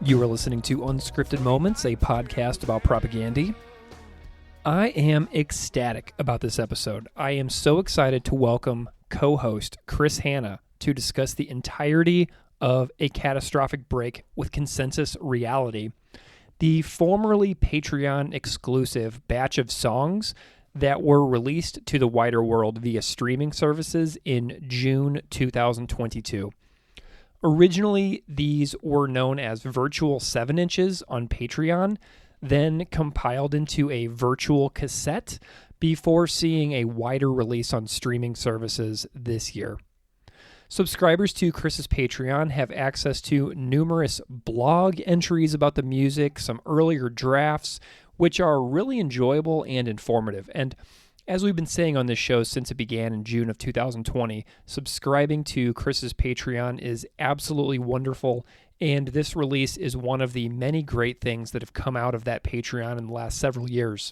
You are listening to Unscripted Moments, a podcast about propaganda. I am ecstatic about this episode. I am so excited to welcome co-host Chris Hanna to discuss the entirety of A Catastrophic Break with Consensus Reality, the formerly Patreon exclusive batch of songs that were released to the wider world via streaming services in June 2022. Originally, these were known as virtual 7 inches on Patreon, then compiled into a virtual cassette before seeing a wider release on streaming services this year. Subscribers to Chris's Patreon have access to numerous blog entries about the music, some earlier drafts, which are really enjoyable and informative. And as we've been saying on this show since it began in June of 2020, subscribing to Chris's Patreon is absolutely wonderful, and this release is one of the many great things that have come out of that Patreon in the last several years.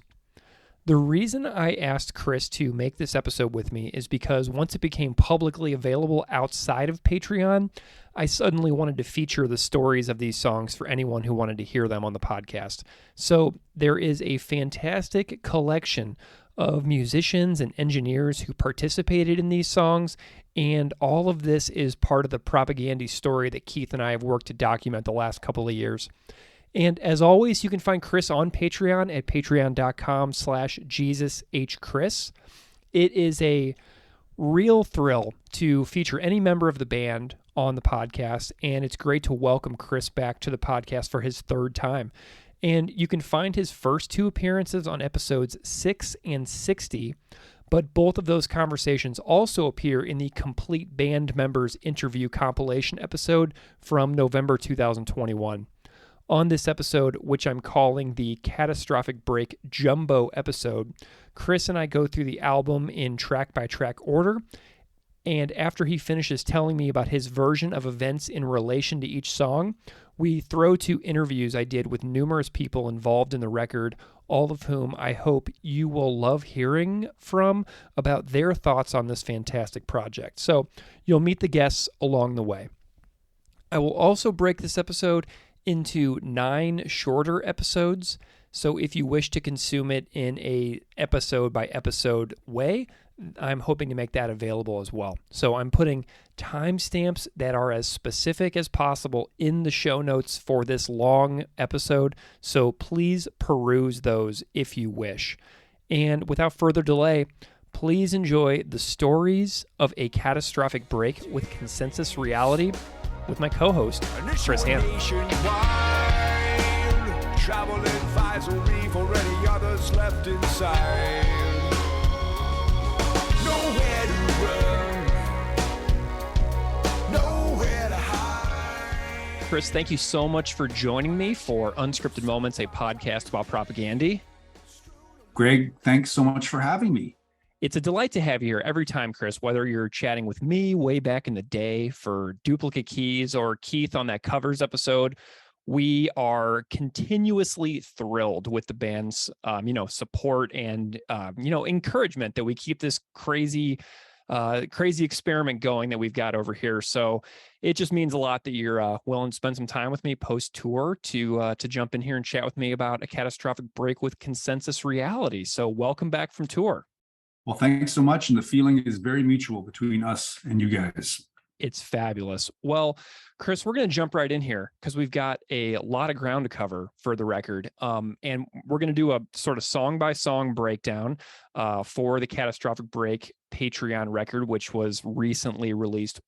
The reason I asked Chris to make this episode with me is because once it became publicly available outside of Patreon, I suddenly wanted to feature the stories of these songs for anyone who wanted to hear them on the podcast. So there is a fantastic collection of musicians and engineers who participated in these songs, and all of this is part of the propaganda story that Keith and I have worked to document the last couple of years. And as always, you can find Chris on Patreon at patreon.com/JesusHChris. It is a real thrill to feature any member of the band on the podcast, and it's great to welcome Chris back to the podcast for his third time. And you can find his first 2 appearances on episodes 6 and 60, but both of those conversations also appear in the Complete Band Members interview compilation episode from November 2021. On this episode, which I'm calling the Catastrophic Break Jumbo episode, Chris and I go through the album in track-by-track order, and after he finishes telling me about his version of events in relation to each song, we throw to interviews I did with numerous people involved in the record, all of whom I hope you will love hearing from about their thoughts on this fantastic project. So you'll meet the guests along the way. I will also break this episode into 9 shorter episodes, so if you wish to consume it in a episode-by-episode way, I'm hoping to make that available as well. So I'm putting timestamps that are as specific as possible in the show notes for this long episode, so please peruse those if you wish. And without further delay, please enjoy the stories of A Catastrophic Break with Consensus Reality with my co-host, Chris Hanna. Travel advisory for any others left inside. Nowhere to run, nowhere to hide. Chris, thank you so much for joining me for Unscripted Moments, a podcast about propaganda. Greg, thanks so much for having me. It's a delight to have you here every time, Chris, whether you're chatting with me way back in the day for Duplicate Keys or Keith on that covers episode. We are continuously thrilled with the band's, support and, encouragement that we keep this crazy experiment going that we've got over here. So it just means a lot that you're willing to spend some time with me post-tour to jump in here and chat with me about A Catastrophic Break with Consensus Reality. So welcome back from tour. Well, thanks so much. And the feeling is very mutual between us and you guys. It's fabulous. Well, Chris, we're going to jump right in here because we've got a lot of ground to cover for the record. And we're going to do a sort of song-by-song breakdown for the Catastrophic Break Patreon record, which was recently released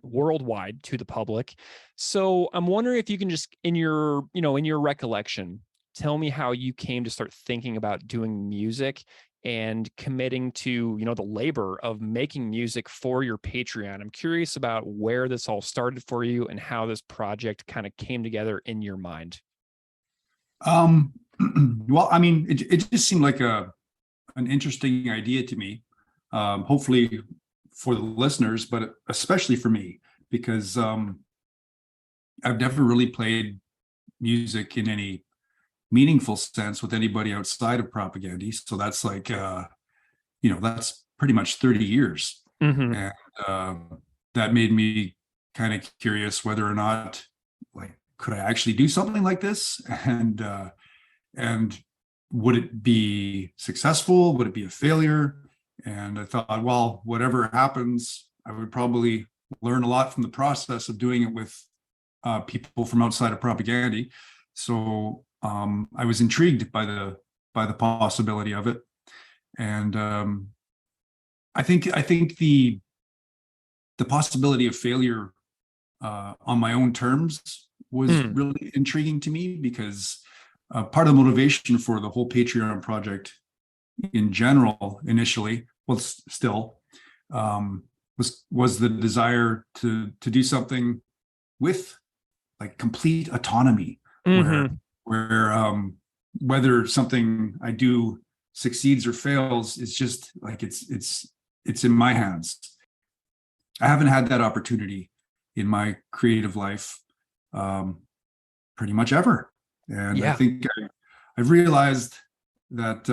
worldwide to the public. So I'm wondering if you can just, in your recollection, tell me how you came to start thinking about doing music and committing to, the labor of making music for your Patreon. I'm curious about where this all started for you and how this project kind of came together in your mind. Well, I mean, it just seemed like an interesting idea to me, hopefully for the listeners, but especially for me, because I've never really played music in any meaningful sense with anybody outside of propaganda. So that's like, that's pretty much 30 years. Mm-hmm. And that made me kind of curious whether or not, like, could I actually do something like this? And would it be successful? Would it be a failure? And I thought, well, whatever happens, I would probably learn a lot from the process of doing it with people from outside of Propaganda. So I was intrigued by the possibility of it, and I think the possibility of failure on my own terms was really intriguing to me, because part of the motivation for the whole Patreon project in general initially, well, still, was the desire to do something with like complete autonomy, where whether something I do succeeds or fails, it's just like it's in my hands. I haven't had that opportunity in my creative life pretty much ever. And I think I've realized that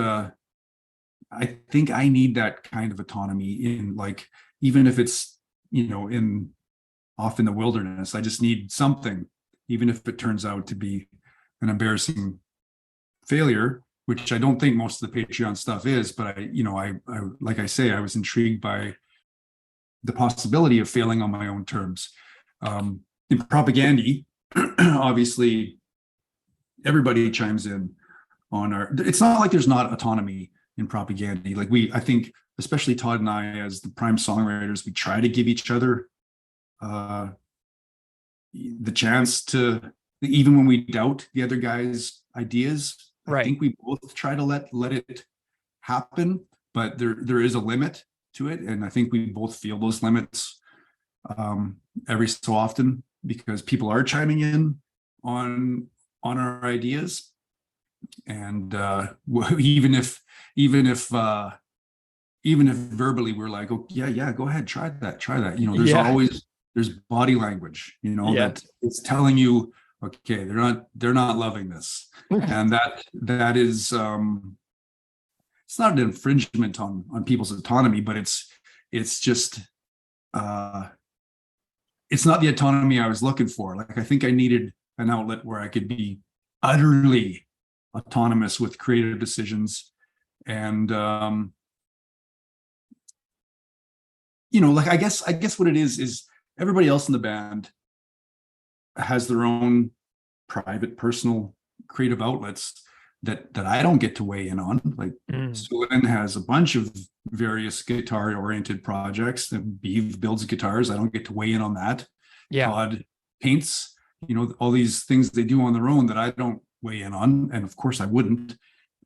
I think I need that kind of autonomy in, like, even if it's, off in the wilderness, I just need something, even if it turns out to be an embarrassing failure, which I don't think most of the Patreon stuff is. But I like I say, I was intrigued by the possibility of failing on my own terms. In Propaganda, obviously, everybody chimes in on our. It's not like there's not autonomy in Propaganda. Like I think, especially Todd and I, as the prime songwriters, we try to give each other the chance to, even when we doubt the other guy's ideas. Right. I think we both try to let it happen, but there is a limit to it, and I think we both feel those limits every so often, because people are chiming in on our ideas, and even if verbally we're like, oh yeah, go ahead, try that. There's body language, that it's telling you, okay, they're not loving this, and that is it's not an infringement on people's autonomy, but it's just it's not the autonomy I was looking for. Like, I think I needed an outlet where I could be utterly autonomous with creative decisions, and like, I guess what it is everybody else in the band has their own private, personal creative outlets that I don't get to weigh in on. Like, Sullivan has a bunch of various guitar-oriented projects. That Beeve builds guitars. I don't get to weigh in on that. Yeah. Todd paints, all these things they do on their own that I don't weigh in on, and of course I wouldn't.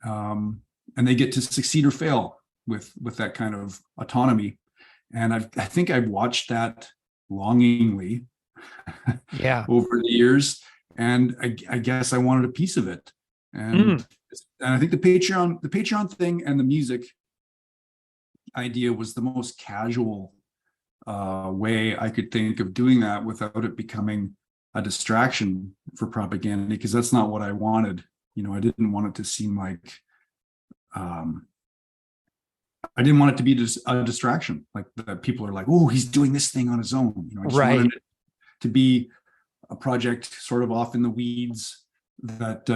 And they get to succeed or fail with that kind of autonomy. And I think I've watched that longingly over the years, and I guess I wanted a piece of it. And I think the Patreon thing and the music idea was the most casual way I could think of doing that without it becoming a distraction for Propaganda, because that's not what I wanted. I didn't want it to seem like I didn't want it to be just a distraction, like that people are like, oh, he's doing this thing on his own. I just wanted it to be a project sort of off in the weeds that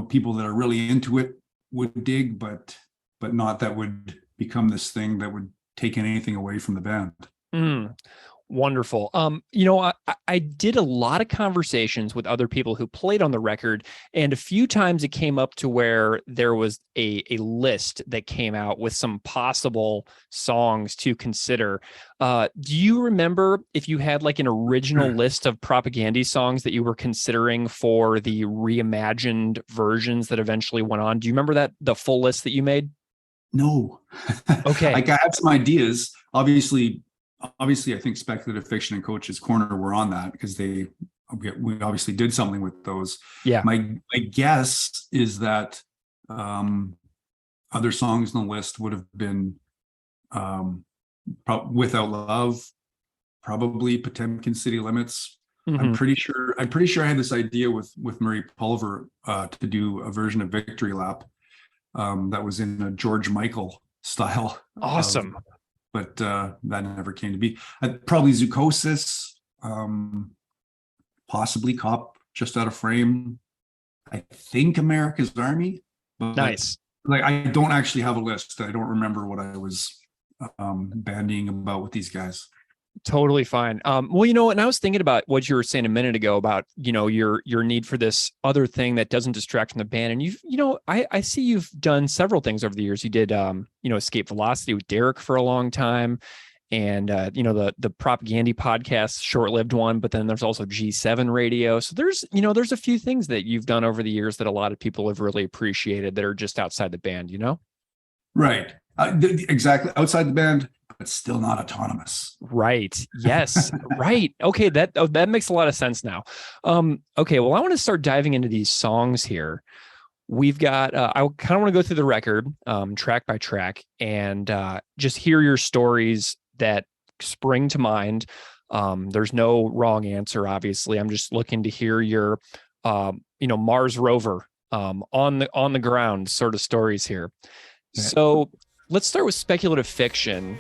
people that are really into it would dig, but not that would become this thing that would take anything away from the band. Wonderful. I did a lot of conversations with other people who played on the record, and a few times it came up to where there was a list that came out with some possible songs to consider. Do you remember if you had like an original list of Propaganda songs that you were considering for the reimagined versions that eventually went on? Do you remember the full list that you made? No. Okay. I had some ideas. Obviously, I think Speculative Fiction and Coach's Corner were on that, because we obviously did something with those. Yeah. My guess is that other songs on the list would have been Without Love, probably Potemkin City Limits. I'm pretty sure I had this idea with Murray Pulver to do a version of Victory Lap that was in a George Michael style. Awesome. But that never came to be. Probably Zoochosis, possibly Cop Just Out of Frame, I think America's Army. But Nice. like, I don't actually have a list. I don't remember what I was bandying about with these guys. Totally fine. Well, and I was thinking about what you were saying a minute ago about, your need for this other thing that doesn't distract from the band. And I see you've done several things over the years. You did, Escape Velocity with Derek for a long time. And, the Propaganda podcast, short-lived one, but then there's also G7 radio. So there's a few things that you've done over the years that a lot of people have really appreciated that are just outside the band, Right. Exactly. Outside the band, but still not autonomous. Right. Yes. Right. Okay. That makes a lot of sense now. Okay. Well, I want to start diving into these songs here. We've got, I kind of want to go through the record, track by track, and just hear your stories that spring to mind. There's no wrong answer, obviously. I'm just looking to hear your, Mars rover, on the ground sort of stories here. Yeah. So let's start with Speculative Fiction.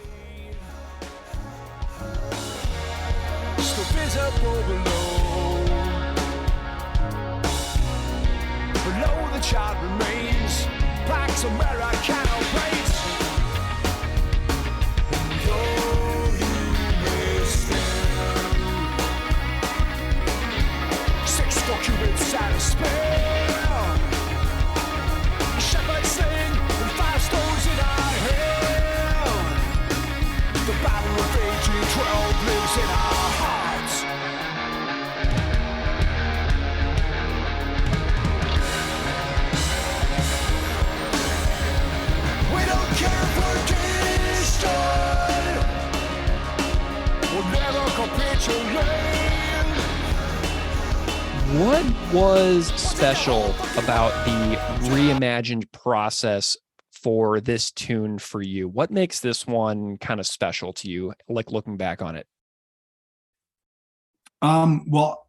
Below the child remains, Pax Americano plates. Though you may stand, 6 cubits out of spare. Shepherds sing, and 5 stones in our hand. The battle of 1812 lives in our hearts. We don't care for distance. We'll never capitulate. What was special about the reimagined process for this tune for you? What makes this one kind of special to you, like looking back on it? Well,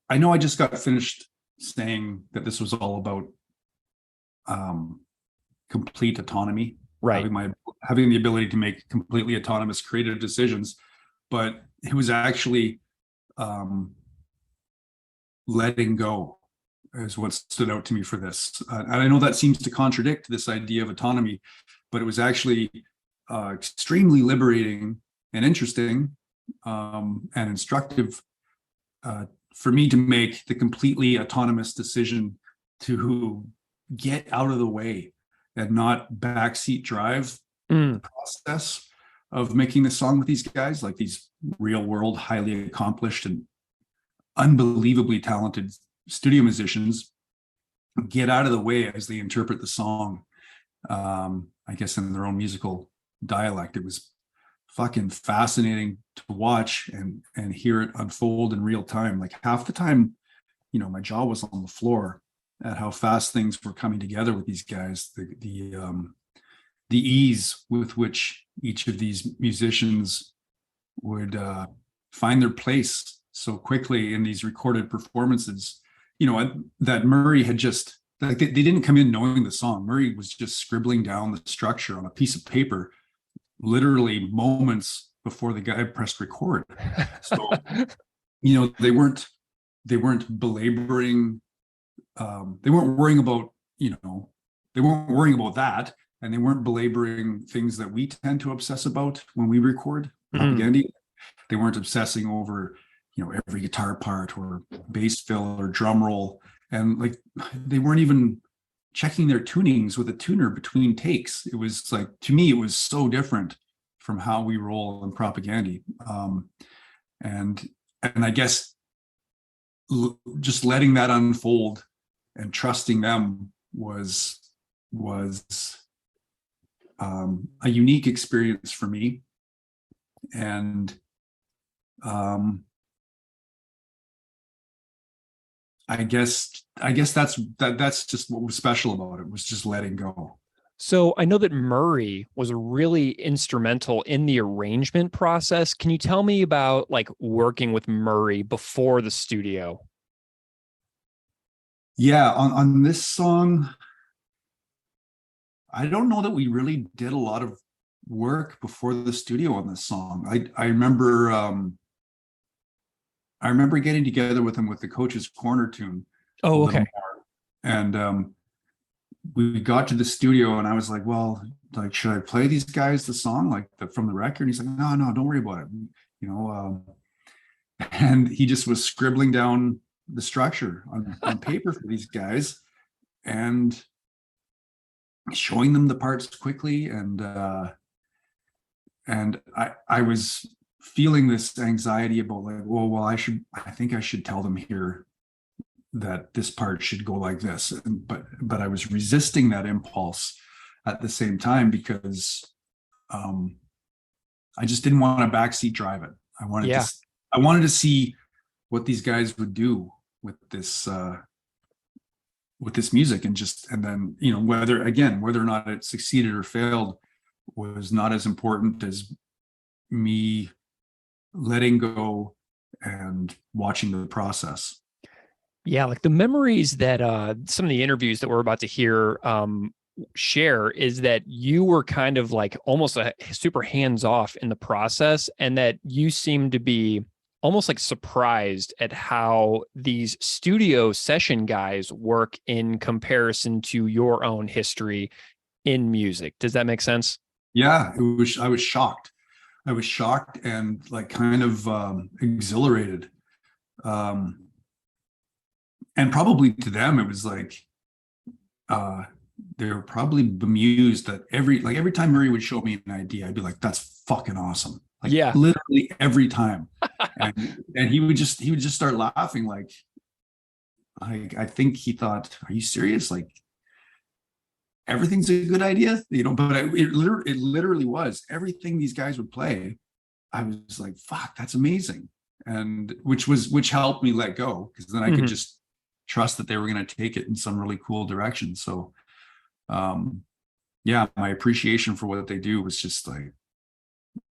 I know I just got finished saying that this was all about complete autonomy, Right. having the ability to make completely autonomous creative decisions, but it was actually letting go is what stood out to me for this. And I know that seems to contradict this idea of autonomy, but it was actually extremely liberating and interesting and instructive for me to make the completely autonomous decision to get out of the way and not backseat drive the process of making the song with these guys, like these real world, highly accomplished and unbelievably talented studio musicians. Get out of the way as they interpret the song, I guess in their own musical dialect. It was fucking fascinating to watch and hear it unfold in real time. Like half the time, my jaw was on the floor at how fast things were coming together with these guys. The ease with which each of these musicians would find their place so quickly in these recorded performances. That Murray had just, like, they didn't come in knowing the song. Murray was just scribbling down the structure on a piece of paper literally moments before the guy pressed record. So they weren't belaboring, they weren't worrying about that, and they weren't belaboring things that we tend to obsess about when we record propaganda. They weren't obsessing over every guitar part or bass fill or drum roll, and like they weren't even checking their tunings with a tuner between takes. It was like, to me, it was so different from how we roll in propaganda. And I guess just letting that unfold and trusting them was a unique experience for me. And I guess that's just what was special about it, was just letting go. So I know that Murray was really instrumental in the arrangement process. Can you tell me about like working with Murray before the studio? Yeah, on this song, I don't know that we really did a lot of work before the studio on this song. I remember I remember getting together with him with the Coach's Corner tune. Oh, okay. And we got to the studio and I was like, well, like, should I play these guys the song from the record? And he's like, no, don't worry about it. And he just was scribbling down the structure on paper for these guys and showing them the parts quickly. And I was feeling this anxiety about like, well, I think I should tell them here that this part should go like this. But I was resisting that impulse at the same time because I just didn't want to backseat drive it. I wanted to see what these guys would do with this music, and then whether or not it succeeded or failed was not as important as me letting go and watching the process. Yeah, like the memories that some of the interviews that we're about to hear share is that you were kind of like almost a super hands-off in the process, and that you seemed to be almost like surprised at how these studio session guys work in comparison to your own history in music. Does that make sense? Yeah, I was shocked. I was shocked and like kind of exhilarated. And probably to them, it was like they were probably bemused that every time Murray would show me an idea, I'd be like, "That's fucking awesome!" Like, yeah, literally every time. and he would just start laughing. Like, I think he thought, "Are you serious? Like, everything's a good idea?" But it literally was everything these guys would play. I was like, "Fuck, that's amazing," and which helped me let go, because then I could just trust that they were going to take it in some really cool direction. So my appreciation for what they do was just like,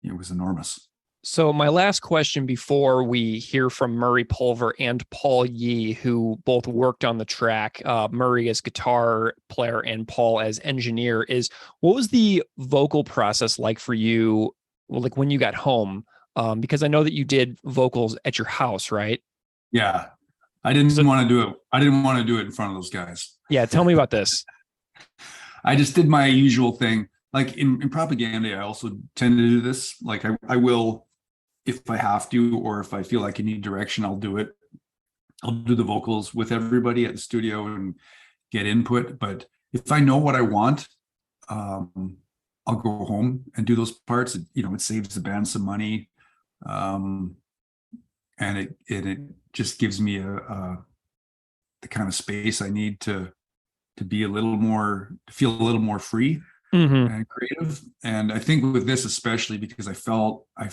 it was enormous. So my last question before we hear from Murray Pulver and Paul Yee, who both worked on the track, Murray as guitar player and Paul as engineer, is what was the vocal process like for you, like when you got home? Because I know that you did vocals at your house, right? Yeah. I didn't want to do it. I didn't want to do it in front of those guys. Yeah. Tell me about this. I just did my usual thing. Like in Propaganda, I also tend to do this. Like I will, if I have to, or if I feel like I need direction, I'll do it. I'll do the vocals with everybody at the studio and get input. But if I know what I want, I'll go home and do those parts. It saves the band some money. And it just gives me the kind of space I need to be feel a little more free and creative. And I think with this especially, because I felt like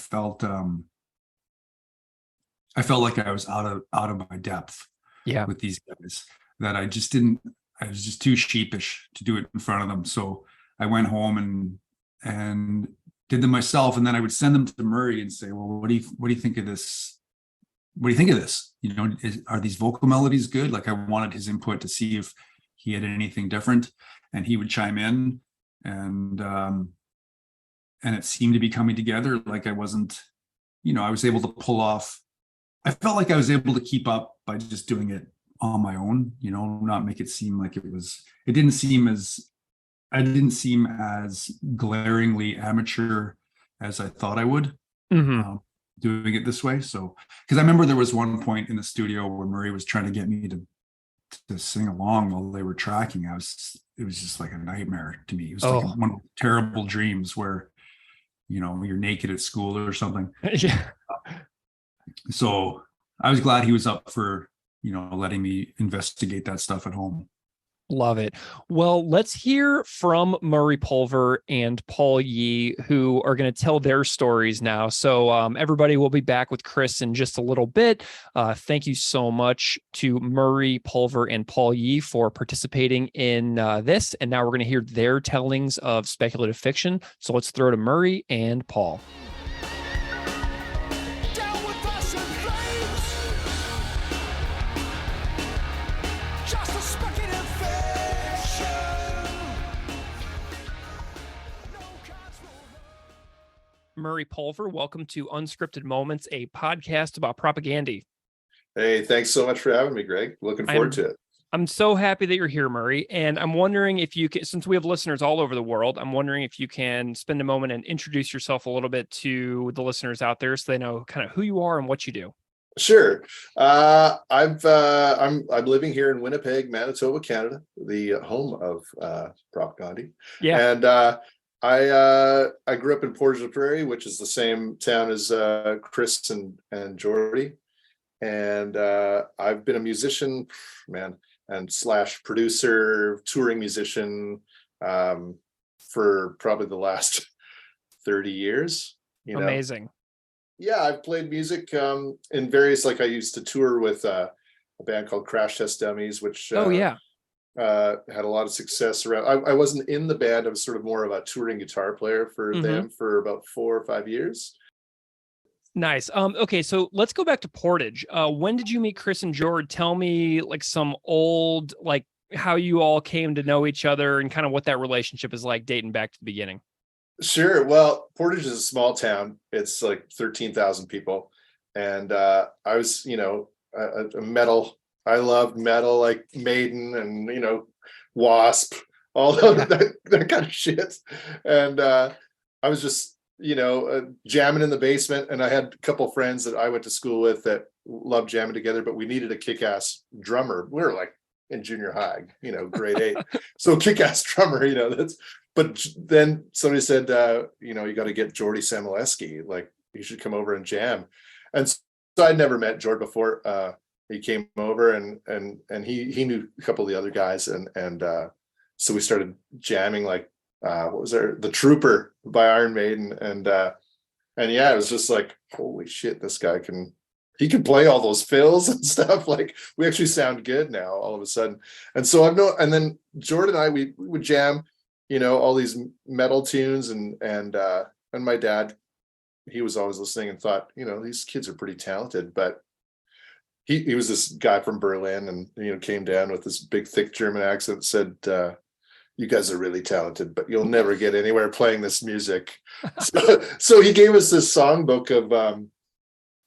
I was out of my depth with these guys, that I was just too sheepish to do it in front of them. So I went home and did them myself, and then I would send them to Murray and say, well, what do you think of this? What do you think of this? Are these vocal melodies good? Like, I wanted his input to see if he had anything different, and he would chime in, and it seemed to be coming together. Like, I wasn't, I was able to pull off. I felt like I was able to keep up by just doing it on my own, not make it seem like I didn't seem as glaringly amateur as I thought I would. Doing it this way. So, because I remember there was one point in the studio where Murray was trying to get me to sing along while they were tracking. It was just like a nightmare to me. It was like one of the terrible dreams where, you're naked at school or something. Yeah. So I was glad he was up for, letting me investigate that stuff at home. Love it. Well, let's hear from Murray Pulver and Paul Yee, who are going to tell their stories now. So everybody will be back with Chris in just a little bit. Thank you so much to Murray Pulver and Paul Yee for participating in this. And now we're going to hear their tellings of speculative fiction. So let's throw to Murray and Paul. Murray Pulver, welcome to Unscripted Moments, a podcast about propaganda. Hey, thanks so much for having me, Greg. Looking forward to it. I'm so happy that you're here, Murray. And I'm wondering if you can, since we have listeners all over the world, I'm wondering if you can spend a moment and introduce yourself a little bit to the listeners out there so they know kind of who you are and what you do. Sure. I'm living here in Winnipeg, Manitoba, Canada, the home of Propaganda. Yeah. And I grew up in Portage la Prairie, which is the same town as Chris and Jordy. And I've been a musician, man, and slash producer, touring musician for probably the last 30 years. Amazing. Yeah, I've played music in various, like I used to tour with a band called Crash Test Dummies, which had a lot of success around. I wasn't in the band. I was sort of more of a touring guitar player for them for about 4 or 5 years. Nice. Okay, so let's go back to Portage. When did you meet Chris and Jord? Tell me like some old, like how you all came to know each other and kind of what that relationship is like dating back to the beginning. Sure. Well, Portage is a small town. It's like 13,000 people. And I was, a metal. I loved metal, like Maiden and, Wasp, all that kind of shit. And I was just, jamming in the basement. And I had a couple of friends that I went to school with that loved jamming together, but we needed a kick-ass drummer. We were like in junior high, grade 8. So kick-ass drummer, but then somebody said, you got to get Jordy Samoleski, like you should come over and jam. And so I'd never met Jord before. He came over and he knew a couple of the other guys. And so we started jamming, like, what was there? The Trooper by Iron Maiden. And yeah, it was just like, holy shit, this guy can play all those fills and stuff. Like we actually sound good now all of a sudden. And so and then Jordan and I, we would jam, all these metal tunes and my dad, he was always listening and thought, these kids are pretty talented, but he was this guy from Berlin and, came down with this big, thick German accent, said, you guys are really talented, but you'll never get anywhere playing this music. So he gave us this songbook of,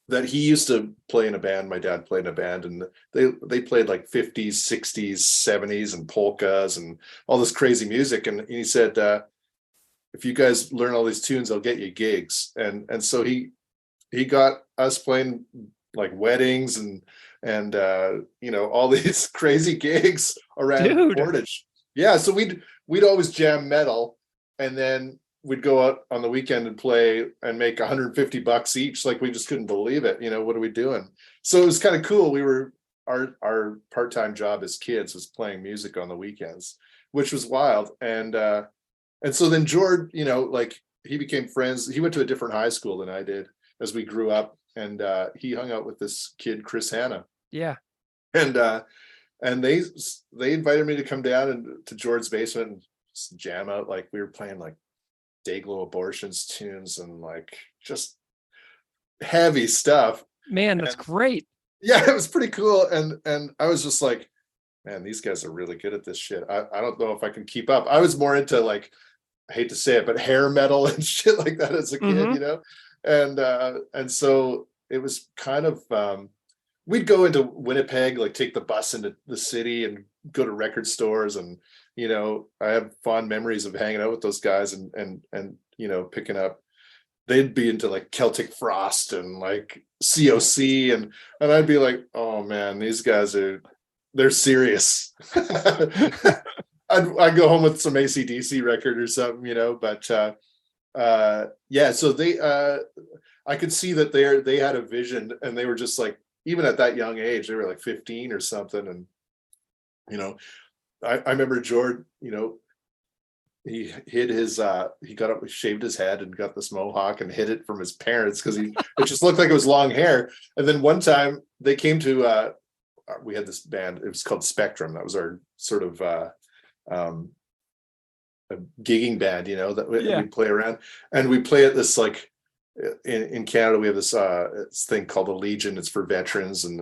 that he used to play in a band. My dad played in a band, and they played like 50s, 60s, 70s, and polkas and all this crazy music. And he said, if you guys learn all these tunes, I'll get you gigs. And so he got us playing like weddings and all these crazy gigs around Portage. Yeah, so we'd always jam metal, and then we'd go out on the weekend and play and make $150 each. Like we just couldn't believe it. What are we doing? So it was kind of cool. Our part-time job as kids was playing music on the weekends, which was wild. And so then Jord, like he became friends. He went to a different high school than I did as we grew up. And he hung out with this kid, Chris Hanna. Yeah. And they invited me to come down and to Jord's basement and just jam out. Like we were playing like Dayglow Abortions tunes and like just heavy stuff. Man, that's great. Yeah, it was pretty cool. And I was just like, man, these guys are really good at this shit. I don't know if I can keep up. I was more into, like, I hate to say it, but hair metal and shit like that as a kid, And so it was kind of we'd go into Winnipeg, like take the bus into the city and go to record stores. And, I have fond memories of hanging out with those guys and picking up, they'd be into like Celtic Frost and like COC. And I'd be like, oh man, these guys they're serious. I'd go home with some AC/DC record or something, but yeah, so I could see that they had a vision, and they were just like, even at that young age, they were like 15 or something. And, I remember Jord, he hid his, he got up, shaved his head and got this mohawk and hid it from his parents because it just looked like it was long hair. And then one time they came to, we had this band, it was called Spectrum. That was our sort of, a gigging band, that we play around, and we play at this, like, in Canada, we have this thing called the Legion. It's for veterans, and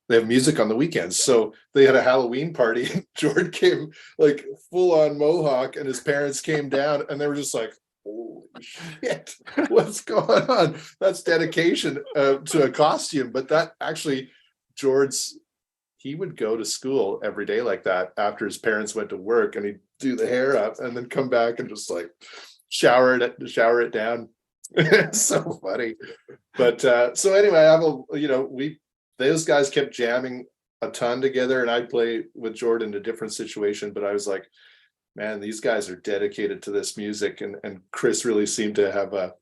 they have music on the weekends. So they had a Halloween party, and Jord came like full on mohawk, and his parents came down, and they were just like, holy shit, what's going on? That's dedication to a costume. But that actually, George, he would go to school every day like that after his parents went to work, and he'd do the hair up and then come back and just like shower it down. It's so funny. But so anyway, those guys kept jamming a ton together, and I'd play with Jordan in a different situation, but I was like, man, these guys are dedicated to this music. And Chris really seemed to have a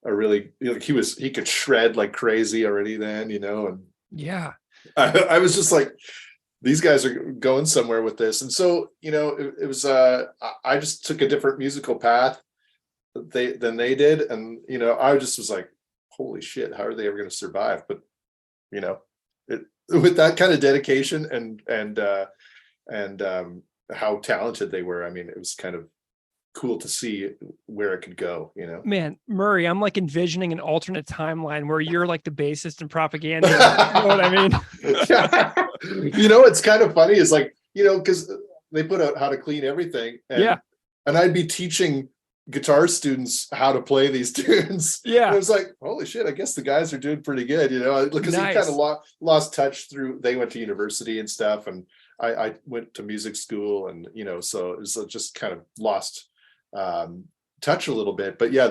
really, he could shred like crazy already then, and yeah, I was just like, these guys are going somewhere with this. And so, it was, I just took a different musical path than they did. And, I just was like, holy shit, how are they ever going to survive? But, with that kind of dedication and how talented they were, I mean, it was kind of cool to see where it could go, Man, Murray, I'm like envisioning an alternate timeline where you're like the bassist in Propaganda. You know what I mean? It's kind of funny is like, because they put out How to Clean Everything. And I'd be teaching guitar students how to play these tunes. Yeah. And it was like, holy shit, I guess the guys are doing pretty good, because Nice. he kind of lost touch they went to university and stuff. And I went to music school and, so it was just kind of lost touch a little bit. But yeah,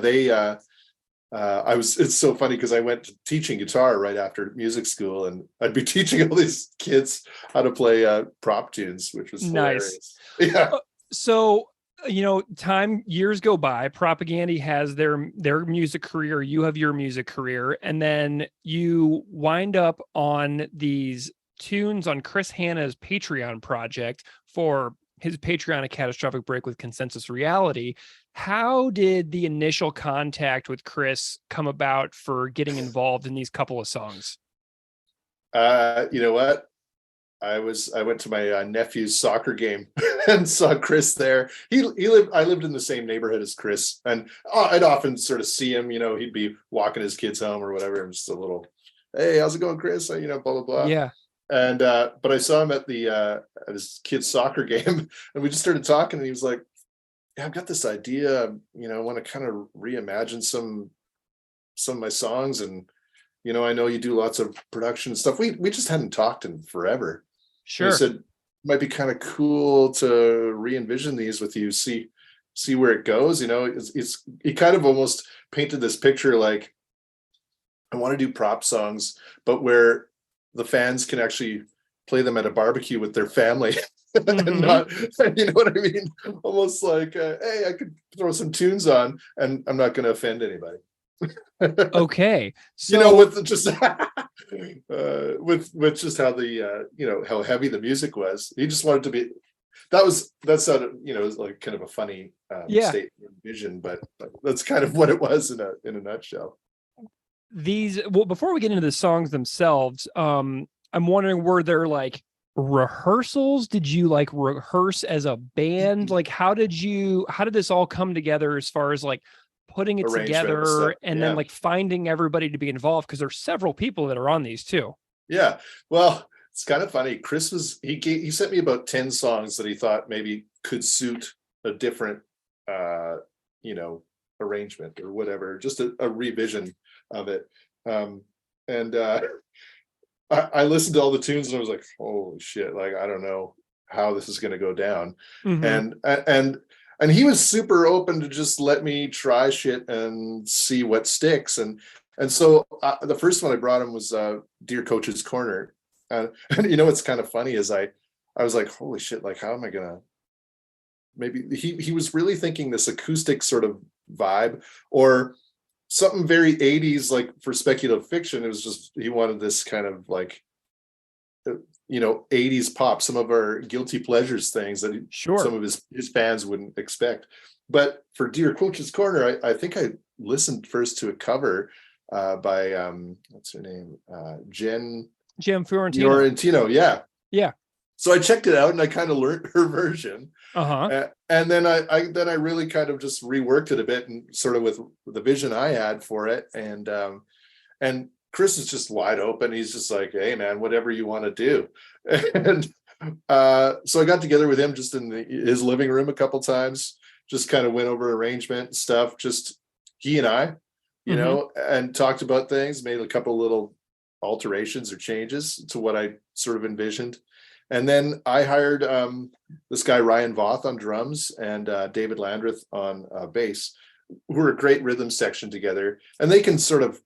it's so funny because I went to teaching guitar right after music school, and I'd be teaching all these kids how to play prop tunes, which was hilarious. Nice. Yeah. So, years go by, Propaganda has their music career, you have your music career, and then you wind up on these tunes on Chris Hanna's Patreon project for his Patreon, A Catastrophic Break with Consensus Reality. How did the initial contact with Chris come about for getting involved in these couple of songs? You know what? I went to my nephew's soccer game and saw Chris there. I lived in the same neighborhood as Chris, and I'd often sort of see him, he'd be walking his kids home or whatever. I'm just a little, hey, how's it going, Chris? Blah, blah, blah. Yeah. And, but I saw him at at his kid's soccer game, and we just started talking, and he was like, yeah, I've got this idea, I want to kind of reimagine some of my songs. And, I know you do lots of production and stuff. We just hadn't talked in forever. Sure. He said, it might be kind of cool to re-envision these with you, see where it goes. He kind of almost painted this picture like, I want to do prop songs, but where the fans can actually play them at a barbecue with their family. And not, you know what I mean? Almost like, hey, I could throw some tunes on and I'm not going to offend anybody. Okay. So, with just with just how how heavy the music was. He just wanted to be, that sounded, it was like kind of a funny statement vision, but that's kind of what it was in a nutshell. Before we get into the songs themselves, I'm wondering, were there like rehearsals? Did you like rehearse as a band? Like, how did this all come together as far as like putting it together and then like finding everybody to be involved? Because there's several people that are on these too. Yeah. Well, it's kind of funny. Chris he sent me about 10 songs that he thought maybe could suit a different, arrangement or whatever, just a revision of it. I listened to all the tunes and I was like, holy shit, like, I don't know how this is going to go down. And he was super open to just let me try shit and see what sticks. And so the first one I brought him was Dear Coach's Corner. And what's kind of funny is I was like, holy shit, like, how am I going to, maybe he was really thinking this acoustic sort of vibe or something very 80s, like for speculative fiction. It was just, he wanted this kind of like, 80s pop, some of our guilty pleasures things that some of his fans wouldn't expect. But for Dear Coach's Corner, I think I listened first to a cover by what's her name? Jen Fiorentino. Yeah. So I checked it out and I kind of learned her version. And then I really kind of just reworked it a bit and sort of with the vision I had for it. And Chris is just wide open. He's just like, hey man, whatever you want to do. And so I got together with him just in his living room a couple times just kind of went over arrangement and stuff, just he and I, you know, and talked about things, made a couple little alterations or changes to what I sort of envisioned. And then I hired this guy, Ryan Voth, on drums, and David Landreth on bass, who are a great rhythm section together. And they can sort of,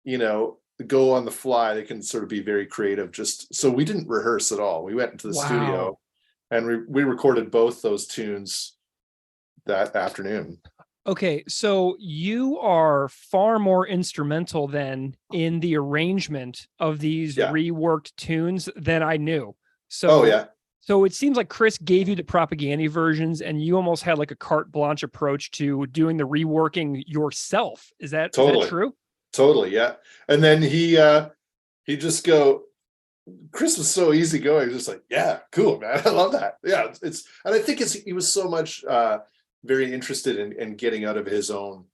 you know, go on the fly. They can sort of be very creative. Just so we didn't rehearse at all. We went into the studio and we recorded both those tunes that afternoon. Okay, so you are far more instrumental than in the arrangement of these reworked tunes than I knew. So, so it seems like Chris gave you the propaganda versions, and you almost had like a carte blanche approach to doing the reworking yourself. Is that true? Totally, yeah. And then he just Chris was so easygoing, just like, yeah, cool, man. I love that. Yeah, and I think he was so much very interested in getting out of his own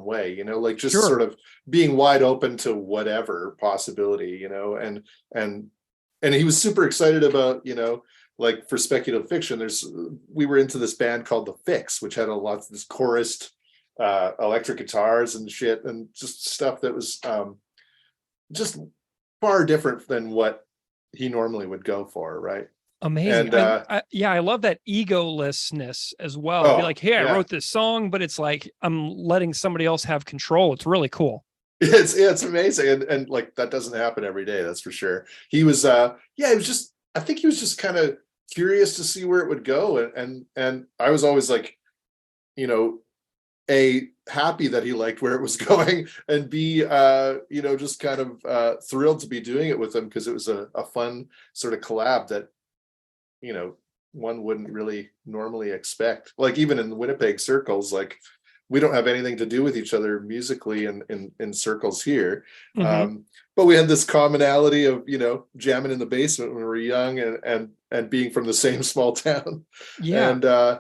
way, you know, like just sort of being wide open to whatever possibility, you know, and he was super excited about, you know, like for speculative fiction, we were into this band called The Fix, which had a lot of this chorused electric guitars and shit, and just stuff that was just far different than what he normally would go for, right? Amazing. And, I love that egolessness as well. Be like, hey, I wrote this song, but it's like I'm letting somebody else have control. It's really cool. It's amazing. And like that doesn't happen every day, that's for sure. He was I think he was just kind of curious to see where it would go. And I was always like, you know, happy that he liked where it was going, and B, you know, just kind of thrilled to be doing it with him, because it was a fun sort of collab that, you know, one wouldn't really normally expect. Like even in the Winnipeg circles, like we don't have anything to do with each other musically in circles here. But we had this commonality of, you know, jamming in the basement when we were young and being from the same small town. Yeah.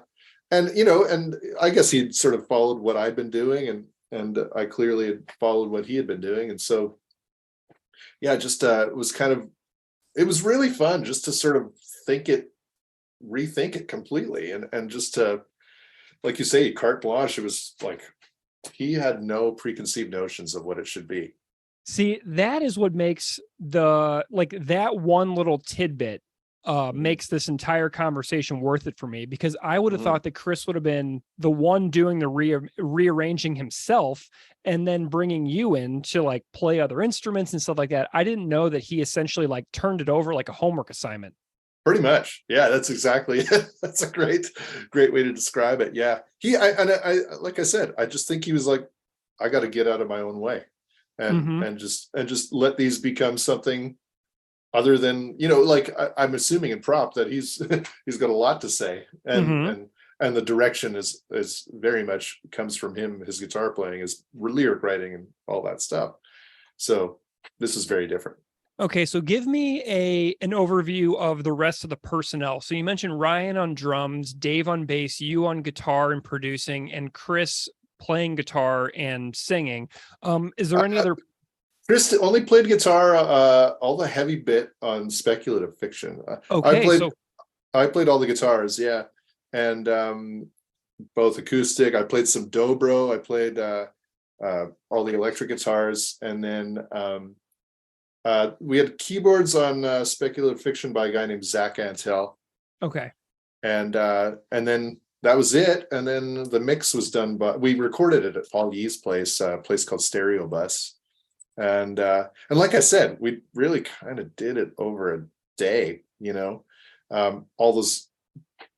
And you know, and I guess he'd sort of followed what I'd been doing, and I clearly had followed what he had been doing. And so, yeah, just it was really fun just to sort of rethink it completely, and just to, like you say, carte blanche. It was like he had no preconceived notions of what it should be. See, that is what makes that one little tidbit makes this entire conversation worth it for me, because I would have thought that Chris would have been the one doing the rearranging himself and then bringing you in to like play other instruments and stuff like that. I didn't know that he essentially like turned it over like a homework assignment. Pretty much. Yeah, that's exactly it. That's a great way to describe it. Yeah. I like I said, I just think he was like, I got to get out of my own way and just let these become something other than, you know, like I'm assuming in prop that he's got a lot to say, and the direction is very much comes from him, his guitar playing, his lyric writing, and all that stuff. So this is very different. Okay, so give me an overview of the rest of the personnel. So you mentioned Ryan on drums, Dave on bass, you on guitar and producing, and Chris playing guitar and singing. Is there any other? Chris only played guitar all the heavy bit on speculative fiction. Okay, I played all the guitars, yeah, and both acoustic. I played some dobro. I played all the electric guitars, and then we had keyboards on speculative fiction by a guy named Zach Antel. Okay, and then that was it. And then the mix was done we recorded it at Paul Yee's place, a place called Stereo Bus. And like I said, we really kind of did it over a day, you know, all those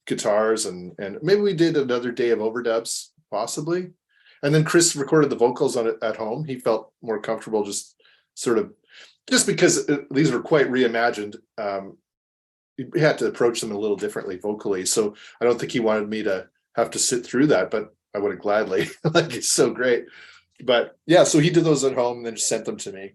guitars and maybe we did another day of overdubs possibly. And then Chris recorded the vocals on it at home. He felt more comfortable just because these were quite reimagined. He had to approach them a little differently vocally. So I don't think he wanted me to have to sit through that, but I would have gladly. Like, it's so great. But yeah, so he did those at home and then just sent them to me.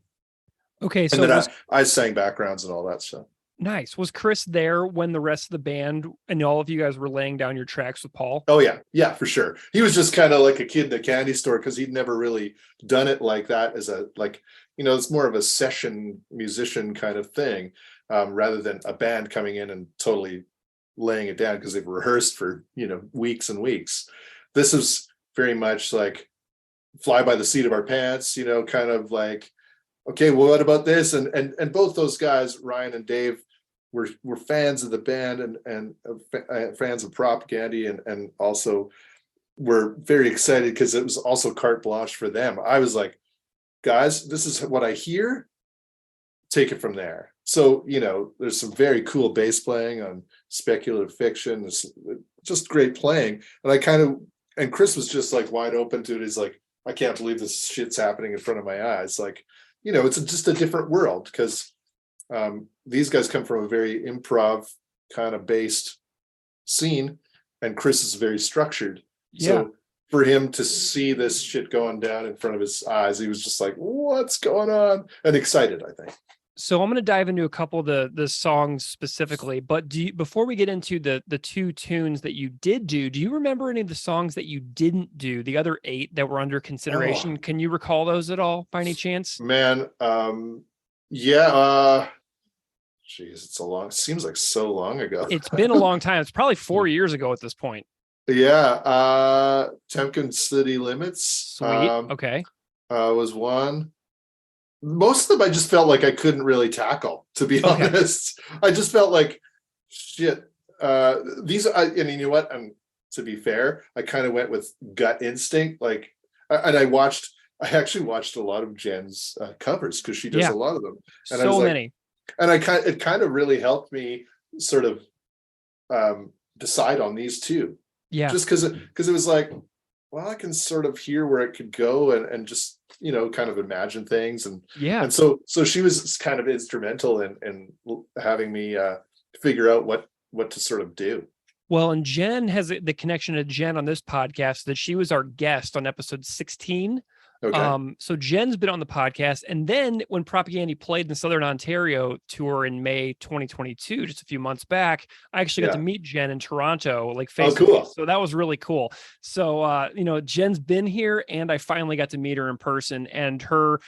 Okay, so and then I sang backgrounds and all that stuff. Nice. Was Chris there when the rest of the band and all of you guys were laying down your tracks with Paul? Oh yeah, for sure. He was just kind of like a kid in a candy store because he'd never really done it like that as it's more of a session musician kind of thing, rather than a band coming in and totally laying it down because they've rehearsed for, weeks and weeks. This is very much like fly by the seat of our pants, kind of like, okay, well, what about this? And both those guys, Ryan and Dave, were fans of the band and fans of Propaganda, and also were very excited because it was also carte blanche for them. I was like, guys, this is what I hear. Take it from there. So, there's some very cool bass playing on Speculative Fiction. It's just great playing. And Chris was just like wide open to it. He's like, I can't believe this shit's happening in front of my eyes. Like, it's just a different world because these guys come from a very improv kind of based scene, and Chris is very structured. Yeah. So for him to see this shit going down in front of his eyes, he was just like, what's going on? And excited, I think. So I'm going to dive into a couple of the songs specifically, but before we get into the 2 tunes that you did do you remember any of the songs that you didn't do, the other 8 that were under consideration? Can you recall those at all by any chance? Man, yeah. Geez, seems like so long ago. It's been a long time. It's probably 4 years ago at this point. Yeah. Temkin City Limits. Sweet. Okay. Was one. Most of them I just felt like I couldn't really tackle, to be honest. I just felt like shit. And you know what? To be fair, I kind of went with gut instinct. Like, and I actually watched a lot of Jen's covers because she does a lot of them. And so many. And it kind of really helped me sort of decide on these 2. Yeah. Just because it was like, well, I can sort of hear where it could go and just, kind of imagine things. And so she was kind of instrumental in having me figure out what to sort of do. Well, and Jen has the connection to Jen on this podcast that she was our guest on episode 16. Okay. So Jen's been on the podcast, and then when Propaganda played in the Southern Ontario tour in May 2022, just a few months back, I actually got to meet Jen in Toronto, like face to face. So that was really cool. So Jen's been here, and I finally got to meet her in person, and her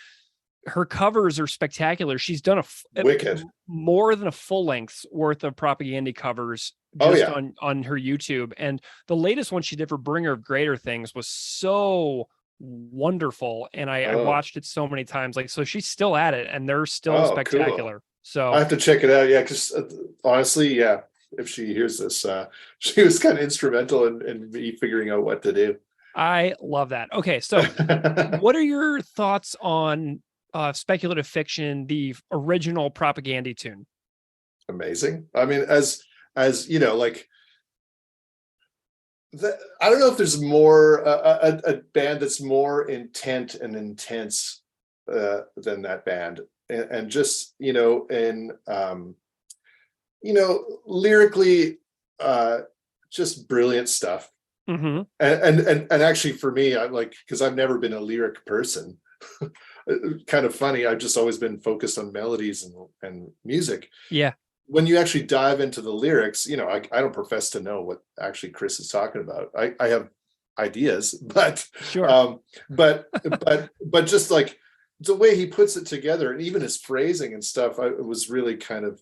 covers are spectacular. She's done wicked more than a full length's worth of Propaganda covers just on her YouTube, and the latest one she did for Bringer of Greater Things was so wonderful, and I watched it so many times. Like, so she's still at it, and they're still spectacular. Cool. So I have to check it out. Yeah, because honestly, if she hears this, she was kind of instrumental in me figuring out what to do. I love that. Okay, so what are your thoughts on Speculative Fiction, the original Propaganda tune? Amazing. I mean, as like, I don't know if there's more a band that's more intent and intense than that band, and just lyrically, just brilliant stuff. Mm-hmm. And actually for me, I'm like, because I've never been a lyric person. Kind of funny. I've just always been focused on melodies and music. Yeah. When you actually dive into the lyrics, I don't profess to know what actually Chris is talking about. I have ideas, but sure. But just like the way he puts it together, and even his phrasing and stuff, I was really kind of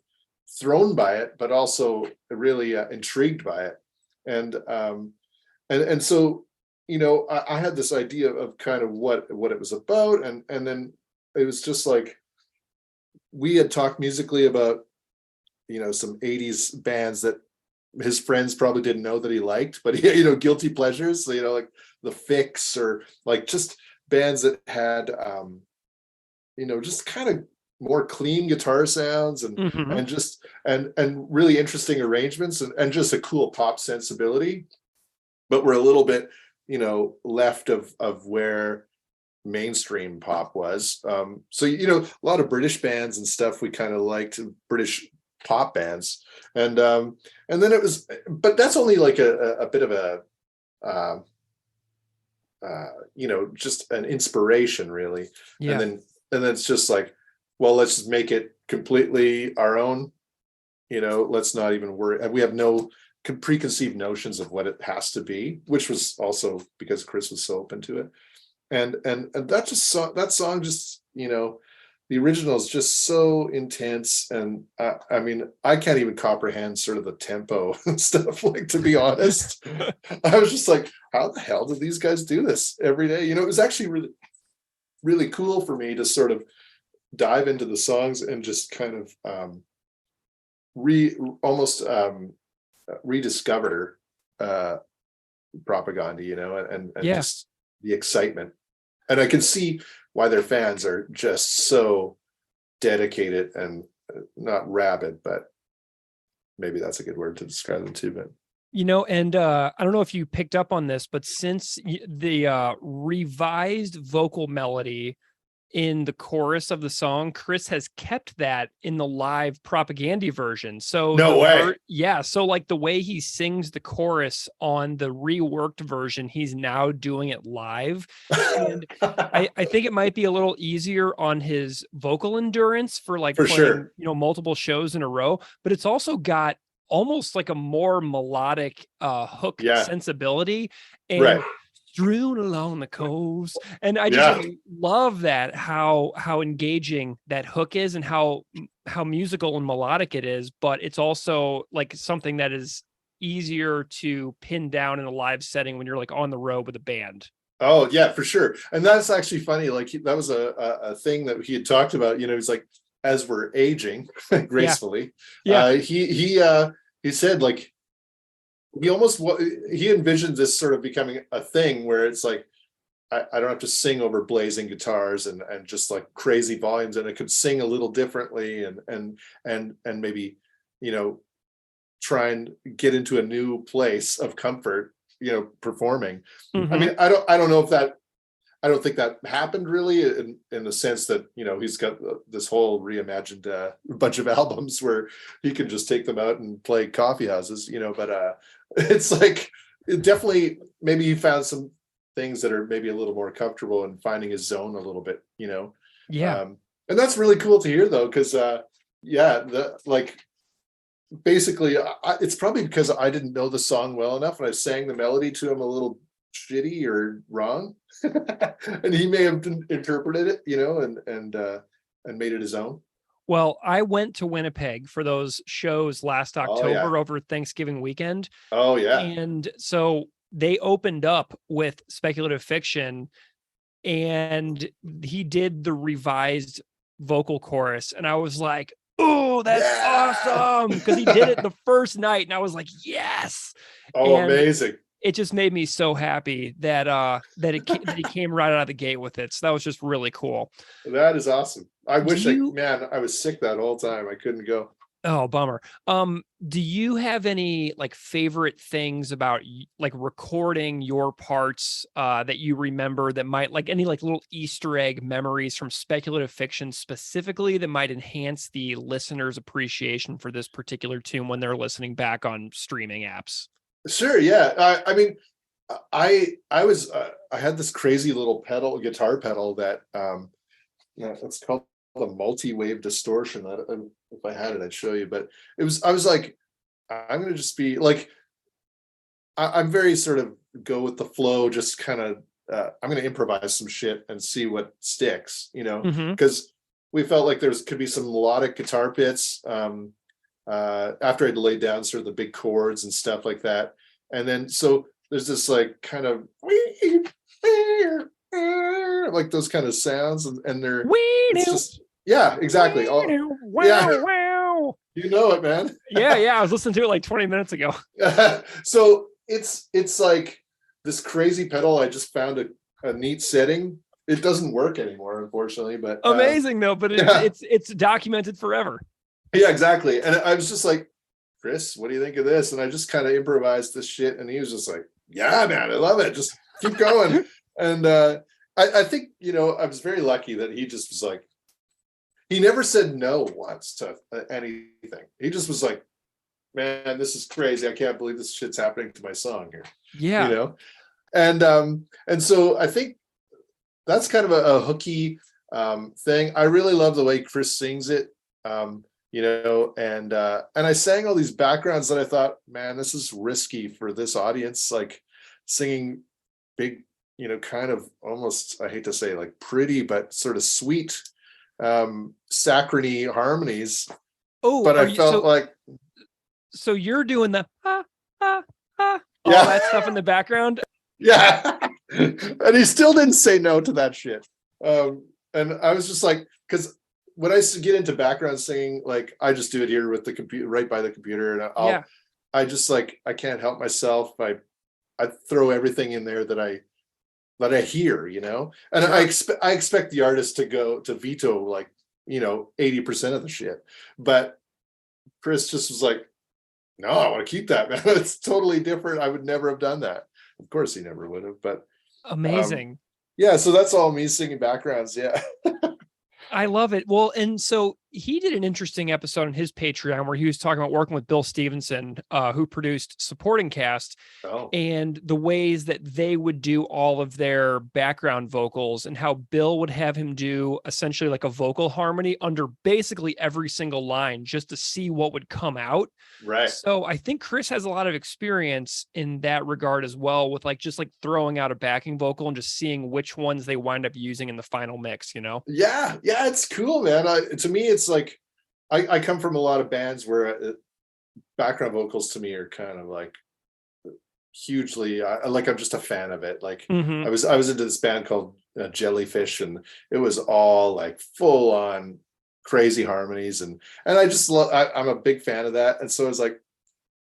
thrown by it, but also really intrigued by it. And so, I had this idea of kind of what it was about, and then it was just like we had talked musically about some 80s bands that his friends probably didn't know that he liked, but guilty pleasures, so, like The Fix, or like just bands that had just kind of more clean guitar sounds and mm-hmm. and just and really interesting arrangements and just a cool pop sensibility, but we're a little bit left of where mainstream pop was. So a lot of British bands and stuff we kind of liked, British pop bands, and then it was, but that's only like a bit of a just an inspiration, really. Yeah. And then it's just like, well, let's just make it completely our own. Let's not even worry. We have no preconceived notions of what it has to be, which was also because Chris was so open to it. And that song just, the original is just so intense, and I mean, I can't even comprehend sort of the tempo and stuff. Like, to be honest, I was just like, how the hell did these guys do this every day? You know, it was actually really, really cool for me to sort of dive into the songs and just kind of almost rediscover Propaganda, you know, and just the excitement. And I can see why their fans are just so dedicated and not rabid, but maybe that's a good word to describe them too. But you know, and I don't know if you picked up on this, but since the revised vocal melody in the chorus of the song, Chris has kept that in the live Propaganda version. So no way. So like the way he sings the chorus on the reworked version, he's now doing it live. And I think it might be a little easier on his vocal endurance for playing, sure, you know, multiple shows in a row, but it's also got almost like a more melodic hook sensibility. And strewn along the coast, and I just love that how engaging that hook is, and how musical and melodic it is, but it's also like something that is easier to pin down in a live setting when you're like on the road with a band. Oh yeah, for sure. And that's actually funny. Like, that was a thing that he had talked about. You know, he's like, as we're aging gracefully, he said, like, he envisioned this sort of becoming a thing where it's like, I don't have to sing over blazing guitars and just like crazy volumes, and I could sing a little differently and maybe, you know, try and get into a new place of comfort, you know, performing. I mean, I don't know if that, I don't think that happened really in the sense that, you know, he's got this whole reimagined bunch of albums where he can just take them out and play coffee houses, you know, but it's like, it definitely, maybe he found some things that are maybe a little more comfortable and finding his zone a little bit, you know? And that's really cool to hear though. Cause basically it's probably because I didn't know the song well enough and I sang the melody to him a little shitty or wrong. And he may have interpreted it, you know, and made it his own. Well, I went to Winnipeg for those shows last October over Thanksgiving weekend. Oh yeah. And so they opened up with Speculative Fiction, and he did the revised vocal chorus, and I was like, oh, that's awesome, because he did it the first night, and I was like, yes. Amazing. It just made me so happy that he came right out of the gate with it. So that was just really cool. That is awesome. I wish I was sick that whole time. I couldn't go. Oh, bummer. Do you have any like favorite things about like recording your parts that you remember that might, like, any like little Easter egg memories from Speculative Fiction specifically that might enhance the listener's appreciation for this particular tune when they're listening back on streaming apps? Sure. Yeah. I mean, I had this crazy little guitar pedal that, it's called a multi-wave distortion. If I had it, I'd show you, but I was like, I'm going to just be like, I'm very sort of go with the flow, just kind of, I'm going to improvise some shit and see what sticks, you know, because we felt like could be some melodic guitar bits, after I'd laid down sort of the big chords and stuff like that. And then, so there's this like kind of like those kind of sounds, and they're, it's just, yeah, exactly. Wow. You know it, man. Yeah. I was listening to it like 20 minutes ago. So it's like this crazy pedal. I just found a neat setting. It doesn't work anymore, unfortunately, but amazing though, but it's documented forever. Yeah, exactly. And I was just like, Chris, what do you think of this? And I just kind of improvised this shit. And he was just like, yeah, man, I love it. Just keep going. And I think, you know, I was very lucky that he just was like, he never said no once to anything. He just was like, man, this is crazy. I can't believe this shit's happening to my song here. Yeah. You know? And so I think that's kind of a hooky thing. I really love the way Chris sings it. You know, and I sang all these backgrounds that I thought, man, this is risky for this audience, like singing big, you know, kind of almost, I hate to say like pretty, but sort of sweet saccharine harmonies, Oh, but I felt like, so you're doing the all Yeah. that stuff in the background. yeah. And he still didn't say no to that shit. And I was just like, because when I get into background singing, like I just do it here with the computer, right by the computer, and I just like, I can't help myself. I throw everything in there that I hear, you know, and Sure. I expect the artist to veto like, you know, 80% of the shit. But Chris just was like, no, I want to keep that, man. It's totally different. I would never have done that. Of course he never would have, but Amazing. yeah, so that's all me singing backgrounds. Yeah. I love it. Well, and so he did an interesting episode on his Patreon where he was talking about working with Bill Stevenson, who produced Supporting Cast, Oh, and the ways that they would do all of their background vocals, and how Bill would have him do essentially like a vocal harmony under basically every single line just to see what would come out. right. So I think Chris has a lot of experience in that regard as well, with like just like throwing out a backing vocal and just seeing which ones they wind up using in the final mix, you know? Yeah. Yeah. It's cool, man. To me, it's like, I come from a lot of bands where background vocals to me are kind of like hugely, I'm just a fan of it. Like Mhm. I was into this band called Jellyfish, and it was all like full on crazy harmonies, and I just love, I'm a big fan of that. And so I was like,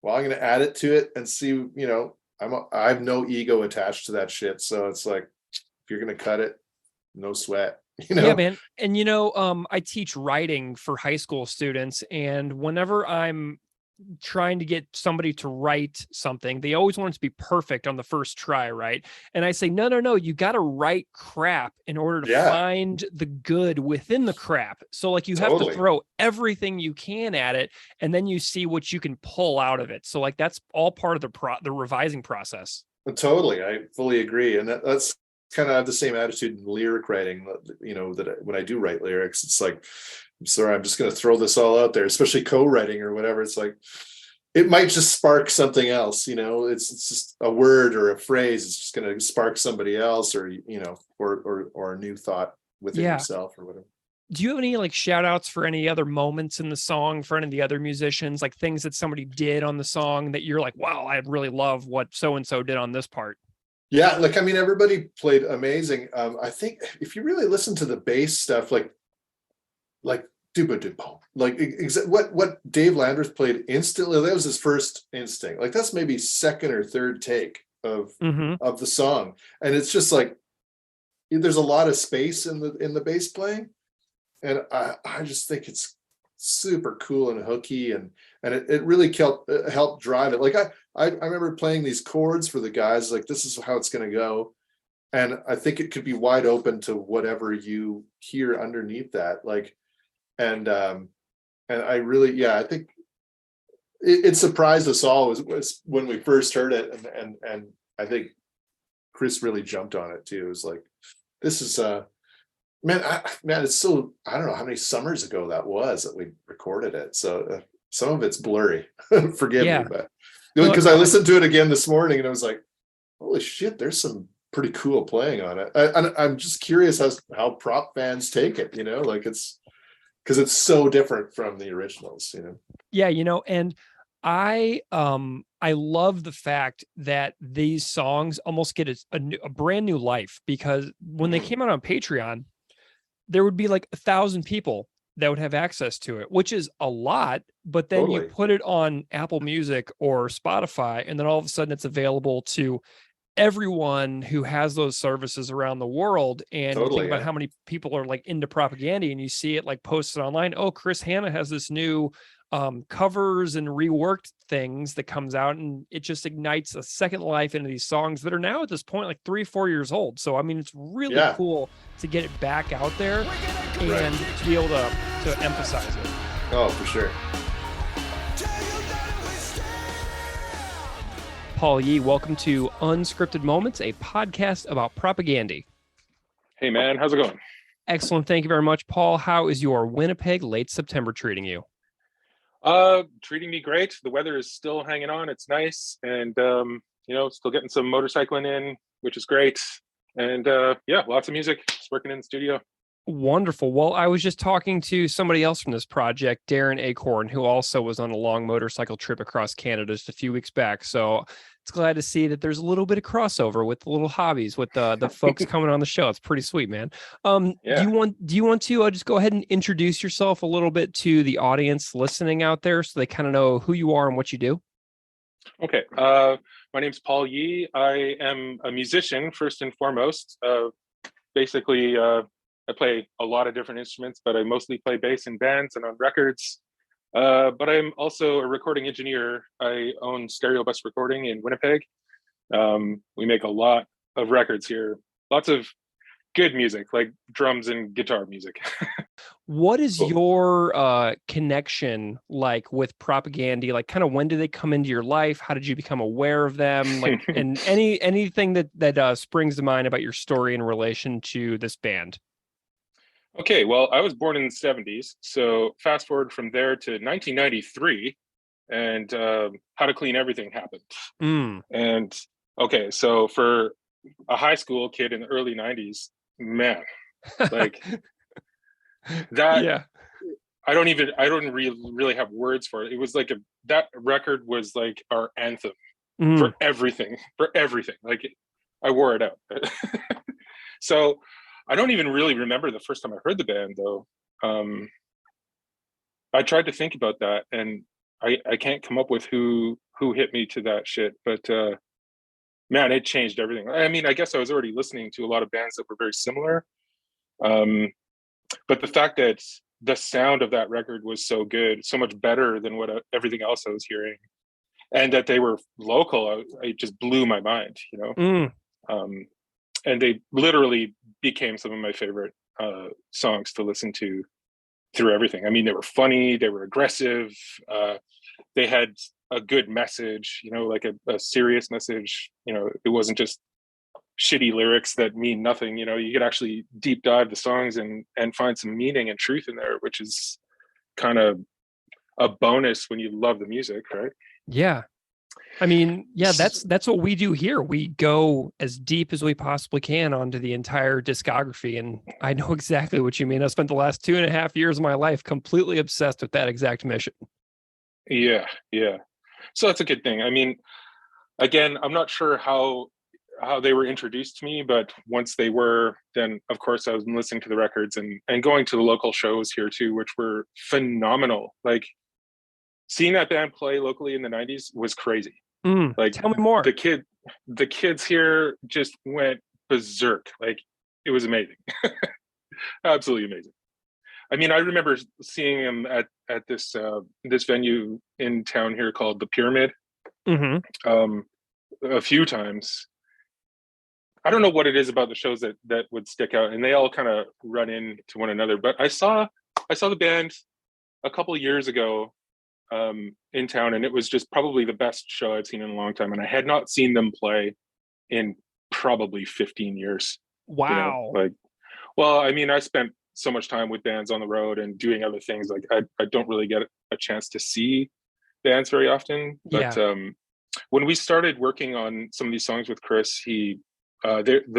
well, I'm going to add it to it and see, you know, I have no ego attached to that shit. So it's like, if you're going to cut it, no sweat, you know? Yeah, man. And you know, I teach writing for high school students, and whenever I'm trying to get somebody to write something, they always want it to be perfect on the first try, right? And I say, no, you got to write crap in order to Yeah. find the good within the crap. So like you have to Totally. throw everything you can at it, and then you see what you can pull out of it. So like that's all part of the revising process. Totally. I fully agree. And that's kind of have the same attitude in lyric writing, you know, that when I do write lyrics, it's like, I'm sorry, I'm just going to throw this all out there, especially co-writing or whatever. It's like, it might just spark something else, you know, it's just a word or a phrase. It's just going to spark somebody else, or, you know, or a new thought within Yeah. yourself or whatever. Do you have any like shout outs for any other moments in the song for any of the other musicians, like things that somebody did on the song that you're like, wow, I really love what so-and-so did on this part? Yeah, like, I mean, everybody played amazing. I think if you really listen to the bass stuff, like duba, like what Dave Landreth played instantly, that was his first instinct. Like that's maybe second or third take of the song, and it's just like there's a lot of space in the bass playing, and I just think it's super cool and hooky, and it really helped drive it. Like I remember playing these chords for the guys, like this is how it's going to go, and I think it could be wide open to whatever you hear underneath that, like, and I really, yeah, I think it surprised us all was when we first heard it, and I think Chris really jumped on it too. It was like, this is man, it's so, I don't know how many summers ago that was that we recorded it. So some of it's blurry. Forgive me, but because I listened to it again this morning and I was like, holy shit, there's some pretty cool playing on it. I'm just curious how prop fans take it, you know, like it's because it's so different from the originals, you know? Yeah, you know, and I love the fact that these songs almost get a brand new life, because when they came out on Patreon, there would be like 1,000 people that would have access to it, which is a lot. But then you put it on Apple Music or Spotify, and then all of a sudden it's available to everyone who has those services around the world. And you think about how many people are like into Propaganda, and you see it like posted online. Oh, Chris Hanna has this new covers and reworked things that comes out, and it just ignites a second life into these songs that are now at this point like 3-4 years old. So I mean, it's really cool to get it back out there and to be able to emphasize it. Oh, for sure. Paul Yee, welcome to Unscripted Moments, a podcast about propaganda. Hey man, how's it going? Excellent, thank you very much, Paul. How is your Winnipeg late September treating you? Treating me great. The weather is still hanging on. It's nice, and you know, still getting some motorcycling in, which is great. And yeah, lots of music. Just working in the studio. Wonderful. Well, I was just talking to somebody else from this project, Darren Achorn, who also was on a long motorcycle trip across Canada just a few weeks back. So it's glad to see that there's a little bit of crossover with the little hobbies with the folks coming on the show. It's pretty sweet, man. Do you want to just go ahead and introduce yourself a little bit to the audience listening out there so they kind of know who you are and what you do? Okay. My name's Paul Yee. I am a musician first and foremost. Basically, I play a lot of different instruments, but I mostly play bass in bands and on records. But I'm also a recording engineer. I own Stereo Bus Recording in Winnipeg. We make a lot of records here. Lots of good music, like drums and guitar music. What is Cool. your connection like with Propaganda? Like, kind of when did they come into your life? How did you become aware of them? Like, and anything that springs to mind about your story in relation to this band? Okay, well, I was born in the 70s. So fast forward from there to 1993, and How to Clean Everything happened. And okay, so for a high school kid in the early 90s, man, like that. Yeah. I don't really have words for it. It was like that record was like our anthem for everything. Like I wore it out. So I don't even really remember the first time I heard the band though. I tried to think about that and I can't come up with who hit me to that shit, but man, it changed everything. I mean, I guess I was already listening to a lot of bands that were very similar. But the fact that the sound of that record was so good, so much better than what everything else I was hearing, and that they were local, it just blew my mind, you know. And they literally became some of my favorite songs to listen to through everything. I mean, they were funny, they were aggressive, they had a good message, you know, like a serious message. You know, it wasn't just shitty lyrics that mean nothing. You know, you could actually deep dive the songs and find some meaning and truth in there, which is kind of a bonus when you love the music, right? Yeah. I mean, yeah, that's what we do here. We go as deep as we possibly can onto the entire discography. And I know exactly what you mean. I spent the last 2.5 years of my life completely obsessed with that exact mission. Yeah. So that's a good thing. I mean, again, I'm not sure how they were introduced to me, but once they were, then of course I was listening to the records and going to the local shows here too, which were phenomenal. Like seeing that band play locally in the 90s was crazy. Like tell me more. The kids here just went berserk. Like it was amazing. Absolutely amazing. I mean, I remember seeing them at this venue in town here called the Pyramid a few times. I don't know what it is about the shows that would stick out, and they all kind of run into one another. But I saw the band a couple of years ago in town, and it was just probably the best show I've seen in a long time. And I had not seen them play in probably 15 years. Wow. You know, like, well, I mean, I spent so much time with bands on the road and doing other things. Like I don't really get a chance to see bands very often. But when we started working on some of these songs with Chris, the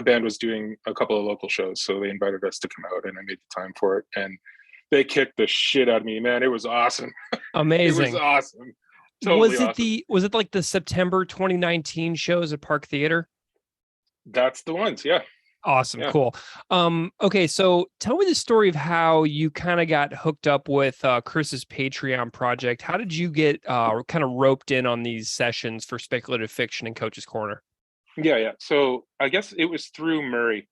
band was doing a couple of local shows, so they invited us to come out, and I made the time for it, and they kicked the shit out of me, man. It was awesome. Amazing. It was awesome. Totally awesome. Was it like the September 2019 shows at Park Theater? That's the ones, yeah. Awesome. Yeah. Cool. Okay, so tell me the story of how you kind of got hooked up with Chris's Patreon project. How did you get kind of roped in on these sessions for Speculative Fiction and Coach's Corner? Yeah. So I guess it was through Murray.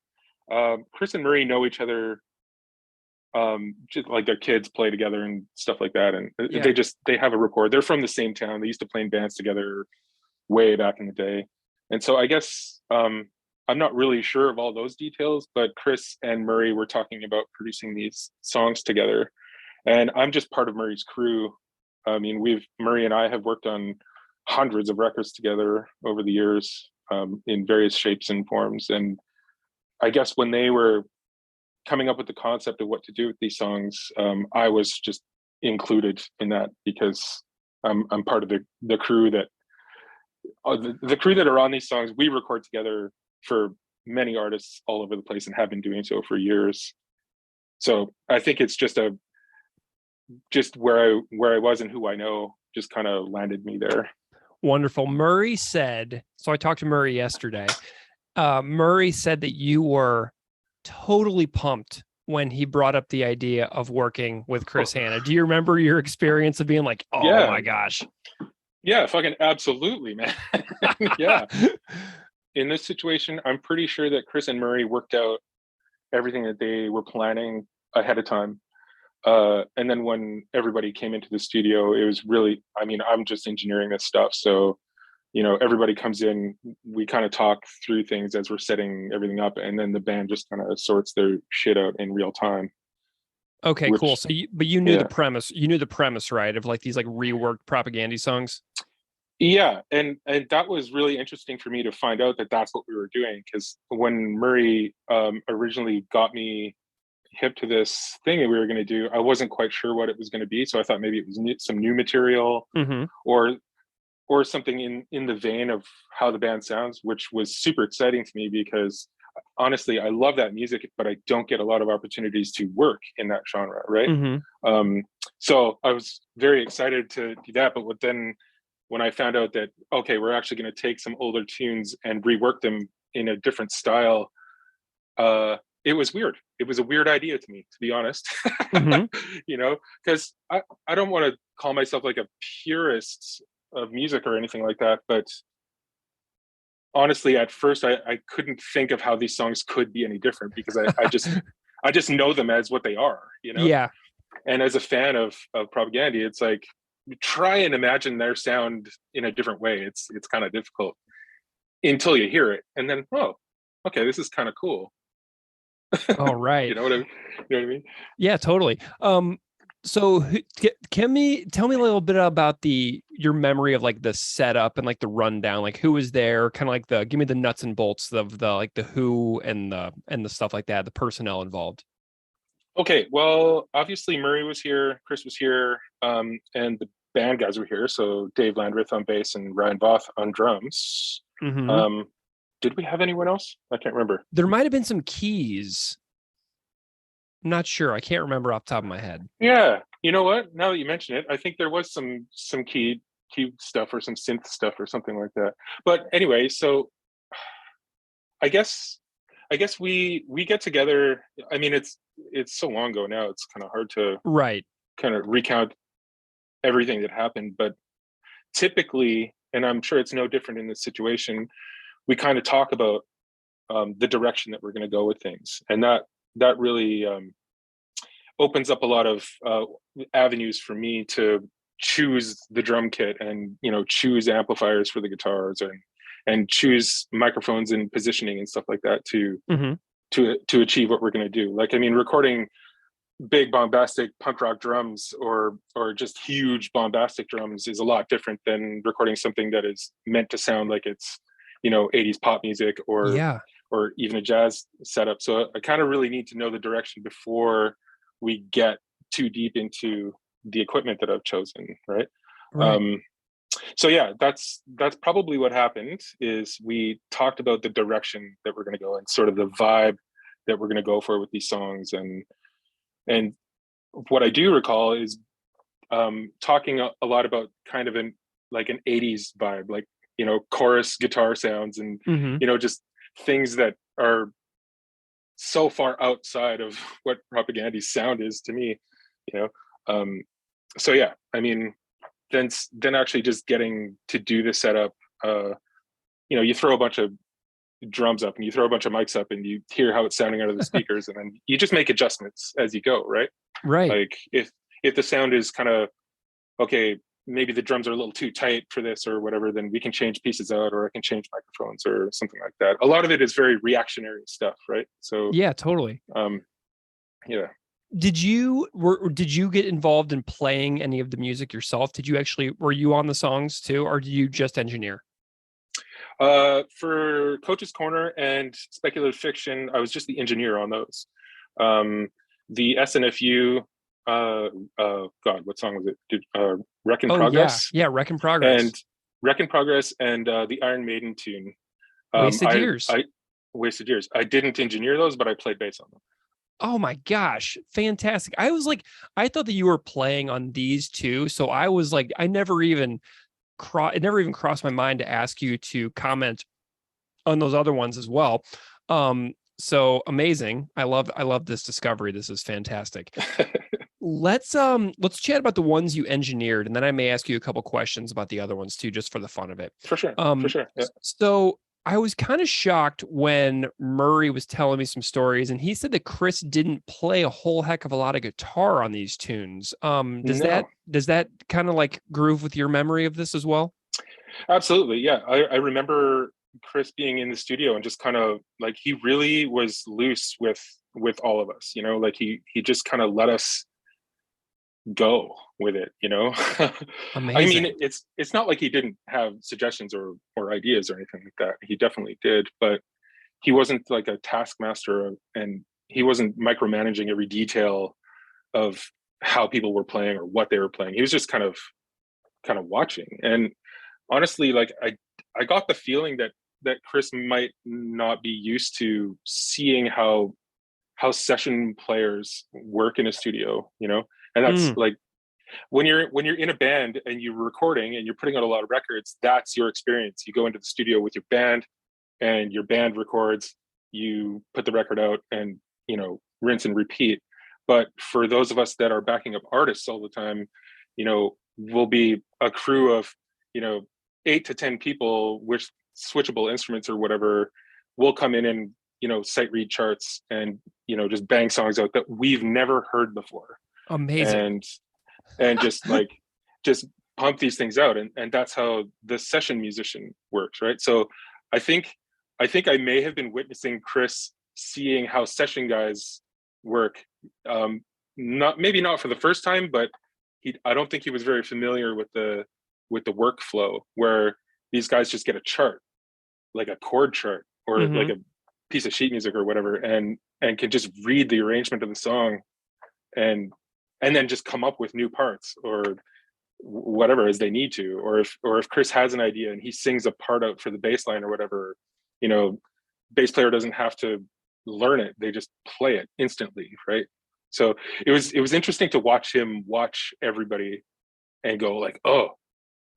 Chris and Murray know each other. Just like their kids play together and stuff like that, and they have a rapport. They're from the same town. They used to play in bands together way back in the day, and so I guess I'm not really sure of all those details, but Chris and Murray were talking about producing these songs together, and I'm just part of Murray's crew. I mean, Murray and I have worked on hundreds of records together over the years in various shapes and forms, and I guess when they were coming up with the concept of what to do with these songs, I was just included in that because I'm part of the crew that the crew that are on these songs. We record together for many artists all over the place and have been doing so for years. So I think it's just where I was and who I know just kind of landed me there. Wonderful. Murray said, so I talked to Murray yesterday. Murray said that you were totally pumped when he brought up the idea of working with Chris Hanna. Do you remember your experience of being like, oh my gosh? Yeah, fucking absolutely, man. Yeah. In this situation, I'm pretty sure that Chris and Murray worked out everything that they were planning ahead of time. And then when everybody came into the studio, it was really, I mean, I'm just engineering this stuff. So, you know, everybody comes in, we kind of talk through things as we're setting everything up. And then the band just kind of sorts their shit out in real time. Okay, cool. So, you knew the premise. You knew the premise, right? Of like these like reworked propaganda songs. Yeah, and that was really interesting for me to find out that that's what we were doing. Because when Murray originally got me hip to this thing that we were going to do, I wasn't quite sure what it was going to be. So I thought maybe it was some new material, or something in the vein of how the band sounds, which was super exciting to me because honestly, I love that music, but I don't get a lot of opportunities to work in that genre, right? So I was very excited to do that. But then when I found out that, okay, we're actually going to take some older tunes and rework them in a different style, it was weird. It was a weird idea to me, to be honest. You know, because I don't want to call myself like a purist of music or anything like that, but honestly, at first I couldn't think of how these songs could be any different because I just know them as what they are, you know? Yeah. And as a fan of Propaganda, it's like, try and imagine their sound in a different way. It's kind of difficult until you hear it. And then, oh, okay, this is kind of cool. All right. You know what I mean? Yeah, totally. So tell me a little bit about your memory of like the setup and like the rundown, like who was there, kind of like give me the nuts and bolts of the like the who and the stuff like that, the personnel involved. Okay, well, obviously Murray was here, Chris was here, and the band guys were here. So Dave Landreth on bass and Ryan Voth on drums. Did we have anyone else? I can't remember. There might have been some keys. I'm not sure. I can't remember off the top of my head. Yeah, you know what? Now that you mention it, I think there was some key stuff or some synth stuff or something like that. But anyway, so I guess we get together. I mean, it's so long ago now. It's kind of hard to kind of recount everything that happened. But typically, and I'm sure it's no different in this situation, we kind of talk about the direction that we're going to go with things, and that really opens up a lot of avenues for me to choose the drum kit and, you know, choose amplifiers for the guitars and choose microphones and positioning and stuff like that to achieve what we're going to do. Like, I mean, recording big bombastic punk rock drums or just huge bombastic drums is a lot different than recording something that is meant to sound like it's, you know, 80s pop music or even a jazz setup. So I kind of really need to know the direction before we get too deep into the equipment that I've chosen, right? So yeah, that's probably what happened. Is we talked about the direction that we're going to go and sort of the vibe that we're going to go for with these songs, and what I do recall is talking a lot about kind of an 80s vibe, like, you know, chorus guitar sounds and you know, just things that are so far outside of what Propaganda's sound is to me, you know. So yeah, I mean, then actually just getting to do the setup, you know, you throw a bunch of drums up and you throw a bunch of mics up and you hear how it's sounding out of the speakers, and then you just make adjustments as you go, right? Like if the sound is kind of, okay, maybe the drums are a little too tight for this or whatever, then we can change pieces out, or I can change microphones or something like that. A lot of it is very reactionary stuff, right? So yeah, totally. Yeah. Did you get involved in playing any of the music yourself? Were you on the songs too, or do you just engineer? For Coach's Corner and Speculative Fiction, I was just the engineer on those. The SNFU, God, what song was it? Wreck in Progress? Yeah, Wreck in Progress. And Wreck in Progress and the Iron Maiden tune. Wasted Years. Wasted Years. I didn't engineer those, but I played bass on them. Oh my gosh, fantastic. I thought that you were playing on these two. So I was like, it never even crossed my mind to ask you to comment on those other ones as well. So amazing. I love this discovery. This is fantastic. Let's chat about the ones you engineered, and then I may ask you a couple questions about the other ones too, just for the fun of it. For sure. Yeah. So I was kind of shocked when Murray was telling me some stories, and he said that Chris didn't play a whole heck of a lot of guitar on these tunes. Does that kind of like groove with your memory of this as well? Absolutely. Yeah. I remember Chris being in the studio and just kind of like, he really was loose with all of us, like he just kind of let us go with it, Amazing. I mean, it's not like he didn't have suggestions or ideas or anything like that. He definitely did, but he wasn't like a taskmaster, and he wasn't micromanaging every detail of how people were playing or what they were playing. He was just kind of watching. And honestly, like I got the feeling that Chris might not be used to seeing how session players work in a studio, and that's like when you're in a band and you're recording and you're putting out a lot of records, that's your experience. You go into the studio with your band and your band records, you put the record out and, rinse and repeat. But for those of us that are backing up artists all the time, we'll be a crew of, 8 to 10 people with switchable instruments or whatever. We'll come in and, sight read charts and, just bang songs out that we've never heard before. Amazing. And just pump these things out. And that's how the session musician works, right? So I think I may have been witnessing Chris seeing how session guys work. Maybe not for the first time, but I don't think he was very familiar with the workflow where these guys just get a chart, like a chord chart or like a piece of sheet music or whatever, and can just read the arrangement of the song and then just come up with new parts or whatever as they need to. Or if Chris has an idea and he sings a part out for the bass line or whatever, bass player doesn't have to learn it. They just play it instantly, right? So it was interesting to watch him watch everybody and go like, oh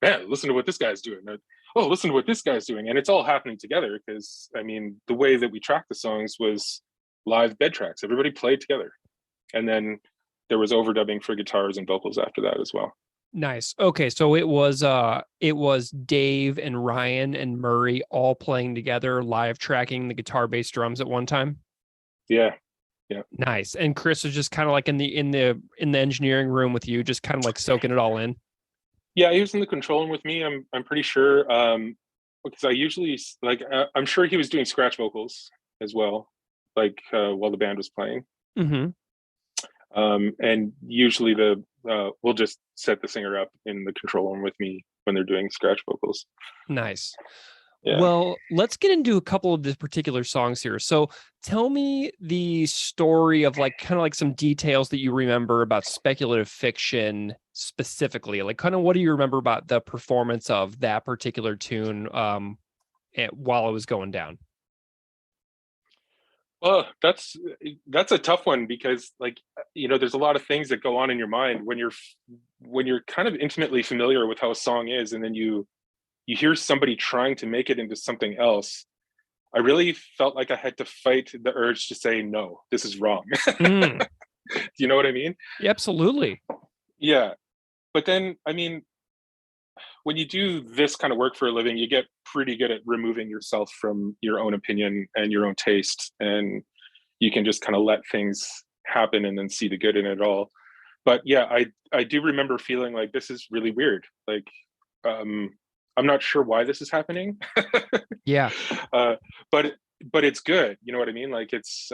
man, listen to what this guy's doing. Oh, listen to what this guy's doing. And it's all happening together because, I mean, the way that we tracked the songs was live bed tracks. Everybody played together. And then there was overdubbing for guitars and vocals after that as well. Nice. Okay, so it was Dave and Ryan and Murray all playing together, live tracking the guitar, bass, drums at one time. Yeah. Nice. And Chris was just kind of like in the engineering room with you, just kind of like soaking it all in. Yeah, he was in the control room with me. I'm pretty sure because I usually I'm sure he was doing scratch vocals as well, like while the band was playing. Mm-hmm. And usually we'll just set the singer up in the control room with me when they're doing scratch vocals. Nice. Yeah. Well, let's get into a couple of the particular songs here. So tell me the story of like kind of like some details that you remember about Speculative Fiction specifically. Like kind of what do you remember about the performance of that particular tune while it was going down? Well, that's a tough one because there's a lot of things that go on in your mind when you're kind of intimately familiar with how a song is, and then you hear somebody trying to make it into something else. I really felt like I had to fight the urge to say, no, this is wrong. Do you know what I mean? Yeah, absolutely. Yeah. But then, I mean, when you do this kind of work for a living, you get pretty good at removing yourself from your own opinion and your own taste. And you can just kind of let things happen and then see the good in it all. But yeah, I do remember feeling like this is really weird. Like, I'm not sure why this is happening. Yeah. But it's good. You know what I mean? Like it's,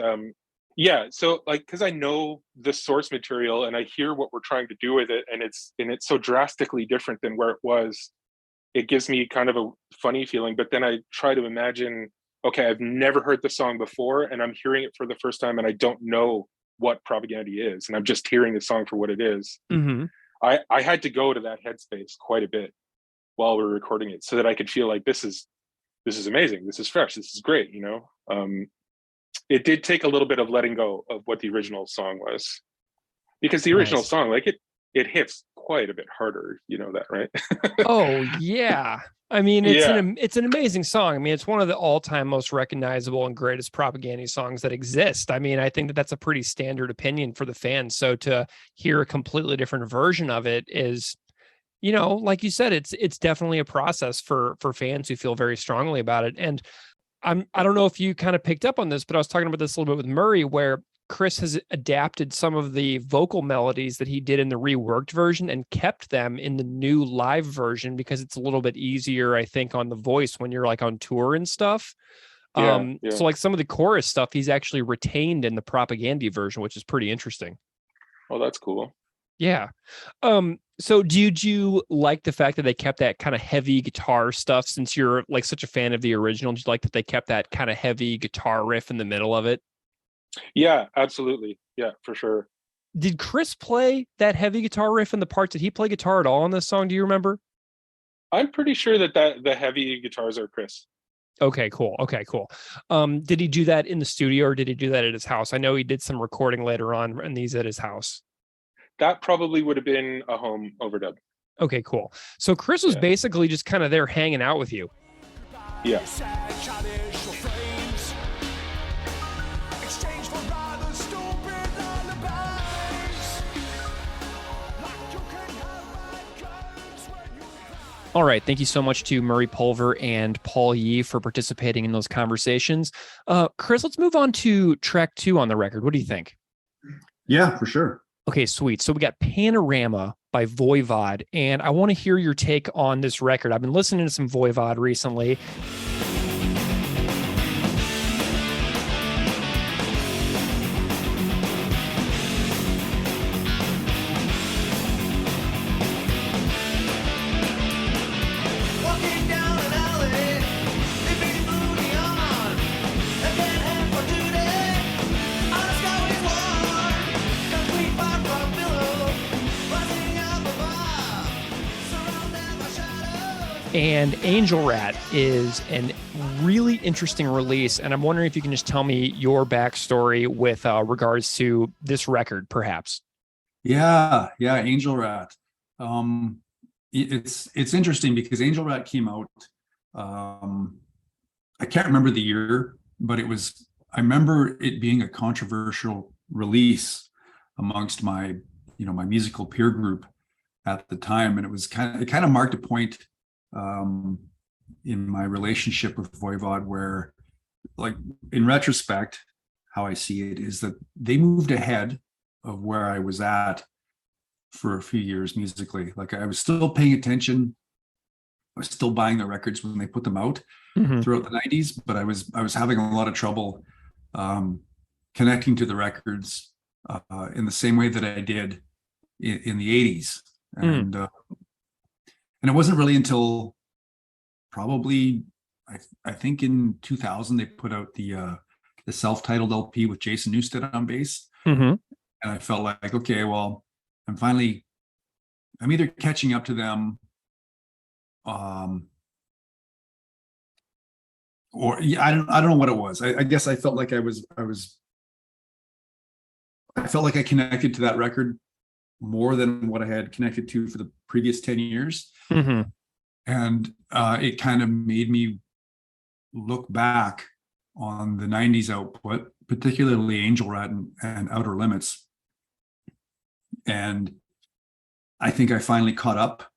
yeah. So like, cause I know the source material and I hear what we're trying to do with it. And it's so drastically different than where it was. It gives me kind of a funny feeling, but then I try to imagine, okay, I've never heard the song before and I'm hearing it for the first time and I don't know what Propaganda is. And I'm just hearing the song for what it is. Mm-hmm. I had to go to that headspace quite a bit while we were recording it so that I could feel like this is amazing. This is fresh. This is great. it did take a little bit of letting go of what the original song was, because the original Nice. song, like it hits quite a bit harder. You know that, right? Oh yeah. I mean, Yeah. it's an amazing song. I mean, it's one of the all-time most recognizable and greatest propaganda songs that exist. I mean, I think that that's a pretty standard opinion for the fans. So to hear a completely different version of it is, you know, like you said, it's definitely a process for fans who feel very strongly about it. And I don't know if you kind of picked up on this, but I was talking about this a little bit with Murray, where Chris has adapted some of the vocal melodies that he did in the reworked version and kept them in the new live version because it's a little bit easier, I think, on the voice when you're like on tour and stuff. Yeah. So like some of the chorus stuff he's actually retained in the propaganda version, which is pretty interesting. Oh, that's cool. Yeah. So did you like the fact that they kept that kind of heavy guitar stuff, since you're like such a fan of the original? Did you like that they kept that kind of heavy guitar riff in the middle of it? Yeah, absolutely. Yeah, for sure. Did Chris play that heavy guitar riff in the parts? Did he play guitar at all on this song? Do you remember? I'm pretty sure that the heavy guitars are Chris. Okay, cool. Did he do that in the studio or did he do that at his house? I know he did some recording later on and these at his house. That probably would have been a home overdub. Okay, cool. So Chris was Yeah. basically just kind of there hanging out with you. Yeah. All right. Thank you so much to Murray Pulver and Paul Yee for participating in those conversations. Chris, let's move on to track 2 on the record. What do you think? Yeah, for sure. Okay, sweet. So we got Panorama by Voivod, and I want to hear your take on this record. I've been listening to some Voivod recently. Walking down an alley, leaving booty on. Again, and for today, our sky is warm. Complete far from below, rising up above, surrounded by shadows. And Angel Rat is a really interesting release, and I'm wondering if you can just tell me your backstory with regards to this record, perhaps. Yeah, Angel Rat. It's interesting because Angel Rat came out. I can't remember the year, but I remember it being a controversial release amongst my musical peer group at the time, and it kind of marked a point in my relationship with Voivod where, like, in retrospect, how I see it is that they moved ahead of where I was at for a few years musically. Like, I was still paying attention. I was still buying the records when they put them out throughout the 90s, but I was having a lot of trouble connecting to the records in the same way that I did in the 80s. And it wasn't really until probably I think in 2000 they put out the self-titled LP with Jason Newsted on bass. And I felt like, okay, well, I'm either catching up to them, or I don't know what it was. I guess I felt like I felt like I connected to that record more than what I had connected to for the previous 10 years. And it kind of made me look back on the 90s output, particularly Angel Rat and Outer Limits. And I think I finally caught up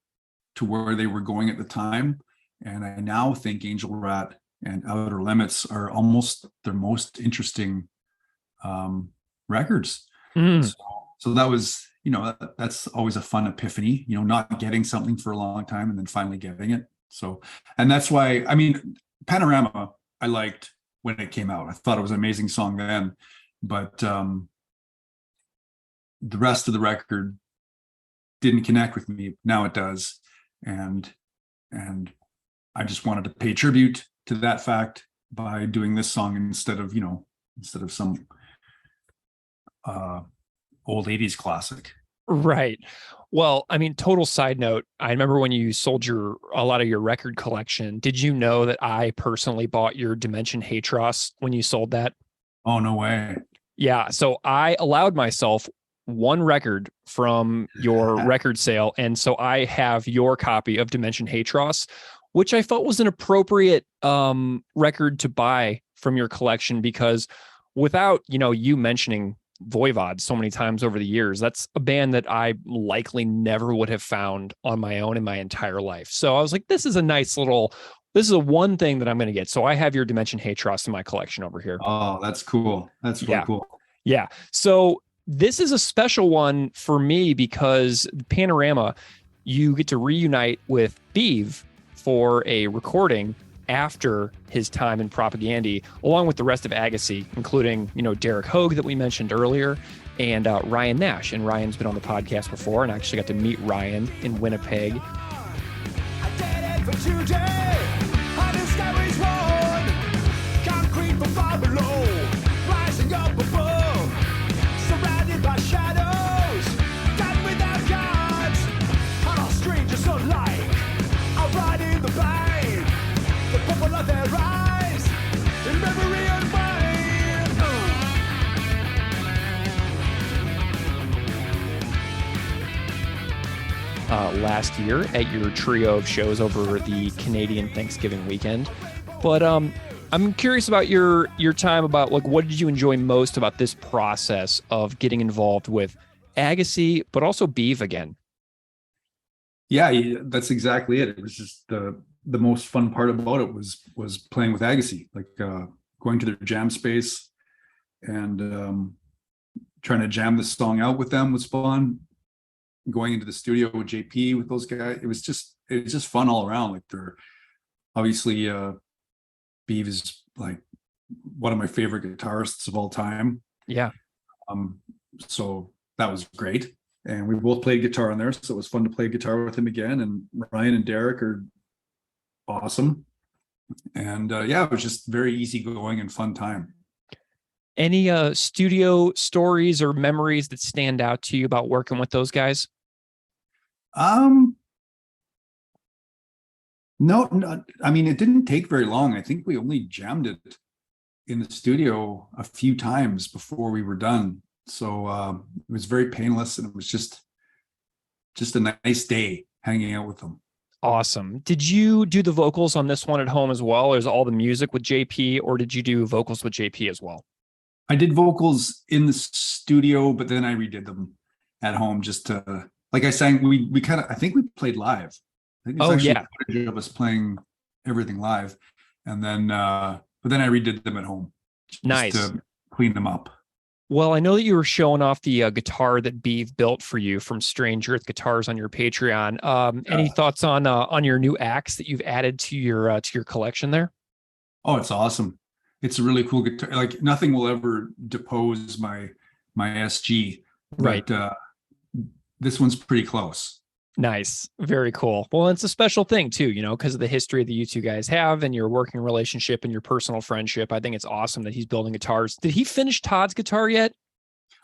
to where they were going at the time. And I now think Angel Rat and Outer Limits are almost their most interesting records. So that was, that's always a fun epiphany, not getting something for a long time and then finally getting it. So, and that's why, Panorama, I liked when it came out. I thought it was an amazing song then, but the rest of the record didn't connect with me. Now it does. And I just wanted to pay tribute to that fact by doing this song instead of some old 80s classic. Right. Well, total side note, I remember when you sold a lot of your record collection, did you know that I personally bought your Dimension Hatros when you sold that? Oh, no way. Yeah. So I allowed myself one record from your record sale. And so I have your copy of Dimension Hatros, which I felt was an appropriate record to buy from your collection, because without, you mentioning Voivod so many times over the years, that's a band that I likely never would have found on my own in my entire life. So I was like, this is a one thing that I'm going to get. So I have your Dimension Hatros in my collection over here. Oh, that's cool. That's really cool. Yeah. So this is a special one for me because Panorama, you get to reunite with Beeve for a recording after his time in Propagandy, along with the rest of Agassi, including, Derek Hogue that we mentioned earlier, and Ryan Nash. And Ryan's been on the podcast before, and I actually got to meet Ryan in Winnipeg. I did it for today. On the skyways road, concrete from far below, rising up above, surrounded by shadows, done without gods, and all strangers alike. I ride in the vein, the purple of their eyes, in memory and mind. Last year at your trio of shows over the Canadian Thanksgiving weekend. But I'm curious about your time, about what did you enjoy most about this process of getting involved with Agassi, but also Beeve again? Yeah, that's exactly it. It was just the most fun part about it was playing with Agassi, going to their jam space and trying to jam this song out with them was fun. Going into the studio with JP with those guys, it was just fun all around. They're obviously Beeve is one of my favorite guitarists of all time. Yeah. So that was great. And we both played guitar on there, so it was fun to play guitar with him again. And Ryan and Derek are awesome. And it was just very easygoing and fun time. Any studio stories or memories that stand out to you about working with those guys? No, I mean, it didn't take very long. I think we only jammed it in the studio a few times before we were done. So it was very painless, and it was just a nice day hanging out with them. Awesome. Did you do the vocals on this one at home as well? Or is all the music with JP, or did you do vocals with JP as well? I did vocals in the studio, but then I redid them at home just to, I sang, we kind of, I think we played live. I think footage of us playing everything live. And then, but then I redid them at home. Nice. To clean them up. Well, I know that you were showing off the guitar that Beeve built for you from Strange Earth Guitars on your Patreon. Any thoughts on your new axe that you've added to your collection there? Oh, it's awesome. It's a really cool guitar. Nothing will ever depose my SG. Right. But, this one's pretty close. Nice. Very cool. Well, it's a special thing too, because of the history that you two guys have and your working relationship and your personal friendship. I think it's awesome that he's building guitars. Did he finish Todd's guitar yet?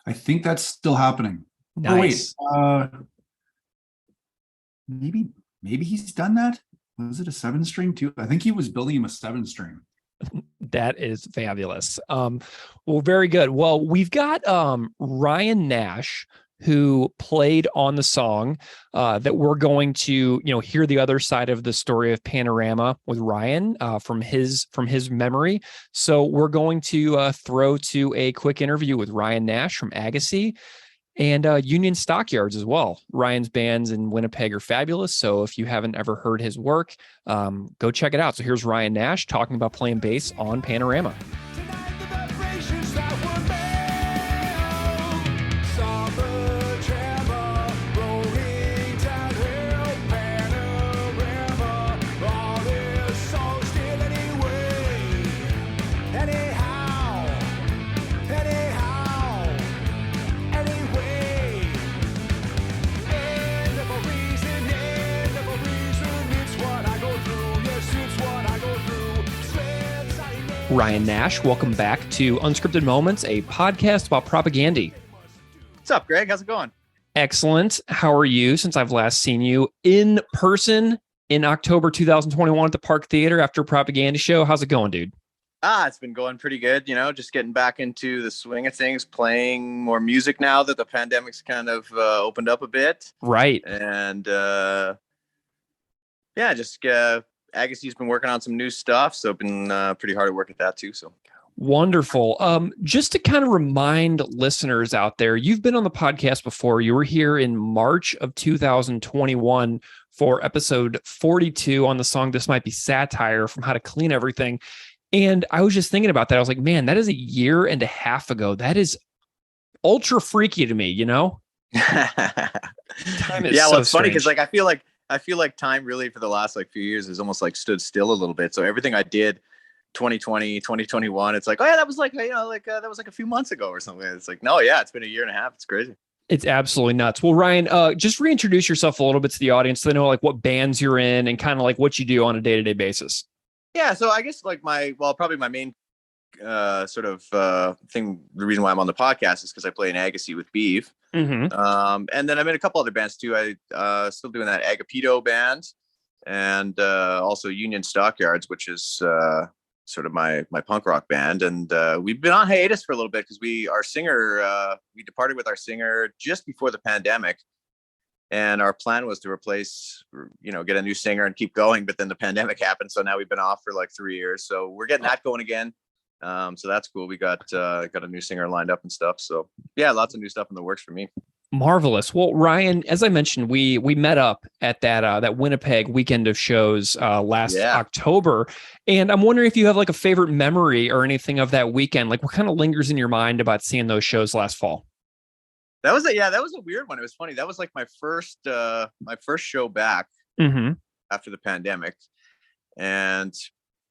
I think that's still happening. Nice. Oh, wait. Maybe he's done that. Was it a 7-string too? I think he was building him a 7-string. That is fabulous. Well, very good. Well, we've got Ryan Nash, who played on the song that we're going to, hear the other side of the story of Panorama with Ryan from his memory. So we're going to throw to a quick interview with Ryan Nash from Agassi and Union Stockyards as well. Ryan's bands in Winnipeg are fabulous. So if you haven't ever heard his work, go check it out. So here's Ryan Nash talking about playing bass on Panorama. Tonight the vibrations that were made, summer tremor, rolling downhill, panorama, all this song still anyway, anyhow, anyway, end of a reason, it's what I go through, yes, it's what I go through, strengths I need. Ryan Nash, welcome back to Unscripted Moments, a podcast about Propagandy. What's up, Greg? How's it going? Excellent. How are you since I've last seen you in person in October 2021 at the Park Theater after Propagandy show? How's it going, dude? It's been going pretty good, just getting back into the swing of things, playing more music now that the pandemic's kind of opened up a bit. Right. And Agassi's been working on some new stuff, so I've been pretty hard at work at that too. So Wonderful. Just to kind of remind listeners out there, you've been on the podcast before. You were here in March of 2021 for episode 42 on the song This Might Be Satire from How to Clean Everything. And I was just thinking about that. I was like, man, that is 1.5 years ago. That is ultra freaky to me, Time is yeah, well, so it's funny strange. because I feel like time really for the last few years has almost stood still a little bit. So everything I did 2020, 2021, it's like, oh yeah, that was that was a few months ago or something. It's like, no, yeah, it's been 1.5 years. It's crazy. It's absolutely nuts. Well, Ryan, just reintroduce yourself a little bit to the audience so they know what bands you're in and kind of what you do on a day-to-day basis. Yeah, so I guess probably my main thing, the reason why I'm on the podcast is because I play in Agassi with Beeve. Mm-hmm. And then I'm in a couple other bands too. I still doing that Agapito band, and also Union Stockyards, which is sort of my punk rock band. And we've been on hiatus for a little bit because we departed with our singer just before the pandemic. And our plan was to replace, get a new singer and keep going. But then the pandemic happened. So now we've been off for 3 years. So we're getting that going again. So that's cool. We got a new singer lined up and stuff. So yeah, lots of new stuff in the works for me. Marvelous. Well, Ryan, as I mentioned, we met up at that Winnipeg weekend of shows last October. And I'm wondering if you have a favorite memory or anything of that weekend. What kind of lingers in your mind about seeing those shows last fall? That was a weird one. It was funny. That was my first show back after the pandemic. And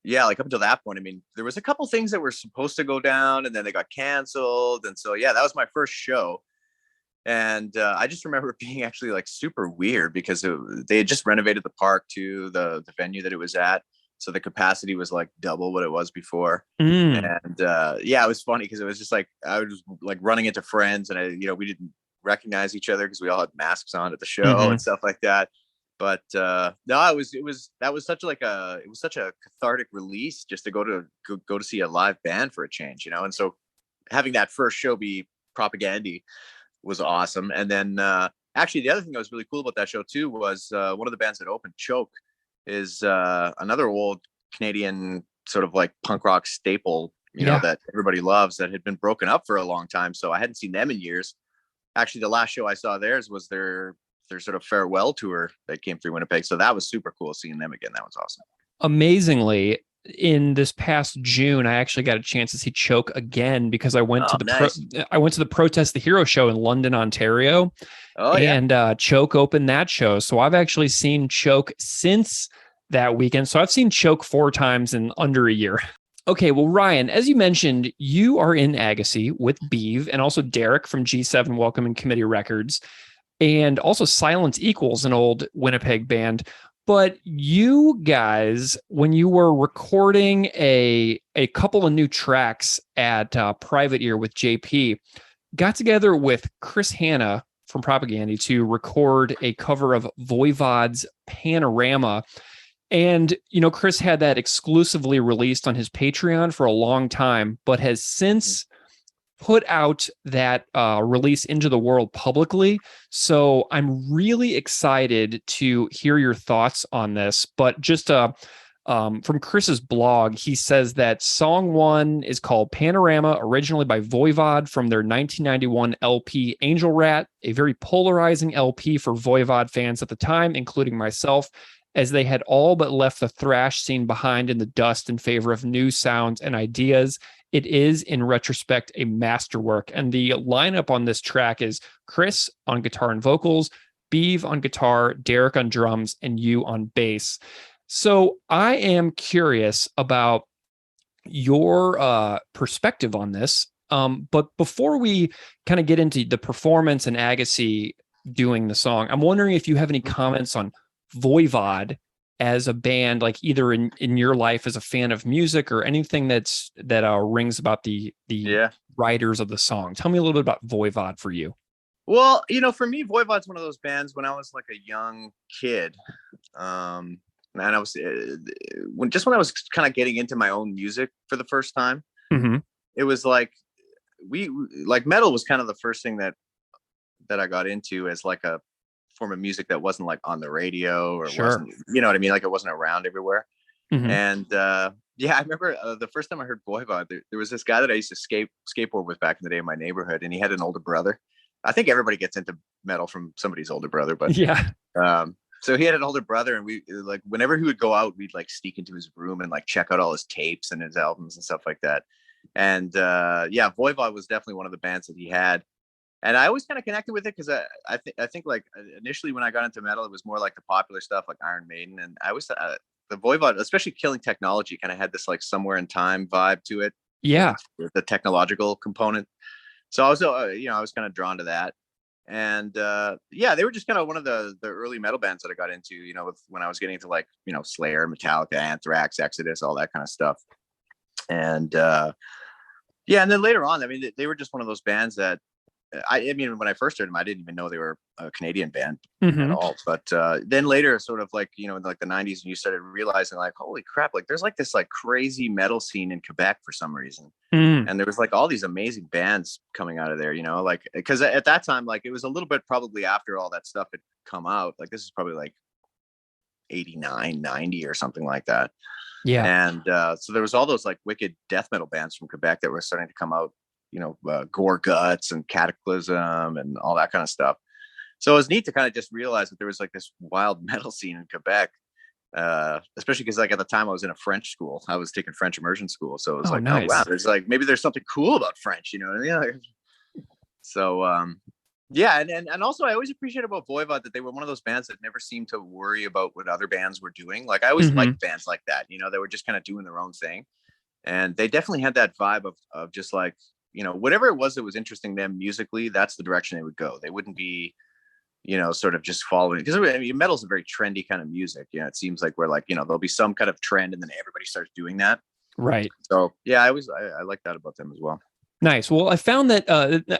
yeah, up until that point, I mean, there was a couple things that were supposed to go down and then they got canceled. And so, yeah, that was my first show. And I just remember it being actually super weird because they had just renovated the park to the venue that it was at. So the capacity was double what it was before. And it was funny because it was just I was running into friends and we didn't recognize each other because we all had masks on at the show and stuff like that. But no, it was such a cathartic release just to go to see a live band for a change, and so having that first show be Propaganda was awesome. And then actually the other thing that was really cool about that show too was one of the bands that opened, Choke, is another old Canadian sort of punk rock staple, that everybody loves, that had been broken up for a long time. So I hadn't seen them in years. Actually, the last show I saw theirs was their sort of farewell tour that came through Winnipeg. So that was super cool seeing them again. That was awesome. Amazingly, in this past June, I actually got a chance to see Choke again because I went to the Protest the Hero show in London, Ontario. And Choke opened that show. So I've actually seen Choke since that weekend. So I've seen Choke 4 times in under a year. Okay, well, Ryan, as you mentioned, you are in Agassi with Beeve and also Derek from G7 Welcoming Committee Records, and also Silence Equals, an old Winnipeg band. But you guys, when you were recording a couple of new tracks at Private Ear with JP, got together with Chris Hanna from Propaganda to record a cover of Voivod's Panorama. And, Chris had that exclusively released on his Patreon for a long time, but has since put out that release into the world publicly. So I'm really excited to hear your thoughts on this. But just from Chris's blog, he says that song 1 is called Panorama, originally by Voivod from their 1991 LP Angel Rat, a very polarizing LP for Voivod fans at the time, including myself, as they had all but left the thrash scene behind in the dust in favor of new sounds and ideas. It is, in retrospect, a masterwork. And the lineup on this track is Chris on guitar and vocals, Beeve on guitar, Derek on drums, and you on bass. So I am curious about your perspective on this. But before we kind of get into the performance and Agassi doing the song, I'm wondering if you have any comments on Voivod as a band, either in your life as a fan of music or anything that rings about the writers of the song. Tell me a little bit about Voivod for you. Well, for me, Voivod's one of those bands when I was a young kid. And I was when I was kind of getting into my own music for the first time, it was like metal was kind of the first thing that I got into as like a form of music that wasn't like on the radio or wasn't, you know what I mean? Like it wasn't around everywhere. And yeah, I remember the first time I heard Voivod, there was this guy that I used to skateboard with back in the day in my neighborhood, and he had an older brother. I think everybody gets into metal from somebody's older brother, but so he had an older brother, and we like whenever he would go out, we'd like sneak into his room and like check out all his tapes and his albums and stuff like that. And yeah, Voivod was definitely one of the bands that he had. And I always kind of connected with it because I think like initially when I got into metal, it was more like the popular stuff like Iron Maiden. And I was the Voivod, especially Killing Technology, kind of had this like somewhere in time vibe to it. Yeah. The technological component. So I was, I was kind of drawn to that. And yeah, they were just kind of one of the early metal bands that I got into, when I was getting into like, Slayer, Metallica, Anthrax, Exodus, all that kind of stuff. And yeah, and then later on, I mean, they were just one of those bands that I mean, when I first heard them, I didn't even know they were a Canadian band at all. But then later, sort of like, in like the 90s, and you started realizing like, holy crap, like there's like this like crazy metal scene in Quebec for some reason. And there was like all these amazing bands coming out of there, like, because at that time, like it was a little bit probably after all that stuff had come out. Like this is probably like 89, 90 or something like that. Yeah. And so there was all those like wicked death metal bands from Quebec that were starting to come out. Gore Guts and Cataclysm and all that kind of stuff. So it was neat to kind of just realize that there was like this wild metal scene in Quebec, especially because like at the time I was in a French school. I was taking French immersion school. So it was nice. oh wow, maybe there's something cool about French, what I mean? So yeah, and also I always appreciate about Voivod that they were one of those bands that never seemed to worry about what other bands were doing. Like I always liked bands like that, they were just kind of doing their own thing. And they definitely had that vibe of just like, whatever it was that was interesting to them musically, that's the direction they would go. They wouldn't be, sort of just following, because I mean, metal's a very trendy kind of music. It seems like we're like, there'll be some kind of trend and then everybody starts doing that. Right. So yeah, I like that about them as well. Nice. Well, I found that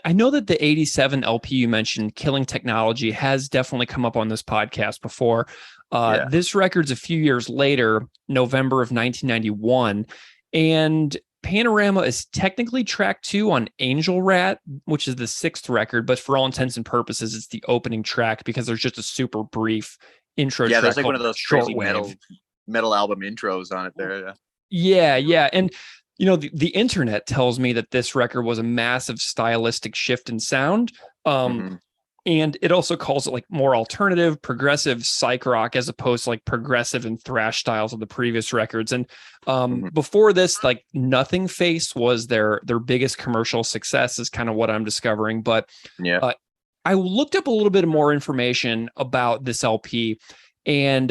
I know that the 87 LP you mentioned, Killing Technology, has definitely come up on this podcast before. This record's a few years later, November of 1991. And Panorama is technically track 2 on Angel Rat, which is the 6th record, but for all intents and purposes, it's the opening track because there's just a super brief intro. Yeah, there's like one of those crazy metal album intros on it there. Yeah. And the internet tells me that this record was a massive stylistic shift in sound. And it also calls it like more alternative, progressive psych rock as opposed to like progressive and thrash styles of the previous records. And before this, like Nothing Face was their biggest commercial success, is kind of what I'm discovering. But I looked up a little bit more information about this LP, and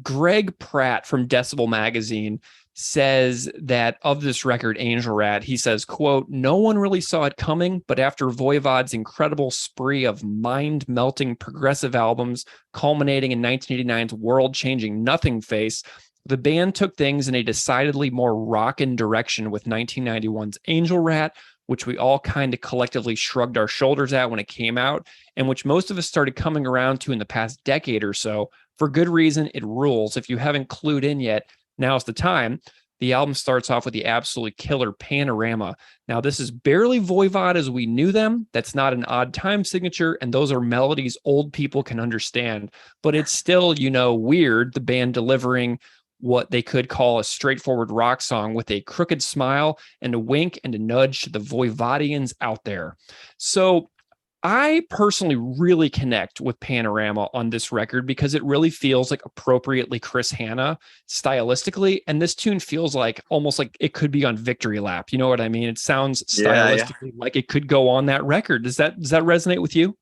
Greg Pratt from Decibel Magazine says that of this record, Angel Rat, he says, quote, "No one really saw it coming, but after Voivod's incredible spree of mind-melting progressive albums culminating in 1989's world-changing Nothing Face, the band took things in a decidedly more rockin' direction with 1991's Angel Rat, which we all kind of collectively shrugged our shoulders at when it came out, and which most of us started coming around to in the past decade or so. For good reason, it rules. If you haven't clued in yet, now's the time." The album starts off with the absolutely killer Panorama. Now, this is barely Voivod as we knew them. That's not an odd time signature, and those are melodies old people can understand. But it's still, weird, the band delivering what they could call a straightforward rock song with a crooked smile and a wink and a nudge to the Voivodians out there. So I personally really connect with Panorama on this record because it really feels like appropriately Chris Hanna stylistically. And this tune feels like almost like it could be on Victory Lap. You know what I mean? It sounds stylistically like it could go on that record. Does that resonate with you?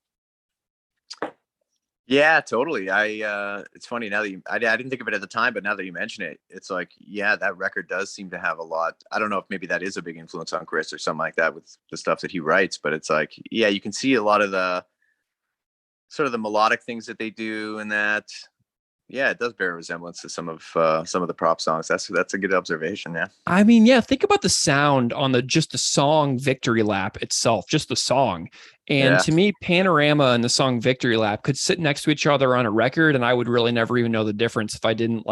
Yeah, totally. It's funny now that I didn't think of it at the time, but now that you mention it, it's like, yeah, that record does seem to have a lot. I don't know if maybe that is a big influence on Chris or something like that with the stuff that he writes, but it's like, yeah, you can see a lot of the sort of the melodic things that they do and that, Yeah, it does bear a resemblance to some of the prop songs. That's a good observation. Yeah. I mean, yeah, think about the sound on just the song Victory Lap itself, just the song. And Yeah. to me, Panorama and the song Victory Lap could sit next to each other on a record, and I would really never even know the difference if I didn't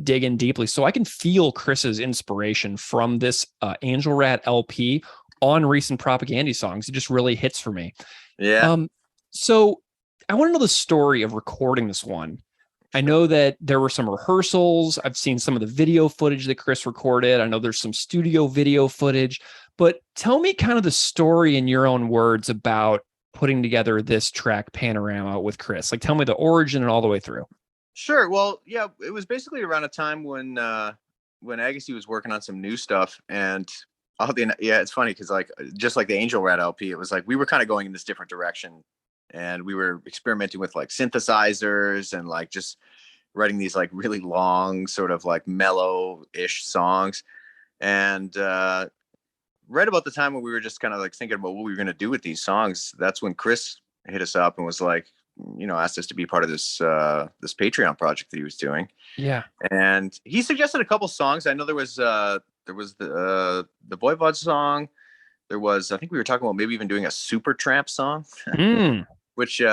dig in deeply. So I can feel Chris's inspiration from this Angel Rat LP on recent Propaganda songs. It just really hits for me. Yeah. So I want to know the story of recording this one. I know that there were some rehearsals. I've seen some of the video footage that Chris recorded. I know there's some studio video footage, but tell me kind of the story in your own words about putting together this track Panorama with Chris. Like, tell me the origin and all the way through. Sure. Well, yeah, it was basically around a time when Agassi was working on some new stuff, and it's funny because just like the Angel Rat LP, it was like we were kind of going in this different direction. And we were experimenting with like synthesizers and like just writing these like really long, sort of like mellow-ish songs. And right about the time when we were just kind of like thinking about what we were going to do with these songs, that's when Chris hit us up and was like, asked us to be part of this this Patreon project that he was doing. Yeah. And he suggested a couple songs. I know there was the Voivod song. There was, I think we were talking about maybe even doing a Supertramp song. Which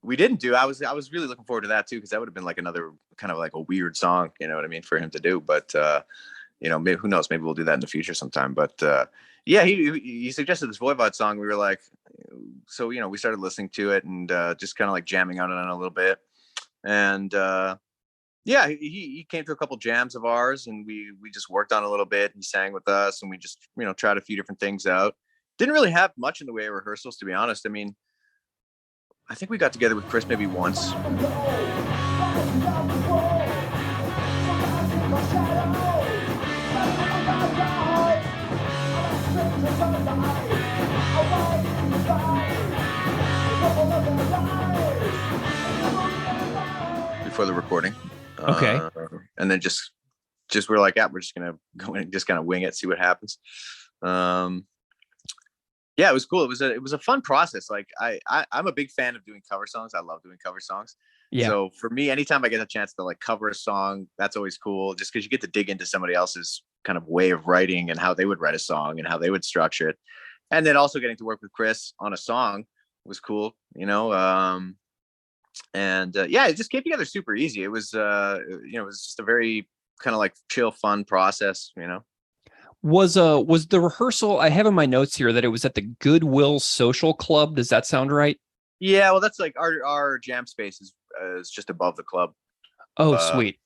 we didn't do. I was really looking forward to that too, because that would have been like another kind of like a weird song, you know what I mean, for him to do. But maybe, who knows, maybe we'll do that in the future sometime. But yeah, he suggested this Voivod song. We were like, so we started listening to it and just kind of like jamming on it a little bit. And yeah, he came to a couple jams of ours, and we just worked on a little bit. He sang with us, and we just tried a few different things out. Didn't really have much in the way of rehearsals, to be honest. I mean, I think we got together with Chris maybe once. Before the recording. Okay. And then just we're like, yeah, we're just gonna go in and just kind of wing it, see what happens. Yeah, it was cool. It was a fun process. Like I'm a big fan of doing cover songs. I love doing cover songs. Yeah. So for me, anytime I get a chance to like cover a song, that's always cool. Just because you get to dig into somebody else's kind of way of writing and how they would write a song and how they would structure it. And then also getting to work with Chris on a song was cool, And yeah, it just came together super easy. It was it was just a very kind of like chill, fun process, Was the rehearsal, I have in my notes here that it was at the Goodwill Social Club. Does that sound right? Yeah, well, that's like our jam space is just above the club. Oh, sweet.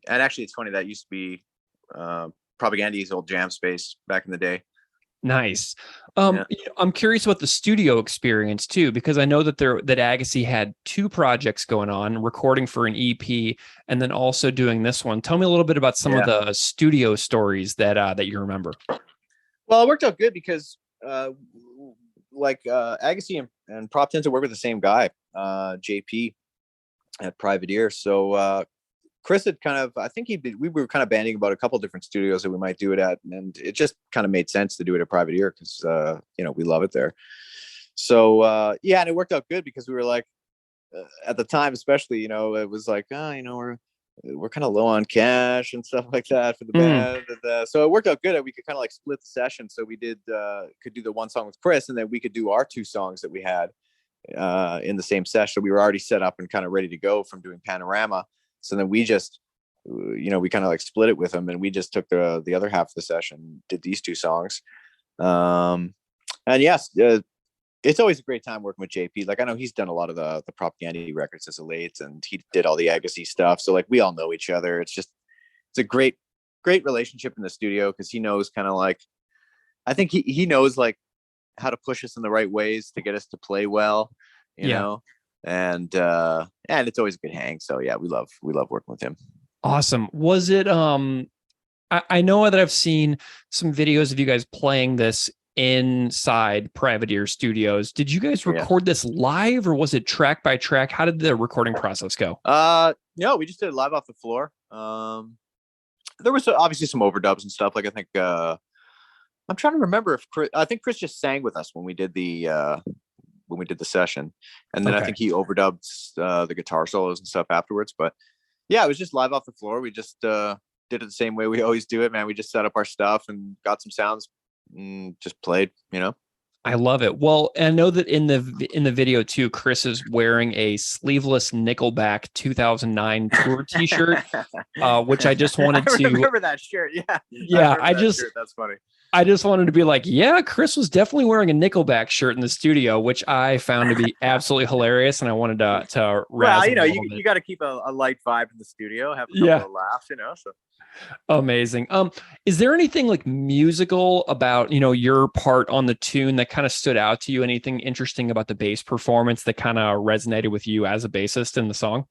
And actually, it's funny, that used to be Propaganda's old jam space back in the day. Nice. I'm curious about the studio experience too, because I know that Agassi had two projects going on, recording for an EP and then also doing this one. Tell me a little bit about some of the studio stories that you remember. Well, it worked out good because Agassi and Prop tend to work with the same guy, JP at Privateer. So Chris had kind of, I think we were kind of banding about a couple different studios that we might do it at. And it just kind of made sense to do it at Privateer because, we love it there. So, and it worked out good because we were like, at the time, especially, it was like, we're kind of low on cash and stuff like that for the band. And, so it worked out good that we could kind of like split the session. So we could do the one song with Chris, and then we could do our two songs that we had in the same session. So we were already set up and kind of ready to go from doing Panorama. So then we just, we kind of like split it with him, and we just took the other half of the session, did these two songs. And yes, it's always a great time working with JP. Like, I know he's done a lot of the Propaganda records as of late, and he did all the Agassi stuff. So like, we all know each other. It's a great relationship in the studio, because he knows kind of like, I think he knows like how to push us in the right ways to get us to play well, you know? And it's always a good hang. So yeah, we love working with him. Awesome. Was it, I know that I've seen some videos of you guys playing this inside Privateer Studios. Did you guys record this live, or was it track by track? How did the recording process go? No, we just did it live off the floor. There was obviously some overdubs and stuff. Like, I think, I'm trying to remember if I think Chris just sang with us when we did the we did the session, and then I think he overdubbed the guitar solos and stuff afterwards. But yeah, it was just live off the floor. We just did it the same way we always do it, man. We just set up our stuff and got some sounds and just played, you know. I love it. Well, and I know that in the video too, Chris is wearing a sleeveless Nickelback 2009 tour T-shirt, which I just wanted to remember that shirt. Yeah, that's funny. I just wanted to be like, yeah, Chris was definitely wearing a Nickelback shirt in the studio, which I found to be absolutely hilarious, and I wanted to well, you know, you got to keep a light vibe in the studio, have a couple of laughs, you know. So amazing. Is there anything like musical about, you know, your part on the tune that kind of stood out to you? Anything interesting about the bass performance that kind of resonated with you as a bassist in the song?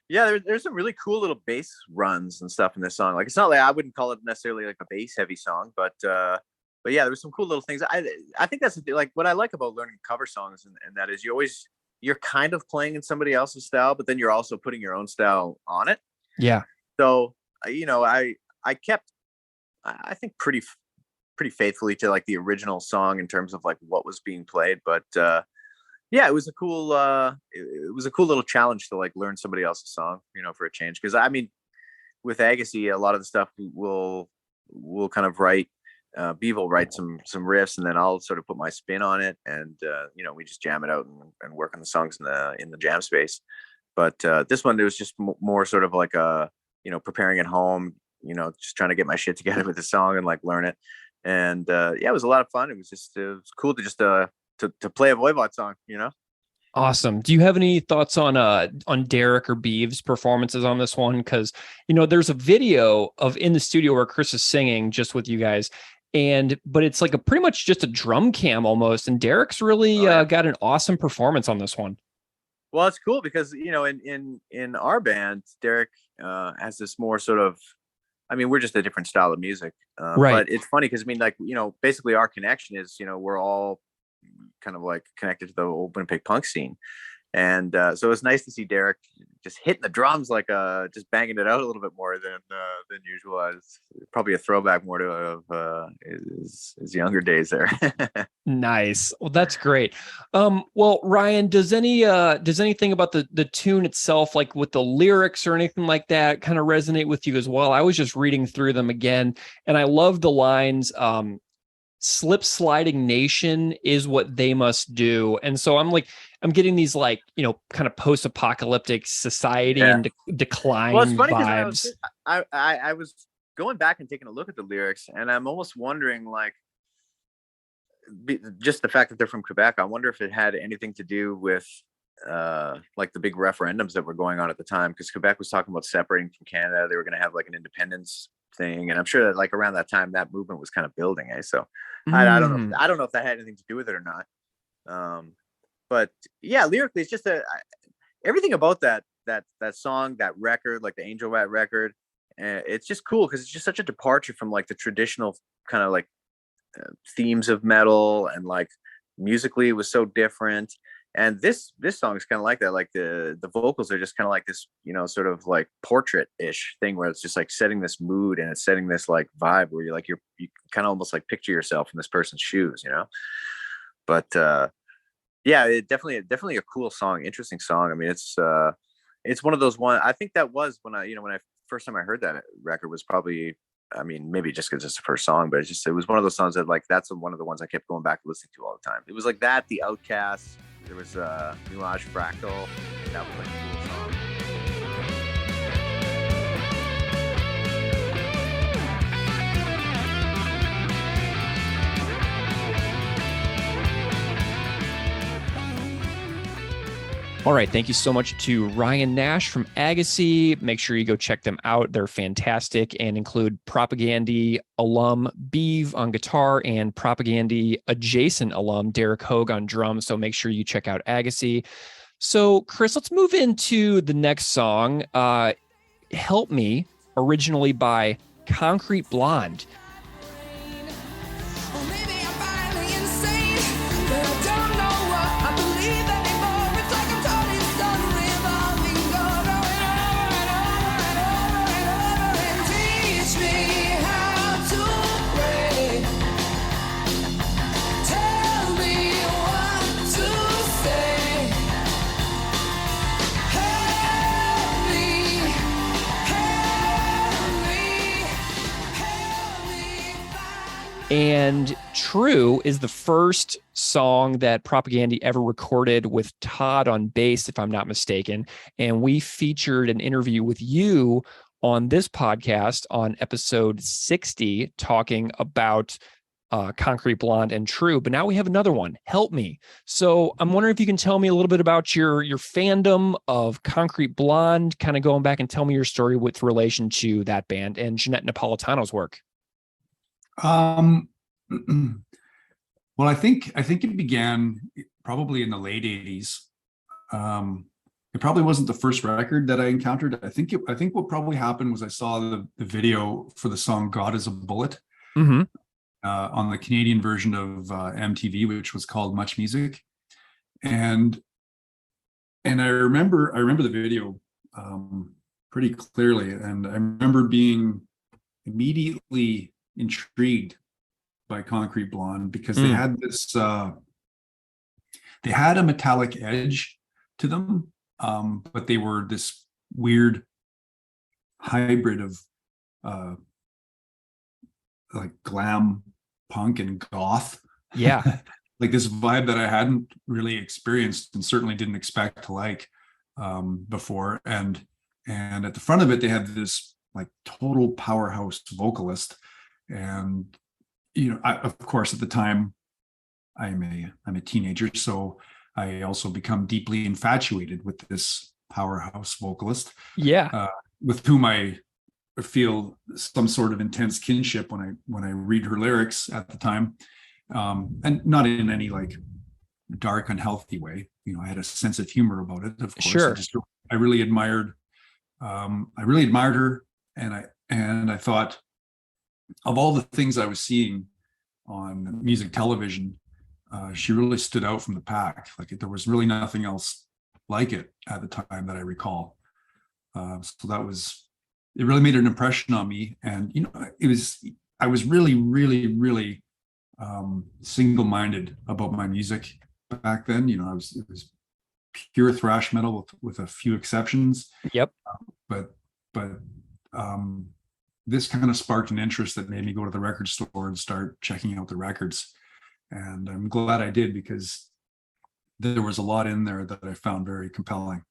Yeah, there's some really cool little bass runs and stuff in this song. Like, it's not like, I wouldn't call it necessarily like a bass heavy song, but yeah, there was some cool little things. I think that's like what I like about learning cover songs, and that is you're kind of playing in somebody else's style, but then you're also putting your own style on it. Yeah. So, you know, I kept, I think pretty faithfully to like the original song in terms of like what was being played, but yeah, it was a cool little challenge to like learn somebody else's song, you know, for a change. Because I mean, with Agassi, a lot of the stuff we'll kind of write. Beav will write some riffs, and then I'll sort of put my spin on it, and you know, we just jam it out and work on the songs in the jam space. But this one, it was just more sort of like you know, preparing at home, you know, just trying to get my shit together with the song and like learn it. And yeah, it was a lot of fun. It was cool to just to play a Voivod song, you know. Awesome. Do you have any thoughts on Derek or Beav's performances on this one? Because, you know, there's a video of in the studio where Chris is singing just with you guys, but it's like pretty much just a drum cam almost, and Derek's really got an awesome performance on this one. Well, it's cool because, you know, in our band, Derek has this more sort of, I mean, we're just a different style of music, right? But it's funny because, I mean, like, you know, basically our connection is, you know, we're all kind of like connected to the old Winnipeg punk scene, and so it's nice to see Derek just hitting the drums, like just banging it out a little bit more than usual. It's probably a throwback more to his younger days there. Nice. Well, that's great. Well, Ryan, does anything about the tune itself, like with the lyrics or anything like that, kind of resonate with you as well? I was just reading through them again, and I love the lines. Slip sliding nation is what they must do. And so I'm getting these like, you know, kind of post-apocalyptic society and decline vibes. I was going back and taking a look at the lyrics, and I'm almost wondering, like, just the fact that they're from Quebec, I wonder if it had anything to do with like the big referendums that were going on at the time, because Quebec was talking about separating from Canada. They were going to have like an independence thing, and I'm sure that like around that time that movement was kind of building. So I don't know if that had anything to do with it or not. But yeah, lyrically, it's just everything about that song, that record, like the Angel Rat record, it's just cool because it's just such a departure from like the traditional kind of like themes of metal, and like musically it was so different. And this song is kind of like that. Like the vocals are just kind of like this, you know, sort of like portrait-ish thing where it's just like setting this mood, and it's setting this like vibe where you kind of almost like picture yourself in this person's shoes, you know. But yeah, it definitely a cool song, interesting song. I mean, it's one of those I think that was when I first time I heard that record was probably, I mean, maybe just because it's the first song, but it was one of those songs that like, that's one of the ones I kept going back and listening to all the time. It was like that, The Outcasts. There was Nuage Fractal. That was like a cool song. All right. Thank you so much to Ryan Nash from Agassi. Make sure you go check them out. They're fantastic and include Propagandhi alum Beav on guitar and Propagandhi adjacent alum Derek Hogue on drums. So make sure you check out Agassi. So, Chris, let's move into the next song, Help Me, originally by Concrete Blonde. Tell me And True is the first song that Propaganda ever recorded with Todd on bass, if I'm not mistaken. And we featured an interview with you on this podcast on episode 60, talking about Concrete Blonde and True. But now we have another one, Help Me. So I'm wondering if you can tell me a little bit about your fandom of Concrete Blonde, kind of going back and tell me your story with relation to that band and Jeanette Napolitano's work. Well, I think it began probably in the late 80s. It probably wasn't the first record that I encountered. I think what probably happened was I saw the video for the song God Is a Bullet on the Canadian version of MTV, which was called Much Music. And I remember the video pretty clearly. And I remember being immediately intrigued by Concrete Blonde because they had this they had a metallic edge to them, but they were this weird hybrid of like glam punk and goth, like this vibe that I hadn't really experienced and certainly didn't expect to like before. And at the front of it they had this like total powerhouse vocalist. And of course, at the time, I'm a teenager, so I also become deeply infatuated with this powerhouse vocalist. With whom I feel some sort of intense kinship when I read her lyrics at the time, and not in any like dark, unhealthy way. I had a sense of humor about it. Of course, sure. I really admired her, and I thought, of all the things I was seeing on music television, she really stood out from the pack. Like there was really nothing else like it at the time that I recall. So it really made an impression on me. And, I was really, really, really single-minded about my music back then. It was pure thrash metal with a few exceptions. Yep. But this kind of sparked an interest that made me go to the record store and start checking out the records. And I'm glad I did, because there was a lot in there that I found very compelling.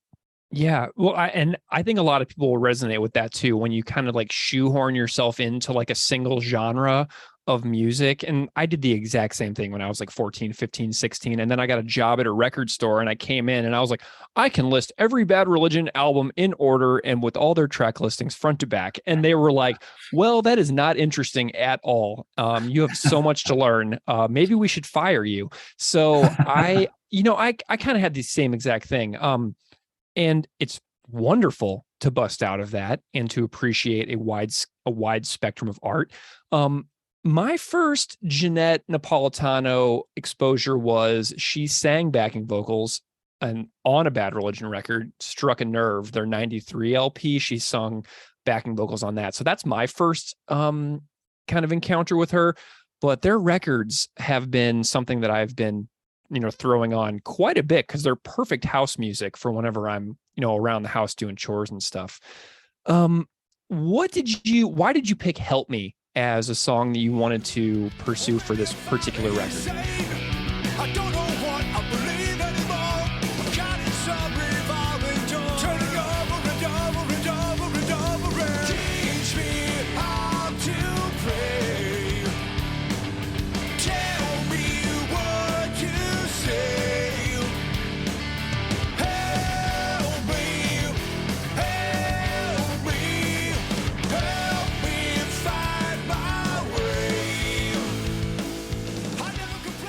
Yeah. Well, I think a lot of people will resonate with that too, when you kind of like shoehorn yourself into like a single genre of music. And I did the exact same thing when I was like 14, 15, 16. And then I got a job at a record store and I came in and I was like, I can list every Bad Religion album in order and with all their track listings front to back. And they were like, well, that is not interesting at all. You have so much to learn. Maybe we should fire you. So I kind of had the same exact thing. And it's wonderful to bust out of that and to appreciate a wide spectrum of art. My first Jeanette Napolitano exposure was she sang backing vocals on a Bad Religion record, Struck a Nerve, their 93 LP. She sung backing vocals on that. So that's my first kind of encounter with her. But their records have been something that I've been throwing on quite a bit, because they're perfect house music for whenever I'm, around the house doing chores and stuff. Why did you pick Help Me as a song that you wanted to pursue for this particular record? I don't know what I believe anymore. God is some revolving door, turning over and over and over and over again. Teach me how to pray. Tell me what to say. Help me, help me, help me find my way.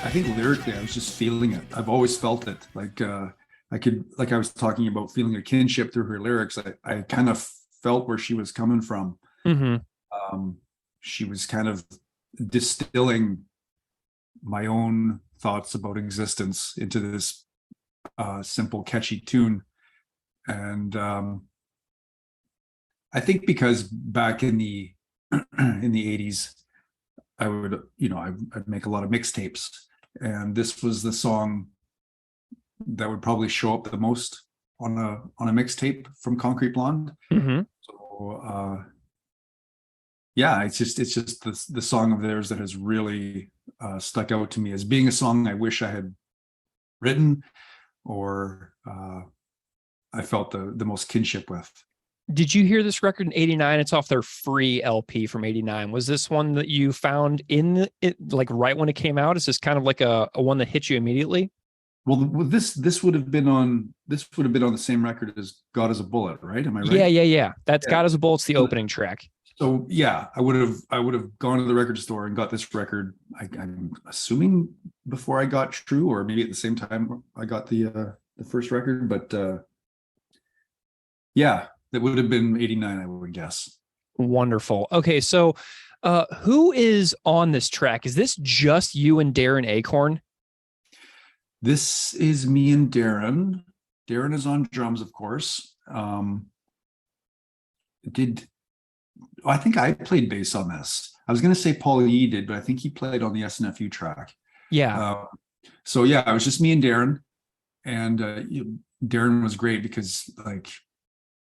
I think lyrically, I was just feeling it. I've always felt it. Like I was talking about feeling a kinship through her lyrics. I kind of felt where she was coming from. She was kind of distilling my own thoughts about existence into this simple, catchy tune. And I think because back in the 80s, I would, I'd make a lot of mixtapes, and this was the song that would probably show up the most on a mixtape from Concrete Blonde. So yeah, it's just the song of theirs that has really stuck out to me as being a song I wish I had written, or I felt the most kinship with. Did you hear this record in '89? It's off their free LP from '89. Was this one that you found in it, like right when it came out? Is this kind of like a one that hit you immediately? Well, this would have been on the same record as "God Is a Bullet," right? Am I right? Yeah. That's Yeah. God Is a Bullet's the opening track. So yeah, I would have gone to the record store and got this record. I'm assuming before I got True, or maybe at the same time I got the first record. But yeah, that would have been '89, I would guess. Wonderful. Okay, so who is on this track? Is this just you and Darren Achorn? This is me and Darren. Darren is on drums, of course. I think I played bass on this. I was going to say Paul Yee did, but I think he played on the SNFU track. Yeah. So yeah, it was just me and Darren, and Darren was great because like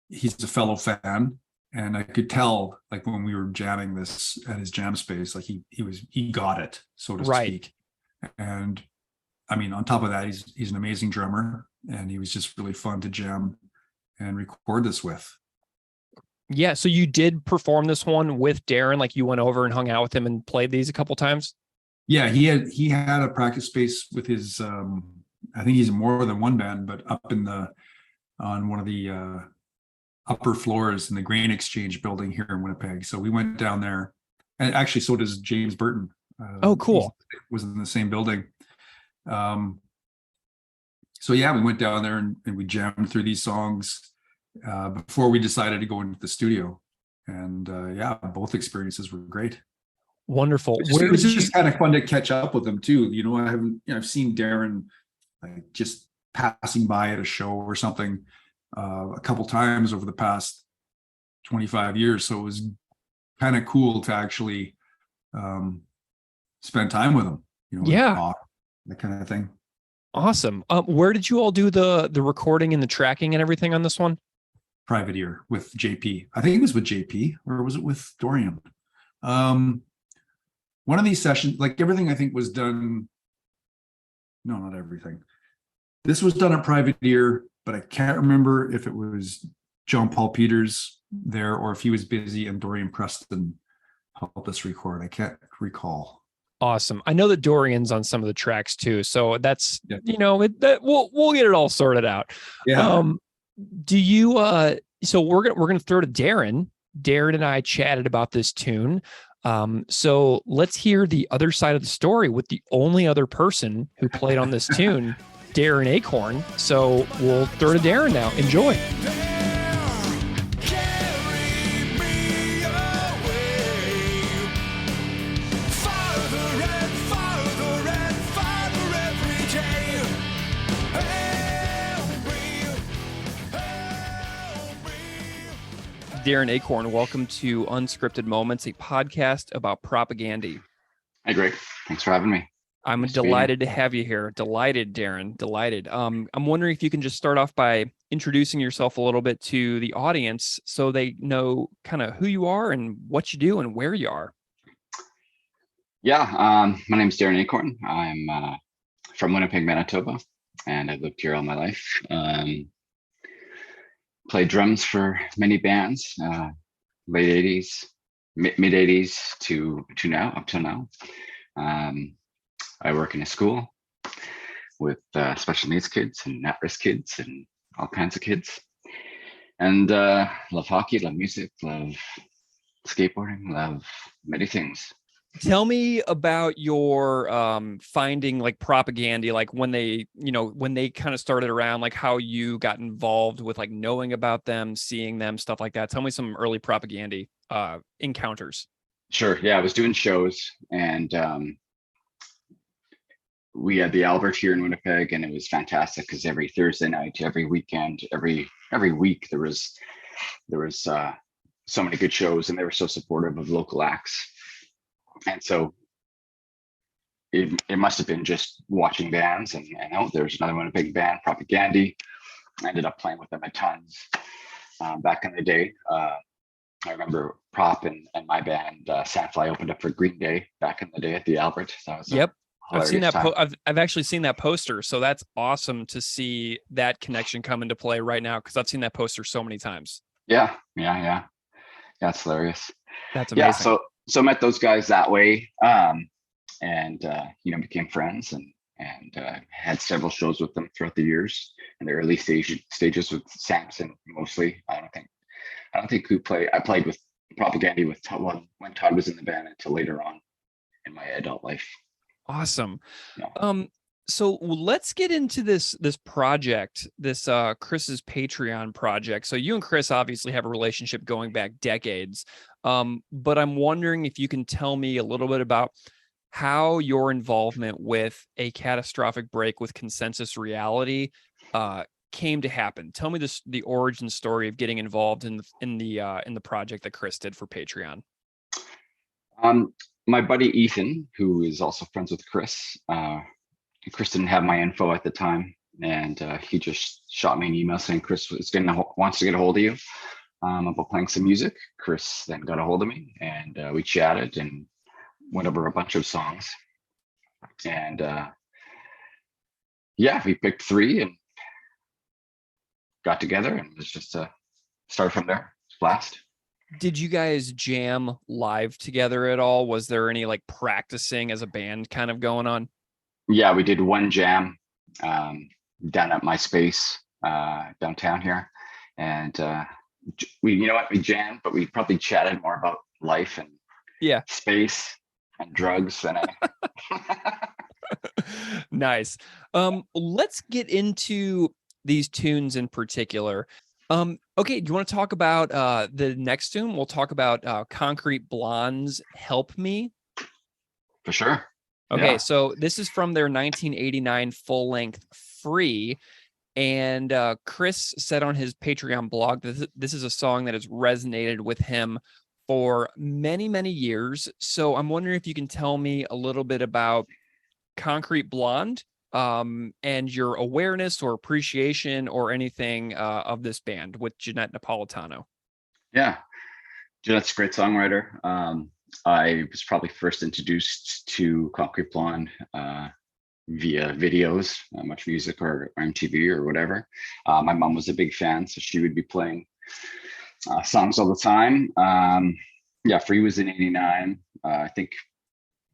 he's a fellow fan, and I could tell like when we were jamming this at his jam space, like he got it, so to speak. And I mean, on top of that, he's an amazing drummer, and he was just really fun to jam and record this with. Yeah, so you did perform this one with Darren, like you went over and hung out with him and played these a couple times? Yeah, he had a practice space with his I think he's in more than one band, but up on one of the upper floors in the Grain Exchange building here in Winnipeg. So we went down there, and actually so does James Burton. Oh, cool. He was in the same building. So yeah, we went down there and we jammed through these songs before we decided to go into the studio. And yeah, both experiences were great. Wonderful. It was just kind of fun to catch up with them too. You know, I've seen Darren like just passing by at a show or something a couple times over the past 25 years. So it was kind of cool to actually spend time with him, you know, talk, that kind of thing. Awesome. Where did you all do the recording and the tracking and everything on this one? Private ear with JP. I think it was with JP, or was it with Dorian? One of these sessions, like everything I think was done. No, not everything. This was done at Private Ear, but I can't remember if it was John Paul Peters there or if he was busy and Dorian Preston helped us record. I can't recall. Awesome. I know that Dorian's on some of the tracks too, so that's you know we'll get it all sorted out. Yeah. Do you? So we're gonna throw to Darren. Darren and I chatted about this tune. So let's hear the other side of the story with the only other person who played on this tune, Darren Achorn. So we'll throw to Darren now. Enjoy. Darren Achorn, welcome to Unscripted Moments, a podcast about propaganda. Hi, Greg. Thanks for having me. I'm Nice delighted to have you here. Delighted, Darren. Delighted. I'm wondering if you can just start off by introducing yourself a little bit to the audience so they know kind of who you are and what you do and where you are. Yeah, my name is Darren Achorn. I'm from Winnipeg, Manitoba, and I've lived here all my life. Played drums for many bands, late 80s, mid 80s to now, up till now. I work in a school with special needs kids and at-risk kids and all kinds of kids. And love hockey, love music, love skateboarding, love many things. Tell me about your finding like propaganda, like when they kind of started around, like how you got involved with like knowing about them, seeing them, stuff like that. Tell me some early propaganda encounters. Sure. Yeah, I was doing shows, and we had the Albert here in Winnipeg, and it was fantastic because every Thursday night, every weekend, every week there was so many good shows, and they were so supportive of local acts. And so it must have been just watching bands, and oh, there's another Winnipeg band, Propaganda. I ended up playing with them at tons back in the day. I remember Prop and my band Sandfly opened up for Green Day back in the day at the Albert. That was Yep. I've seen that. time. I've actually seen that poster. So that's awesome to see that connection come into play right now, because I've seen that poster so many times. Yeah. That's hilarious. That's amazing. Yeah. So met those guys that way, and became friends and had several shows with them throughout the years in the early stages with Samson mostly. I don't think I played with Propaganda with Todd when Todd was in the band until later on in my adult life. Awesome. Yeah. So let's get into this project, this Chris's Patreon project. So you and Chris obviously have a relationship going back decades. But I'm wondering if you can tell me a little bit about how your involvement with A Catastrophic Break with Consensus Reality came to happen. Tell me the origin story of getting involved in the project that Chris did for Patreon. My buddy Ethan, who is also friends with Chris, Chris didn't have my info at the time, and he just shot me an email saying Chris wants to get a hold of you about playing some music. Chris then got a hold of me, and we chatted and went over a bunch of songs. And we picked 3 and got together, and it was just started from there. Blast. Did you guys jam live together at all? Was there any like practicing as a band kind of going on? Yeah, we did one jam down at my space downtown here, and we jammed, but we probably chatted more about life and space and drugs than anything. Nice. Let's get into these tunes in particular. Okay, do you want to talk about the next tune? We'll talk about Concrete Blonde's Help Me. For sure. Okay, Yeah. so this is from their 1989 full-length Free, and Chris said on his Patreon blog that this is a song that has resonated with him for many, many years. So I'm wondering if you can tell me a little bit about Concrete Blonde, and your awareness or appreciation or anything of this band with Jeanette Napolitano. Yeah, Jeanette's a great songwriter. I was probably first introduced to Concrete Blonde via videos, Much Music or MTV or whatever. My mom was a big fan, so she would be playing songs all the time. Free was in '89. I think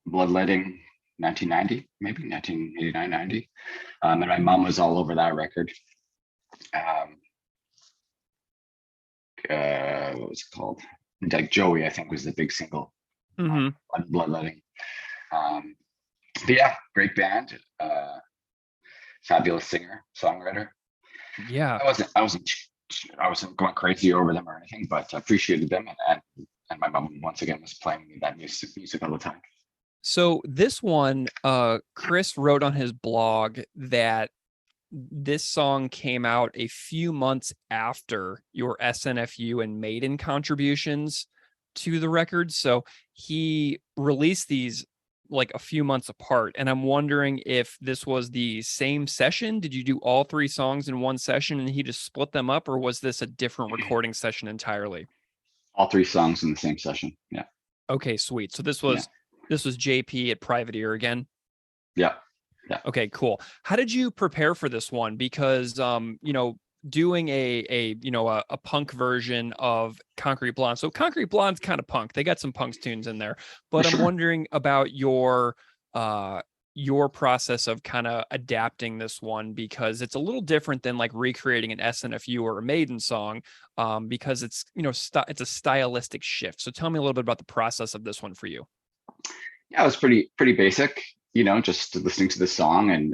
Bloodletting 1990, maybe 1989, 90. And my mom was all over that record. What was it called? Like Joey, I think, was the big single. Bloodletting. Great band. Fabulous singer, songwriter. Yeah. I wasn't going crazy over them or anything, but I appreciated them, and my mom once again was playing that music all the time. So this one, Chris wrote on his blog that this song came out a few months after your SNFU and Maiden contributions to the record. So he released these like a few months apart. And I'm wondering if this was the same session. Did you do all 3 songs in one session and he just split them up, or was this a different recording session entirely? All 3 songs in the same session. Yeah. Okay, sweet. So this was JP at Private Ear again? Yeah. Okay, cool. How did you prepare for this one? Because doing a punk version of Concrete Blonde. So Concrete Blonde's kind of punk. They got some punk tunes in there. But I'm wondering about your process of kind of adapting this one, because it's a little different than like recreating an SNFU or a Maiden song, because it's it's a stylistic shift. So tell me a little bit about the process of this one for you. Yeah, it was pretty basic, just listening to the song, and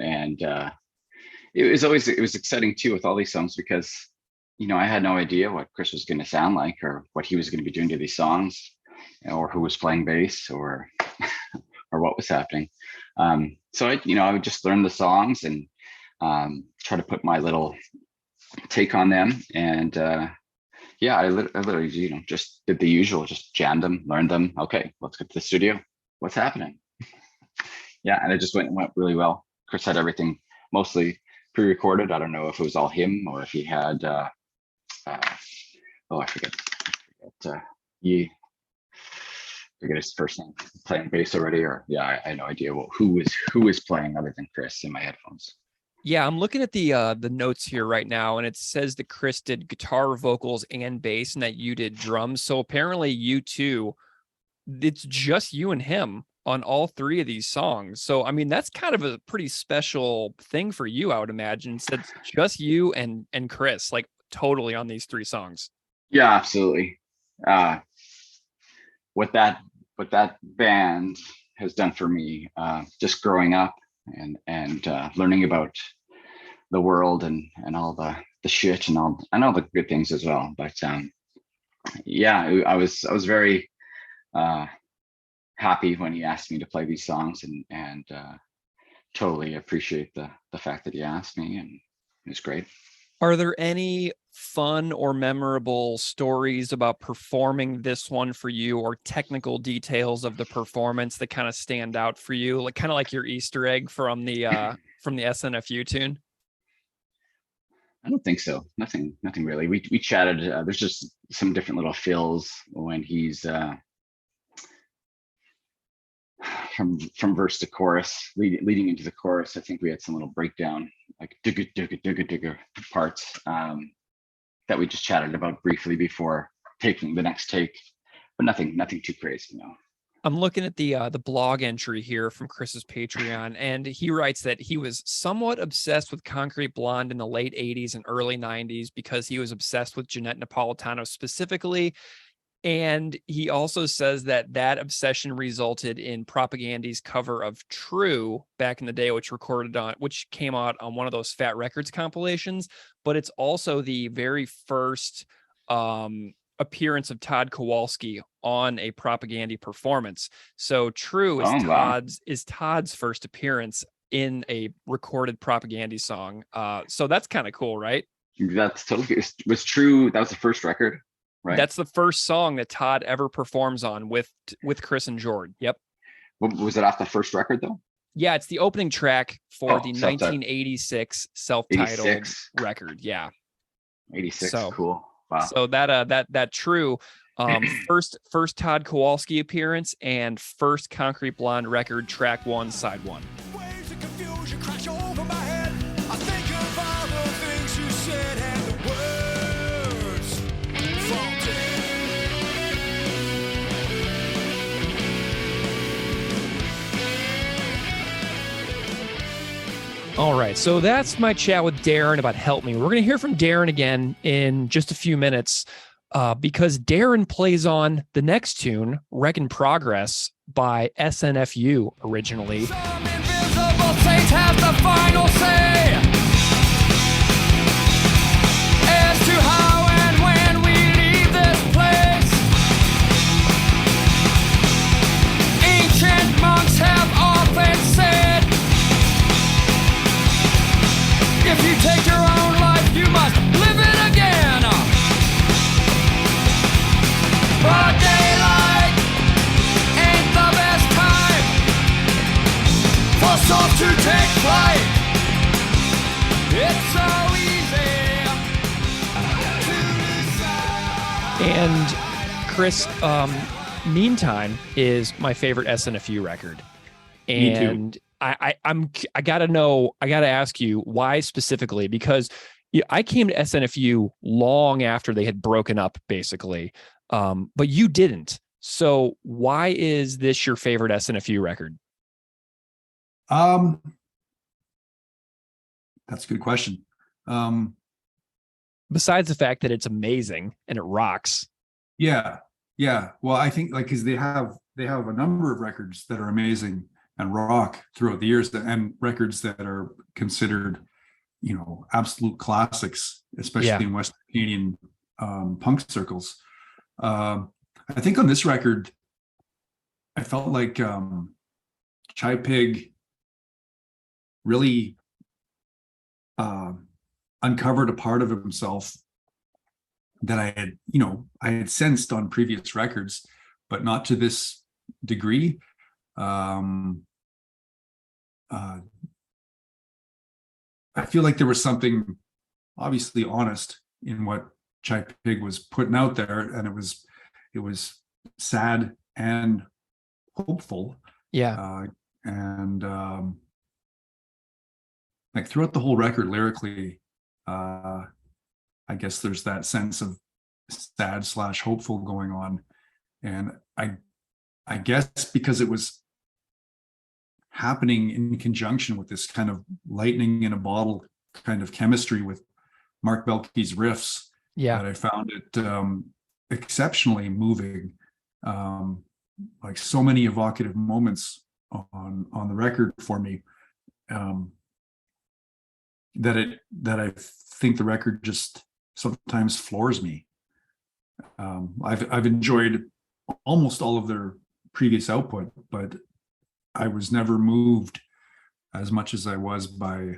it was exciting too with all these songs, because I had no idea what Chris was going to sound like or what he was going to be doing to these songs, or who was playing bass or or what was happening. So I would just learn the songs and try to put my little take on them, and I literally just did the usual, just jammed them, learned them. Okay, let's get to the studio. What's happening? And it just went really well. Chris had everything mostly pre-recorded. I don't know if it was all him or if he had I forget he, forget his first name, playing bass already, or I had no idea who is playing other than Chris in my headphones. Yeah, I'm looking at the notes here right now, and it says that Chris did guitar, vocals, and bass, and that you did drums. So apparently you two, it's just you and him on all three of these songs. So, I mean, that's kind of a pretty special thing for you, I would imagine. So it's just you and Chris, like totally on these three songs. Yeah, absolutely. What that band has done for me, just growing up and learning about the world and all the shit and all the good things as well. But I was very happy when he asked me to play these songs, and totally appreciate the fact that he asked me, and it was great. Are there any fun or memorable stories about performing this one for you, or technical details of the performance that kind of stand out for you, like kind of like your Easter egg from the SNFU tune? I don't think so. Nothing really. We chatted. There's just some different little fills when he's from verse to chorus, leading into the chorus. I think we had some little breakdown, like digga parts that we just chatted about briefly before taking the next take, but nothing too crazy, no. I'm looking at the blog entry here from Chris's Patreon, and he writes that he was somewhat obsessed with Concrete Blonde in the late 80s and early 90s because he was obsessed with Jeanette Napolitano specifically. And he also says that obsession resulted in Propagandy's cover of True back in the day, which came out on one of those Fat Records compilations. But it's also the very first appearance of Todd Kowalski on a Propagandy performance. So True is Todd's first appearance in a recorded Propagandy song. So that's kind of cool, right? That's totally, was True. That was the first record. Right. That's the first song that Todd ever performs on with Chris and Jord. Yep. Was it off the first record though? Yeah, it's the opening track for the 1986 self-titled 86. record. Yeah. 86. So cool. Wow. So that True first Todd Kowalski appearance and first Concrete Blonde record, track 1, side 1. Waves of confusion crash over my head. I think of all the things you said and the words fall dead. All right, so that's my chat with Darren about Help Me. We're going to hear from Darren again in just a few minutes because Darren plays on the next tune, Wreck in Progress by SNFU originally. Some invisible saint has the final say as to how and when we leave this place. Ancient monks have often said, if you take your own life, you must live it again. But daylight ain't the best time for souls to take flight. It's so easy to decide. And Chris, Meantime is my favorite SNFU record. And Me too. I gotta ask you why specifically, because I came to SNFU long after they had broken up, basically, but you didn't. So why is this your favorite SNFU record? That's a good question. Besides the fact that it's amazing and it rocks. Yeah. Well, I think because they have a number of records that are amazing and rock throughout the years, and records that are considered, absolute classics, especially in Western Canadian punk circles. I think on this record, I felt like Chai Pig really uncovered a part of himself that I had sensed on previous records, but not to this degree. I feel like there was something obviously honest in what Chai Pig was putting out there, and it was sad and hopeful. Yeah. And like throughout the whole record lyrically, I guess there's that sense of sad / hopeful going on. And I guess because it was happening in conjunction with this kind of lightning in a bottle kind of chemistry with Mark Belkey's riffs, that I found it exceptionally moving. Like so many evocative moments on the record for me, that I think the record just sometimes floors me. I've enjoyed almost all of their previous output, but I was never moved as much as I was by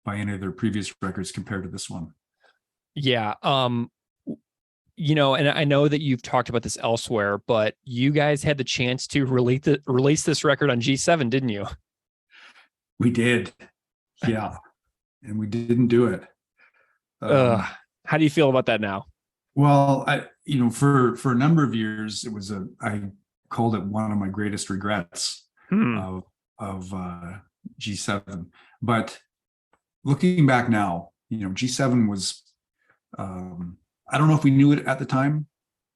any of their previous records compared to this one. Yeah. You know, and I know that you've talked about this elsewhere, but you guys had the chance to release this record on G7, didn't you? We did. Yeah. And we didn't do it. How do you feel about that now? Well, for a number of years, I called it one of my greatest regrets of G7. But looking back now, G7 was, I don't know if we knew it at the time.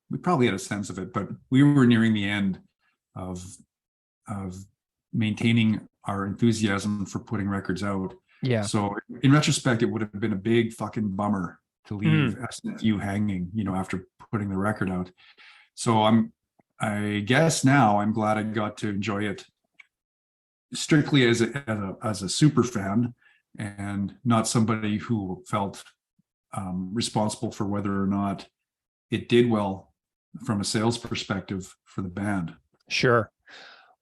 We probably had a sense of it, but we were nearing the end of maintaining our enthusiasm for putting records out. Yeah. So in retrospect, it would have been a big fucking bummer to leave SNFU hanging, after putting the record out. So I guess now I'm glad I got to enjoy it strictly as a super fan and not somebody who felt responsible for whether or not it did well from a sales perspective for the band. Sure.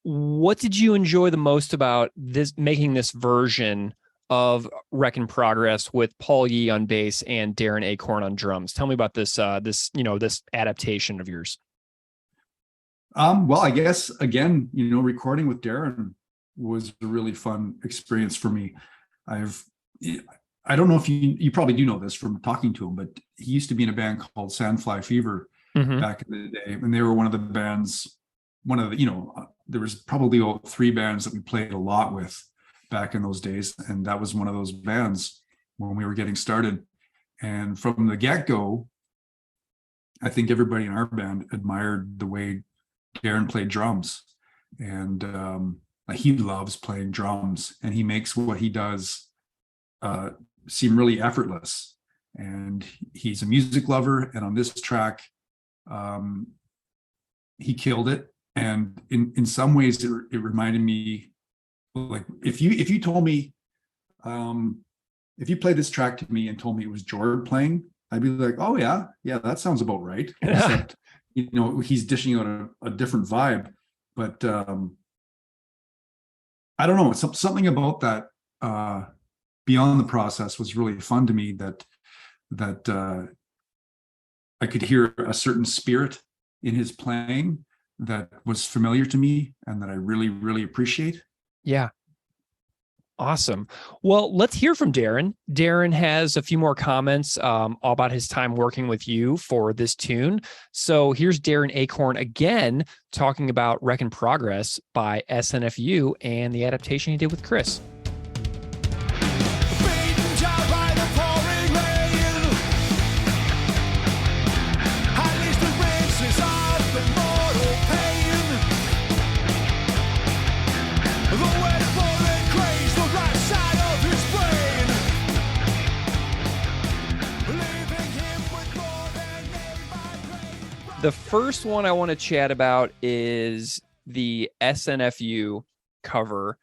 What did you enjoy the most about making this version of Wreck in Progress with Paul Yee on bass and Darren Achorn on drums? Tell me about this adaptation of yours. Well, I guess again, recording with Darren was a really fun experience for me. I don't know if you probably do know this from talking to him, but he used to be in a band called Sandfly Fever back in the day, and they were one of the bands. There was probably 3 bands that we played a lot with back in those days, and that was one of those bands when we were getting started. And from the get-go, I think everybody in our band admired the way Darren played drums, and he loves playing drums, and he makes what he does seem really effortless. And he's a music lover, and on this track, he killed it. And in some ways, it reminded me, like, if you told me, if you played this track to me and told me it was Jord playing, I'd be like, oh yeah, that sounds about right. Except, he's dishing out a different vibe. But I don't know, something about that Beyond the Process was really fun to me, that I could hear a certain spirit in his playing that was familiar to me and that I really, really appreciate. Yeah. Awesome. Well, let's hear from Darren. Darren has a few more comments all about his time working with you for this tune. So here's Darren Achorn again talking about Wreck in Progress by SNFU and the adaptation he did with Chris. The first one I want to chat about is the SNFU cover,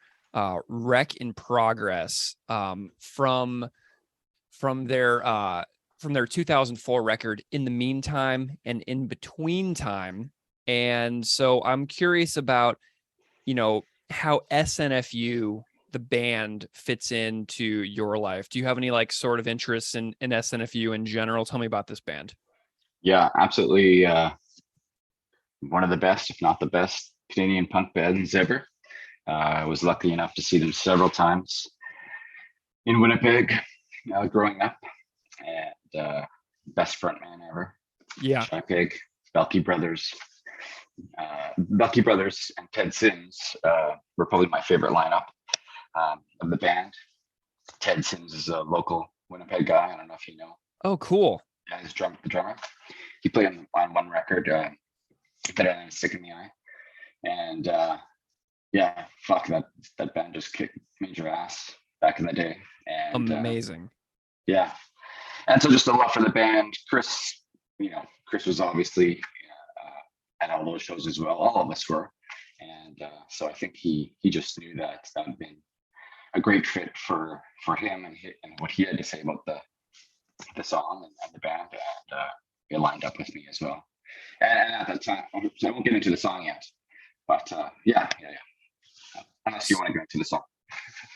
Wreck in Progress, from their 2004 record, In the Meantime and In Between Time. And so I'm curious about, how SNFU, the band, fits into your life. Do you have any sort of interests in SNFU in general? Tell me about this band. Yeah, absolutely. One of the best, if not the best, Canadian punk bands ever. I was lucky enough to see them several times in Winnipeg growing up, and best frontman ever. Yeah. Shy Pig. Belky Brothers. Belky Brothers and Ted Sims were probably my favorite lineup of the band. Ted Sims is a local Winnipeg guy. I don't know if you know. Oh, cool. Yeah, he's the drummer. He played on one record, Better Than a Stick in the Eye. And yeah, fuck, that band just kicked major ass back in the day. And amazing. Yeah. And so just a love for the band. Chris was obviously at all those shows as well. All of us were. And so I think he just knew that would been a great fit for him and what he had to say about the song and the band. And it lined up with me as well. And at that time, so I won't get into the song yet. But yeah. Unless you want to go into the song.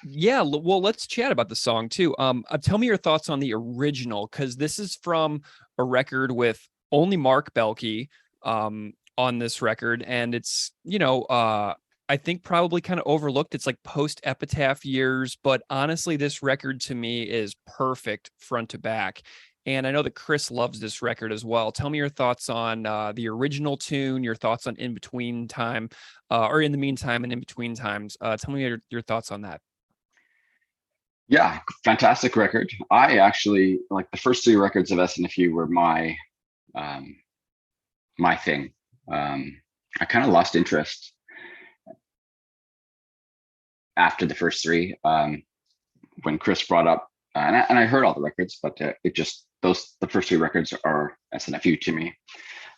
Yeah, well, let's chat about the song too. Tell me your thoughts on the original, because this is from a record with only Mark Belky on this record, and it's I think probably kind of overlooked. It's like post Epitaph years, but honestly, this record to me is perfect front to back. And I know that Chris loves this record as well. Tell me your thoughts on the original tune, your thoughts on In Between Time, or In the Meantime and In Between Times. Tell me your thoughts on that. Yeah, fantastic record. I actually like the first three records of SNFU were my thing. I kind of lost interest after the first three when Chris brought up, and I heard all the records, but it just the first three records are SNFU to me.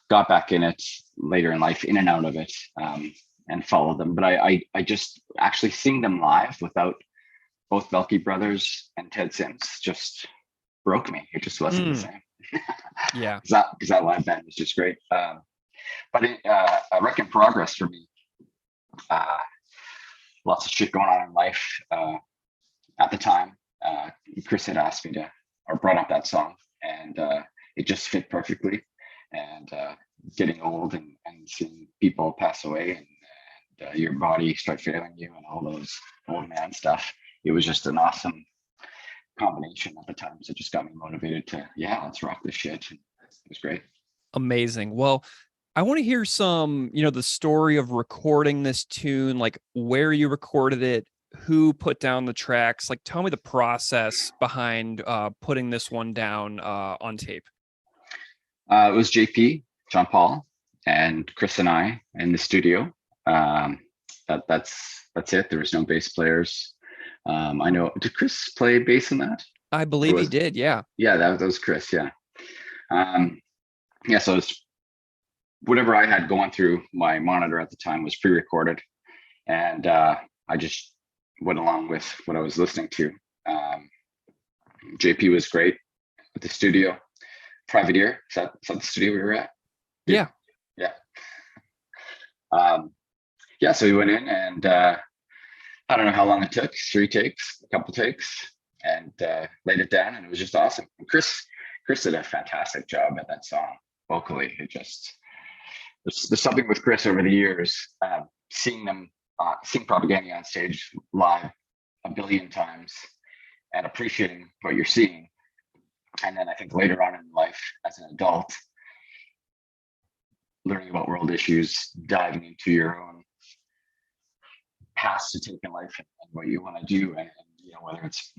Got back in it later in life, in and out of it, and followed them. But I just actually seeing them live without both Belky Brothers and Ted Sims just broke me. It just wasn't the same. Yeah, because that live band was just great. But a Wreck in Progress for me. Lots of shit going on in life at the time. Chris had asked me to, or brought up that song, and it just fit perfectly. And getting old and seeing people pass away and your body start failing you and all those old man stuff. It was just an awesome combination at the time. So it just got me motivated to, let's rock this shit. And it was great. Amazing. Well, I want to hear some, the story of recording this tune, like where you recorded it, who put down the tracks. Like, tell me the process behind putting this one down on tape. It was JP, John Paul, and Chris and I in the studio. That's it. There was no bass players. I know. Did Chris play bass in that? I believe he did. Yeah. Yeah, that was Chris. Yeah. So it was whatever I had going through my monitor at the time was pre-recorded, and I just went along with what I was listening to. JP was great at the studio. Private Ear, is that the studio we were at? Yeah. So we went in, and I don't know how long it took, a couple takes, and laid it down, and it was just awesome. And Chris did a fantastic job at that song vocally. It just there's something with Chris over the years, seeing Propaganda on stage live a billion times and appreciating what you're seeing. And then I think later on in life, as an adult, learning about world issues, diving into your own paths to take in life and what you want to do, and whether it's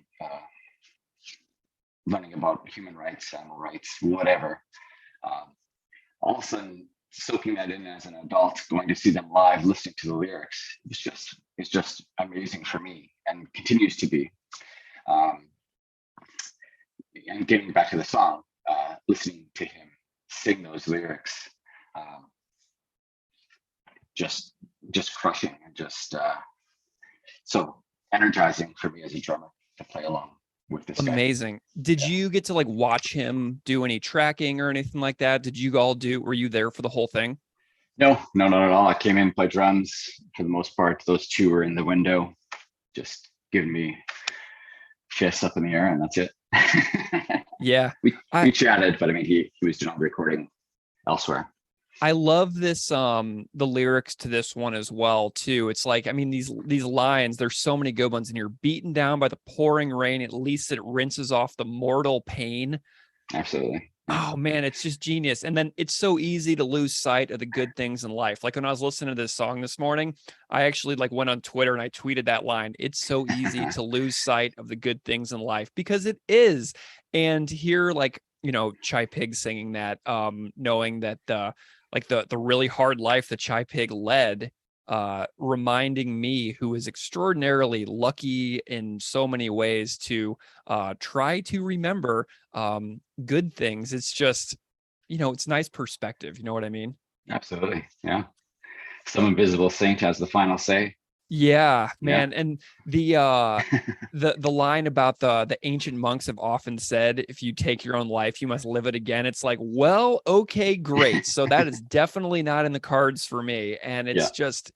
learning about human rights, animal rights, whatever. All of a sudden, soaking that in as an adult, going to see them live, listening to the lyrics, it's just amazing for me, and continues to be. And getting back to the song, listening to him sing those lyrics, just crushing, and just so energizing for me as a drummer to play along with this guy. Amazing. Did you get to like watch him do any tracking or anything like that? Were you there for the whole thing? No, not at all. I came in, played drums for the most part. Those two were in the window, just giving me fists up in the air, and that's it. Yeah. We chatted, but I mean, he was doing all the recording elsewhere. I love this, the lyrics to this one as well, too. It's like, I mean, these lines, there's so many good ones, and you're beaten down by the pouring rain. At least it rinses off the mortal pain. Absolutely. Oh man, it's just genius. And then it's so easy to lose sight of the good things in life. Like when I was listening to this song this morning, I actually like went on Twitter and I tweeted that line. It's so easy to lose sight of the good things in life, because it is. And here, like, Chai Pig singing that, knowing that the really hard life that Chai Pig led, reminding me, who is extraordinarily lucky in so many ways, to try to remember good things. It's just, it's nice perspective. You know what I mean? Absolutely. Yeah. Some invisible saint has the final say. Yeah, man. Yeah. And the line about the ancient monks have often said, if you take your own life, you must live it again. It's like, well, okay, great. So that is definitely not in the cards for me. And it's just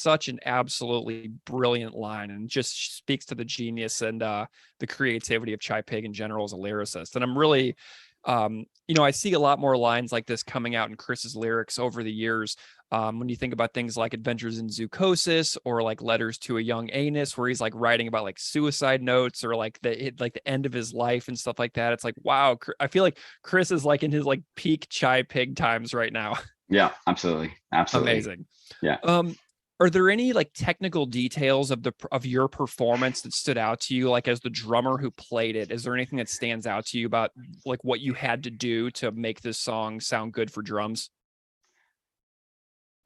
such an absolutely brilliant line, and just speaks to the genius and the creativity of Chai Pig in general as a lyricist. And I'm really, I see a lot more lines like this coming out in Chris's lyrics over the years. When you think about things like Adventures in Zoocosis, or like Letters to a Young Anus, where he's like writing about like suicide notes, or like the end of his life and stuff like that. It's like, wow, I feel like Chris is like in his like peak Chai Pig times right now. Yeah, absolutely. Amazing. Yeah. Are there any like technical details of your performance that stood out to you, like as the drummer who played it? Is there anything that stands out to you about like what you had to do to make this song sound good for drums?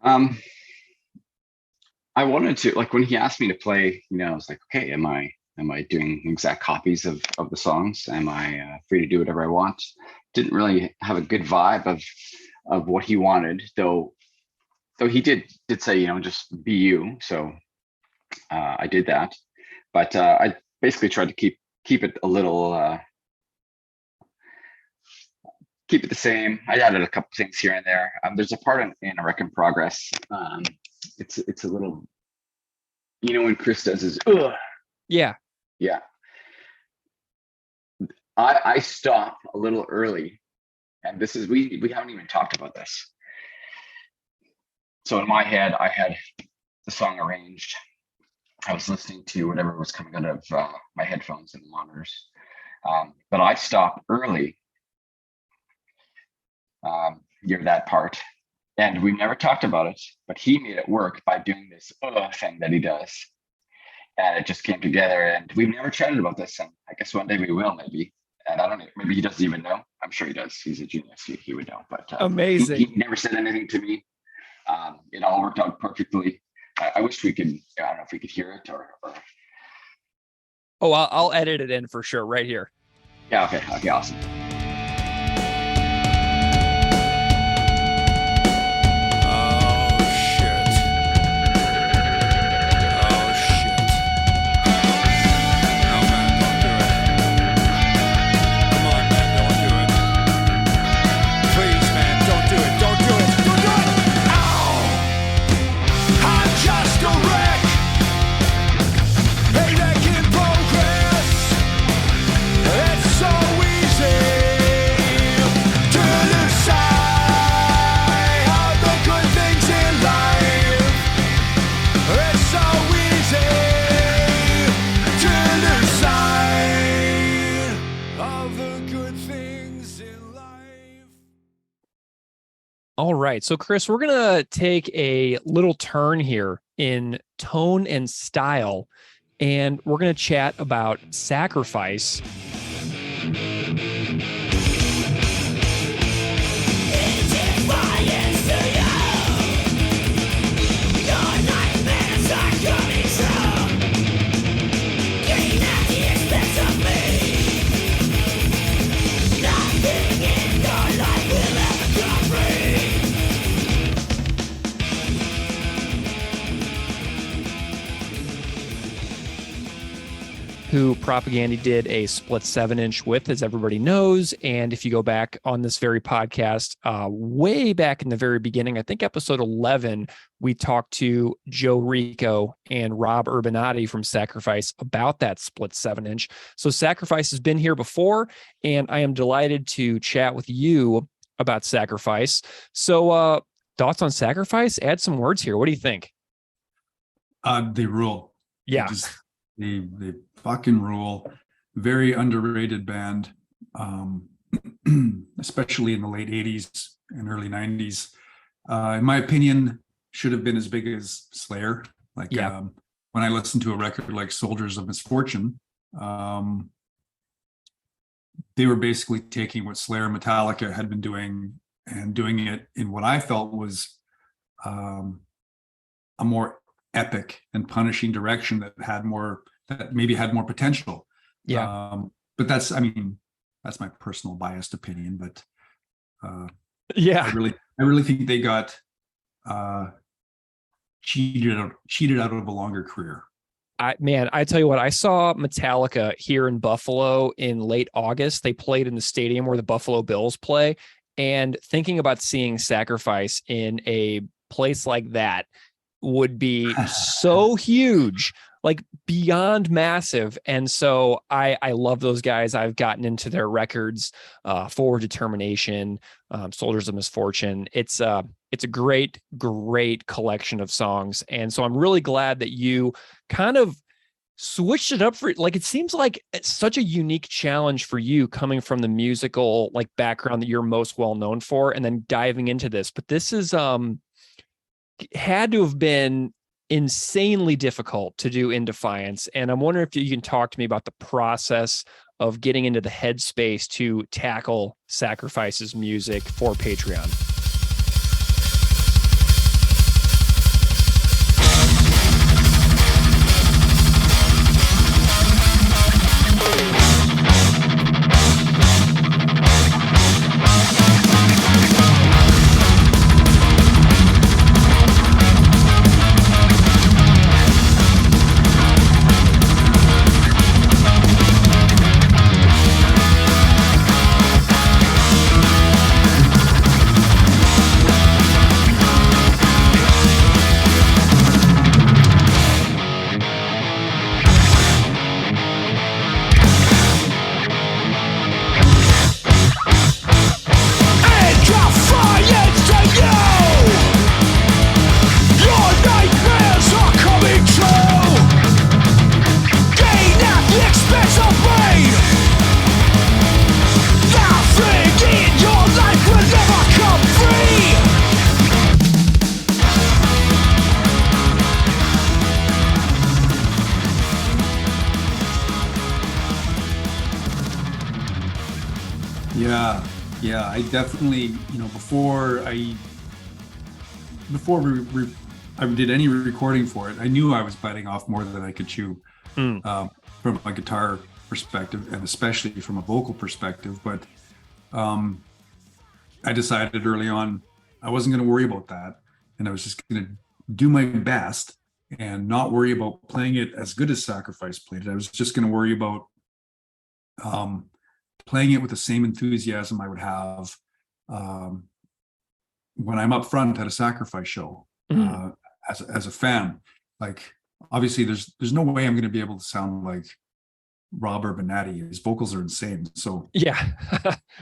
I wanted to, like, when he asked me to play, I was like, okay, am I doing exact copies of the songs? Am I free to do whatever I want? Didn't really have a good vibe of what he wanted, though he did say, just be you. So I did that, but I basically tried to keep it a little, keep it the same. I added a couple things here and there. There's a part in A Wreck in Progress. It's a little, when Chris does his, ugh. Yeah. I stop a little early, and this is, we haven't even talked about this. So in my head, I had the song arranged. I was listening to whatever was coming out of my headphones and monitors. But I stopped early near that part. And we never talked about it, but he made it work by doing this thing that he does. And it just came together, and we've never chatted about this. And I guess one day we will, maybe. And I don't know, maybe he doesn't even know. I'm sure he does. He's a genius. He would know. But amazing. He never said anything to me. It all worked out perfectly. I wish we could, I don't know if we could hear it or... Oh, I'll edit it in for sure right here. Yeah, okay, awesome. All right. So, Chris, we're going to take a little turn here in tone and style, and we're going to chat about Sacrifice. Who Propaganda did a split 7-inch with, as everybody knows. And if you go back on this very podcast, way back in the very beginning, I think episode 11, we talked to Joe Rico and Rob Urbanati from Sacrifice about that split 7-inch. So Sacrifice has been here before, and I am delighted to chat with you about Sacrifice. So thoughts on Sacrifice? Add some words here. What do you think? They rule. Yeah. They fucking rule. Very underrated band. especially in the late 80s and early 90s, in my opinion, should have been as big as Slayer. Like when I listened to a record like Soldiers of Misfortune, they were basically taking what Slayer and Metallica had been doing and doing it in what I felt was a more epic and punishing direction that maybe had more potential. But that's my personal biased opinion, but I really think they got cheated out of a longer career. I tell you what, I saw Metallica here in Buffalo in late August. They played in the stadium where the Buffalo Bills play, and thinking about seeing Sacrifice in a place like that would be so huge, like beyond massive. And so I love those guys. I've gotten into their records, Forward Determination, Soldiers of Misfortune. It's a great collection of songs. And so I'm really glad that you kind of switched it up for, like, it seems like it's such a unique challenge for you coming from the musical like background that you're most well known for, and then diving into this. But this is had to have been insanely difficult to do in Defiance. And I'm wondering if you can talk to me about the process of getting into the headspace to tackle Sacrifice's music for Patreon. Yeah, I definitely, before I did any recording for it, I knew I was biting off more than I could chew from a guitar perspective, and especially from a vocal perspective. But I decided early on I wasn't going to worry about that, and I was just going to do my best and not worry about playing it as good as Sacrifice played it. I was just going to worry about playing it with the same enthusiasm I would have when I'm up front at a Sacrifice show as a fan. Like, obviously there's no way I'm going to be able to sound like Rob Urbanati. His vocals are insane. So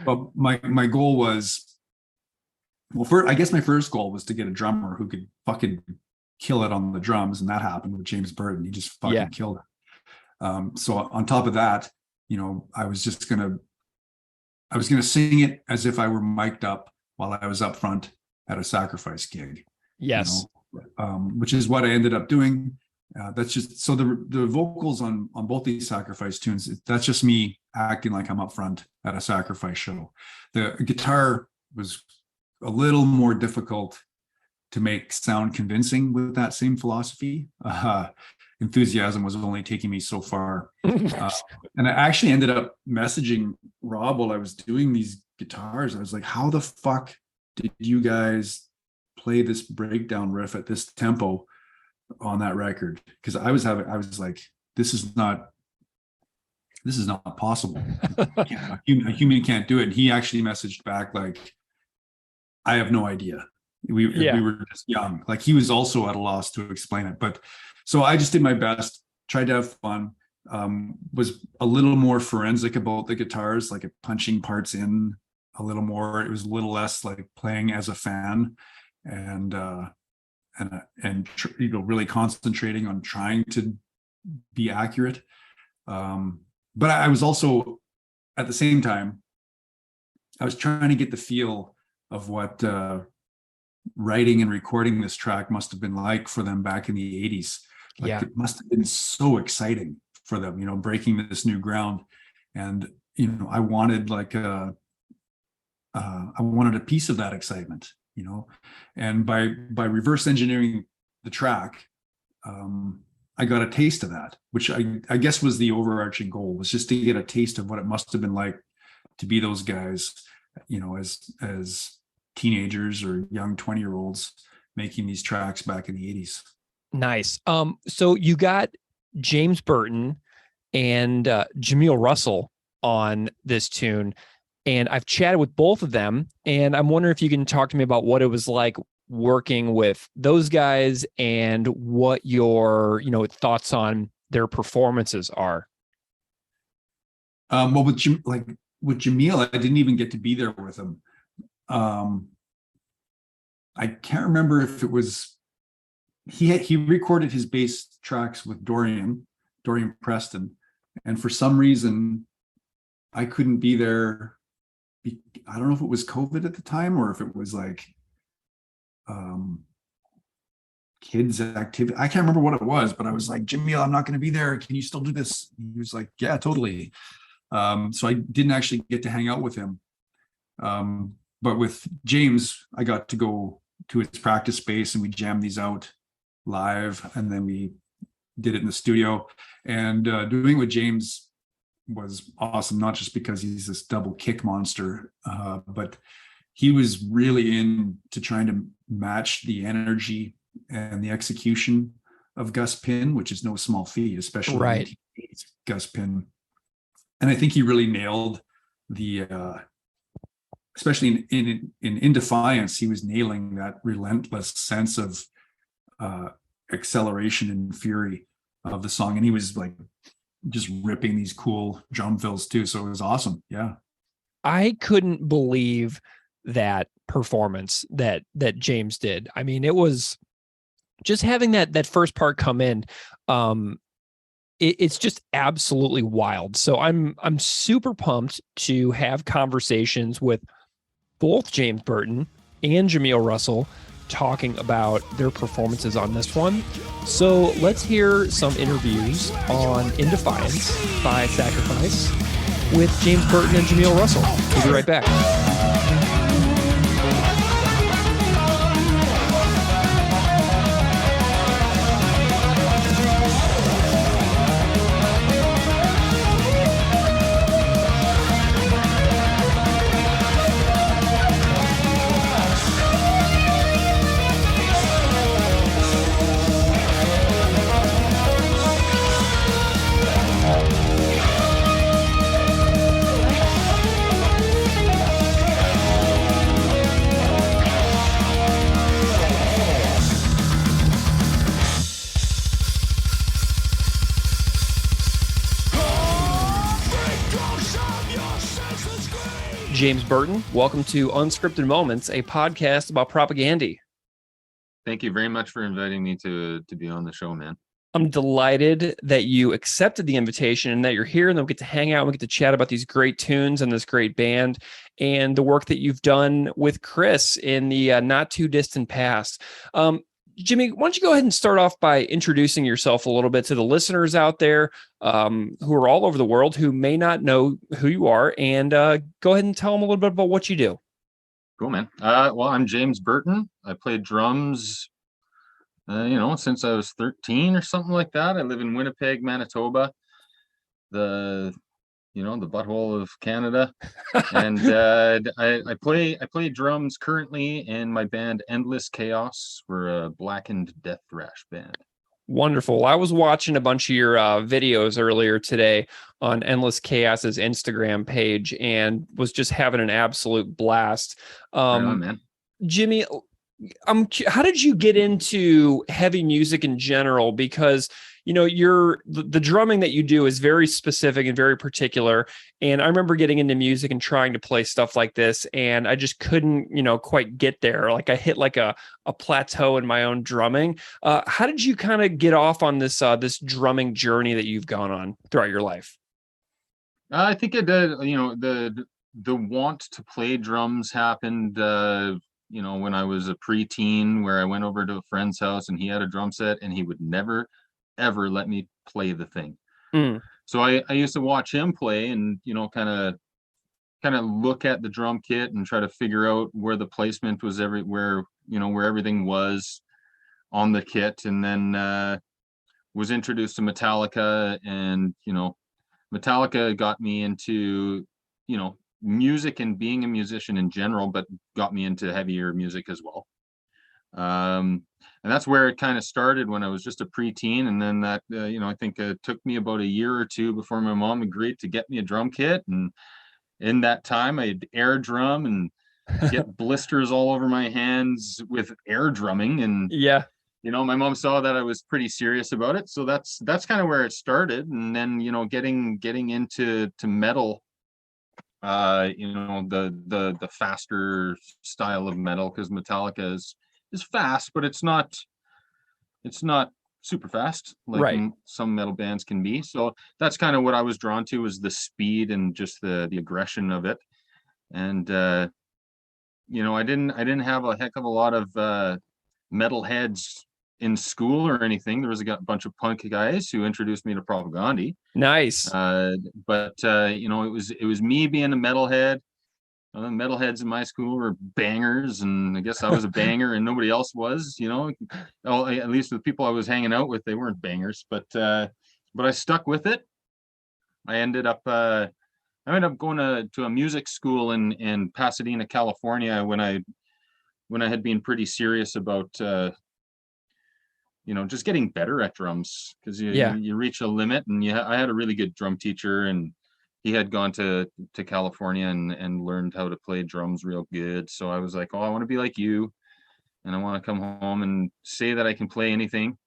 but my goal was, I guess my first goal was to get a drummer who could fucking kill it on the drums, and that happened with James Burton. He just fucking killed it. So on top of that, I was gonna sing it as if I were mic'd up while I was up front at a Sacrifice gig. Yes. Which is what I ended up doing. That's just, so the vocals on both these Sacrifice tunes, that's just me acting like I'm up front at a Sacrifice show. The guitar was a little more difficult to make sound convincing with that same philosophy. Enthusiasm was only taking me so far. And I actually ended up messaging Rob while I was doing these guitars. I was like, how the fuck did you guys play this breakdown riff at this tempo on that record? Because I was like, this is not possible. A human can't do it. And he actually messaged back like, I have no idea. We were just young. Like, he was also at a loss to explain it. But so I just did my best, tried to have fun, was a little more forensic about the guitars, like punching parts in a little more. It was a little less like playing as a fan, and really concentrating on trying to be accurate. But I was also, at the same time, I was trying to get the feel of what writing and recording this track must have been like for them back in the 80s. Like Yeah. it must have been so exciting for them, breaking this new ground. And, I wanted I wanted a piece of that excitement, and by reverse engineering the track, I got a taste of that, which I guess was the overarching goal, was just to get a taste of what it must have been like to be those guys, as teenagers or young 20-year-olds making these tracks back in the 80s. Nice. So you got James Burton and Jahmeel Russell on this tune, and I've chatted with both of them, and I'm wondering if you can talk to me about what it was like working with those guys and what your, thoughts on their performances are. Well, with Jahmeel, I didn't even get to be there with him. I can't remember if it was he recorded his bass tracks with Dorian Preston, and for some reason I couldn't be there. I don't know if it was COVID at the time or if it was like kids activity. I can't remember what it was, but I was like, Jahmeel, I'm not going to be there. Can you still do this? He was like, yeah, totally. So I didn't actually get to hang out with him. But with James, I got to go to his practice space and we jammed these out live, and then we did it in the studio. And doing with James was awesome, not just because he's this double kick monster, but he was really into trying to match the energy and the execution of Gus Pin, which is no small feat, especially right. Gus Pin. And I think he really nailed the, especially in Defiance, he was nailing that relentless sense of acceleration and fury of the song. And he was like just ripping these cool drum fills too. So it was awesome. Yeah. I couldn't believe that performance that James did. I mean, it was just having that first part come in. It's just absolutely wild. So I'm super pumped to have conversations with both James Burton and Jahmeel Russell talking about their performances on this one. So let's hear some interviews on In Defiance by Sacrifice with James Burton and Jahmeel Russell. We'll be right back. James Burton, welcome to Unscripted Moments, a podcast about propaganda. Thank you very much for inviting me to be on the show, man. I'm delighted that you accepted the invitation and that you're here, and then we get to hang out and we get to chat about these great tunes and this great band and the work that you've done with Chris in the not too distant past. Jimmy, why don't you go ahead and start off by introducing yourself a little bit to the listeners out there who are all over the world who may not know who you are, and go ahead and tell them a little bit about what you do. Cool, man. Well, I'm James Burton. I played drums, since I was 13 or something like that. I live in Winnipeg, Manitoba, the butthole of Canada. And I play drums currently in my band Endless Chaos. We're a blackened death thrash band. Wonderful. I was watching a bunch of your videos earlier today on Endless Chaos's Instagram page and was just having an absolute blast. Right on, man. Jimmy, how did you get into heavy music in general? Because the drumming that you do is very specific and very particular. And I remember getting into music and trying to play stuff like this, and I just couldn't, quite get there. Like I hit like a plateau in my own drumming. How did you kind of get off on this drumming journey that you've gone on throughout your life? I think it did. The the want to play drums happened, when I was a preteen, where I went over to a friend's house and he had a drum set and he would never, ever let me play the thing. So I used to watch him play and, kind of look at the drum kit and try to figure out where the placement was everywhere, where everything was on the kit. And then was introduced to Metallica, and, Metallica got me into, music and being a musician in general, but got me into heavier music as well. And that's where it kind of started when I was just a preteen. And then that, I think it took me about a year or two before my mom agreed to get me a drum kit. And in that time, I'd air drum and get blisters all over my hands with air drumming. And my mom saw that I was pretty serious about it. So that's kind of where it started. And then, getting into metal, the faster style of metal, because Metallica is fast, but it's not super fast like some metal bands can be. So that's kind of what I was drawn to, was the speed and just the aggression of it. And I didn't have a heck of a lot of metal heads in school or anything. There was a bunch of punk guys who introduced me to Propaganda. Nice. But it was me being a metalhead. Metalheads in my school were bangers, and I guess I was a banger and nobody else was, at least the people I was hanging out with, they weren't bangers, but I stuck with it. I ended up going to a music school in Pasadena, California, when I had been pretty serious about just getting better at drums, because you reach a limit. And I had a really good drum teacher, and he had gone to California and learned how to play drums real good. So I was like, oh, I want to be like you, and I want to come home and say that I can play anything.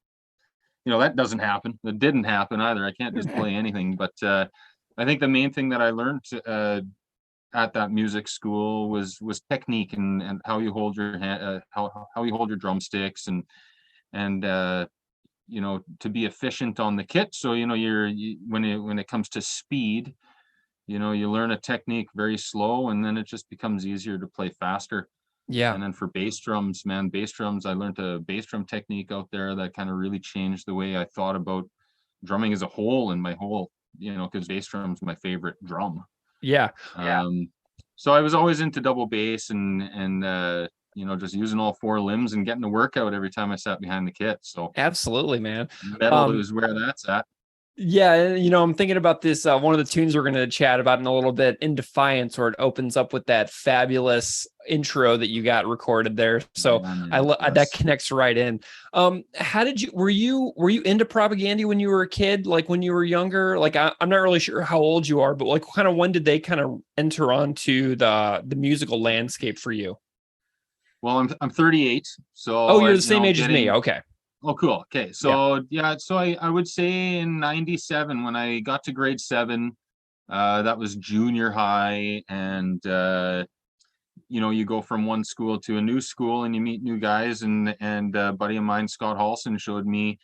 That doesn't happen. That didn't happen either. I can't just play anything. But I think the main thing that I learned at that music school was technique and how you hold your hand, how you hold your drumsticks, and to be efficient on the kit. So when it comes to speed, you learn a technique very slow, and then it just becomes easier to play faster. And then for bass drums, I learned a bass drum technique out there that kind of really changed the way I thought about drumming as a whole, and my whole, because bass drum's my favorite drum. So I was always into double bass and just using all four limbs and getting a workout every time I sat behind the kit. So absolutely, man. Metal is where that's at. Yeah, I'm thinking about this. One of the tunes we're going to chat about in a little bit, in Defiance, where it opens up with that fabulous intro that you got recorded there. So that connects right in. How did were you into Propaganda when you were a kid? Like when you were younger? Like I'm not really sure how old you are, but like kind of when did they kind of enter onto the musical landscape for you? Well, I'm 38. So you're the same age as me. Okay. Oh, cool. Okay. So so I would say in 97, when I got to grade 7, that was junior high. And, you go from one school to a new school and you meet new guys, and a buddy of mine, Scott Halson, showed me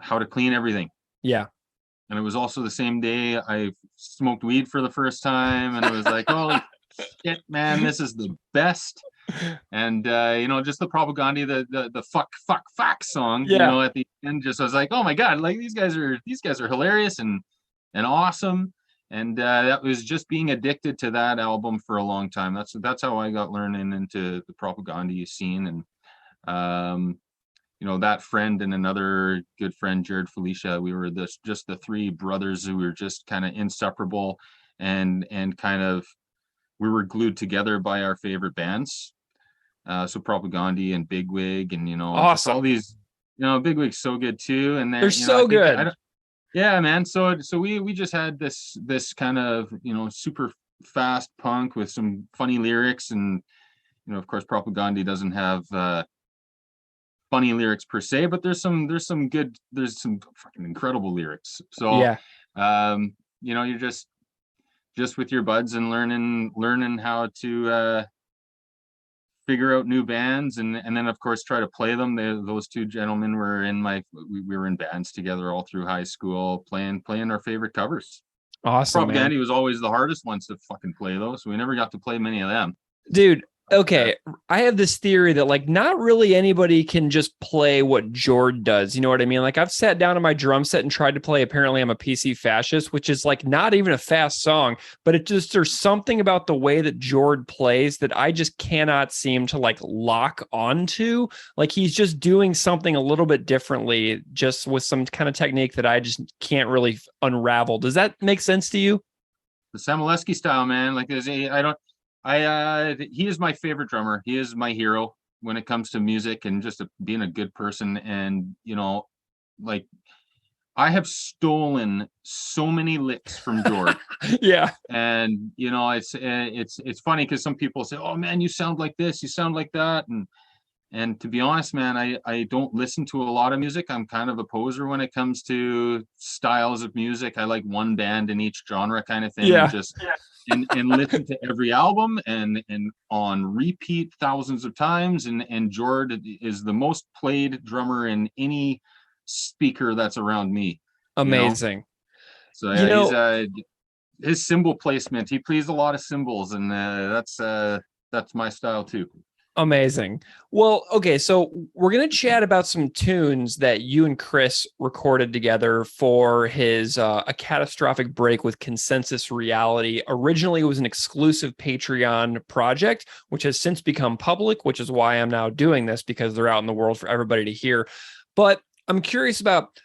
how to clean everything. Yeah. And it was also the same day I smoked weed for the first time. And I was like, holy shit, man, this is the best. And just the Propaganda, the fuck song, at the end, just I was like, oh my god, like these guys are hilarious and awesome. And that was just being addicted to that album for a long time. That's how I got learning into the Propaganda scene. And that friend and another good friend, Jared Felicia, we were just the three brothers who were just kind of inseparable, and kind of we were glued together by our favorite bands. So Propaganda and Bigwig, and awesome. All these, Bigwig's so good too, and then, they're so good. Yeah, man. So we just had this kind of super fast punk with some funny lyrics, and of course Propaganda doesn't have funny lyrics per se, but there's some fucking incredible lyrics. So you're just with your buds and learning how to figure out new bands, and then of course try to play them. Those two gentlemen were we were in bands together all through high school, playing our favorite covers. Awesome, man. Propaganda was always the hardest ones to fucking play though, so we never got to play many of them. Dude, okay. I have this theory that like not really anybody can just play what Jord does. You know what I mean? Like I've sat down on my drum set and tried to play Apparently I'm a PC Fascist, which is like not even a fast song, but it just, there's something about the way that Jord plays that I just cannot seem to like lock onto. Like he's just doing something a little bit differently, just with some kind of technique that I just can't really unravel. Does that make sense to you? The Samoleski style, man. Like he is my favorite drummer. He is my hero when it comes to music and just being a good person. And, you know, like I have stolen so many licks from George. Yeah. And, you know, it's funny because some people say, oh man, you sound like this, you sound like that. And to be honest, man, I don't listen to a lot of music. I'm kind of a poser when it comes to styles of music. I like one band in each genre kind of thing. Yeah. And listen to every album and on repeat thousands of times. And Jord is the most played drummer in any speaker that's around me. Amazing. You know? So he's his cymbal placement. He plays a lot of cymbals, and that's my style too. Amazing. Well, okay, so we're going to chat about some tunes that you and Chris recorded together for his A Catastrophic Break with Consensus Reality. Originally, it was an exclusive Patreon project, which has since become public, which is why I'm now doing this, because they're out in the world for everybody to hear. But I'm curious about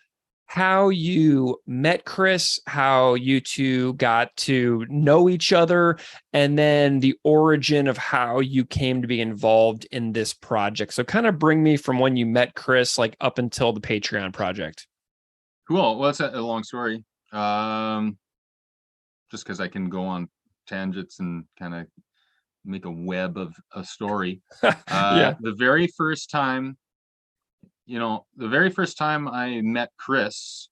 how you met Chris, how you two got to know each other, and then the origin of how you came to be involved in this project. So kind of bring me from when you met Chris, like up until the Patreon project. Cool. Well, it's a long story. Just because I can go on tangents and kind of make a web of a story. Yeah. The very first time I met Chris,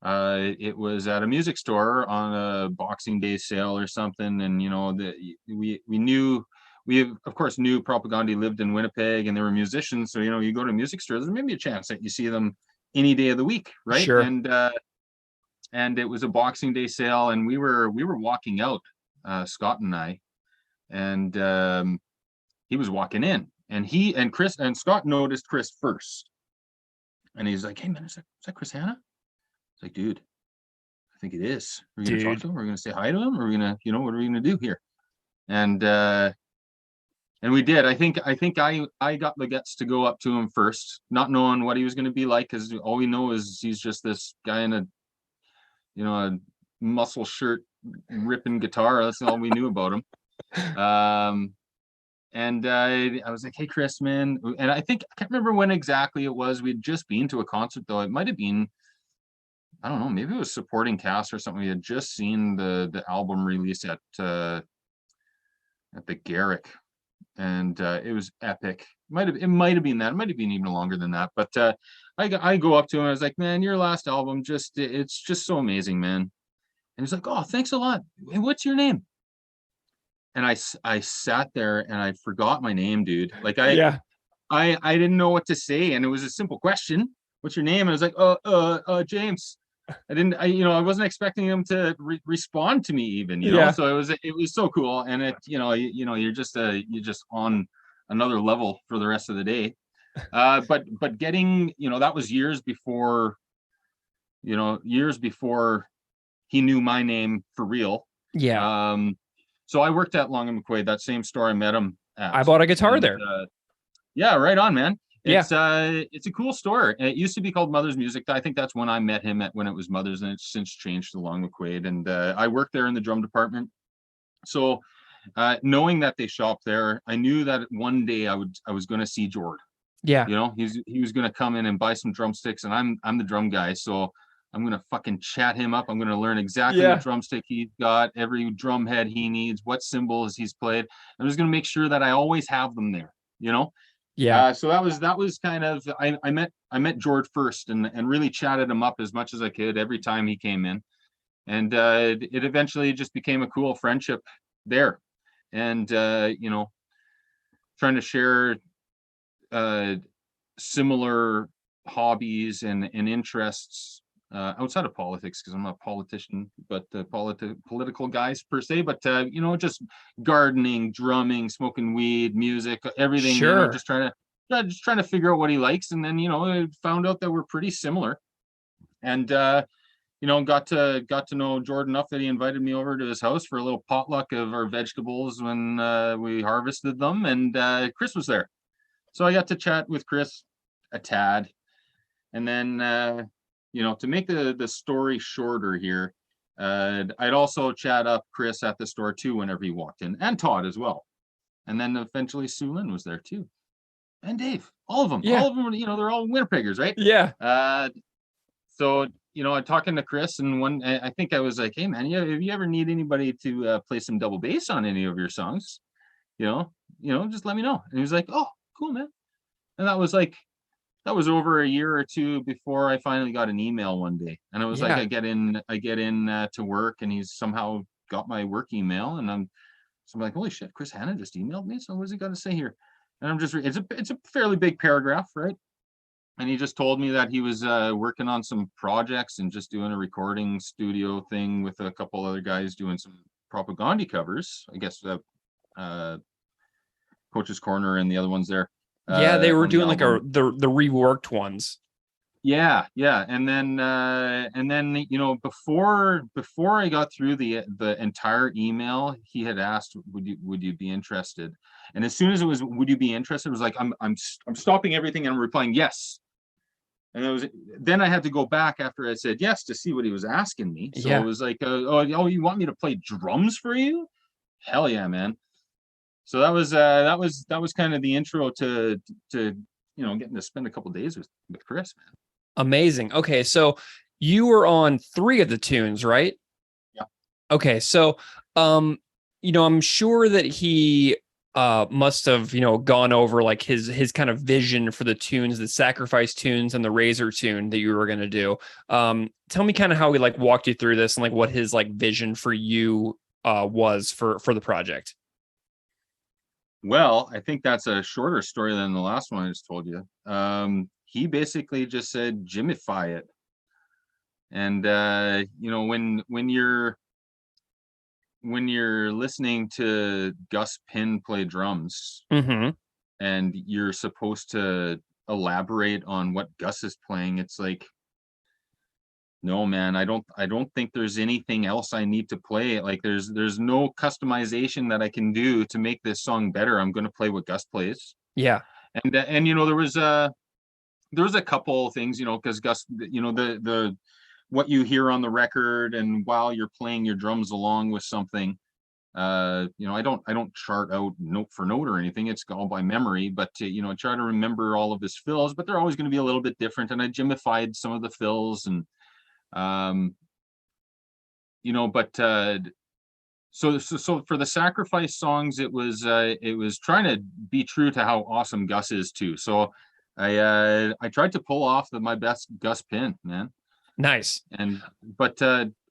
it was at a music store on a Boxing Day sale or something. And, you know, we of course knew Propaganda lived in Winnipeg and they were musicians. So, you know, you go to music stores, there's maybe a chance that you see them any day of the week. Right. Sure. And it was a Boxing Day sale and we were walking out, Scott and I, and he was walking in and Chris and Scott noticed Chris first. And he's like, hey man, is that Chris Hanna? It's like, dude, I think it is. We're gonna talk to him, we're gonna say hi to him, or we're gonna, you know, what are we gonna do here? And we did. I think I got the guts to go up to him first, not knowing what he was gonna be like, because all we know is he's just this guy in a muscle shirt ripping guitar. That's all we knew about him. And I was like, hey, Chris, man. And I can't remember when exactly it was. We'd just been to a concert, though. It might have been, I don't know, maybe it was Supporting Cast or something. We had just seen the album release at the Garrick. And it was epic. It might have been that. It might have been even longer than that. But I go up to him. I was like, man, your last album, it's just so amazing, man. And he's like, oh, thanks a lot. Hey, what's your name? And I sat there and I forgot my name, dude. Like I didn't know what to say. And it was a simple question. What's your name? And I was like, James. I wasn't expecting him to respond to me even, you know? So it was so cool. And you're just on another level for the rest of the day. But getting, that was years before he knew my name for real. Yeah. So I worked at Long and McQuaid, that same store I met him at. I bought a guitar there. Yeah, right on, man. It's a cool store. It used to be called Mother's Music. I think that's when I met him when it was Mother's, and it's since changed to Long McQuaid. And I worked there in the drum department. So knowing that they shop there, I knew that one day I was going to see Jord. Yeah. He was going to come in and buy some drumsticks, and I'm the drum guy, so I'm going to fucking chat him up. I'm going to learn exactly what drumstick he's got, every drum head he needs, what cymbals he's played. I'm just going to make sure that I always have them there, Yeah. So that was kind of, I met George first and really chatted him up as much as I could every time he came in. And it eventually just became a cool friendship there. And, trying to share similar hobbies and interests outside of politics, because I'm not a politician, but political guys per se, but just gardening, drumming, smoking weed, music, everything. Sure. Just trying to figure out what he likes, and then I found out that we're pretty similar, and got to know Jordan enough that he invited me over to his house for a little potluck of our vegetables when we harvested them, and Chris was there, so I got to chat with Chris a tad, and then to make the story shorter here, I'd also chat up Chris at the store too whenever he walked in, and Todd as well, and then eventually Sue Lynn was there too, and Dave, all of them, they're all Winnipeggers, right? Yeah. So I'm talking to Chris, and I think I was like, hey man, if you ever need anybody to play some double bass on any of your songs, just let me know. And he was like, oh, cool, man. And that was over a year or two before I finally got an email one day, and I was like, I get in to work, and he's somehow got my work email, and I'm like, holy shit, Chris Hanna just emailed me. So what's he got to say here? And I'm just it's a fairly big paragraph, right? And he just told me that he was working on some projects and just doing a recording studio thing with a couple other guys doing some propaganda covers. I guess Coach's Corner and the other ones there. They were doing the like the reworked ones. Yeah. And then before I got through the entire email, he had asked, would you be interested? And as soon as it was, would you be interested? It was like, I'm stopping everything and I'm replying yes. And then I had to go back after I said yes to see what he was asking me. So it was like, oh, you want me to play drums for you? Hell yeah, man. So that was kind of the intro to getting to spend a couple days with Chris, man. Amazing. Okay, so you were on 3 of the tunes, right? Yeah. Okay, so I'm sure that he must have gone over like his kind of vision for the tunes, the Sacrifice tunes and the Razor tune that you were going to do. Tell me kind of how he like walked you through this and like what his like vision for you was for the project. Well, I think that's a shorter story than the last one I just told you. He basically just said Jimify it, and when you're listening to Gus Pin play drums, and you're supposed to elaborate on what Gus is playing, it's like, no, man, I don't think there's anything else I need to play. Like there's no customization that I can do to make this song better. I'm going to play what Gus plays. Yeah. And there was a couple things, because Gus, the what you hear on the record, and while you're playing your drums along with something, I don't chart out note for note or anything. It's all by memory, but I try to remember all of his fills, but they're always going to be a little bit different. And I jimmified some of the fills, and so for the Sacrifice songs, it was trying to be true to how awesome Gus is too. So I tried to pull off my best Gus Pin, man. Nice.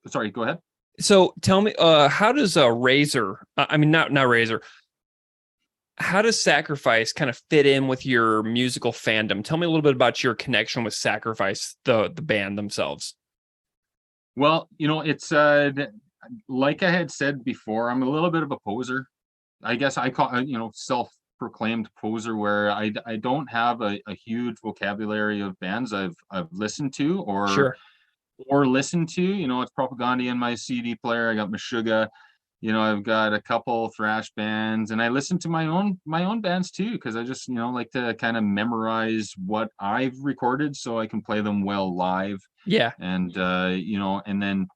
Sorry, go ahead. So tell me, how does Razor, not Razor, how does Sacrifice kind of fit in with your musical fandom? Tell me a little bit about your connection with Sacrifice, the band themselves. Well, it's like I had said before, I'm a little bit of a poser. I guess I call self-proclaimed poser, where I don't have a huge vocabulary of bands I've listened to or listened to. It's Propaganda in my CD player. I got Meshuggah. I've got a couple thrash bands, and I listen to my own bands too, because I just like to kind of memorize what I've recorded so I can play them well live. Yeah. And and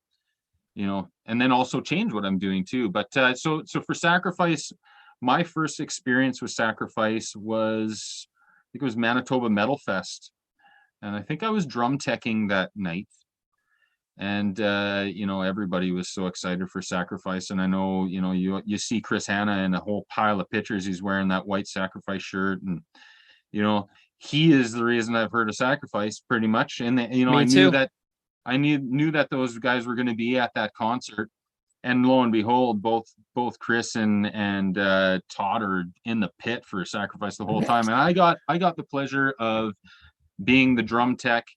then also change what I'm doing too. But so for Sacrifice, my first experience with Sacrifice was, I think it was Manitoba Metal Fest, and I think I was drum teching that night. And everybody was so excited for Sacrifice, and I know you see Chris Hanna in a whole pile of pictures. He's wearing that white Sacrifice shirt, and he is the reason I've heard of Sacrifice pretty much. And I knew that those guys were going to be at that concert, and lo and behold, both Chris and Todd are in the pit for Sacrifice the whole time. And I got the pleasure of being the drum tech.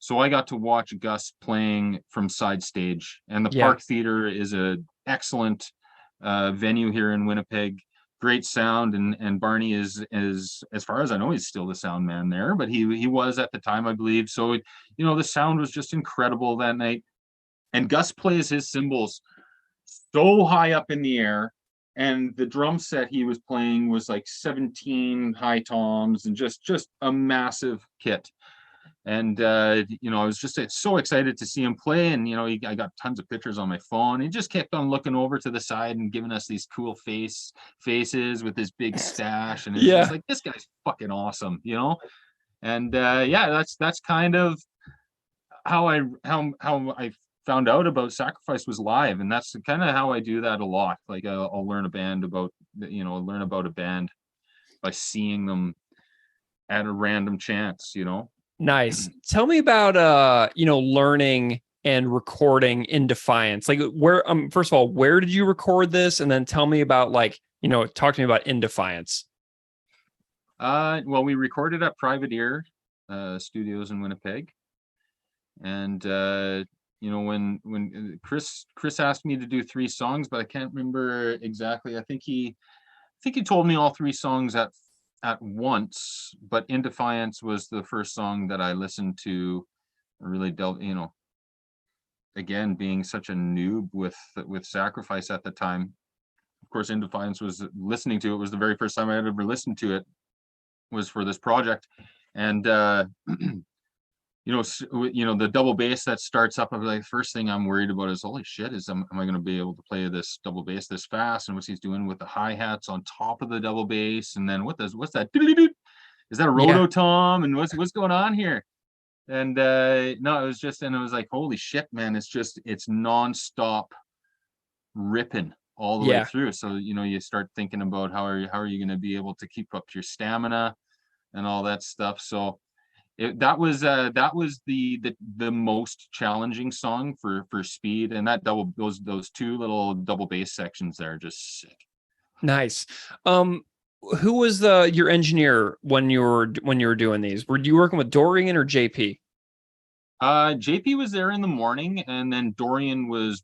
So I got to watch Gus playing from side stage, and the Yeah. Park Theater is an excellent venue here in Winnipeg. Great sound, and Barney is as far as I know, he's still the sound man there, but he was at the time, I believe. So the sound was just incredible that night. And Gus plays his cymbals so high up in the air, and the drum set he was playing was like 17 high toms and just a massive kit. And I was just so excited to see him play, and I got tons of pictures on my phone. He just kept on looking over to the side and giving us these cool faces with his big stash, and it's just like, this guy's fucking awesome, And that's kind of how I found out about Sacrifice was live, and that's kind of how I do that a lot. Like I'll learn about a band by seeing them at a random chance. Nice. Tell me about learning and recording in Defiance. Like where first of all, where did you record this? And then tell me about talk to me about In Defiance. Well, we recorded at Private Ear Studios in Winnipeg. And when Chris asked me to do 3 songs, but I can't remember exactly. I think he told me all 3 songs at once, but In Defiance was the first song that I listened to, really delved, again, being such a noob with Sacrifice at the time. Of course, In Defiance was the very first time I had ever listened to it, was for this project. And the double bass that starts up, I'm like, first thing I'm worried about is, holy shit, am I going to be able to play this double bass this fast? And what's he's doing with the hi-hats on top of the double bass? And then what's that? Is that a rototom? And what's going on here? And no, it was like, holy shit, man, it's nonstop ripping all the way through. So you start thinking about how are you going to be able to keep up your stamina and all that stuff. So that was the most challenging song for speed, and that those 2 little double bass sections there are just sick. Nice. Who was your engineer when you were doing these? Were you working with Dorian or JP? JP was there in the morning, and then Dorian was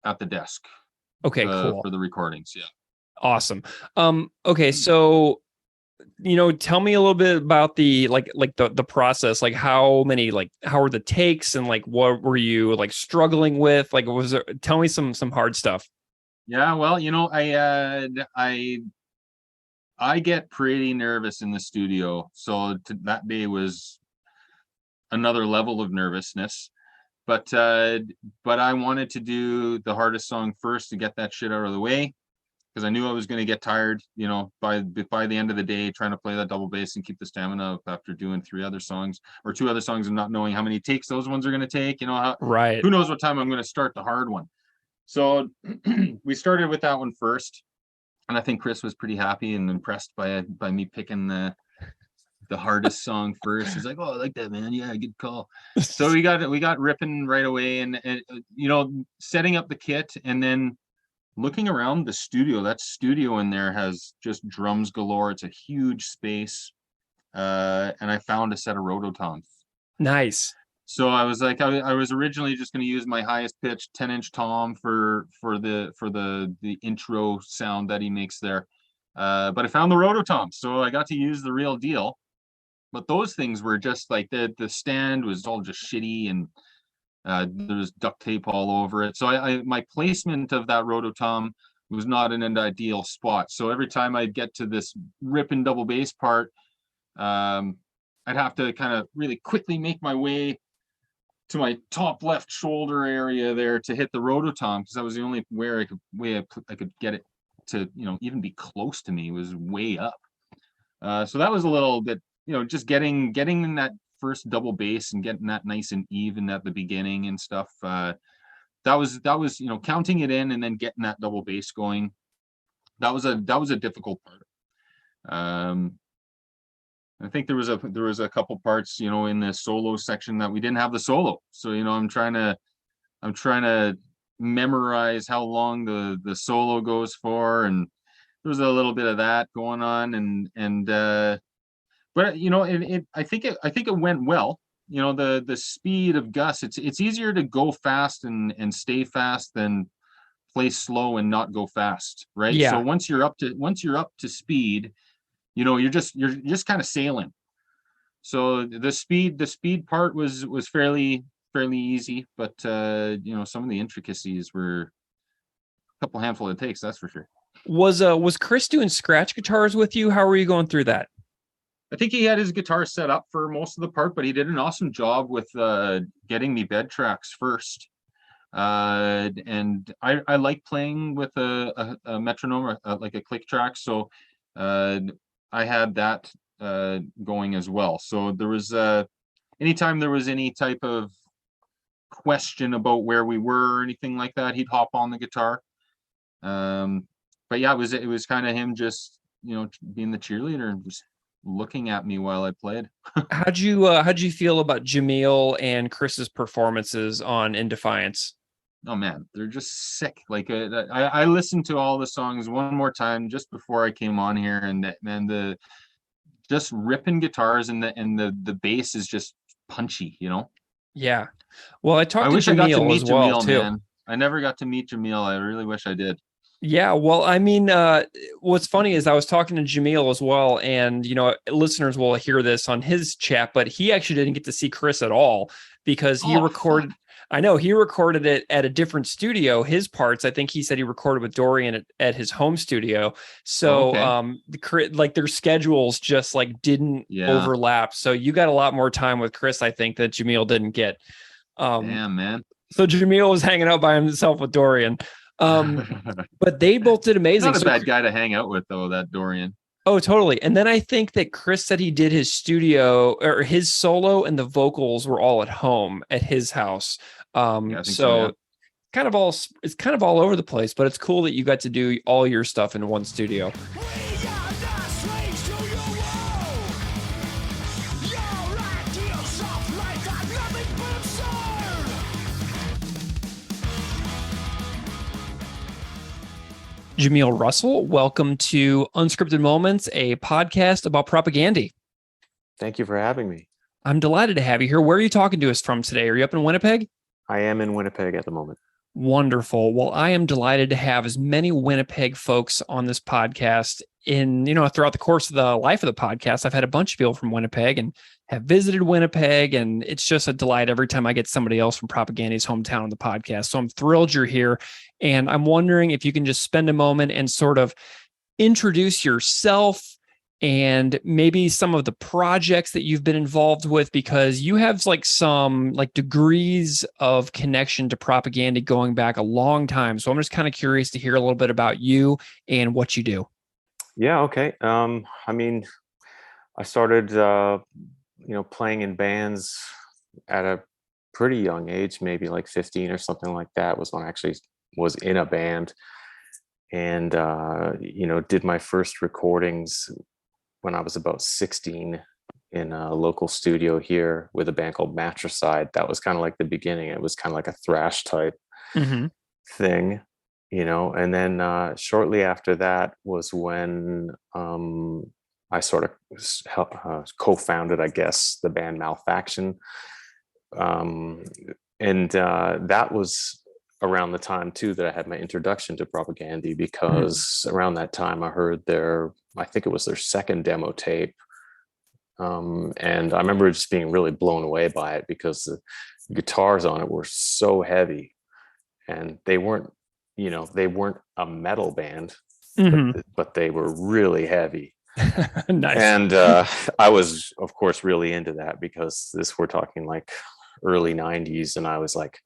at the desk. Okay, cool. For the recordings. Yeah. Awesome. Okay, so tell me a little bit about the the process. Like how were the takes, and what were you struggling with? Tell me some hard stuff. Yeah, well, I get pretty nervous in the studio. So that day was another level of nervousness. But I wanted to do the hardest song first to get that shit out of the way, because I knew I was going to get tired, by the end of the day, trying to play that double bass and keep the stamina up after doing 2 other songs, and not knowing how many takes those ones are going to take. Right. Who knows what time I'm going to start the hard one. So we started with that one first, and I think Chris was pretty happy and impressed by me picking the hardest song first. He's like, "Oh, I like that, man. Yeah, good call." So we got ripping right away, and setting up the kit, and then looking around the studio. That studio in there has just drums galore. It's a huge space, and I found a set of rototoms. Nice. So I was like, I was originally just going to use my highest pitched 10-inch tom for the intro sound that he makes there, but I found the rototom, so I got to use the real deal. But those things were just like the stand was all just shitty, and there was duct tape all over it. So my placement of that rototom was not in an ideal spot. So every time I'd get to this ripping double bass part, I'd have to kind of really quickly make my way to my top left shoulder area there to hit the rototom, because that was the only way I could get it to even be close to me, was way up. So that was a little bit, just getting in that first double bass and getting that nice and even at the beginning and stuff. That was counting it in and then getting that double bass going. That was a difficult part. I think there was a couple parts, in the solo section that we didn't have the solo. So, I'm trying to memorize how long the solo goes for, and there was a little bit of that going on, but I think it went well. the speed of Gus, it's easier to go fast and stay fast than play slow and not go fast, right? Yeah. So once you're up to speed, you're just kind of sailing. So the speed part was fairly easy, but some of the intricacies were a couple handful of takes, that's for sure. Was Chris doing scratch guitars with you? How were you going through that? I think he had his guitar set up for most of the part, but he did an awesome job with getting me bed tracks first. And I like playing with a metronome, like a click track. So I had that going as well. So there was anytime there was any type of question about where we were or anything like that, he'd hop on the guitar. But yeah, it was kind of him just being the cheerleader and just looking at me while I played. How'd you feel about Jahmeel and Chris's performances in Defiance? Oh man, they're just sick. Like I listened to all the songs one more time just before I came on here, and man, just ripping guitars and the bass is just punchy, Yeah. Well, I wish I got to meet as well, Jahmeel, too. man. I never got to meet Jahmeel. I really wish I did. Yeah, well, I mean, what's funny is I was talking to Jahmeel as well, and listeners will hear this on his chat, but he actually didn't get to see Chris at all because he recorded. Fuck. I know he recorded it at a different studio. His parts, I think he said he recorded with Dorian at his home studio. So, like their schedules just like didn't overlap. So you got a lot more time with Chris, I think, that Jahmeel didn't get. Damn, man. So Jahmeel was hanging out by himself with Dorian. But they both did amazing. Not a bad guy to hang out with, though, that Dorian. Oh, totally. And then I think that Chris said he did his studio or his solo and the vocals were all at home at his house. It's kind of all over the place, but it's cool that you got to do all your stuff in one studio. Jahmeel Russell, welcome to Unscripted Moments, a podcast about propaganda. Thank you for having me. I'm delighted to have you here. Where are you talking to us from today? Are you up in Winnipeg? I am in Winnipeg at the moment. Wonderful. Well, I am delighted to have as many Winnipeg folks on this podcast. Throughout the course of the life of the podcast, I've had a bunch of people from Winnipeg and have visited Winnipeg, and it's just a delight every time I get somebody else from Propaganda's hometown on the podcast. So I'm thrilled you're here, and I'm wondering if you can just spend a moment and sort of introduce yourself and maybe some of the projects that you've been involved with, because you have some degrees of connection to propaganda going back a long time. So I'm just kind of curious to hear a little bit about you and what you do. Yeah. Okay. I started, playing in bands at a pretty young age, maybe like 15 or something like that was when I actually was in a band, and, did my first recordings when I was about 16 in a local studio here with a band called Matricide. That was kind of like the beginning. It was kind of like a thrash type thing, and then shortly after that was when I sort of co-founded, I guess, the band Malfaction. And that was around the time too that I had my introduction to propaganda, because around that time I heard I think it was their second demo tape. And I remember just being really blown away by it because the guitars on it were so heavy, and they weren't a metal band, but they were really heavy. Nice. And I was, of course, really into that because we're talking like early 90s, and I was like,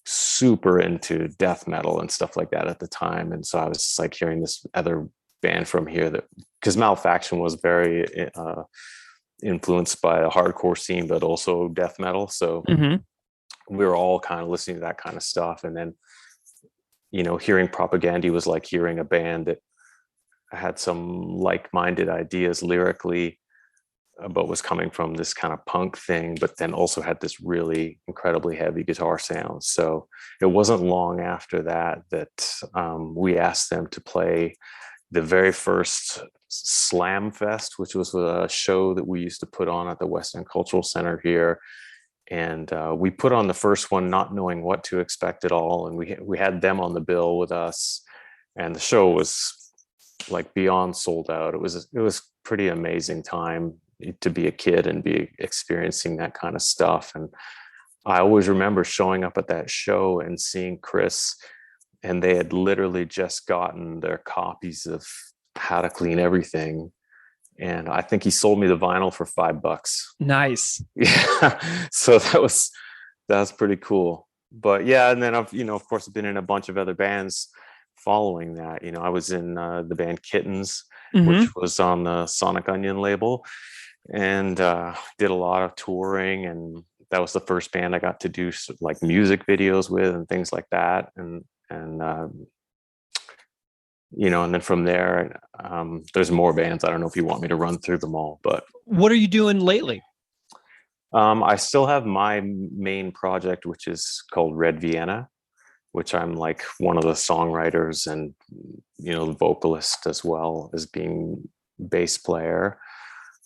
super into death metal and stuff like that at the time. And so I was just like hearing this other band from here because Malfaction was very influenced by a hardcore scene, but also death metal. So we were all kind of listening to that kind of stuff. And then, hearing propaganda was like hearing a band that had some like-minded ideas lyrically, but was coming from this kind of punk thing, but then also had this really incredibly heavy guitar sound. So it wasn't long after that we asked them to play the very first Slam Fest, which was a show that we used to put on at the West End Cultural Center here. And we put on the first one not knowing what to expect at all. And we had them on the bill with us. And the show was like beyond sold out. It was pretty amazing time to be a kid and be experiencing that kind of stuff. And I always remember showing up at that show and seeing Chris, and they had literally just gotten their copies of How to Clean Everything. And I think he sold me the vinyl for $5. Nice. Yeah. So that was pretty cool. But yeah, and then I've, of course, I've been in a bunch of other bands following that. I was in the band Kittens, which was on the Sonic Onion label, and did a lot of touring, and that was the first band I got to do like music videos with and things like that. And and then from there, there's more bands. I don't know if you want me to run through them all, but what are you doing lately? I still have my main project, which is called Red Vienna, which I'm like one of the songwriters and, the vocalist as well as being bass player.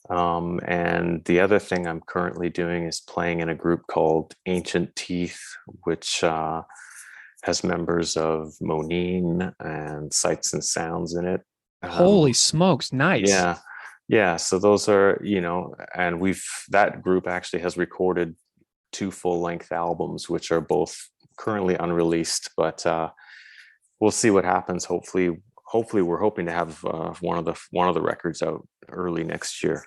And the other thing I'm currently doing is playing in a group called Ancient Teeth, which has members of Monine and Sights and Sounds in it. Holy smokes. Nice. Yeah. So those are, and that group actually has recorded 2 full-length albums, which are both currently unreleased, but we'll see what happens. Hopefully we're hoping to have one of the records out early next year.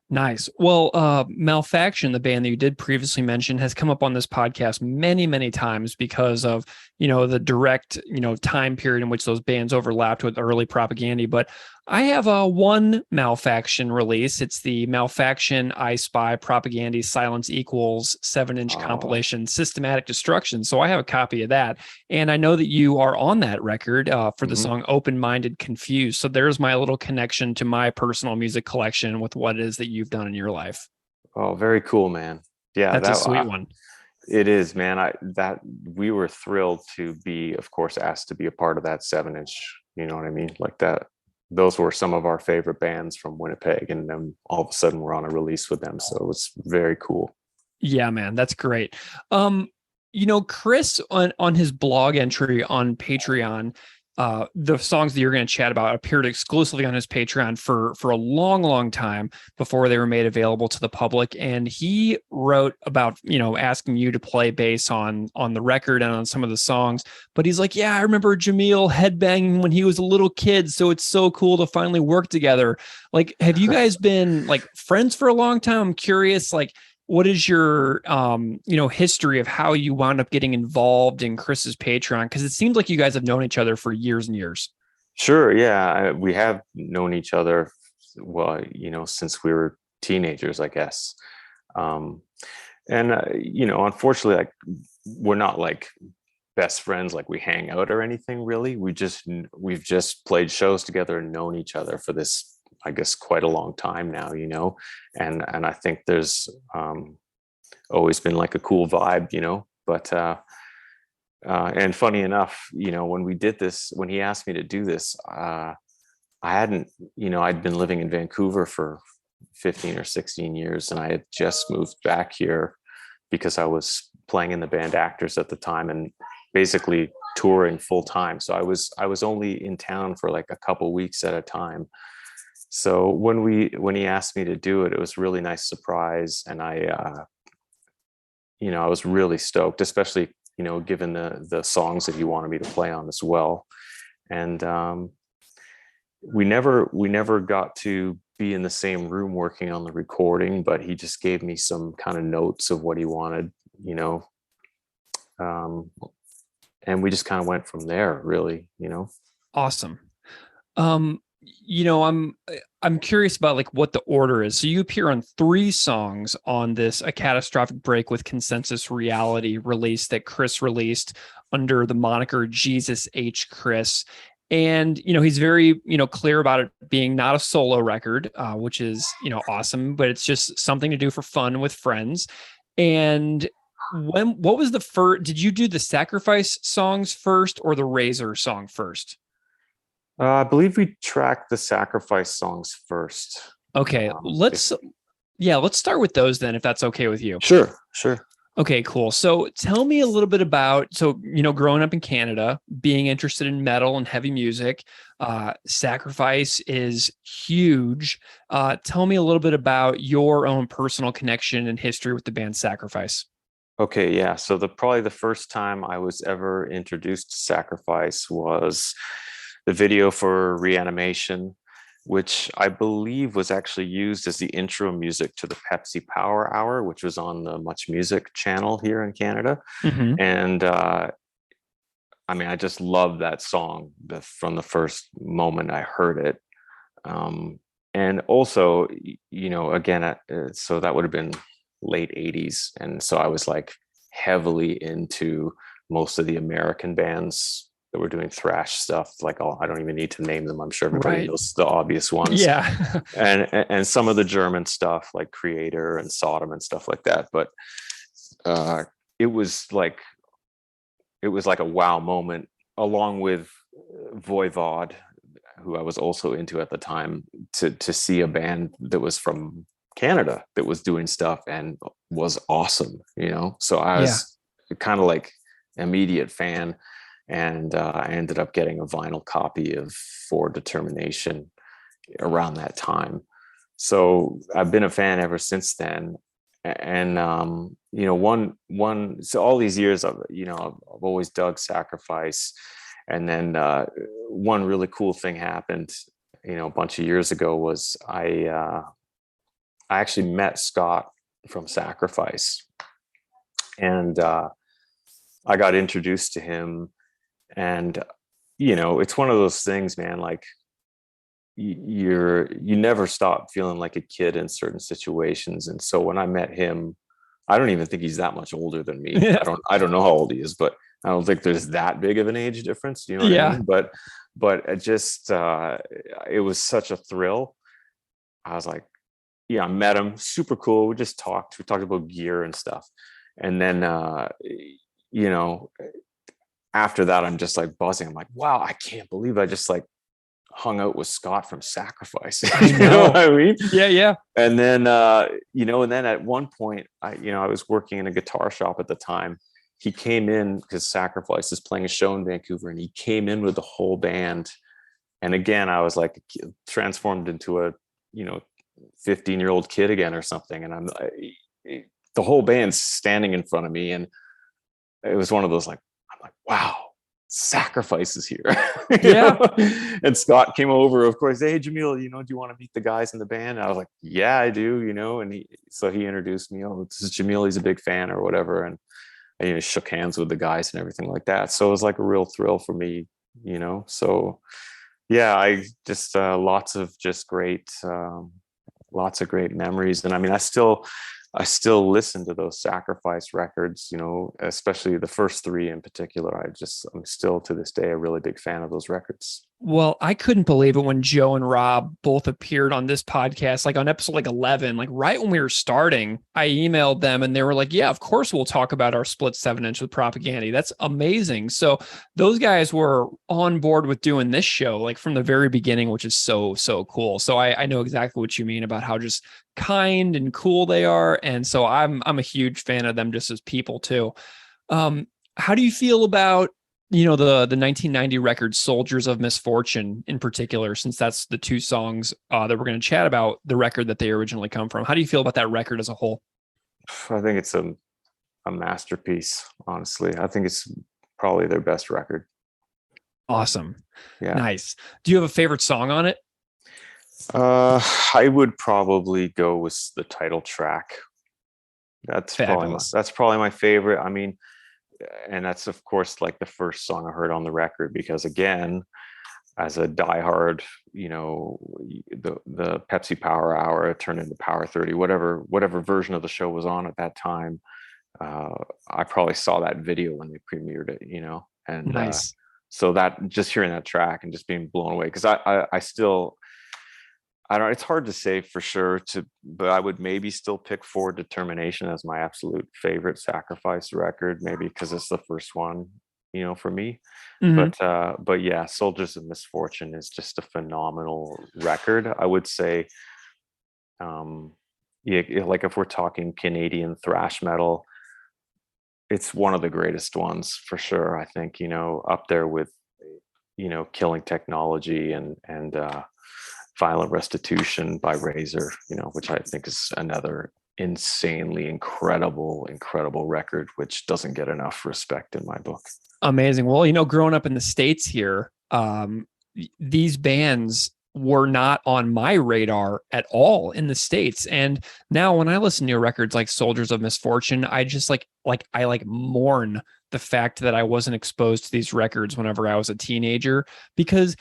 Nice. Well, Malfaction, the band that you did previously mention, has come up on this podcast many, many times because of, the direct, time period in which those bands overlapped with early Propaganda. But I have one Malfaction release. It's the Malfaction I Spy Propaganda Silence Equals 7-inch compilation Systematic Destruction. So I have a copy of that. And I know that you are on that record for the song Open-Minded Confused. So there's my little connection to my personal music collection with what it is that you've done in your life. Oh, very cool, man. Yeah, that's a sweet one. It is, man. We were thrilled to be, of course, asked to be a part of that 7-inch. You know what I mean? Like that. Those were some of our favorite bands from Winnipeg, and then all of a sudden we're on a release with them. So it was very cool. Yeah, man, that's great. Chris on his blog entry on Patreon, the songs that you're going to chat about appeared exclusively on his Patreon for a long, long time before they were made available to the public. And he wrote about, asking you to play bass on the record and on some of the songs. But he's like, yeah, I remember Jahmeel headbanging when he was a little kid. So it's so cool to finally work together. Like, have you guys been like friends for a long time? I'm curious, like, what is your, history of how you wound up getting involved in Chris's Patreon? Because it seems like you guys have known each other for years and years. Sure. Yeah. We have known each other, well, since we were teenagers, I guess. Unfortunately, like, we're not like best friends, like we hang out or anything really. We've just played shows together and known each other for this, I guess, quite a long time now, and I think there's always been like a cool vibe, but and funny enough, when he asked me to do this, I hadn't, I'd been living in Vancouver for 15 or 16 years, and I had just moved back here because I was playing in the band Actors at the time and basically touring full time. So I was only in town for like a couple weeks at a time. So when he asked me to do it, it was a really nice surprise, and I was really stoked, especially given the songs that he wanted me to play on as well. And we never got to be in the same room working on the recording, but he just gave me some kind of notes of what he wanted, and we just kind of went from there, really. Awesome. I'm curious about like what the order is. So you appear on 3 songs on this A Catastrophic Break with Consensus Reality release that Chris released under the moniker Jesus H. Chris. And, he's very, clear about it being not a solo record, which is, awesome, but it's just something to do for fun with friends. And what was the first, did you do the Sacrifice songs first or the Razor song first? I believe we tracked the Sacrifice songs first. Okay, let's start with those then, if that's okay with you. Sure, sure. Okay, cool. So tell me a little bit about, growing up in Canada, being interested in metal and heavy music, Sacrifice is huge. Tell me a little bit about your own personal connection and history with the band Sacrifice. Okay, yeah. So probably the first time I was ever introduced to Sacrifice was the video for Reanimation, which I believe was actually used as the intro music to the Pepsi Power Hour, which was on the Much Music channel here in Canada. Mm-hmm. And I mean, I just loved that song from the first moment I heard it. And also, again, so that would have been late 80s. And so I was like heavily into most of the American bands that were doing thrash stuff. Like, I don't even need to name them. I'm sure everybody knows the obvious ones. Yeah. and some of the German stuff like Creator and Sodom and stuff like that. But it was like a wow moment, along with Voivod, who I was also into at the time, to see a band that was from Canada that was doing stuff and was awesome, So I was kind of like immediate fan. And I ended up getting a vinyl copy of For Determination around that time. So I've been a fan ever since then. And so all these years I've always dug Sacrifice. And then one really cool thing happened, a bunch of years ago was I actually met Scott from Sacrifice, and I got introduced to him. And it's one of those things, man, like you never stop feeling like a kid in certain situations. And so when I met him, I don't even think he's that much older than me. I don't know how old he is, but I don't think there's that big of an age difference. You know what I mean? But it just it was such a thrill. I was like, yeah, I met him, super cool. We talked about gear and stuff. And then after that, I'm just like buzzing. I'm like, wow, I can't believe I just like hung out with Scott from Sacrifice. You know what I mean? Yeah. And then, and then at one point, I was working in a guitar shop at the time. He came in because Sacrifice is playing a show in Vancouver, and he came in with the whole band. And again, I was like transformed into a, 15-year-old kid again or something. And the whole band's standing in front of me. And it was one of those like, I'm like, wow, Sacrifice is here. Yeah. And Scott came over, of course. Hey, Jahmeel, do you want to meet the guys in the band? And I was like, yeah, I do, and he introduced me. Oh, this is Jahmeel. He's a big fan or whatever. And I shook hands with the guys and everything like that. So it was like a real thrill for me, So yeah, I just lots of great memories. And I mean, I still listen to those Sacrifice records, especially the first three in particular. I'm still to this day a really big fan of those records. Well, I couldn't believe it when Joe and Rob both appeared on this podcast, like on episode 11, like right when we were starting. I emailed them and they were like, yeah, of course we'll talk about our split 7-inch with Propaganda. That's amazing. So those guys were on board with doing this show like from the very beginning, which is so cool. So I know exactly what you mean about how just kind and cool they are. And so I'm a huge fan of them just as people too. How do you feel about the 1990 record Soldiers of Misfortune in particular, since that's the two songs that we're going to chat about, the record that they originally come from? How do you feel about that record as a whole? I think it's a masterpiece, honestly. I think it's probably their best record. Awesome. Yeah. Nice. Do you have a favorite song on it? I would probably go with the title track. That's probably my favorite. I mean, and that's of course like the first song I heard on the record, because again, as a diehard, the Pepsi Power Hour turned into Power 30, whatever version of the show was on at that time. I probably saw that video when they premiered it, and nice. So that just hearing that track and just being blown away, because I still, I don't know, it's hard to say for sure, but I would maybe still pick For Determination as my absolute favorite Sacrifice record, maybe because it's the first one. for me. Mhm. But yeah, Soldiers of Misfortune is just a phenomenal record, I would say. Yeah, like if we're talking Canadian thrash metal, it's one of the greatest ones for sure. I think, up there with, Killing Technology and Violent Restitution by Razor, which I think is another insanely incredible record, which doesn't get enough respect in my book. Amazing. Well, growing up in the States here, these bands were not on my radar at all in the States. And now when I listen to records like Soldiers of Misfortune, I just I mourn the fact that I wasn't exposed to these records whenever I was a teenager, because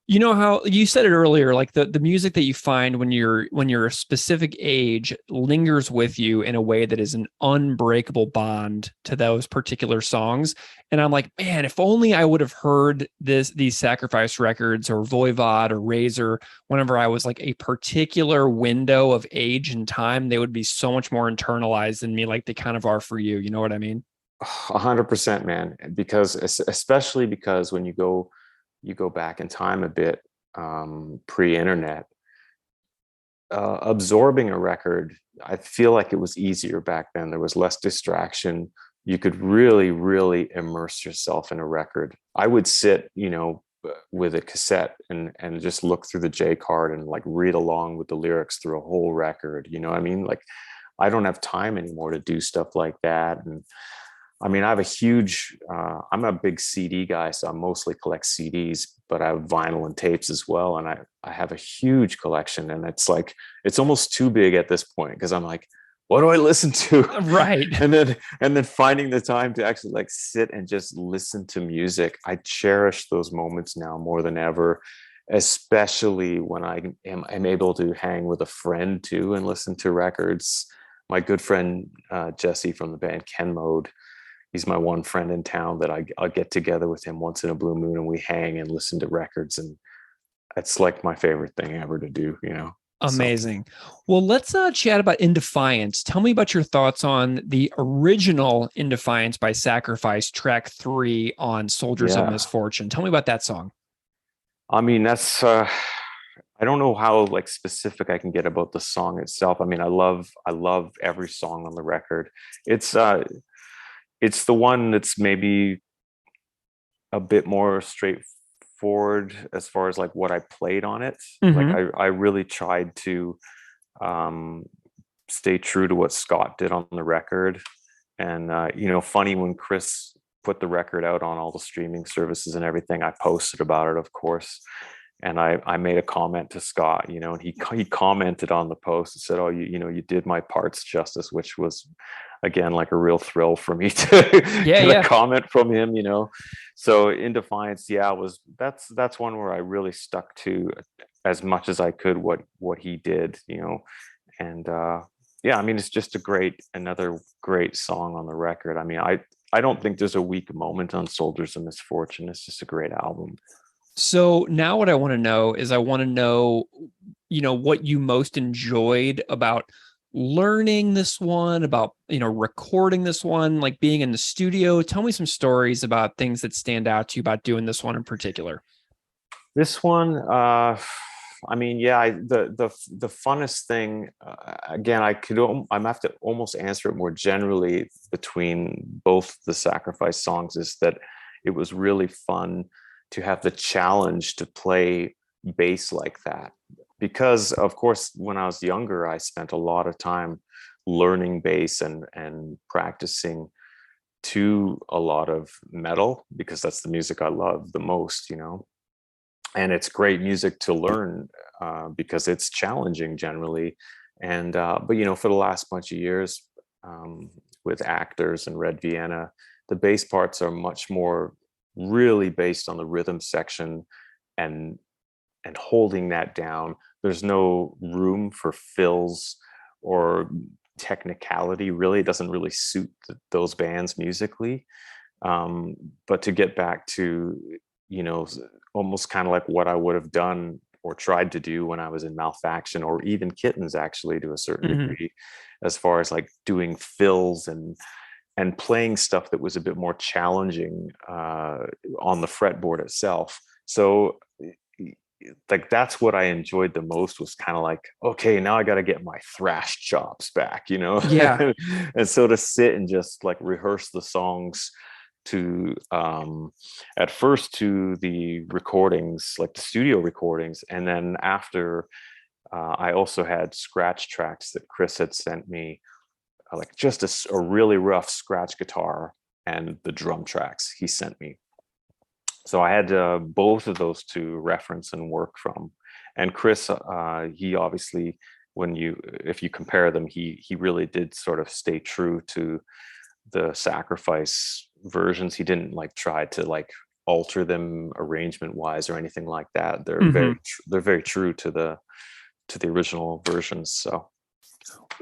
you know how you said it earlier, like the music that you find when you're a specific age lingers with you in a way that is an unbreakable bond to those particular songs. And I'm like, man, if only I would have heard these Sacrifice records or Voivod or Razor whenever I was like a particular window of age and time, they would be so much more internalized in me, like they kind of are for you. You know what I mean? 100%, man. Because especially because when you go back in time a bit, pre-internet, absorbing a record, I feel like it was easier back then. There was less distraction. You could really immerse yourself in a record. I would sit, with a cassette and just look through the J card and like read along with the lyrics through a whole record. You know what I mean? Like, I don't have time anymore to do stuff like that. And I mean, I have a huge, I'm a big CD guy, so I mostly collect CDs, but I have vinyl and tapes as well. And I have a huge collection, and it's almost too big at this point, because I'm like, what do I listen to? Right. And then finding the time to actually like sit and just listen to music. I cherish those moments now more than ever, especially when I am able to hang with a friend too and listen to records. My good friend, Jesse from the band Ken Mode, he's my one friend in town that I'll get together with him once in a blue moon, and we hang and listen to records. And it's like my favorite thing ever to do, Amazing. Well, let's chat about In Defiance. Tell me about your thoughts on the original In Defiance by Sacrifice, track 3 on Soldiers of Misfortune. Tell me about that song. I mean, that's, I don't know how like specific I can get about the song itself. I mean, I love every song on the record. It's the one that's maybe a bit more straightforward as far as like what I played on it. Mm-hmm. Like I really tried to stay true to what Scott did on the record. And funny, when Chris put the record out on all the streaming services and everything, I posted about it, of course. And I made a comment to Scott, and he commented on the post and said, "Oh, you did my parts justice," which was, again, like a real thrill for me to get a comment from him, So In Defiance, that's one where I really stuck to as much as I could what he did, and I mean, it's just another great song on the record. I mean, I don't think there's a weak moment on Soldiers of Misfortune. It's just a great album. So now what I want to know is what you most enjoyed about learning this one, about, recording this one, like being in the studio. Tell me some stories about things that stand out to you about doing this one in particular. This one, I mean, the funnest thing, again, I'm have to almost answer it more generally between both the Sacrifice songs, is that it was really fun to have the challenge to play bass like that. Because of course, when I was younger, I spent a lot of time learning bass and practicing to a lot of metal, because that's the music I love the most, and it's great music to learn because it's challenging generally. And but for the last bunch of years, with Actors and Red Vienna, the bass parts are much more really based on the rhythm section and holding that down. There's no room for fills or technicality. Really, it doesn't really suit those bands musically. But to get back to, almost kind of like what I would have done or tried to do when I was in Malfaction, or even Kittens, actually, to a certain degree, as far as like doing fills and and playing stuff that was a bit more challenging on the fretboard itself. So like that's what I enjoyed the most, was kind of like, okay, now I got to get my thrash chops back, you know? Yeah. And so to sit and just like rehearse the songs to at first to the recordings, like the studio recordings, and then after I also had scratch tracks that Chris had sent me, like just a really rough scratch guitar and the drum tracks he sent me. So I had both of those to reference and work from. And Chris, he obviously, if you compare them, he really did sort of stay true to the Sacrifice versions. He didn't like try to like alter them arrangement wise or anything like that. They're very true to the original versions.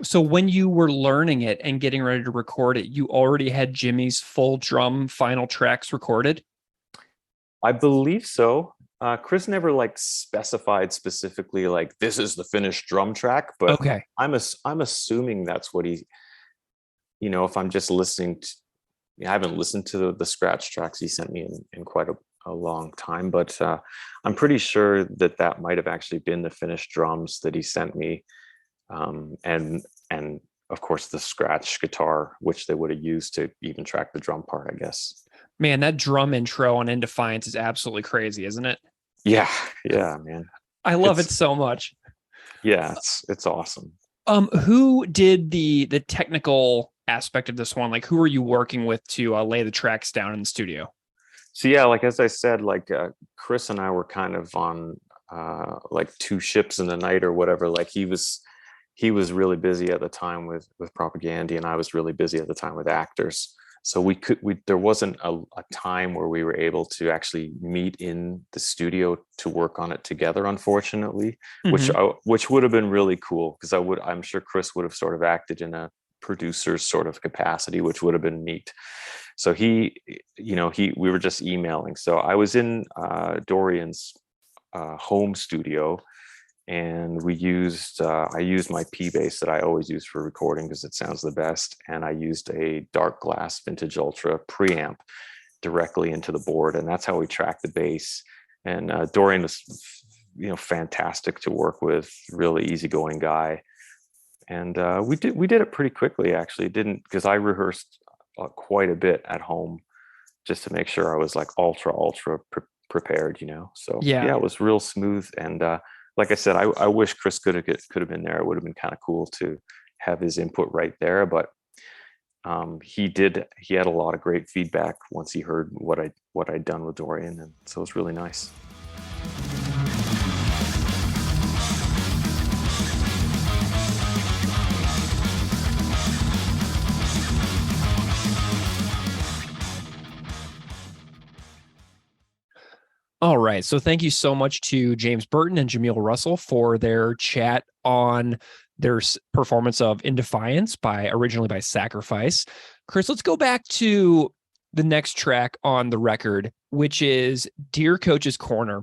So when you were learning it and getting ready to record it, you already had Jimmy's full drum final tracks recorded? I believe so. Chris never like specified specifically like this is the finished drum track, but okay. I'm assuming that's what he, you know, if I'm just listening to, I haven't listened to the scratch tracks he sent me in quite a long time, but I'm pretty sure that might have actually been the finished drums that he sent me, and of course the scratch guitar, which they would have used to even track the drum part, I guess. Man, that drum intro on Defiance is absolutely crazy, isn't it? Yeah, man. I love it so much. Yeah, it's awesome. Who did the technical aspect of this one? Like, who are you working with to lay the tracks down in the studio? So yeah, like as I said, like Chris and I were kind of on like two ships in the night or whatever. Like he was really busy at the time with Propaganda, and I was really busy at the time with Actors. So there wasn't a time where we were able to actually meet in the studio to work on it together, unfortunately, which would have been really cool, because I'm sure Chris would have sort of acted in a producer's sort of capacity, which would have been neat. So we were just emailing. So I was in Dorian's home studio, and I used my P bass that I always use for recording because it sounds the best, and I used a Dark Glass Vintage Ultra preamp directly into the board, and that's how we tracked the bass. And Dorian was, fantastic to work with, really easygoing guy, and we did it pretty quickly, actually. It didn't, because I rehearsed quite a bit at home just to make sure I was like ultra prepared, So yeah, it was real smooth. And like I said, I wish Chris could have been there. It would have been kind of cool to have his input right there, but he had a lot of great feedback once he heard what I'd done with Dorian, and so it was really nice. All right. So thank you so much to James Burton and Jahmeel Russell for their chat on their performance of In Defiance, originally by Sacrifice. Chris, let's go back to the next track on the record, which is Dear Coach's Corner.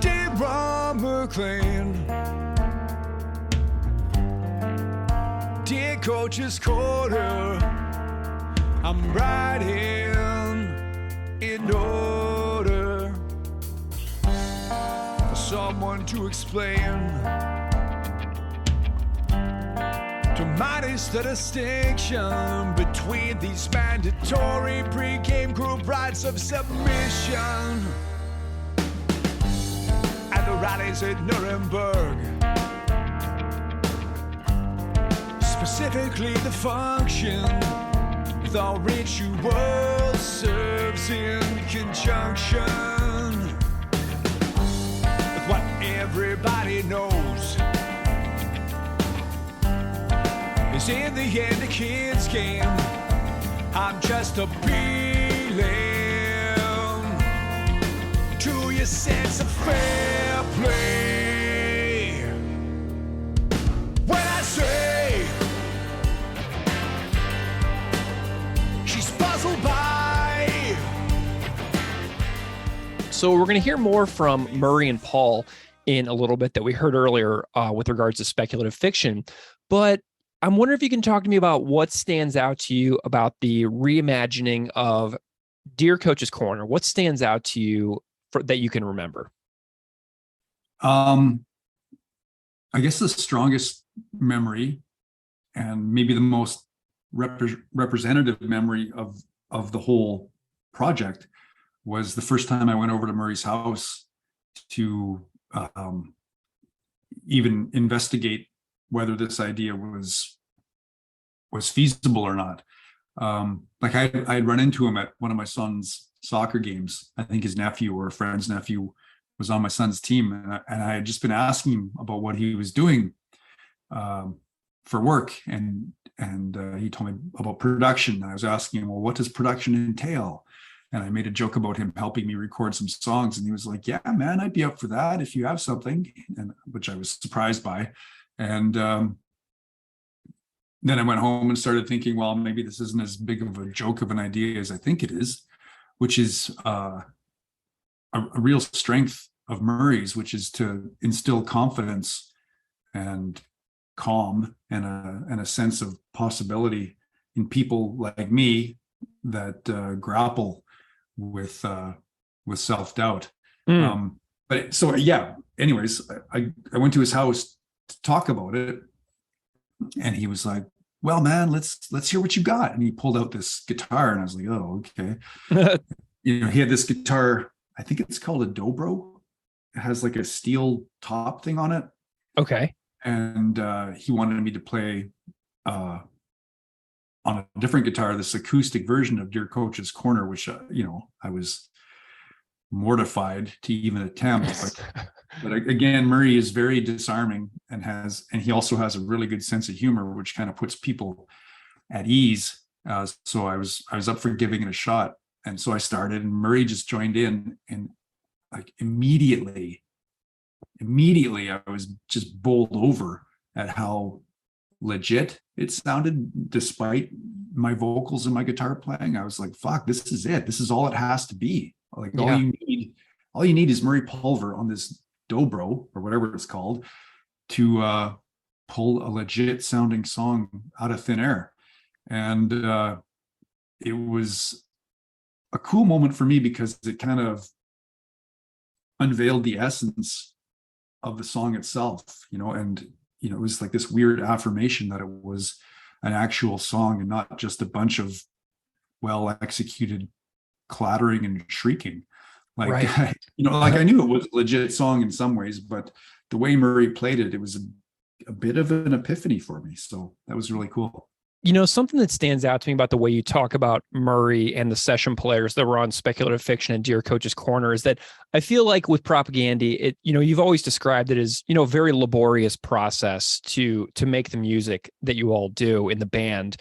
Dear Ron McLean, dear Coach's Corner, I'm riding in order for someone to explain to minus the distinction between these mandatory pre-game group rights of submission and the rallies at Nuremberg. Specifically the function the ritual serves in conjunction with what everybody knows is in the end a kid's game. I'm just appealing to your sense of fair play when I say So we're going to hear more from Murray and Paul in a little bit that we heard earlier with regards to speculative fiction. But I'm wondering if you can talk to me about what stands out to you about the reimagining of Dear Coach's Corner. What stands out to you that you can remember? I guess the strongest memory and maybe the most representative memory of the whole project was the first time I went over to Murray's house to even investigate whether this idea was feasible or not. Like I had run into him at one of my son's soccer games. I think his nephew or a friend's nephew was on my son's team, and I had just been asking him about what he was doing for work, and he told me about production. And I was asking him, well, what does production entail? And I made a joke about him helping me record some songs, and he was like, "Yeah, man, I'd be up for that if you have something," and which I was surprised by. And then I went home and started thinking, well, maybe this isn't as big of a joke of an idea as I think it is, which is a real strength of Murray's, which is to instill confidence and calm and a sense of possibility in people like me that grapple with self-doubt. But so, yeah, anyways, I went to his house to talk about it, and he was like, well, man, let's hear what you got. And he pulled out this guitar, and I was like, oh, okay. He had this guitar, I think it's called a dobro. It has like a steel top thing on it. Okay. And he wanted me to play on a different guitar, this acoustic version of Dear Coach's Corner, which, I was mortified to even attempt. But again, Murray is very disarming and he also has a really good sense of humor, which kind of puts people at ease. So I was up for giving it a shot. And so I started, and Murray just joined in, and like immediately I was just bowled over at how legit it sounded despite my vocals and my guitar playing. I was like, fuck, this is it. This is all it has to be. Like all you need is Murray Pulver on this dobro or whatever it's called to pull a legit sounding song out of thin air. And it was a cool moment for me because it kind of unveiled the essence of the song itself, and it was like this weird affirmation that it was an actual song and not just a bunch of well executed clattering and shrieking. Like, right. Like I knew it was a legit song in some ways, but the way Murray played it, it was a bit of an epiphany for me. So that was really cool. Something that stands out to me about the way you talk about Murray and the session players that were on Speculative Fiction and Dear Coach's Corner is that I feel like with Propaganda, you've always described it as, a very laborious process to make the music that you all do in the band.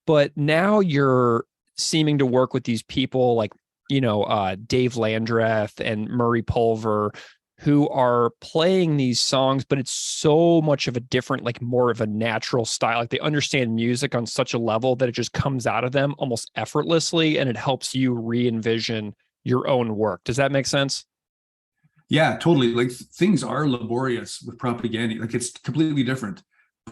But now you're seeming to work with these people like, Dave Landreth and Murray Pulver, who are playing these songs, but it's so much of a different, like more of a natural style. Like they understand music on such a level that it just comes out of them almost effortlessly, and it helps you re-envision your own work. Does that make sense? Yeah, totally. Like things are laborious with Propaganda. Like it's completely different,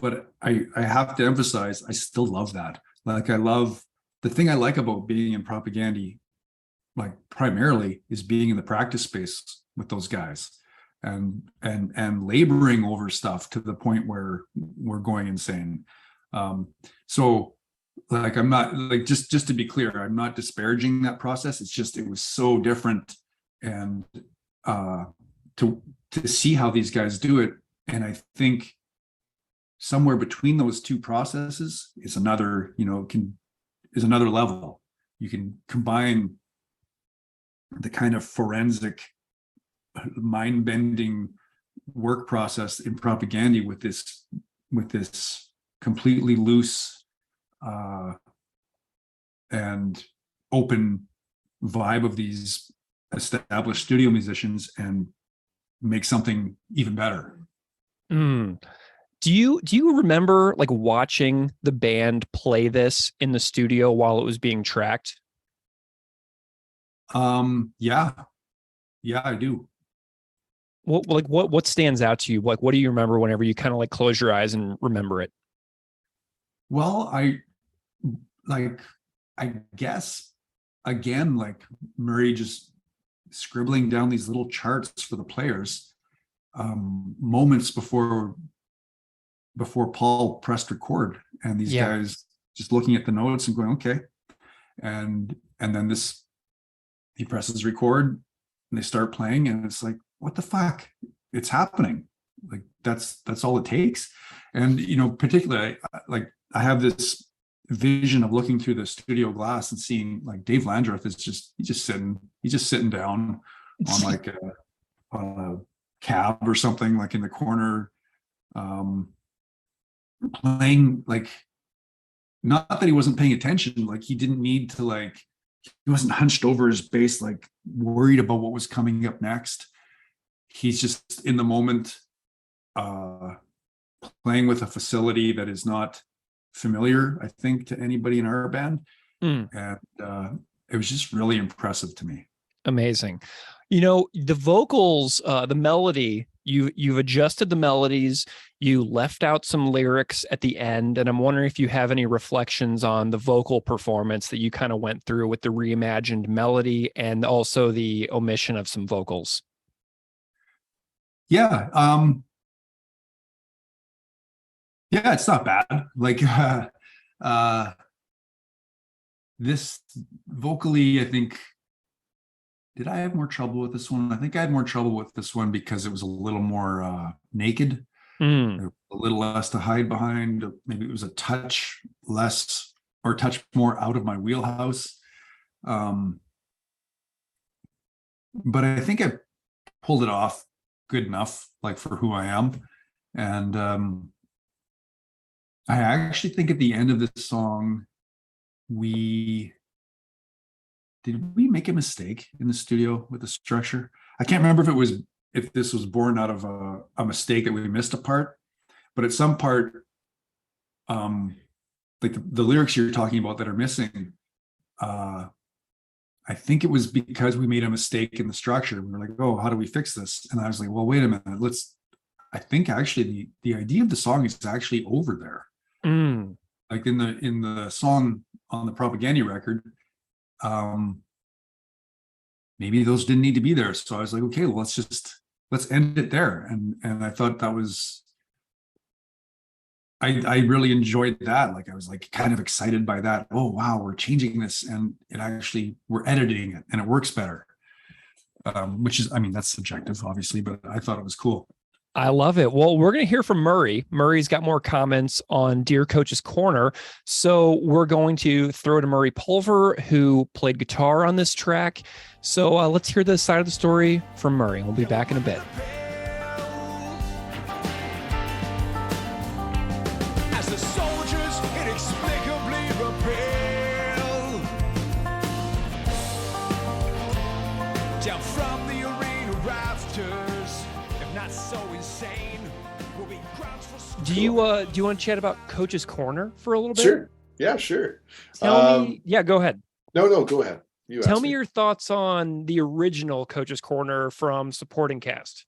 but I have to emphasize, I still love that. Like I love the thing I like about being in Propaganda, like primarily, is being in the practice space with those guys and laboring over stuff to the point where we're going insane. So like, I'm not like, just to be clear, I'm not disparaging that process. It's just, it was so different. And to see how these guys do it. And I think somewhere between those two processes is another, is another level. You can combine the kind of forensic, mind-bending work process in Propaganda with this completely loose and open vibe of these established studio musicians and make something even better. Do you remember like watching the band play this in the studio while it was being tracked? Yeah. Yeah, I do. What stands out to you? Like, what do you remember whenever you kind of like close your eyes and remember it? Well, like, I guess again, like Murray just scribbling down these little charts for the players, moments before Paul pressed record, and these Yeah. guys just looking at the notes and going, okay. And then he presses record and they start playing, and it's like, what the fuck? It's happening. Like that's all it takes. And particularly, I have this vision of looking through the studio glass and seeing like Dave Landreth is he's just sitting down on like on a cab or something, like in the corner, playing, like, not that he wasn't paying attention, like he didn't need to, like, he wasn't hunched over his bass, like worried about what was coming up next. He's just in the moment, playing with a facility that is not familiar, I think, to anybody in our band. And it was just really impressive to me. Amazing. The vocals, the melody, you've adjusted the melodies, you left out some lyrics at the end, and I'm wondering if you have any reflections on the vocal performance that you kind of went through with the reimagined melody and also the omission of some vocals. Yeah. Yeah, it's not bad. Like, this vocally, I think, did I have more trouble with this one? I think I had more trouble with this one because it was a little more naked, a little less to hide behind. Maybe it was a touch less, or a touch more out of my wheelhouse. But I think I pulled it off good enough, like, for who I am. And I actually think at the end of this song, did we make a mistake in the studio with the structure? I can't remember if this was born out of a mistake that we missed a part, but at some part, like the lyrics you're talking about that are missing, I think it was because we made a mistake in the structure. We were like, oh, how do we fix this? And I was like, well, wait a minute, I think actually the idea of the song is actually over there. Like in the song on the Propaganda record, maybe those didn't need to be there. So I was like, okay, well, let's end it there. And I thought that was, I really enjoyed that. Like, I was like kind of excited by that. Oh, wow, we're changing this, and we're editing it and it works better. Which is, I mean, that's subjective, obviously, but I thought it was cool. I love it. Well, we're going to hear from Murray. Murray's got more comments on Dear Coach's Corner. So we're going to throw to Murray Pulver, who played guitar on this track. So let's hear this side of the story from Murray. We'll be back in a bit. As the soldiers inexplicably repel down from the arena rafters, if not so insane, will be grounds for. Do you want to chat about Coach's Corner for a little bit? Sure. Yeah, sure. Tell me. Yeah, go ahead. No, go ahead. Tell me your thoughts on the original Coach's Corner from supporting cast.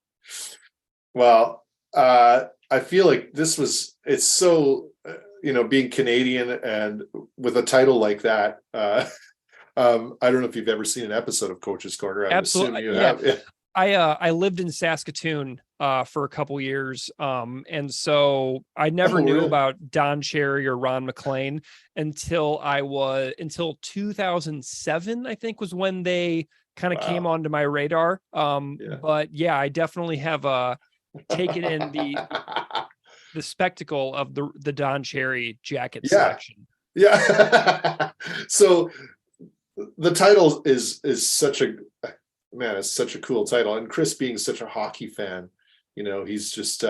Well, I feel like it's so, being Canadian and with a title like that. I don't know if you've ever seen an episode of Coach's Corner. Absolutely. You have. Yeah. I lived in Saskatoon for a couple years. And so I never knew about Don Cherry or Ron McLean until 2007, I think, was when they kind of came onto my radar. But yeah, I definitely have taken in the spectacle of the Don Cherry jacket selection. Yeah. So the title is such a, man, it's such a cool title. And Chris being such a hockey fan, he's just,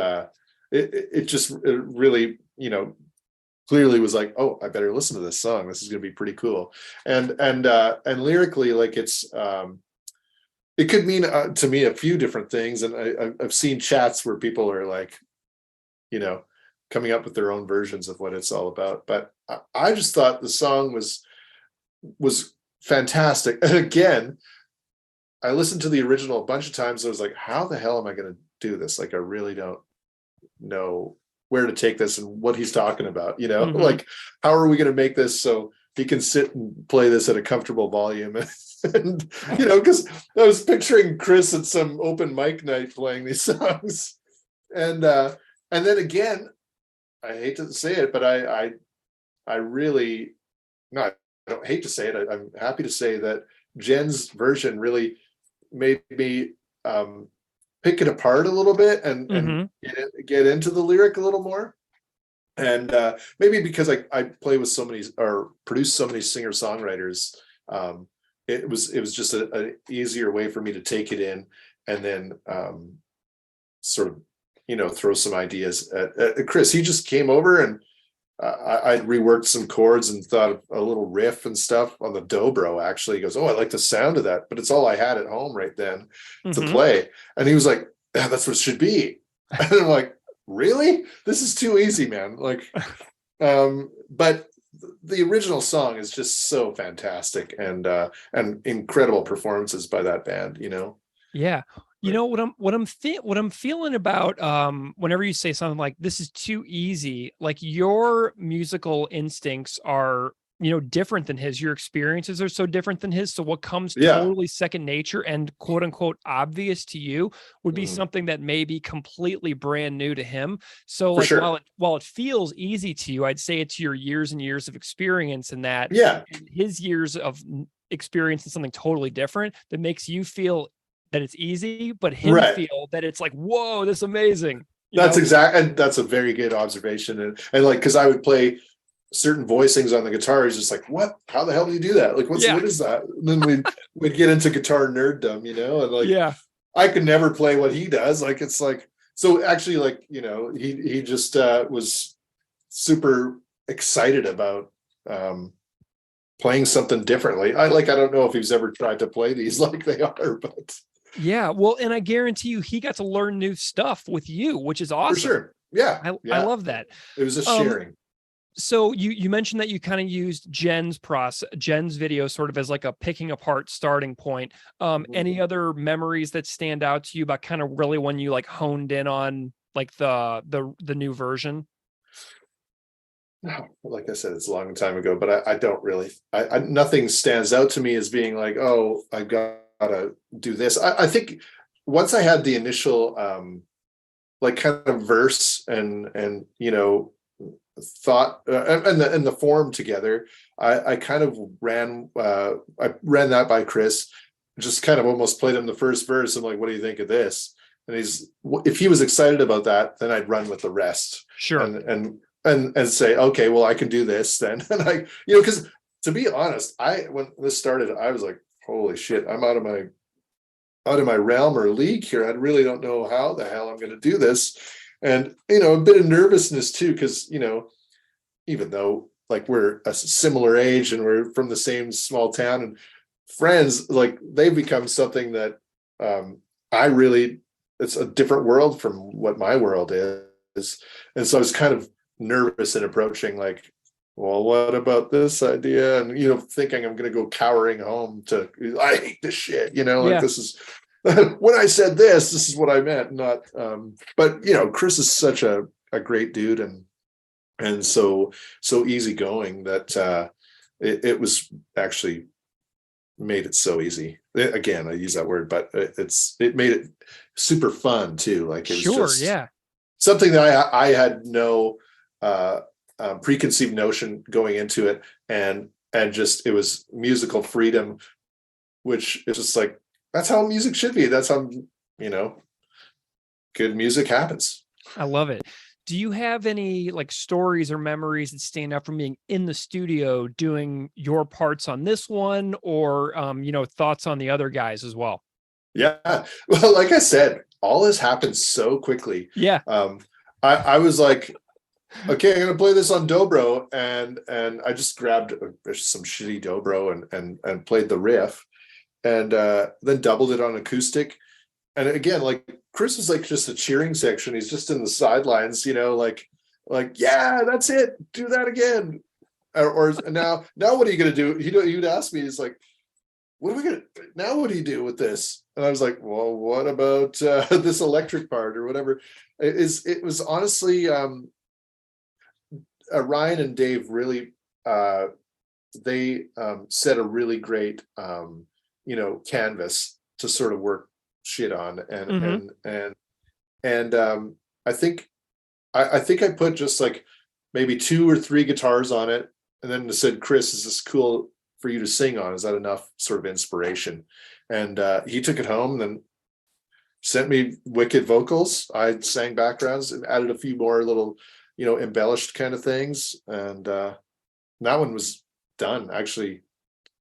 it really, clearly was like, oh, I better listen to this song. This is going to be pretty cool. And lyrically, like, it's, it could mean to me a few different things. And I've seen chats where people are like, coming up with their own versions of what it's all about. But I just thought the song was fantastic. And again, I listened to the original a bunch of times. I was like, how the hell am I going to do this? Like, I really don't know where to take this and what he's talking about, like, how are we going to make this so he can sit and play this at a comfortable volume? And because I was picturing Chris at some open mic night playing these songs. And then again, I hate to say it, but I really, no, I don't hate to say it. I'm happy to say that Jen's version really made me pick it apart a little bit and get into the lyric a little more. And maybe because I play with so many or produce so many singer-songwriters, it was just an easier way for me to take it in and then sort of throw some ideas at Chris. He just came over and I reworked some chords and thought of a little riff and stuff on the dobro. Actually, he goes, "Oh, I like the sound of that," but it's all I had at home right then to play. And he was like, "Yeah, that's what it should be." And I'm like, "Really? This is too easy, man." Like, but the original song is just so fantastic and incredible performances by that band. Yeah. What I'm feeling about whenever you say something like this is too easy, like your musical instincts are different than his. Your experiences are so different than his. So what comes totally second nature and quote unquote obvious to you would be something that may be completely brand new to him. So like while it feels easy to you, I'd say it's your years and years of experience and that his years of experience in something totally different that makes you feel that it's easy, but him feel that it's like, whoa, this is amazing. That's exactly, and that's a very good observation. And like, because I would play certain voicings on the guitar, he's just like, what? How the hell do you do that? Like, what is that? And then we'd get into guitar nerddom, and like, I could never play what he does. Like, it's like, so actually, like, he just was super excited about playing something differently. I don't know if he's ever tried to play these like they are, but. Yeah, well, and I guarantee you he got to learn new stuff with you, which is awesome. For sure. Yeah. I love that. It was a sharing. So you mentioned that you kind of used Jen's video sort of as like a picking apart starting point. Any other memories that stand out to you about kind of really when you like honed in on like the new version? No, like I said, it's a long time ago, but I don't really, nothing stands out to me as being like, oh, I gotta do this. I think once I had the initial like kind of verse and thought and the form together, I kind of ran that by Chris, just kind of almost played him the first verse. I'm like, what do you think of this? And if he was excited about that, then I'd run with the rest. Sure. And say, okay, well, I can do this then. And I, because to be honest, when this started, I was like, holy shit, I'm out of my realm or league here. I really don't know how the hell I'm going to do this. And, a bit of nervousness too, because, even though like we're a similar age and we're from the same small town and friends, like they've become something that it's a different world from what my world is. And so I was kind of nervous in approaching like, well, what about this idea? And, thinking I'm going to go cowering home I hate this shit, this is, when I said this is what I meant, not, but Chris is such a great dude and so easygoing that it was actually made it so easy. Again, I use that word, but it made it super fun too. Like it was something that I had no preconceived notion going into it, and just it was musical freedom, which is just like that's how music should be. That's how good music happens. I love it. Do you have any like stories or memories that stand out from being in the studio doing your parts on this one, or thoughts on the other guys as well? Yeah, well, like I said, all this happened so quickly. Yeah. I was like, okay, I'm gonna play this on dobro, and I just grabbed some shitty dobro and played the riff, and then doubled it on acoustic. And again, like Chris is like just a cheering section. He's just in the sidelines, like yeah, that's it. Do that again. Or now what are you gonna do? He'd ask me. He's like, what are we gonna now? What do you do with this? And I was like, well, what about this electric part or whatever? It was honestly Ryan and Dave really they set a really great canvas to sort of work shit on, and I think I put just like maybe 2 or 3 guitars on it, and then said, Chris, is this cool for you to sing on? Is that enough sort of inspiration? And he took it home and then sent me wicked vocals. I sang backgrounds and added a few more little, embellished kind of things. And that one was done. Actually,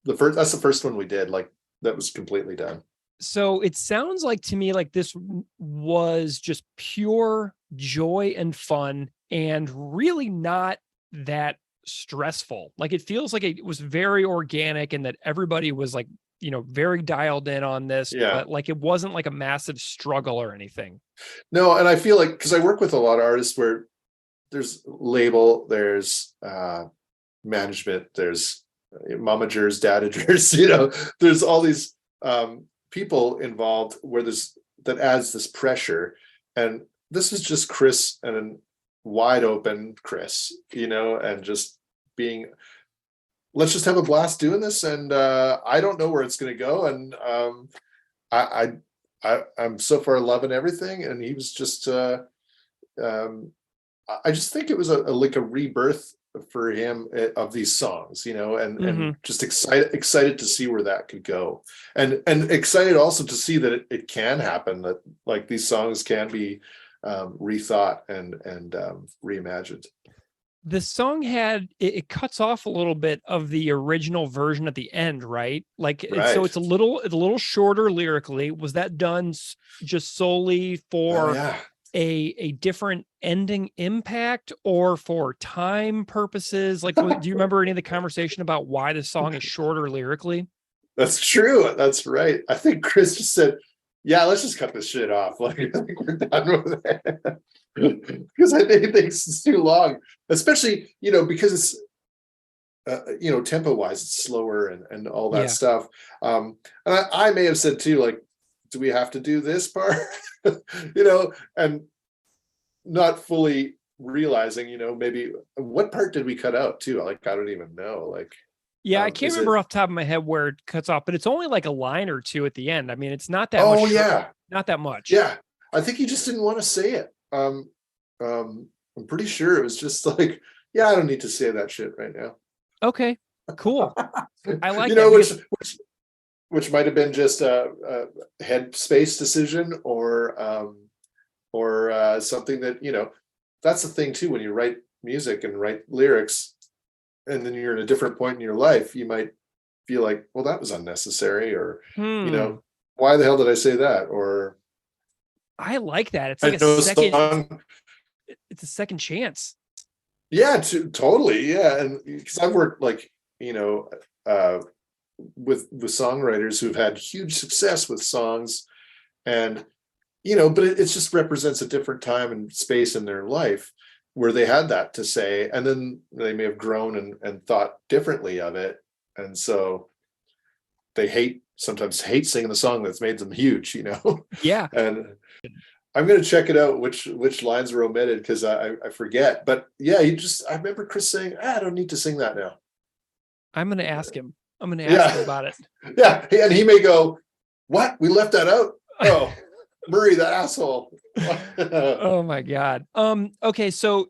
that's the first one we did. Like, that was completely done. So it sounds like to me like this was just pure joy and fun, and really not that stressful. Like, it feels like it was very organic, and that everybody was like, very dialed in on this, but like, it wasn't like a massive struggle or anything. No. And I feel like, because I work with a lot of artists where there's label, there's management, there's momagers, dadagers, there's all these people involved where that adds this pressure. And this is just Chris and a wide open Chris, and just being, let's just have a blast doing this. And I don't know where it's going to go. And I'm so far loving everything. And he was just, I just think it was like a rebirth for him of these songs, and just excited to see where that could go, and excited also to see that it can happen, that like these songs can be rethought and reimagined. The song it cuts off a little bit of the original version at the end, right? Like, right. So it's a little shorter lyrically. Was that done just solely for a different ending impact, or for time purposes? Like, do you remember any of the conversation about why the song is shorter lyrically? That's true. That's right. I think Chris just said, yeah, let's just cut this shit off. Like, I think we're done with it. Because I think it's too long, especially, because it's, tempo wise, it's slower and all that stuff. And I may have said too, like, do we have to do this part? And not fully realizing, maybe what part did we cut out too? Like, I don't even know. Like, I can't remember off the top of my head where it cuts off, but it's only like a line or two at the end. I mean, it's not that much. Not that much. Yeah. I think he just didn't want to say it. I'm pretty sure it was just like, I don't need to say that shit right now. Okay, cool. I like that. Which might have been just a headspace decision, or something that, that's the thing too, when you write music and write lyrics, and then you're in a different point in your life, you might feel like, well, that was unnecessary, or, why the hell did I say that? Or I like that. It's like it's a second chance. Yeah, totally. Yeah. And because I've worked like, with songwriters who've had huge success with songs, and but it just represents a different time and space in their life where they had that to say, and then they may have grown and thought differently of it, and so they sometimes hate singing the song that's made them huge. Yeah. And I'm going to check it out, which lines were omitted, because I forget. But yeah, I remember Chris saying, I don't need to sing that now. I'm going to ask him. I'm going to ask him about it. Yeah. And he may go, what? We left that out? Oh, Murray, that asshole. Oh my God. Okay. So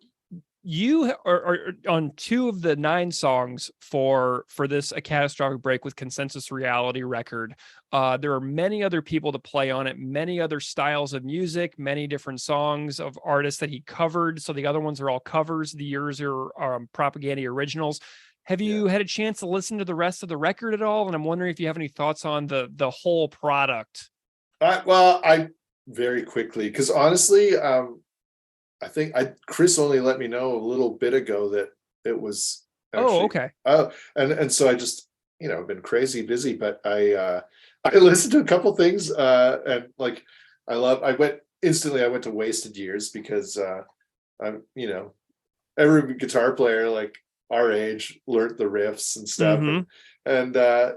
you are on 2 of the 9 songs for this A Catastrophic Break with Consensus Reality record. There are many other people to play on it, many other styles of music, many different songs of artists that he covered. So the other ones are all covers. The yours are Propaganda originals. Have you had a chance to listen to the rest of the record at all? And I'm wondering if you have any thoughts on the whole product. I very quickly, because honestly, I think Chris only let me know a little bit ago that it was actually, okay. And so I just, I've been crazy busy, but I listened to a couple things, and like, I went to Wasted Years, because I'm, every guitar player like our age learned the riffs and stuff. Mm-hmm. And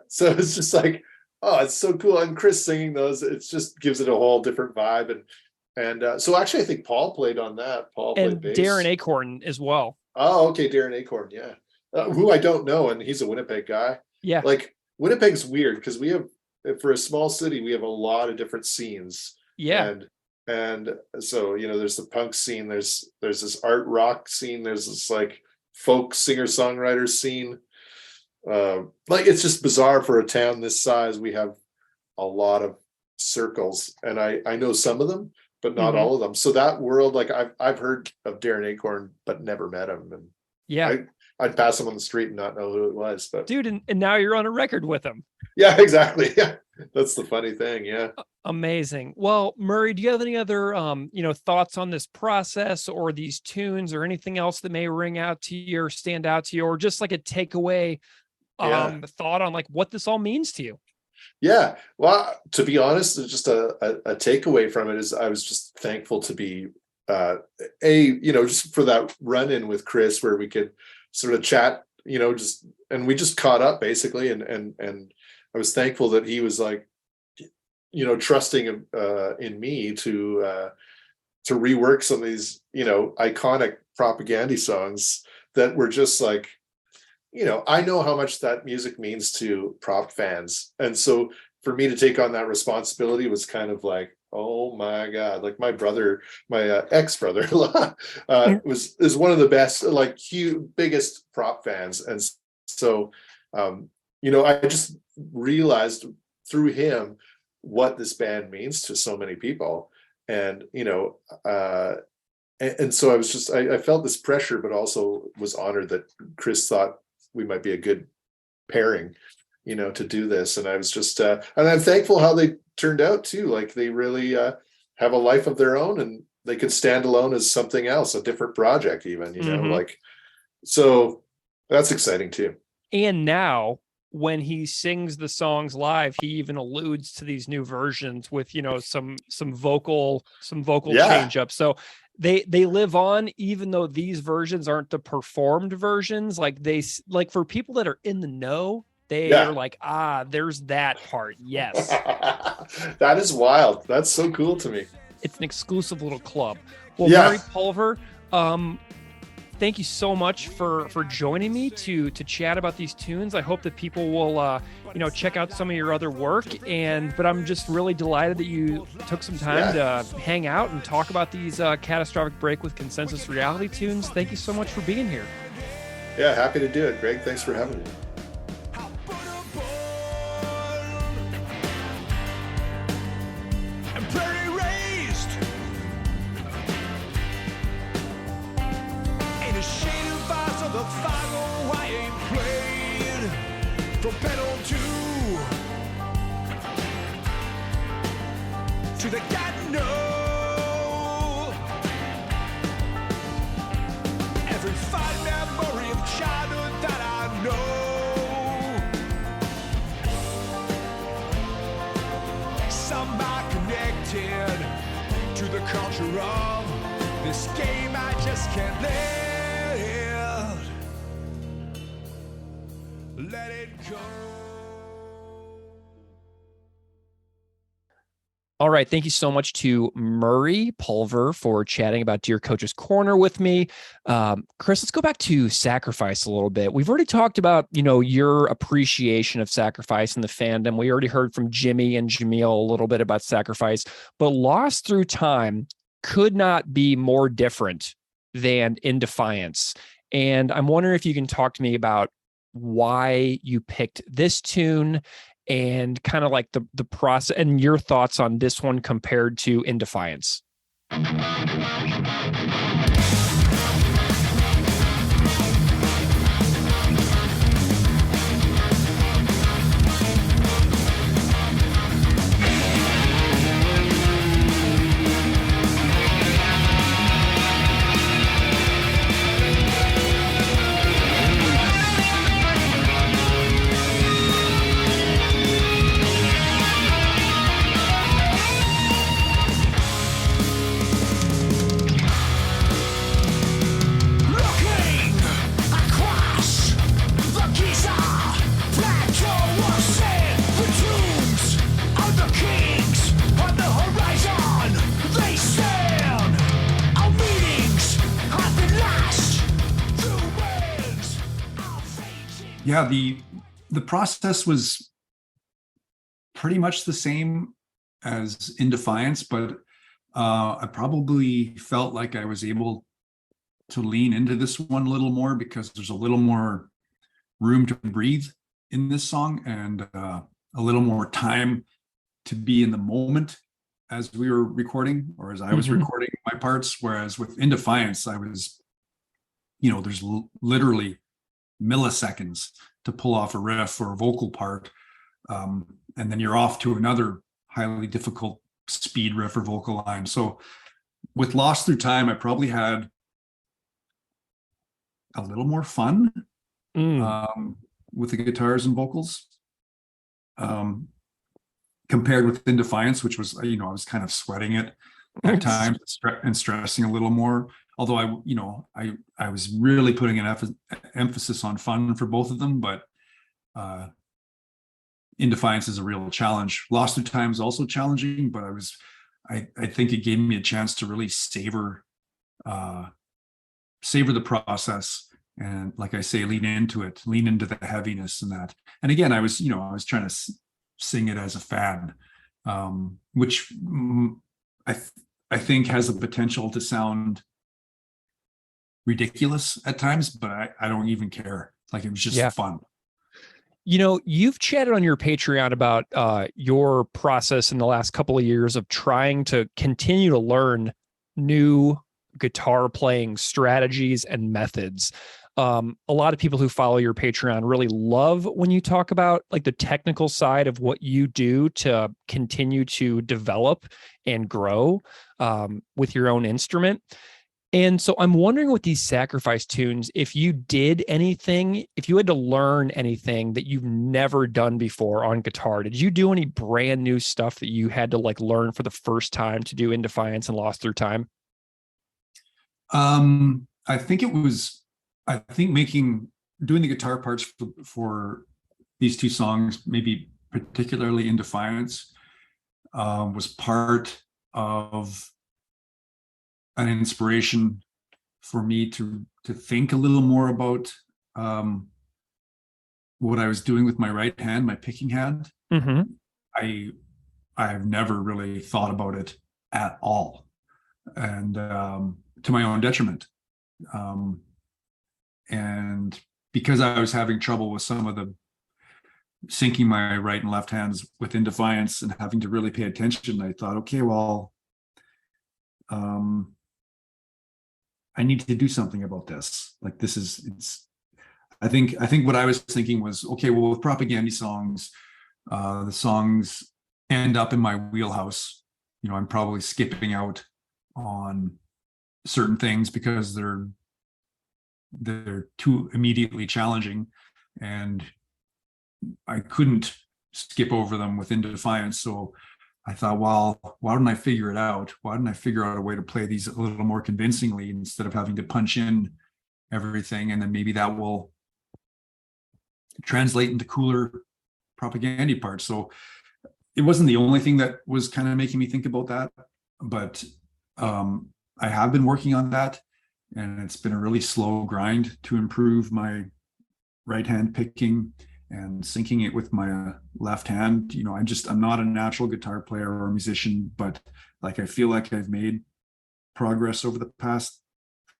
so it's just like, Oh, it's so cool. And Chris singing those, it just gives it a whole different vibe. And so actually I think Paul played on that. Paul played And bass. Darren Achorn as well. Oh, okay, Darren Achorn, yeah. Who I don't know, and he's a Winnipeg guy. Yeah. Like Winnipeg's weird because we have, for a small city, we have a lot of different scenes. Yeah. And so, you know, there's the punk scene, there's this art rock scene, there's this like folk singer-songwriter scene. Like it's just bizarre for a town this size. We have a lot of circles, and I know some of them, but not all of them. So that world, like I've heard of Darren Achorn, but never met him. And yeah, I'd pass him on the street and not know who it was. But dude, and now you're on a record with him. Yeah, exactly. Yeah, that's the funny thing. Yeah. Amazing. Well, Murray, do you have any other thoughts on this process or these tunes or anything else that may ring out to you or stand out to you, or just like a takeaway thought on like what this all means to you? Yeah. Well, to be honest, just a takeaway from it is I was just thankful to be just for that run-in with Chris where we could sort of chat, and we just caught up basically. And I was thankful that he was like, trusting in me to rework some of these, iconic propaganda songs that were just like, I know how much that music means to prop fans. And so for me to take on that responsibility was kind of like, oh my God, like my brother, my ex-brother-in-law is one of the best, like biggest prop fans. And so, I just realized through him what this band means to so many people. And, and so I felt this pressure, but also was honored that Chris thought we might be a good pairing, to do this. And I was just, and I'm thankful how they turned out too. Like they really have a life of their own and they could stand alone as something else, a different project even, so that's exciting too. And now when he sings the songs live, he even alludes to these new versions with, some vocal change up. So they live on, even though these versions aren't the performed versions. Like for people that are in the know, they are like, there's that part. Yes. That is wild. That's so cool to me. It's an exclusive little club. Well, Murray Pulver, thank you so much for joining me to chat about these tunes. I hope that people will, check out some of your other work. But I'm just really delighted that you took some time to hang out and talk about these Catastrophic Break with Consensus Reality tunes. Thank you so much for being here. Yeah, happy to do it, Greg. Thanks for having me. From pedal to the God know. Every fine memory of childhood that I know. Somehow connected to the culture of this game I just can't live. Let it go. All right. Thank you so much to Murray Pulver for chatting about Dear Coach's Corner with me. Chris, let's go back to Sacrifice a little bit. We've already talked about, your appreciation of Sacrifice and the fandom. We already heard from Jimmy and Jahmeel a little bit about Sacrifice, but Lost Through Time could not be more different than In Defiance. And I'm wondering if you can talk to me about why you picked this tune and kind of like the process and your thoughts on this one compared to In Defiance. Yeah, the process was pretty much the same as in Defiance, but I probably felt like I was able to lean into this one a little more because there's a little more room to breathe in this song, and a little more time to be in the moment as we were recording, or as I was recording my parts. Whereas with In Defiance, I was, there's literally milliseconds to pull off a riff or a vocal part. And then you're off to another highly difficult speed riff or vocal line. So with Lost Through Time, I probably had a little more fun with the guitars and vocals, compared with In Defiance, which was, I was kind of sweating it at times and stressing a little more. Although I was really putting an emphasis on fun for both of them, but In Defiance is a real challenge. Lost Through Time is also challenging, but I think it gave me a chance to really savor the process, and like I say, lean into the heaviness and that. And again, I was trying to sing it as a fan, which I think has the potential to sound ridiculous at times, but I don't even care. Like, it was just fun. You've chatted on your Patreon about your process in the last couple of years of trying to continue to learn new guitar playing strategies and methods. A lot of people who follow your Patreon really love when you talk about like the technical side of what you do to continue to develop and grow with your own instrument. And so I'm wondering with these sacrifice tunes, if you did anything, if you had to learn anything that you've never done before on guitar, did you do any brand new stuff that you had to like learn for the first time to do In Defiance and Lost Through Time? I think doing the guitar parts for these two songs, maybe particularly In Defiance, was part of an inspiration for me to think a little more about what I was doing with my right hand, my picking hand. I've never really thought about it at all, and to my own detriment. And because I was having trouble with some of the syncing my right and left hands within Defiance and having to really pay attention, I thought, okay, well, I need to do something about this. Like, I think what I was thinking was, okay, well, with Propaganda songs, the songs end up in my wheelhouse. I'm probably skipping out on certain things because they're too immediately challenging, and I couldn't skip over them within Defiance. So I thought, well, why don't I figure it out? Why don't I figure out a way to play these a little more convincingly instead of having to punch in everything? And then maybe that will translate into cooler Propaganda parts. So it wasn't the only thing that was kind of making me think about that, but I have been working on that, and it's been a really slow grind to improve my right hand picking and syncing it with my left hand. I'm not a natural guitar player or musician, but like, I feel like I've made progress over the past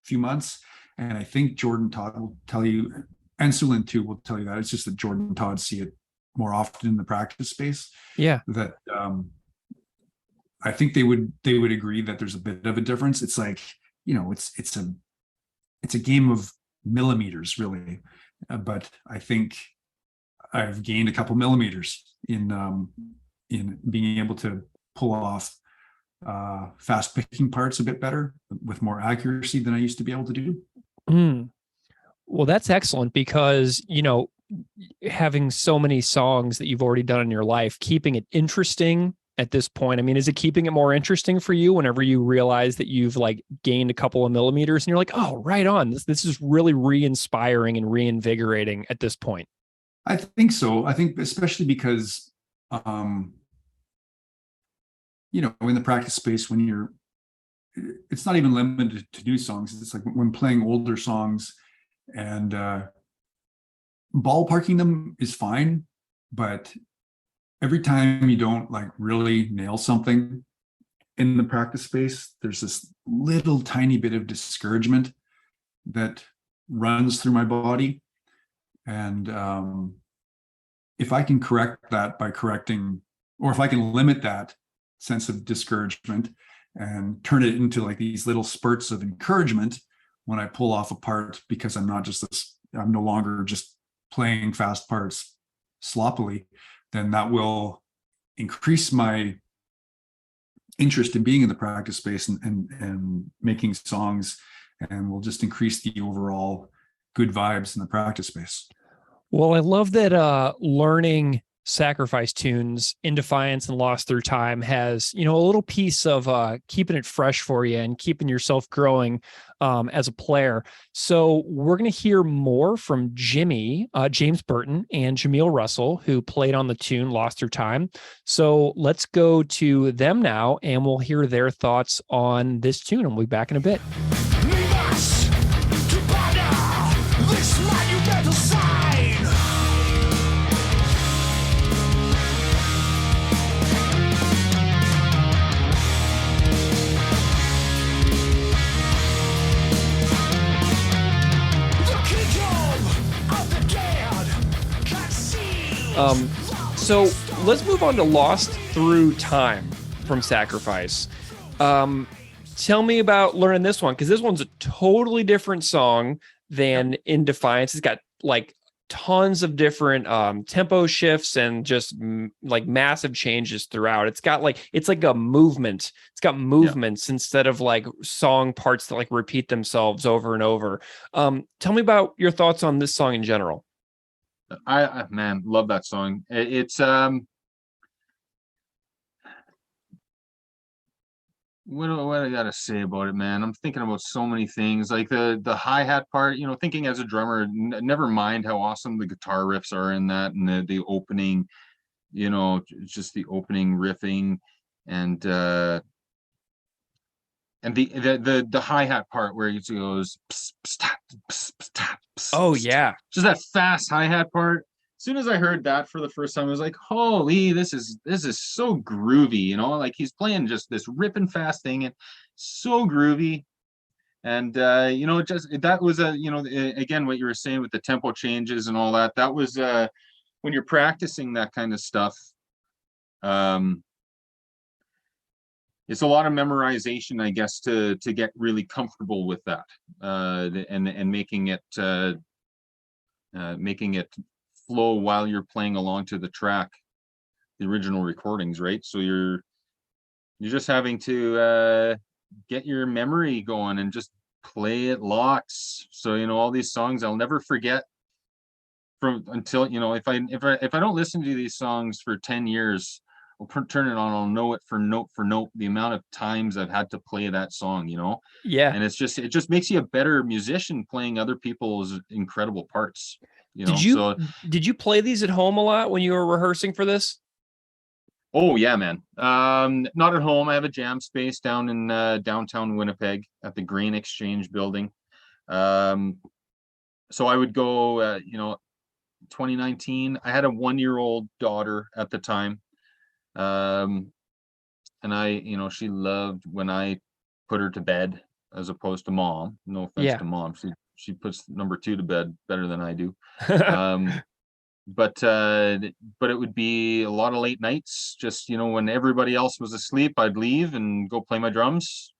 few months. And I think Jordan Todd will tell you, and Sulin too will tell you, that it's just that Jordan and Todd see it more often in the practice space. Yeah. That I think they would agree that there's a bit of a difference. It's like, it's a game of millimeters, really. But I think I've gained a couple millimeters in being able to pull off fast picking parts a bit better with more accuracy than I used to be able to do. Well, that's excellent, because, having so many songs that you've already done in your life, keeping it interesting at this point. I mean, is it keeping it more interesting for you whenever you realize that you've like gained a couple of millimeters and you're like, oh, right on. This is really re-inspiring and reinvigorating at this point? I think so. I think especially because, in the practice space, it's not even limited to new songs. It's like when playing older songs and ballparking them is fine, but every time you don't like really nail something in the practice space, there's this little tiny bit of discouragement that runs through my body. And if I can correct that by correcting, or if I can limit that sense of discouragement and turn it into like these little spurts of encouragement when I pull off a part, because I'm no longer just playing fast parts sloppily, then that will increase my interest in being in the practice space and making songs, and will just increase the overall good vibes in the practice space. Well, I love that learning Sacrifice tunes in Defiance and Lost Through Time has, a little piece of keeping it fresh for you and keeping yourself growing as a player. So we're going to hear more from James Burton and Jahmeel Russell, who played on the tune Lost Through Time. So let's go to them now, and we'll hear their thoughts on this tune, and we'll be back in a bit. Leave us to ponder this monumental sign. The kingdom of the dead can see. So let's move on to Lost Through Time from Sacrifice. Tell me about learning this one, because this one's a totally different song than in Defiance. It's got like tons of different tempo shifts and just like massive changes throughout. It's like a movement. It's got movements instead of like song parts that like repeat themselves over and over. Tell me about your thoughts on this song in general. I man, love that song. It's what do I gotta say about it, man? I'm thinking about so many things, like the hi-hat part, thinking as a drummer, never mind how awesome the guitar riffs are in that, and the opening, just the opening riffing, and the hi-hat part where it goes pss, pss, tap, pss, pss, tap, pss, Oh pss, yeah. just that fast hi-hat part. As soon as I heard that for the first time, I was like, holy, this is so groovy, like he's playing just this ripping fast thing, and so groovy. And just that was again, what you were saying with the tempo changes and all that, that was when you're practicing that kind of stuff, it's a lot of memorization, I guess, to get really comfortable with that, and making it flow while you're playing along to the track, the original recordings, right? So you're just having to get your memory going and just play it lots. So all these songs I'll never forget until if I don't listen to these songs for 10 years, I'll turn it on, I'll know it for note for note, the amount of times I've had to play that song. Yeah. And it just makes you a better musician playing other people's incredible parts. Did you play these at home a lot when you were rehearsing for this? Oh yeah, man. Not at home. I have a jam space down in downtown Winnipeg at the Grain Exchange building. So I would go, 2019, I had a 1-year-old daughter at the time. And she loved when I put her to bed as opposed to mom. No offense to mom. She puts number 2 to bed better than I do. But it would be a lot of late nights, just, when everybody else was asleep, I'd leave and go play my drums.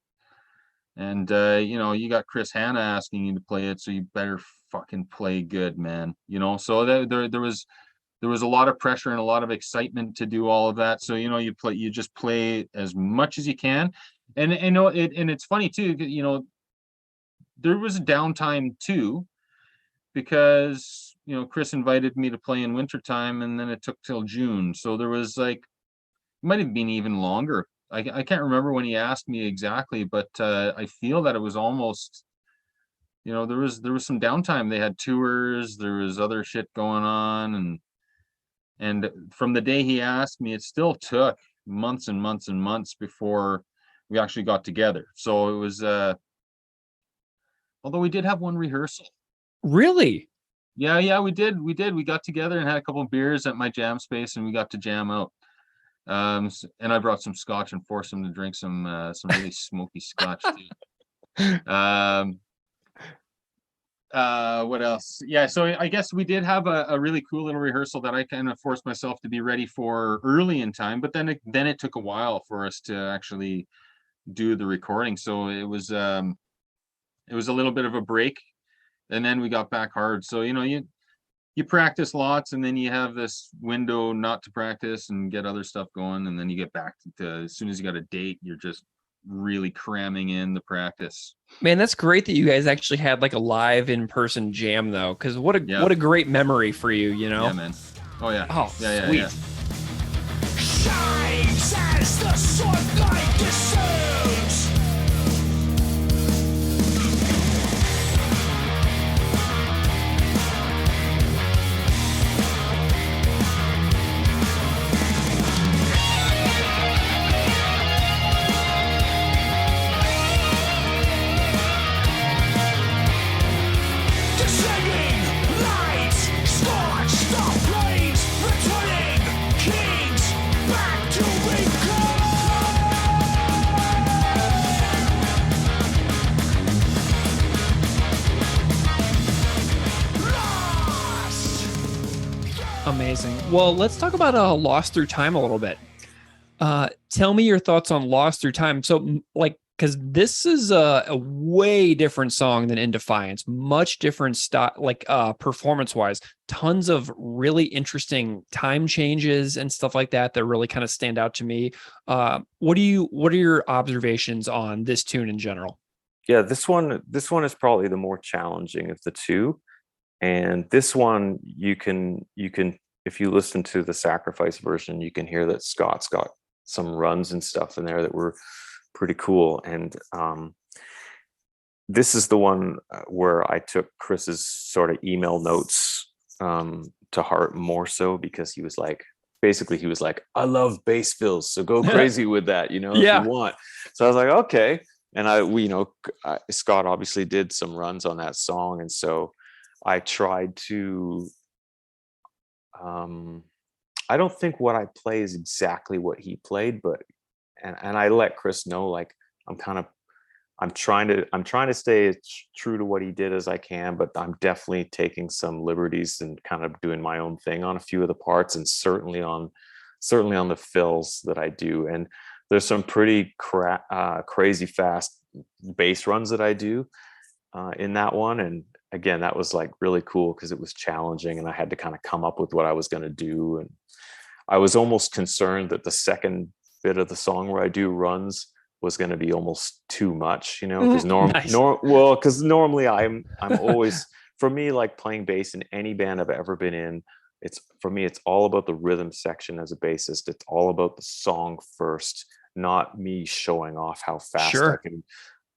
And, you got Chris Hanna asking you to play it, so you better fucking play good, man. So there was a lot of pressure and a lot of excitement to do all of that. So, you just play as much as you can. And it's funny too, there was a downtime too, because Chris invited me to play in wintertime, and then it took till June. So there was it might have been even longer. I can't remember when he asked me exactly, but I feel that it was almost, there was some downtime. They had tours, there was other shit going on, and from the day he asked me, it still took months and months and months before we actually got together. So it was, although we did have one rehearsal. Really? Yeah, we did. We got together and had a couple of beers at my jam space, and we got to jam out. And I brought some scotch and forced him to drink some really smoky scotch too. What else? Yeah, so I guess we did have a really cool little rehearsal that I kind of forced myself to be ready for early in time, but then it took a while for us to actually do the recording. So it was a little bit of a break, and then we got back hard. So you practice lots, and then you have this window not to practice and get other stuff going, and then you get back to as soon as you got a date, you're just really cramming in the practice. Man, that's great that you guys actually had like a live in-person jam though, because what a great memory for you, Yeah, man. Oh yeah. Oh, yeah, sweet. yeah. Shines as the sunlight descends. Descending lights, scorch the flames, returning kings back to Amazing. Well, let's talk about Lost Through Time a little bit. Tell me your thoughts on Lost Through Time. So, because this is a way different song than In Defiance, much different style, performance-wise. Tons of really interesting time changes and stuff like that really kind of stand out to me. What are your observations on this tune in general? Yeah, this one is probably the more challenging of the two. And this one, you can, if you listen to the Sacrifice version, you can hear that Scott's got some runs and stuff in there that were pretty cool. And this is the one where I took Chris's sort of email notes to heart more so, because he was like, I love bass fills, so go crazy with that, if you want. So I was like, okay. And Scott obviously did some runs on that song, and so I tried to, I don't think what I play is exactly what he played, but, and I let Chris know, like, I'm trying to stay as true to what he did as I can, but I'm definitely taking some liberties and kind of doing my own thing on a few of the parts, and certainly on the fills that I do. And there's some pretty crazy fast bass runs that I do in that one. And again, that was like really cool because it was challenging, and I had to kind of come up with what I was going to do. And I was almost concerned that the second bit of the song where I do runs was going to be almost too much, because because normally I'm always, for me, like playing bass in any band I've ever been in, it's all about the rhythm section as a bassist. It's all about the song first, not me showing off how fast I can.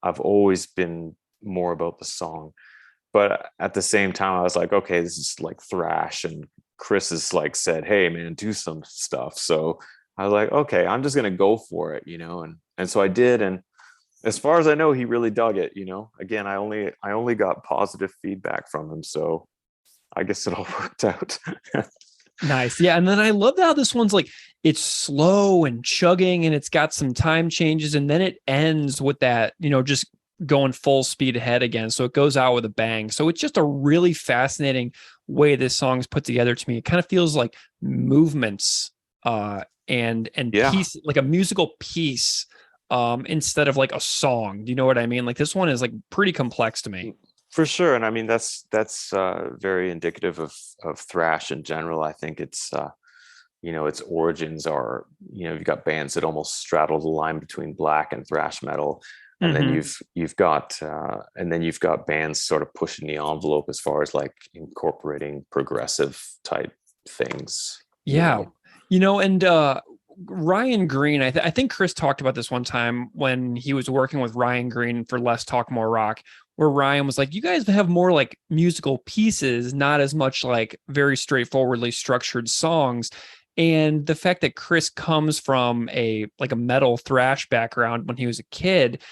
I've always been more about the song. But at the same time, I was like, okay, this is like thrash, and Chris has like said, hey man, do some stuff. So I was like, okay, I'm just gonna go for it, and so I did. And as far as I know, he really dug it. Again, I only got positive feedback from him, so I guess it all worked out. Nice. Yeah. And then I love how this one's like, it's slow and chugging, and it's got some time changes, and then it ends with that, just going full speed ahead again. So it goes out with a bang. So it's just a really fascinating way this song's put together to me. It kind of feels like movements and piece, like a musical piece instead of like a song. Do you know what I mean? Like this one is like pretty complex to me. For sure. And I mean, that's very indicative of thrash in general. I think it's, its origins are, you've got bands that almost straddle the line between black and thrash metal. And then you've got bands sort of pushing the envelope as far as like incorporating progressive type things. Yeah. And Ryan Green, I think Chris talked about this one time when he was working with Ryan Green for Less Talk More Rock, where Ryan was like, you guys have more like musical pieces, not as much like very straightforwardly structured songs. And the fact that Chris comes from a metal thrash background when he was a kid,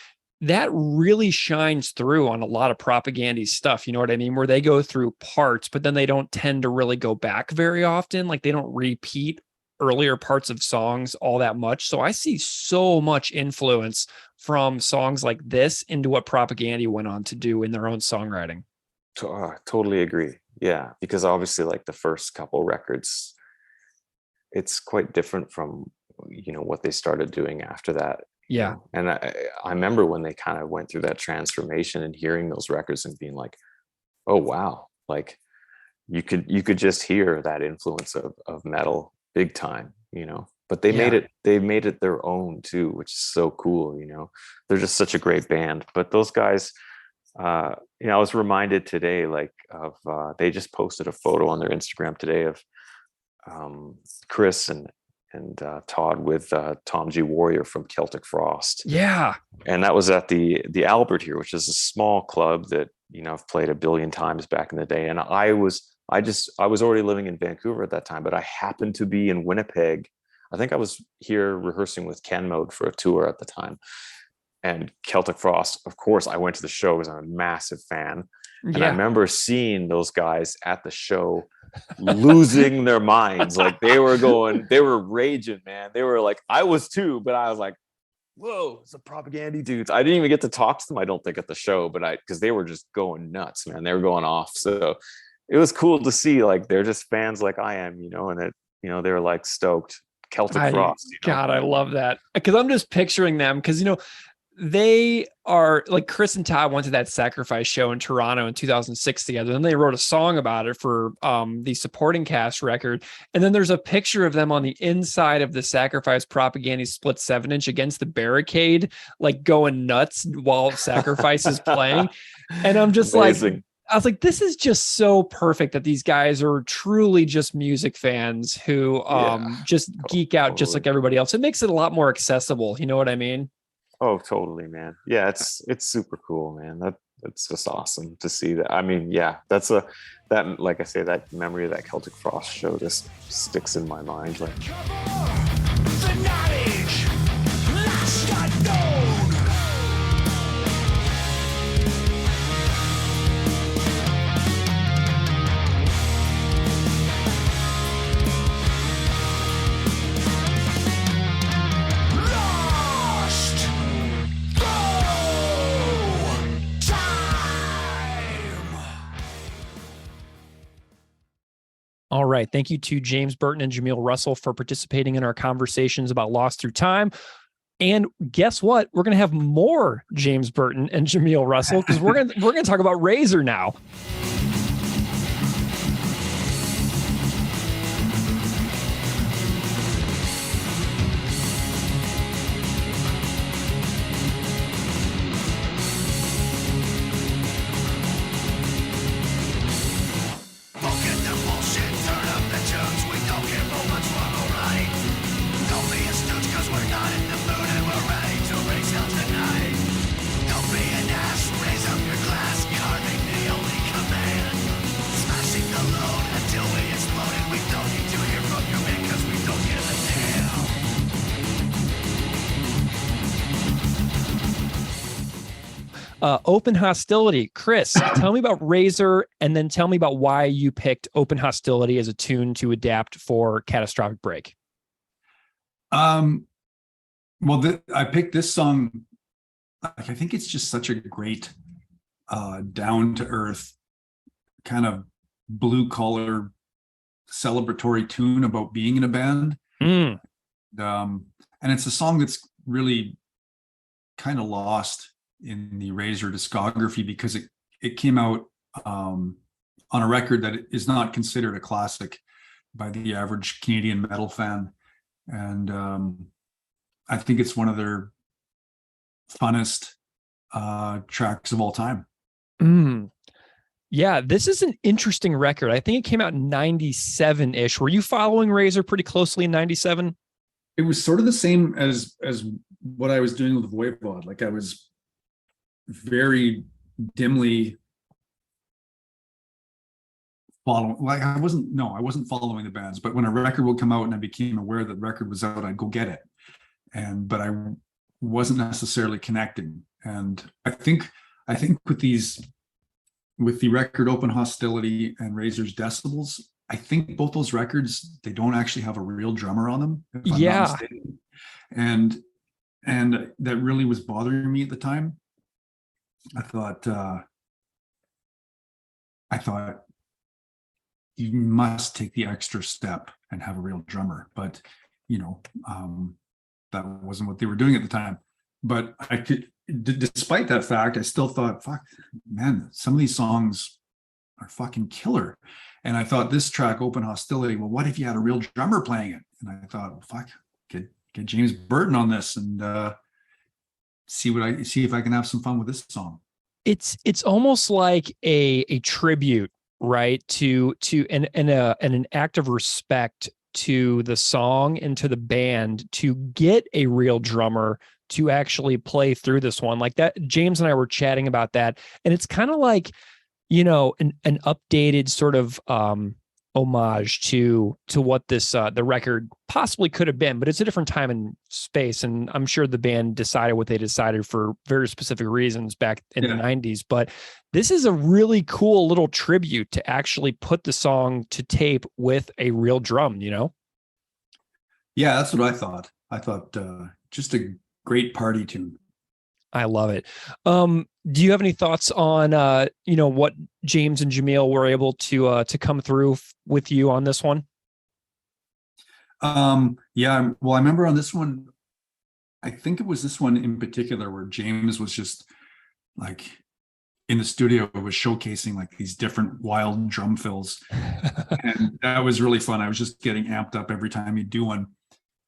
that really shines through on a lot of Propagandy stuff. You know what I mean? Where they go through parts, but then they don't tend to really go back very often. Like they don't repeat earlier parts of songs all that much. So I see so much influence from songs like this into what Propagandy went on to do in their own songwriting. Totally agree. Yeah, because obviously like the first couple records, it's quite different from, you know, what they started doing after that. Yeah. You know? And I remember when they kind of went through that transformation and hearing those records and being like, oh wow, like you could just hear that influence of metal big time, you know. But they made it their own too, which is so cool, you know. They're just such a great band. But those guys, you know, I was reminded today, like, of they just posted a photo on their Instagram today of Chris and Todd with Tom G. Warrior from Celtic Frost. Yeah. And that was at the Albert here, which is a small club that, you know, I've played a billion times back in the day. And I was already living in Vancouver at that time, but I happened to be in Winnipeg. I think I was here rehearsing with Ken Mode for a tour at the time. And Celtic Frost, of course, I went to the show because I'm a massive fan. And I remember seeing those guys at the show losing their minds. Like they were raging, man. They were like, I was too, but I was like, whoa, it's a Propagandy dudes. I didn't even get to talk to them, I don't think, at the show, but because they were just going nuts, man. They were going off. So it was cool to see, like, they're just fans like I am, you know, and it, you know, they're like stoked. Celtic Frost. You know? God, I love that. Because I'm just picturing them, because, you know, they are like Chris and Todd went to that Sacrifice show in Toronto in 2006 together. And they wrote a song about it for the supporting cast record. And then there's a picture of them on the inside of the Sacrifice Propagandy split 7-inch against the barricade, like going nuts while Sacrifice is playing. And I'm just Amazing. like, I was like, this is just so perfect that these guys are truly just music fans who just geek out just like everybody else. It makes it a lot more accessible. You know what I mean? Oh, totally, man. Yeah, it's super cool, man. That's just awesome to see that. I mean, yeah, that like I say, that memory of that Celtic Frost show just sticks in my mind. Like, The knowledge last unknown. Lost. Go. Time. All right. Thank you to James Burton and Jahmeel Russell for participating in our conversations about Lost Through Time. And guess what? We're going to have more James Burton and Jahmeel Russell because we're going to talk about Razor now. Forget the bullshit, turn up the tunes. We don't care for what's wrong or right. Don't be a stooge, cause we're not in the mood and we're ready to raise hell tonight. Don't be an ass, raise up your glass, carving the only command. Smashing the load until we explode, and we don't need to hear from your man, cause we don't give a damn. Open Hostility. Chris, tell me about Razor, and then tell me about why you picked Open Hostility as a tune to adapt for Catastrophic Break. Well, I picked this song. Like, I think it's just such a great, down to earth, kind of blue collar, celebratory tune about being in a band. And it's a song that's really kind of lost in the Razor discography because it came out on a record that is not considered a classic by the average Canadian metal fan. And I think it's one of their funnest tracks of all time. Yeah, this is an interesting record. I think it came out in 97-ish. Were you following Razor pretty closely in 97? It was sort of the same as what I was doing with Voivod. Like, I was very dimly following. Like, I wasn't following the bands, but when a record would come out and I became aware that the record was out, I'd go get it. But I wasn't necessarily connecting. And I think with the record Open Hostility and Razor's Decibels, I think both those records, they don't actually have a real drummer on them, if I'm not mistaken. And that really was bothering me at the time. I thought you must take the extra step and have a real drummer, but that wasn't what they were doing at the time. But despite that fact, I still thought, fuck, man, some of these songs are fucking killer. And I thought this track, Open Hostility, well, what if you had a real drummer playing it? And I thought, well, fuck, get James Burton on this and see if I can have some fun with this song. It's almost like a tribute, right? To an act of respect to the song and to the band to get a real drummer to actually play through this one. Like that, James and I were chatting about that, and it's kind of like, an updated sort of homage to what this the record possibly could have been, but it's a different time and space, and I'm sure the band decided what they decided for very specific reasons back in the 90s. But this is a really cool little tribute to actually put the song to tape with a real drum. Yeah, that's what I thought. I thought just a great party tune. I love it. Do you have any thoughts on what James and Jahmeel were able to come through with you on this one? Yeah, well, I remember on this one, I think it was this one in particular where James was just like in the studio, was showcasing like these different wild drum fills, and that was really fun. I was just getting amped up every time he'd do one,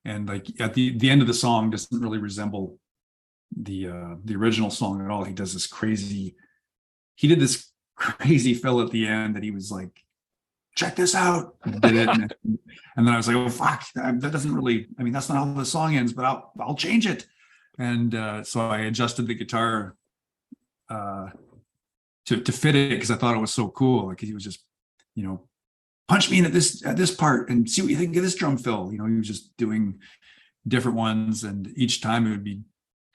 and like at the end of the song doesn't really resemble the original song at all. He did this crazy fill at the end that he was like, check this out, did it, and then I was like, oh fuck, that doesn't really, I mean, that's not how the song ends, but I'll change it. And so I adjusted the guitar to fit it, because I thought it was so cool. Like he was just, punch me in at this part and see what you think of this drum fill. He was just doing different ones, and each time it would be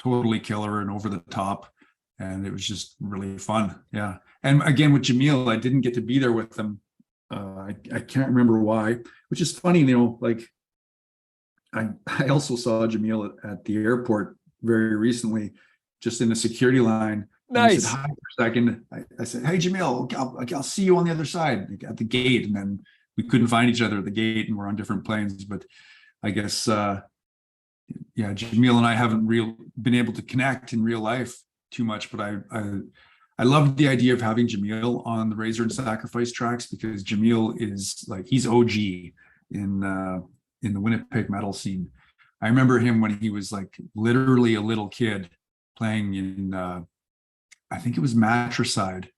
totally killer and over the top, and it was just really fun. Yeah. And again, with Jahmeel, I didn't get to be there with them. I can't remember why, which is funny. Like I also saw Jahmeel at the airport very recently, just in the security line. Nice. He said hi for a second. I said, hey Jahmeel, I'll see you on the other side at the gate. And then we couldn't find each other at the gate, and we're on different planes. But I guess Jahmeel and I haven't been able to connect in real life too much, but I love the idea of having Jahmeel on the Razor and Sacrifice tracks, because Jahmeel is like, he's OG in the Winnipeg metal scene. I remember him when he was like literally a little kid playing in I think it was Matricide,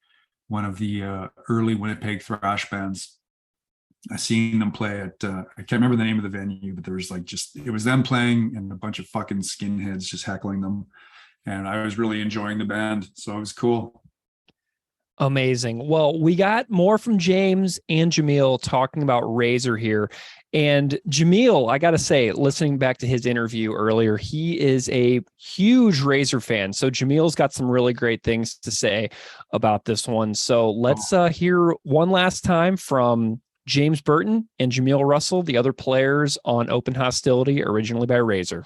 one of the early Winnipeg thrash bands. I seen them play at I can't remember the name of the venue, but there was like it was them playing and a bunch of fucking skinheads just heckling them, and I was really enjoying the band, so it was cool. Amazing. Well, we got more from James and Jahmeel talking about Razor here. And Jahmeel, I got to say, listening back to his interview earlier, he is a huge Razor fan. So Jahmeel's got some really great things to say about this one. So let's hear one last time from James Burton and Jahmeel Russell, the other players on Open Hostility, originally by Razor.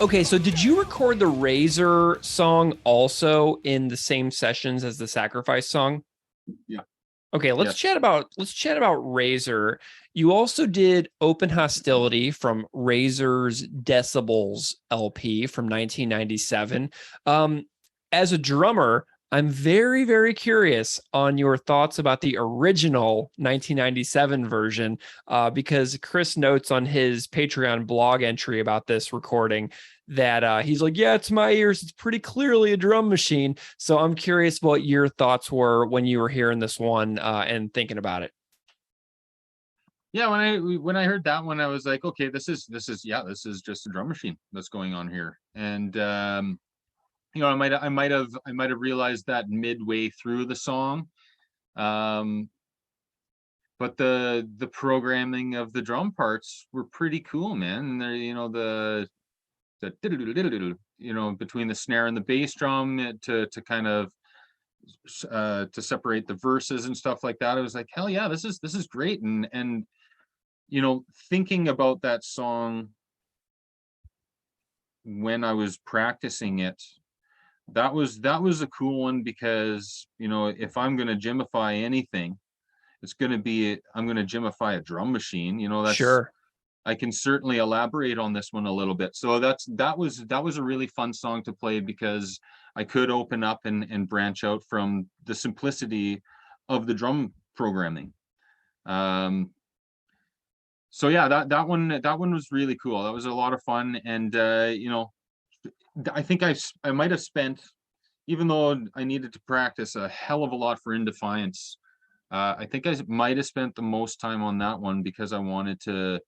Okay, so did you record the Razor song also in the same sessions as the Sacrifice song? Yeah. Okay, let's chat about Razor. You also did Open Hostility from Razor's Decibels LP from 1997. As a drummer, I'm very, very curious on your thoughts about the original 1997 version, because Chris notes on his Patreon blog entry about this recording that he's like, yeah, to my ears, it's pretty clearly a drum machine. So I'm curious what your thoughts were when you were hearing this one and thinking about it. Yeah, when I heard that one, I was like, okay, this is just a drum machine that's going on here. And I might have realized that midway through the song. But the programming of the drum parts were pretty cool, man. And they're, between the snare and the bass drum to kind of to separate the verses and stuff like that. I was like, hell yeah, this is great. And thinking about that song when I was practicing it, that was a cool one, because if I'm going to gymify anything, I'm going to gymify a drum machine. That's sure. I can certainly elaborate on this one a little bit. So that was a really fun song to play, because I could open up and branch out from the simplicity of the drum programming. So yeah, that one was really cool. That was a lot of fun. And I think I might have spent, even though I needed to practice a hell of a lot for In Defiance, I think I might have spent the most time on that one, because I wanted to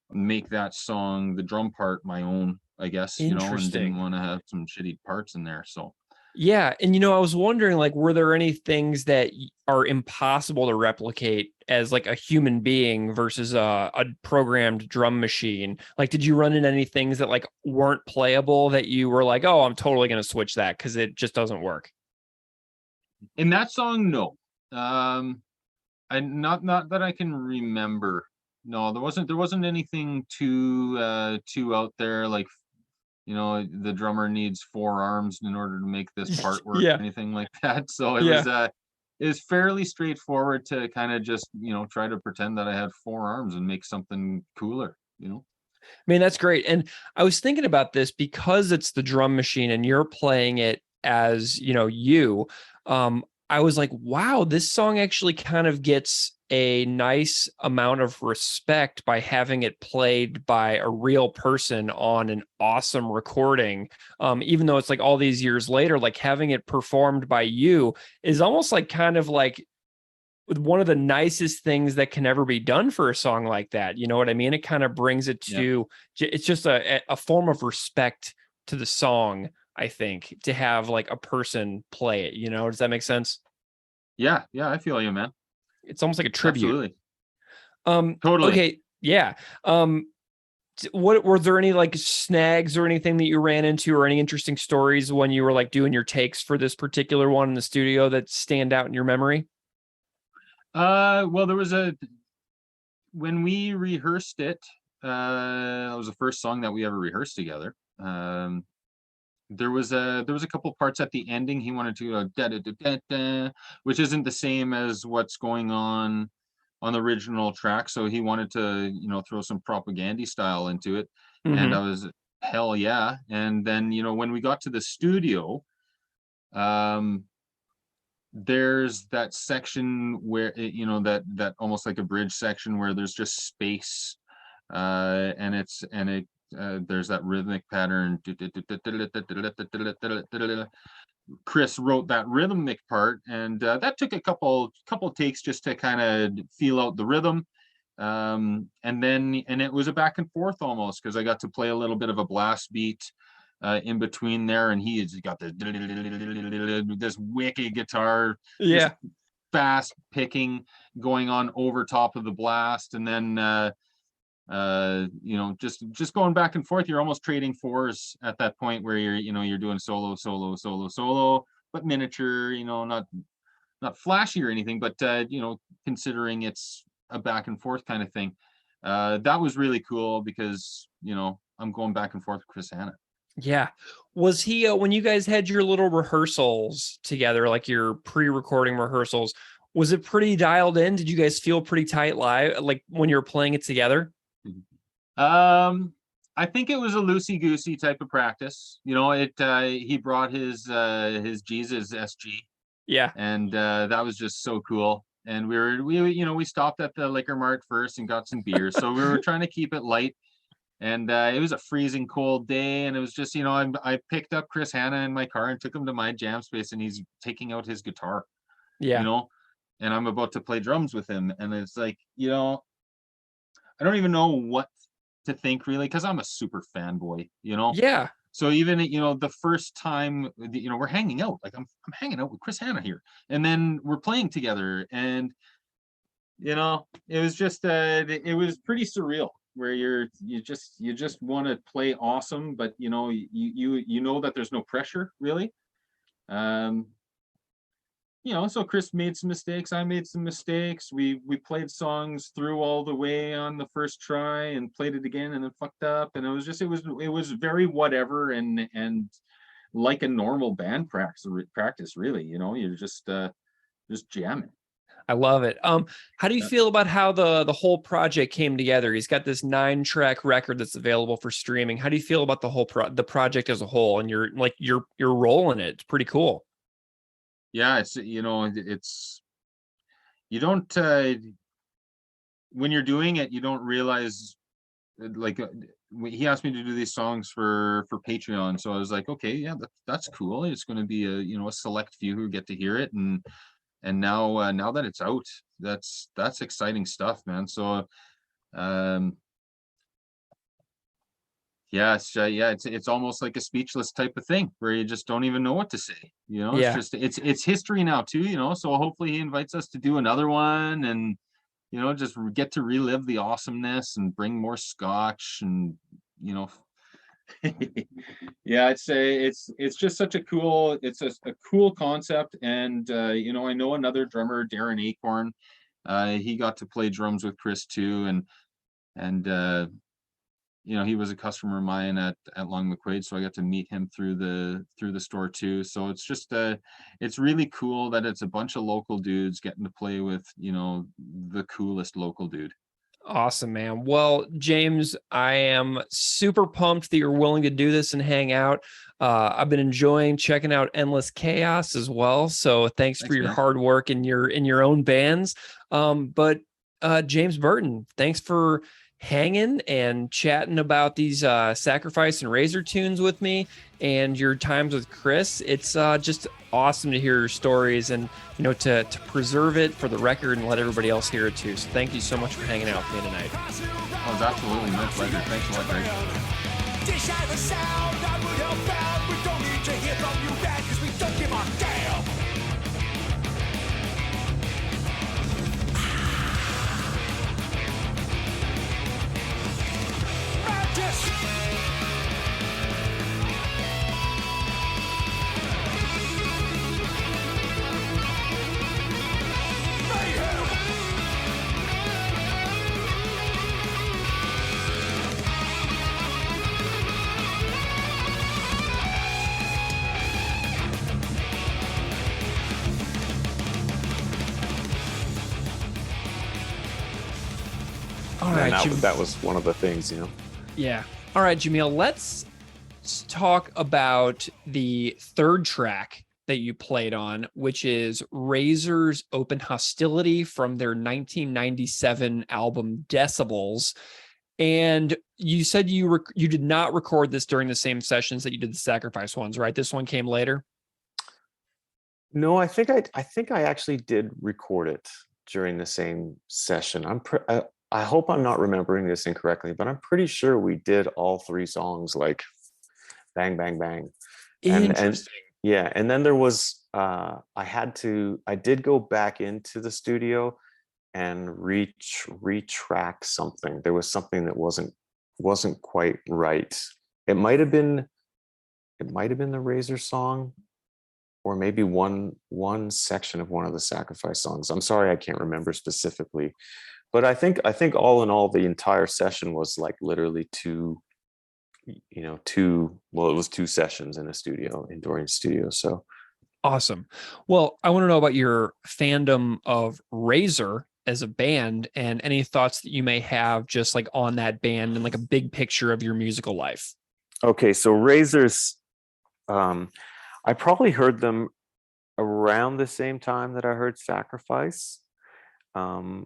make that song, the drum part, my own, I guess, and didn't want to have some shitty parts in there. So yeah. And I was wondering, like, were there any things that are impossible to replicate as like a human being versus a programmed drum machine? Like, did you run into any things that like weren't playable that you were like, oh, I'm totally going to switch that because it just doesn't work? In that song, no. I not that I can remember. No, there wasn't anything too out there, like the drummer needs 4 arms in order to make this part work, yeah. Or anything like that. So it was fairly straightforward to kind of just try to pretend that I had 4 arms and make something cooler. Man, that's great. And I was thinking about this because it's the drum machine and you're playing it as you. I was like, wow, this song actually kind of gets a nice amount of respect by having it played by a real person on an awesome recording. Even though it's like all these years later, like having it performed by you is almost like kind of like one of the nicest things that can ever be done for a song like that. You know what I mean? It kind of brings it to, it's just a form of respect to the song, I think, to have like a person play it, does that make sense? Yeah. I feel you, man. It's almost like a tribute. Absolutely. Totally. Okay. Yeah. What were there any like snags or anything that you ran into, or any interesting stories when you were like doing your takes for this particular one in the studio that stand out in your memory? Well, there was when we rehearsed it, that was the first song that we ever rehearsed together. There was a couple parts at the ending. He wanted to go da da da da da, which isn't the same as what's going on the original track. So he wanted to, throw some propagandy style into it. Mm-hmm. And I was, hell yeah. And then, when we got to the studio, there's that section where it, that almost like a bridge section where there's just space, and there's that rhythmic pattern. Chris wrote that rhythmic part, and that took a couple takes just to kind of feel out the rhythm. And it was a back and forth almost, because I got to play a little bit of a blast beat in between there, and he's got this wicked guitar, fast picking going on over top of the blast, and then just going back and forth. You're almost trading 4s at that point where you're doing solo, but miniature, not flashy or anything, but considering it's a back and forth kind of thing. That was really cool, because I'm going back and forth with Chris Hanna. Yeah. Was he when you guys had your little rehearsals together, like your pre-recording rehearsals, Was it pretty dialed in? Did you guys feel pretty tight live, like when you were playing it together? I think it was a loosey-goosey type of practice. You know, he brought his Jesus SG. Yeah. And that was just so cool. And we stopped at the liquor mart first and got some beer. So we were trying to keep it light. And it was a freezing cold day. And it was just, I picked up Chris Hanna in my car and took him to my jam space, and he's taking out his guitar. Yeah. And I'm about to play drums with him. And it's like, I don't even know what to think really, because I'm a super fanboy, Yeah. So even the first time we're hanging out, like I'm hanging out with Chris Hanna here, and then we're playing together, and it was just it was pretty surreal, where you just want to play awesome, but you know that there's no pressure really. So Chris made some mistakes, I made some mistakes. We played songs through all the way on the first try and played it again and then fucked up. And it was very whatever and like a normal band practice really, you're just jamming. I love it. How do you feel about how the whole project came together? He's got this 9-track record that's available for streaming. How do you feel about the whole the project as a whole? And you're rolling it. It's pretty cool. Yeah, it's you don't when you're doing it, you don't realize, like he asked me to do these songs for Patreon, so I was like, okay, yeah, that's cool. It's going to be a select few who get to hear it, and now that it's out, that's exciting stuff, man. So it's almost like a speechless type of thing where you just don't even know what to say. It's history now too, so hopefully he invites us to do another one, and just get to relive the awesomeness and bring more scotch, and it's just such a cool concept. And I know another drummer, Darren Achorn, he got to play drums with Chris too, and he was a customer of mine at Long McQuaid, so I got to meet him through the store too. So it's just it's really cool that it's a bunch of local dudes getting to play with the coolest local dude. Awesome, man. Well, James, I am super pumped that you're willing to do this and hang out. I've been enjoying checking out Endless Chaos as well. So thanks for your hard work in your own bands. But James Burton, thanks for hanging and chatting about these Sacrifice and Razor tunes with me and your times with Chris. It's just awesome to hear your stories and to preserve it for the record and let everybody else hear it too. So thank you so much for hanging out with me tonight. Oh, it's absolutely my pleasure. Thanks a lot, Greg. We don't need to hear from you back, 'cause we don't give a damn. All right, that was one of the things, Yeah. All right, Jahmeel, let's talk about the third track that you played on, which is Razor's Open Hostility from their 1997 album Decibels. And you said you did not record this during the same sessions that you did the Sacrifice ones, right? This one came later. No, I think I actually did record it during the same session. I hope I'm not remembering this incorrectly, but I'm pretty sure we did all 3 songs like bang, bang, bang. Interesting. And then there was I did go back into the studio and retrack something. There was something that wasn't quite right. It might have been the Razor song, or maybe one section of one of the Sacrifice songs. I'm sorry, I can't remember specifically. But I think all in all, the entire session was like literally it was 2 sessions in a studio, in Dorian's studio. So Awesome. Well, I want to know about your fandom of Razor as a band and any thoughts that you may have just like on that band and like a big picture of your musical life. Okay, so Razors, I probably heard them around the same time that I heard Sacrifice. And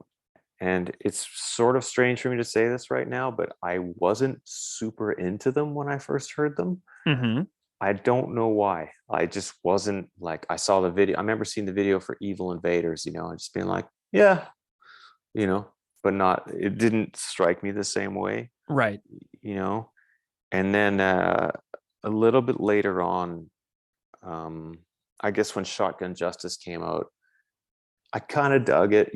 it's sort of strange for me to say this right now, but I wasn't super into them when I first heard them. Mm-hmm. I don't know why. I just wasn't like, I saw the video. I remember seeing the video for Evil Invaders, and just being like, yeah, but it didn't strike me the same way. Right. And then a little bit later on, I guess when Shotgun Justice came out, I kind of dug it,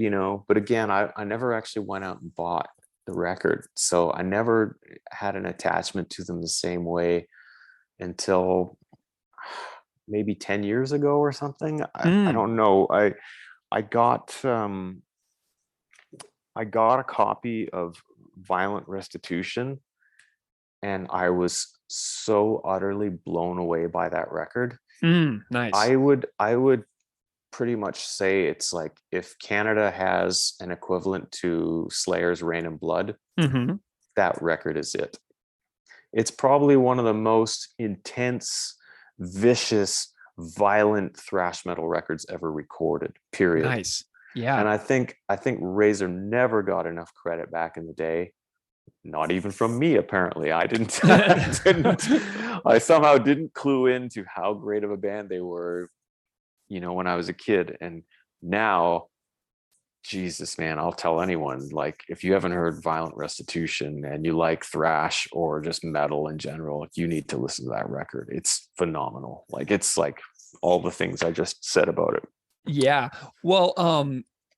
but again, I never actually went out and bought the record. So I never had an attachment to them the same way until maybe 10 years ago or something. I don't know. I got a copy of Violent Restitution, and I was so utterly blown away by that record. Nice. I would pretty much say it's like if Canada has an equivalent to Slayer's Rain and Blood, that record is it. It's probably one of the most intense, vicious, violent thrash metal records ever recorded, period. Nice. Yeah. And I think Razor never got enough credit back in the day. Not even from me, apparently. I somehow didn't clue into how great of a band they were, when I was a kid. And now, Jesus, man, I'll tell anyone, like, if you haven't heard Violent Restitution and you like thrash or just metal in general, you need to listen to that record. It's phenomenal. Like, it's like all the things I just said about it. Yeah. Well,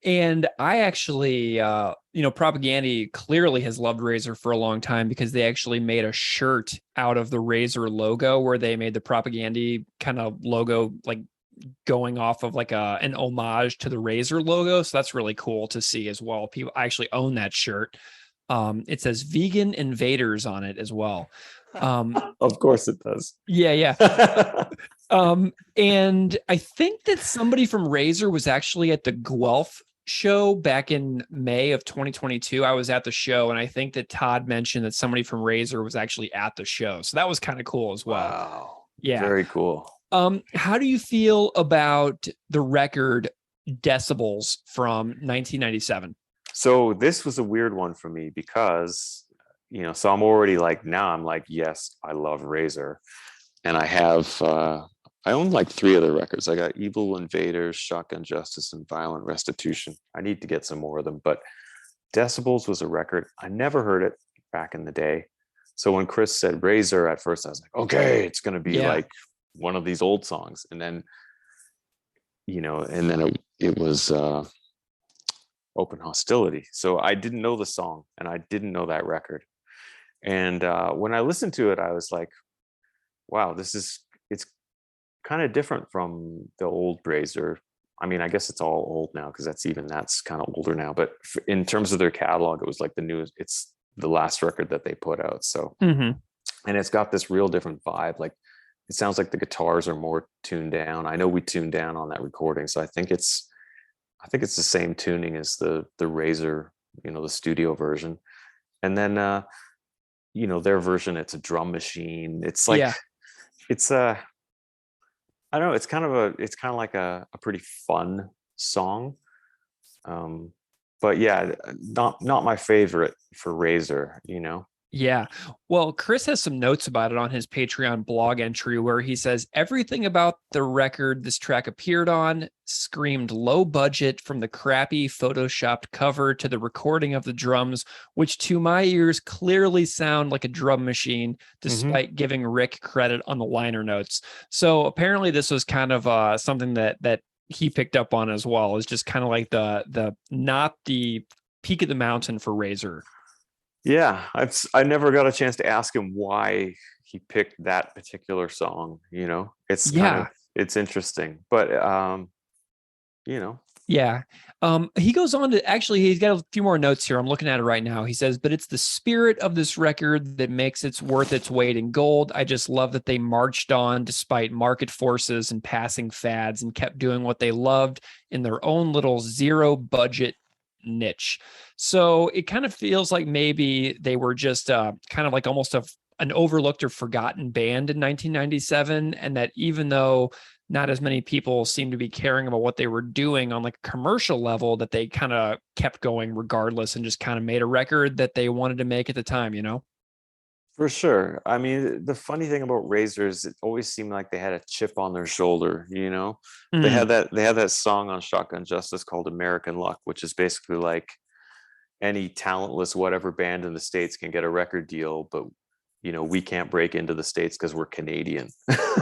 and I actually, Propaganda clearly has loved Razor for a long time because they actually made a shirt out of the Razor logo where they made the Propaganda kind of logo, like going off of like an homage to the Razor logo. So that's really cool to see as well. People actually own that shirt. It says Vegan Invaders on it as well. Of course it does. Yeah. And I think that somebody from Razor was actually at the Guelph show back in May of 2022. I was at the show, and I think that Todd mentioned that somebody from Razor was actually at the show. So that was kind of cool as well. Wow. Yeah. Very cool. How do you feel about the record Decibels from 1997? So this was a weird one for me because, so I'm already like, now I'm like, yes, I love Razor. And I have, I own like 3 other records. I got Evil Invaders, Shotgun Justice, and Violent Restitution. I need to get some more of them, but Decibels was a record. I never heard it back in the day. So when Chris said Razor, at first I was like, okay, it's going to be like one of these old songs. And then, it was Open Hostility. So I didn't know the song and I didn't know that record. And when I listened to it, I was like, wow, it's kind of different from the old Razor. I mean, I guess it's all old now because that's kind of older now. But in terms of their catalog, it was like the newest, it's the last record that they put out. So, and it's got this real different vibe. Like, it sounds like the guitars are more tuned down. I know we tuned down on that recording, so I think it's the same tuning as the Razor, the studio version. And then, their version, it's a drum machine. It's like, it's I don't know. It's kind of like a pretty fun song. But yeah, not my favorite for Razor, Yeah. Well, Chris has some notes about it on his Patreon blog entry where he says everything about the record this track appeared on screamed low budget, from the crappy photoshopped cover to the recording of the drums, which to my ears clearly sound like a drum machine, despite giving Rick credit on the liner notes. So apparently this was kind of something that he picked up on as well, is just kind of like the not the peak of the mountain for Razor. Yeah, I never got a chance to ask him why he picked that particular song. It's kind of, it's interesting, but Yeah. He goes on to actually, he's got a few more notes here. I'm looking at it right now. He says, but it's the spirit of this record that makes it worth its weight in gold. I just love that they marched on despite market forces and passing fads and kept doing what they loved in their own little zero budget niche. So it kind of feels like maybe they were just kind of like almost an overlooked or forgotten band in 1997. And that even though not as many people seem to be caring about what they were doing on like a commercial level, that they kind of kept going regardless and just kind of made a record that they wanted to make at the time, you know? For sure. I mean, the funny thing about Razors, it always seemed like they had a chip on their shoulder, you know? They had that song on Shotgun Justice called American Luck, which is basically like any talentless whatever band in the States can get a record deal, but you know, we can't break into the States because we're Canadian.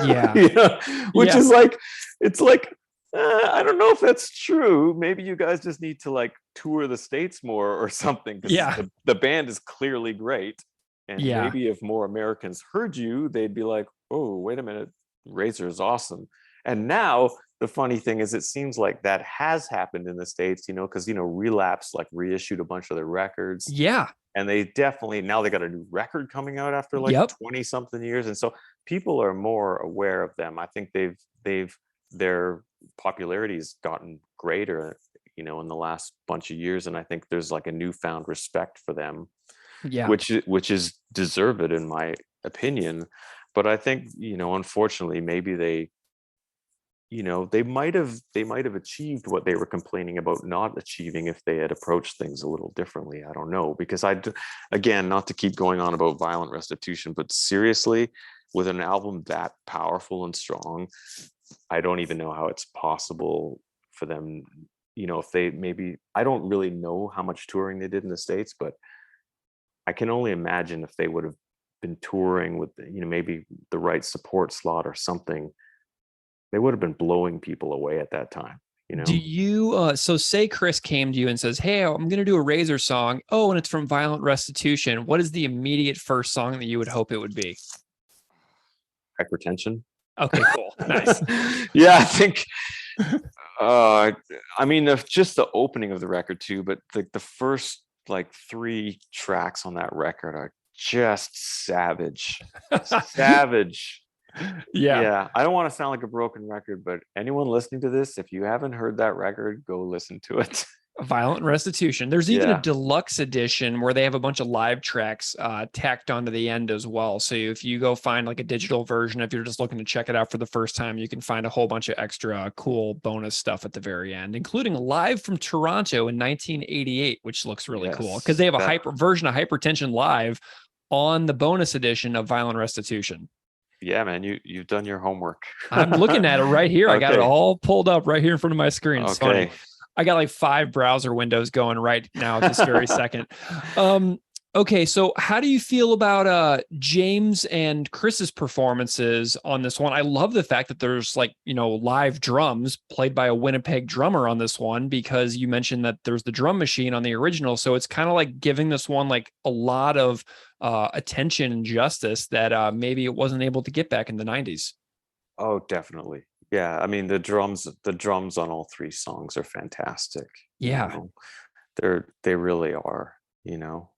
Yeah. You know? Which is like, it's like, I don't know if that's true. Maybe you guys just need to like tour the States more or something. Yeah. The band is clearly great. And maybe if more Americans heard you, they'd be like, oh, wait a minute, Razor is awesome. And now the funny thing is, it seems like that has happened in the States, you know, because, you know, Relapse like reissued a bunch of their records. Yeah. And they definitely, now they got a new record coming out after like 20 something years. And so people are more aware of them. I think their popularity has gotten greater, you know, in the last bunch of years. And I think there's like a newfound respect for them, which is deserved in my opinion. But I think, you know, unfortunately, maybe they, you know, they might have achieved what they were complaining about not achieving if they had approached things a little differently. I don't know, because again, not to keep going on about Violent Restitution, but seriously, with an album that powerful and strong, I don't even know how it's possible for them, you know, if they maybe, I don't really know how much touring they did in the States, but I can only imagine if they would have been touring with, you know, maybe the right support slot or something, they would have been blowing people away at that time, you know? Do you, so say Chris came to you and says, hey, I'm going to do a Razor song. Oh, and it's from Violent Restitution. What is the immediate first song that you would hope it would be? Hypertension. Okay, cool. Nice. Yeah, I think, I mean, just the opening of the record too, but the first like 3 tracks on that record are just savage. Yeah, I don't want to sound like a broken record, but anyone listening to this, if you haven't heard that record, go listen to it. Violent Restitution. There's even a deluxe edition where they have a bunch of live tracks tacked onto the end as well. So if you go find like a digital version, if you're just looking to check it out for the first time, you can find a whole bunch of extra cool bonus stuff at the very end, including live from Toronto in 1988, which looks really cool because they have a version of Hypertension live on the bonus edition of Violent Restitution. Yeah, man, you've done your homework. I'm looking at it right here. I got it all pulled up right here in front of my screen. It's funny. I got like 5 browser windows going right now at this very second. Okay, so how do you feel about James and Chris's performances on this one? I love the fact that there's like, you know, live drums played by a Winnipeg drummer on this one, because you mentioned that there's the drum machine on the original. So it's kind of like giving this one like a lot of attention and justice that maybe it wasn't able to get back in the 90s. Oh, definitely. Yeah, I mean the drums on all 3 songs are fantastic. Yeah, you know? They really are, you know.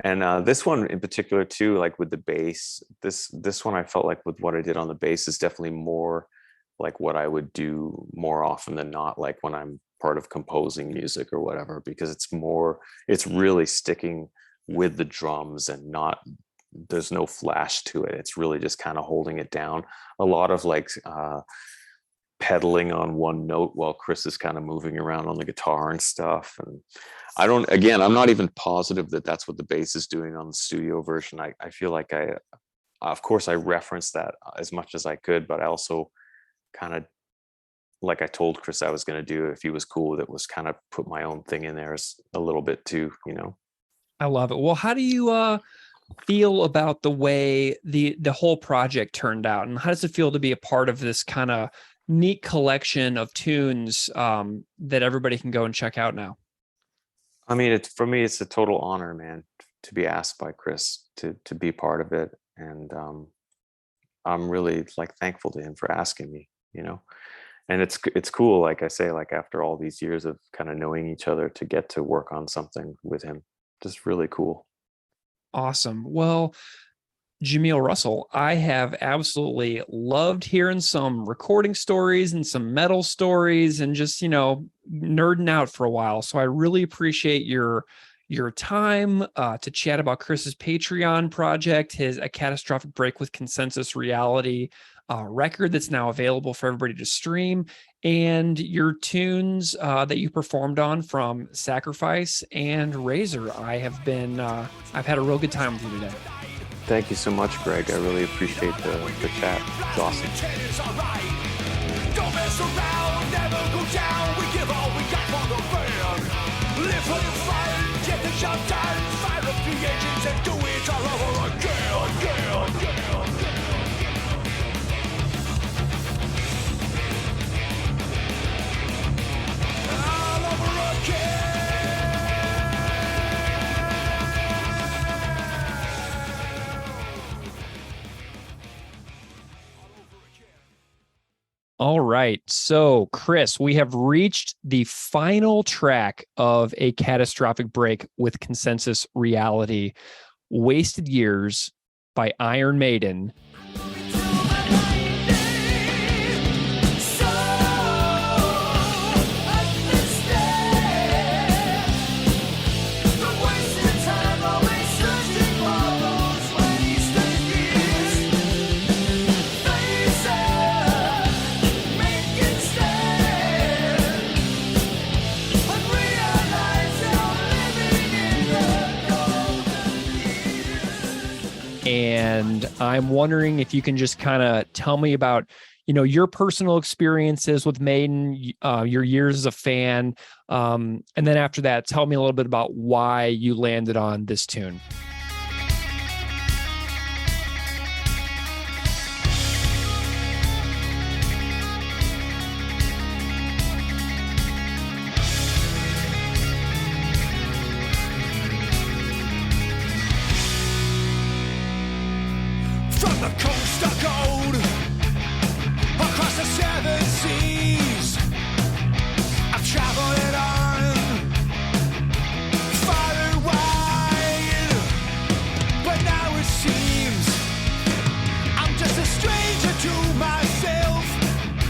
And this one in particular too, like with the bass, this one I felt like with what I did on the bass is definitely more like what I would do more often than not, like when I'm part of composing music or whatever, because it's really sticking with the drums and there's no flash to it. It's really just kind of holding it down. A lot of like pedaling on one note while Chris is kind of moving around on the guitar and stuff. And I'm not even positive that that's what the bass is doing on the studio version. I feel like of course I referenced that as much as I could, but I also kind of, like I told Chris I was going to do, if he was cool with it, was kind of put my own thing in there a little bit too, you know? I love it. Well, how do you feel about the way the whole project turned out, and how does it feel to be a part of this kind of neat collection of tunes that everybody can go and check out now? I mean, for me, it's a total honor, man, to be asked by Chris to be part of it. And I'm really like thankful to him for asking me, you know, and it's cool, like I say, like after all these years of kind of knowing each other, to get to work on something with him, just really cool. Awesome. Well, Jahmeel Russell, I have absolutely loved hearing some recording stories and some metal stories and just, nerding out for a while. So I really appreciate your time to chat about Chris's Patreon project, his A Catastrophic Break with Consensus Reality record that's now available for everybody to stream, and your tunes that you performed on from Sacrifice and Razor. I've had a real good time with you today. Thank you so much, Greg. I really appreciate the chat. It's awesome. Don't mess around, never go down. We give all we got for the band. Live for the fight, get the job done. Fire up the engines and do it all over again. All over again. All right. So, Chris, we have reached the final track of A Catastrophic Break with Consensus Reality, Wasted Years by Iron Maiden. And I'm wondering if you can just kind of tell me about, your personal experiences with Maiden, your years as a fan. And then after that, tell me a little bit about why you landed on this tune. From the coast of gold, across the seven seas, I've traveled it on, far and wide. But now it seems I'm just a stranger to myself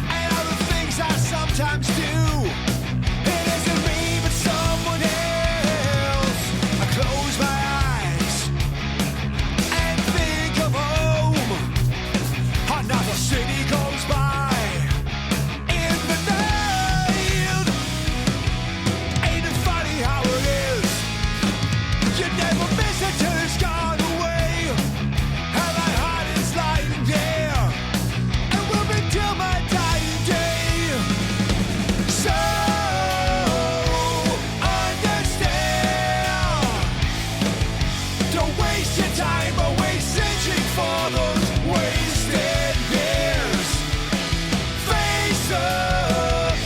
and all the things I sometimes do. It isn't me, but someone else. I close my eyes and think of another city goes by in the night. Ain't it funny how it is? You never miss it till it's gone away. And my heart is lying there, and will be till my dying day. So understand, don't waste your time away searching for those wasted years. Face up,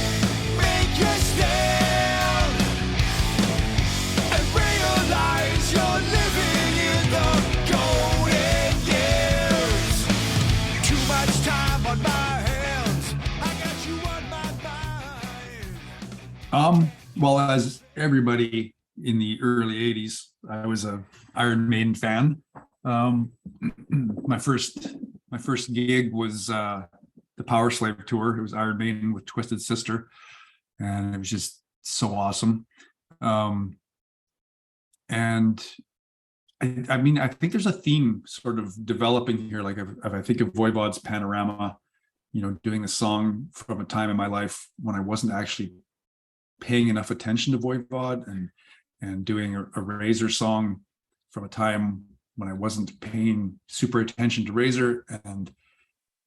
make your stand, and realize you're living in the golden years. Too much time on my hands, I got you on my mind. Well, as everybody in the early 80s, I was a Iron Maiden fan. My first gig was the Power Slave tour. It was Iron Maiden with Twisted Sister, and it was just so awesome. And I think there's a theme sort of developing here. Like if I think of Voivod's Panorama, doing a song from a time in my life when I wasn't actually paying enough attention to Voivod, and doing a Razor song from a time when I wasn't paying super attention to Razor. And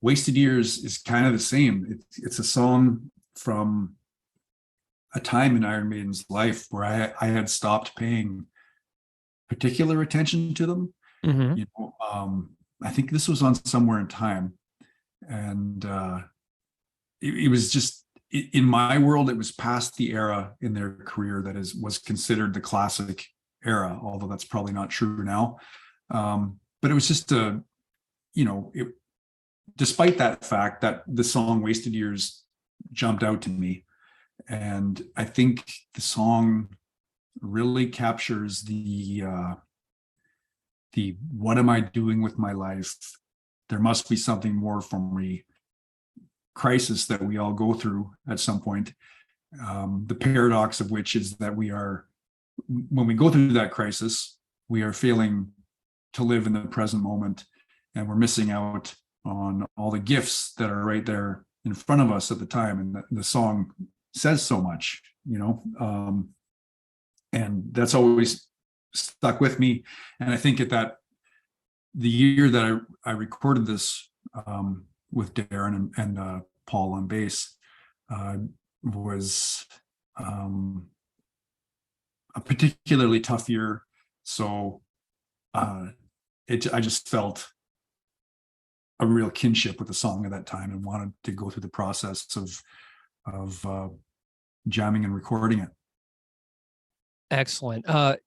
Wasted Years is kind of the same. It's a song from a time in Iron Maiden's life where I had stopped paying particular attention to them. Mm-hmm. I think this was on Somewhere in Time, and it was just, in my world, it was past the era in their career that was considered the classic era, although that's probably not true now. But it was just despite that fact, that the song Wasted Years jumped out to me. And I think the song really captures the what am I doing with my life? There must be something more for me crisis that we all go through at some point. The paradox of which is that when we go through that crisis, we are failing to live in the present moment, and we're missing out on all the gifts that are right there in front of us at the time. And the song says so much, and that's always stuck with me. And I think the year that I recorded this with Darren and Paul on bass was a particularly tough year. So I just felt a real kinship with the song at that time and wanted to go through the process of jamming and recording it. Excellent. I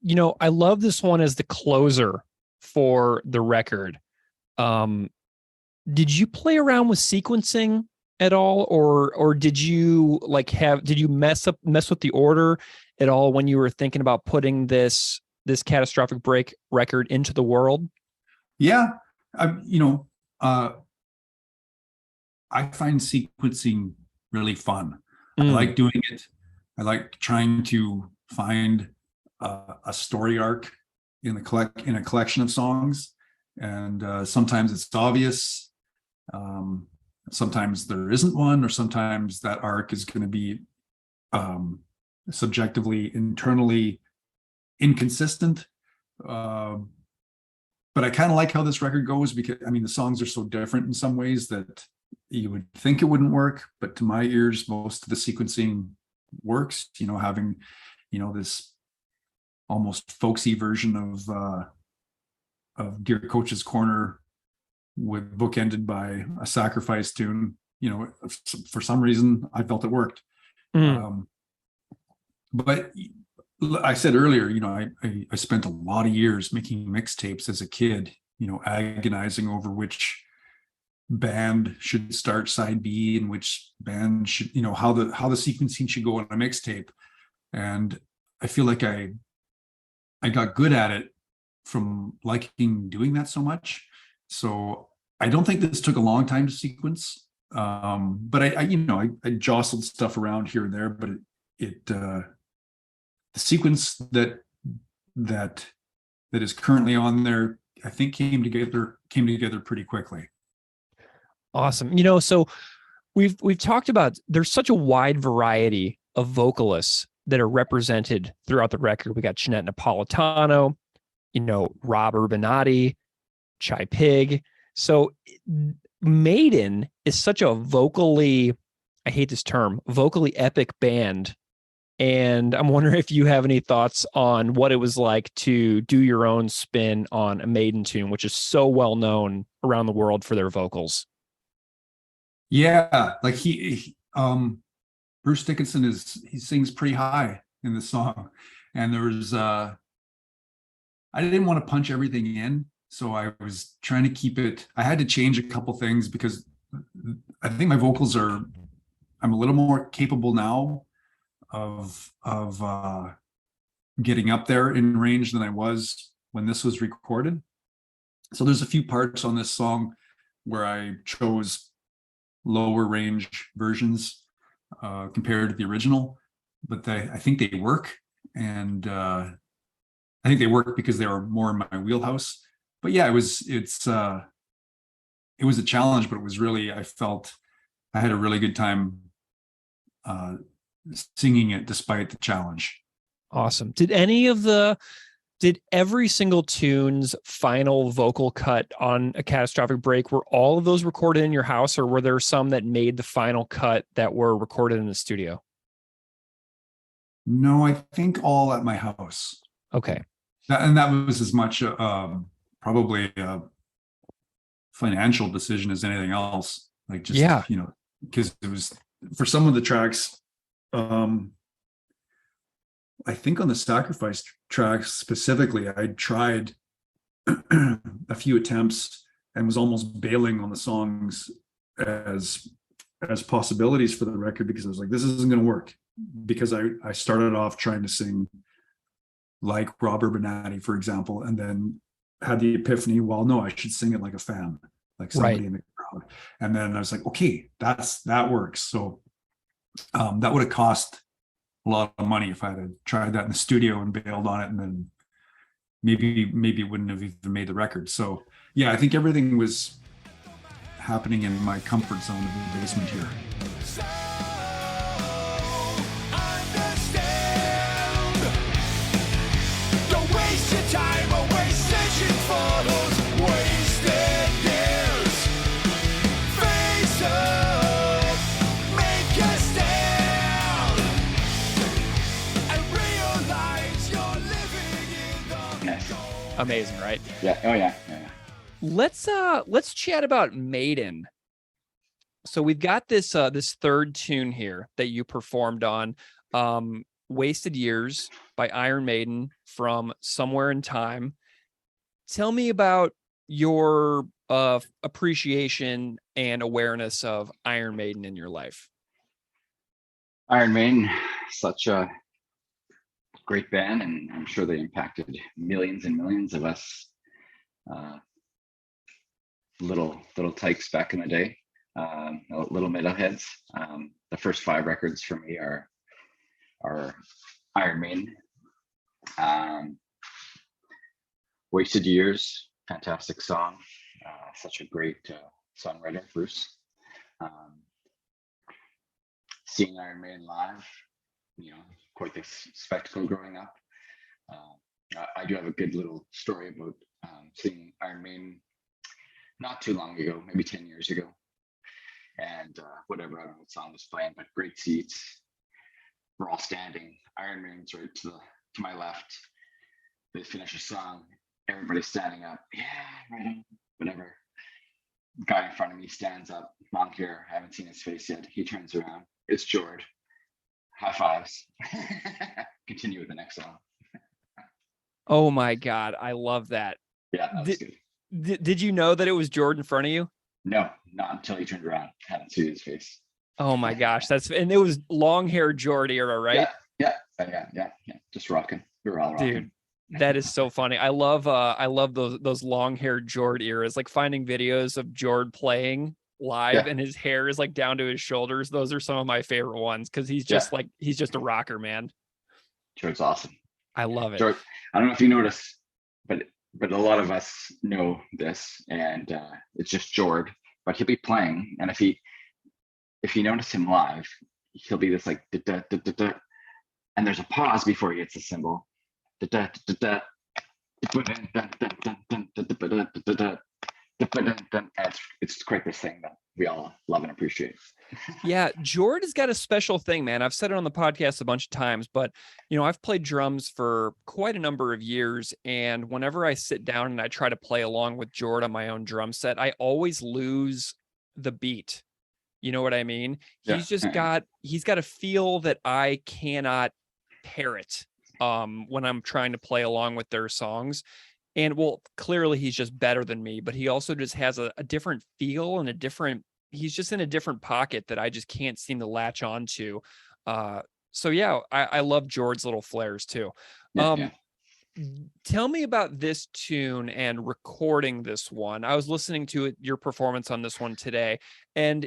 love this one as the closer for the record. Did you play around with sequencing at all, or did you mess with the order at all when you were thinking about putting this Catastrophic Break record into the world? Yeah, I find sequencing really fun. I like doing it. I like trying to find a story arc in a collection of songs, and sometimes it's obvious. Sometimes there isn't one, or sometimes that arc is going to be subjectively, internally inconsistent. But I kind of like how this record goes, because the songs are so different in some ways that you would think it wouldn't work, but to my ears, most of the sequencing works. Having this almost folksy version of Dear Coach's Corner with bookended by a sacrifice tune. For some reason I felt it worked. But I said earlier, I spent a lot of years making mixtapes as a kid, agonizing over which band should start side B and which band should, how the sequencing should go on a mixtape. And I feel like I got good at it from liking doing that so much. So I don't think this took a long time to sequence. But I jostled stuff around here and there, but the sequence that is currently on there, I think came together pretty quickly. Awesome. So we've talked about, there's such a wide variety of vocalists that are represented throughout the record. We got Jeanette Napolitano, Rob Urbanati, Chai Pig. So Maiden is such a vocally, I hate this term, vocally epic band. And I'm wondering if you have any thoughts on what it was like to do your own spin on a Maiden tune, which is so well known around the world for their vocals. Yeah, like Bruce Dickinson he sings pretty high in the song, and there was I didn't want to punch everything in, so I was trying to keep it. I had to change a couple things because I think my vocals I'm a little more capable now of getting up there in range than I was when this was recorded. So there's a few parts on this song where I chose lower range versions compared to the original, but I think they work, and I think they work because they were more in my wheelhouse. But yeah, it was a challenge, but it was really, I felt I had a really good time singing it despite the challenge. Awesome. Did every single tune's final vocal cut on A Catastrophic Break, were all of those recorded in your house, or were there some that made the final cut that were recorded in the studio? No, I think all at my house. Okay. And that was as much probably a financial decision as anything else. Like just, because it was, for some of the tracks, I think on the Sacrifice tracks specifically, I tried a few attempts and was almost bailing on the songs as as possibilities for the record, because I was like, this isn't going to work, because I started off trying to sing like Robert Bernatti, for example, and then had the epiphany, well, no, I should sing it like a fan, like somebody in the crowd. And then I was like, okay, that works. So that would have cost a lot of money if I had tried that in the studio and bailed on it, and then maybe it wouldn't have even made the record. So yeah, I think everything was happening in my comfort zone of the basement here. So understand. Don't waste your time away searching for those wasted years. Face up, make a stand, and realize you're living in the Nice. Amazing, right? Yeah. Oh yeah. Let's chat about Maiden. So we've got this this third tune here that you performed on, Wasted Years by Iron Maiden from Somewhere in Time. Tell me about your appreciation and awareness of Iron Maiden in your life. Iron Maiden, such a great band, and I'm sure they impacted millions and millions of us little tykes back in the day, little metalheads. The first 5 records for me are Iron Maiden. Wasted Years, fantastic song, such a great songwriter, Bruce. Seeing Iron Maiden live, quite the spectacle growing up. I do have a good little story about seeing Iron Maiden not too long ago, maybe 10 years ago. And whatever, I don't know what song was playing, but great seats. We're all standing. Iron Maiden's right to my left. They finish a song. Everybody's standing up. Yeah, right on. Whatever. Guy in front of me stands up. Long hair. I haven't seen his face yet. He turns around. It's George. High fives. Continue with the next song. Oh my God, I love that. Yeah, that was good. Did you know that it was Jordan in front of you? No, not until he turned around. Haven't seen his face. Oh my gosh, and it was long hair Jordan era, right? Yeah. Just rocking. We were all rocking. Dude, that is so funny. I love those long haired Jordan eras. Like finding videos of Jordan playing live and his hair is like down to his shoulders. Those are some of my favorite ones because he's just he's just a rocker, man. Jordan's awesome. I love it. Jordan, I don't know if you noticed, but a lot of us know this, and it's just Jord, but he'll be playing, and if you notice him live, he'll be this like da, da, da, da, da, and there's a pause before he hits the cymbal. Da, da, da, da, it's quite this thing that we all love and appreciate. Yeah, Jord has got a special thing, man. I've said it on the podcast a bunch of times, but I've played drums for quite a number of years, and whenever I sit down and I try to play along with Jord on my own drum set, I always lose the beat. You know what I mean? He's just got a feel that I cannot parrot when I'm trying to play along with their songs. And well, clearly he's just better than me, but he also just has a different feel and he's just in a different pocket that I just can't seem to latch on to. So yeah, I love Jord's little flares too. Tell me about this tune and recording this one. I was listening to your performance on this one today, and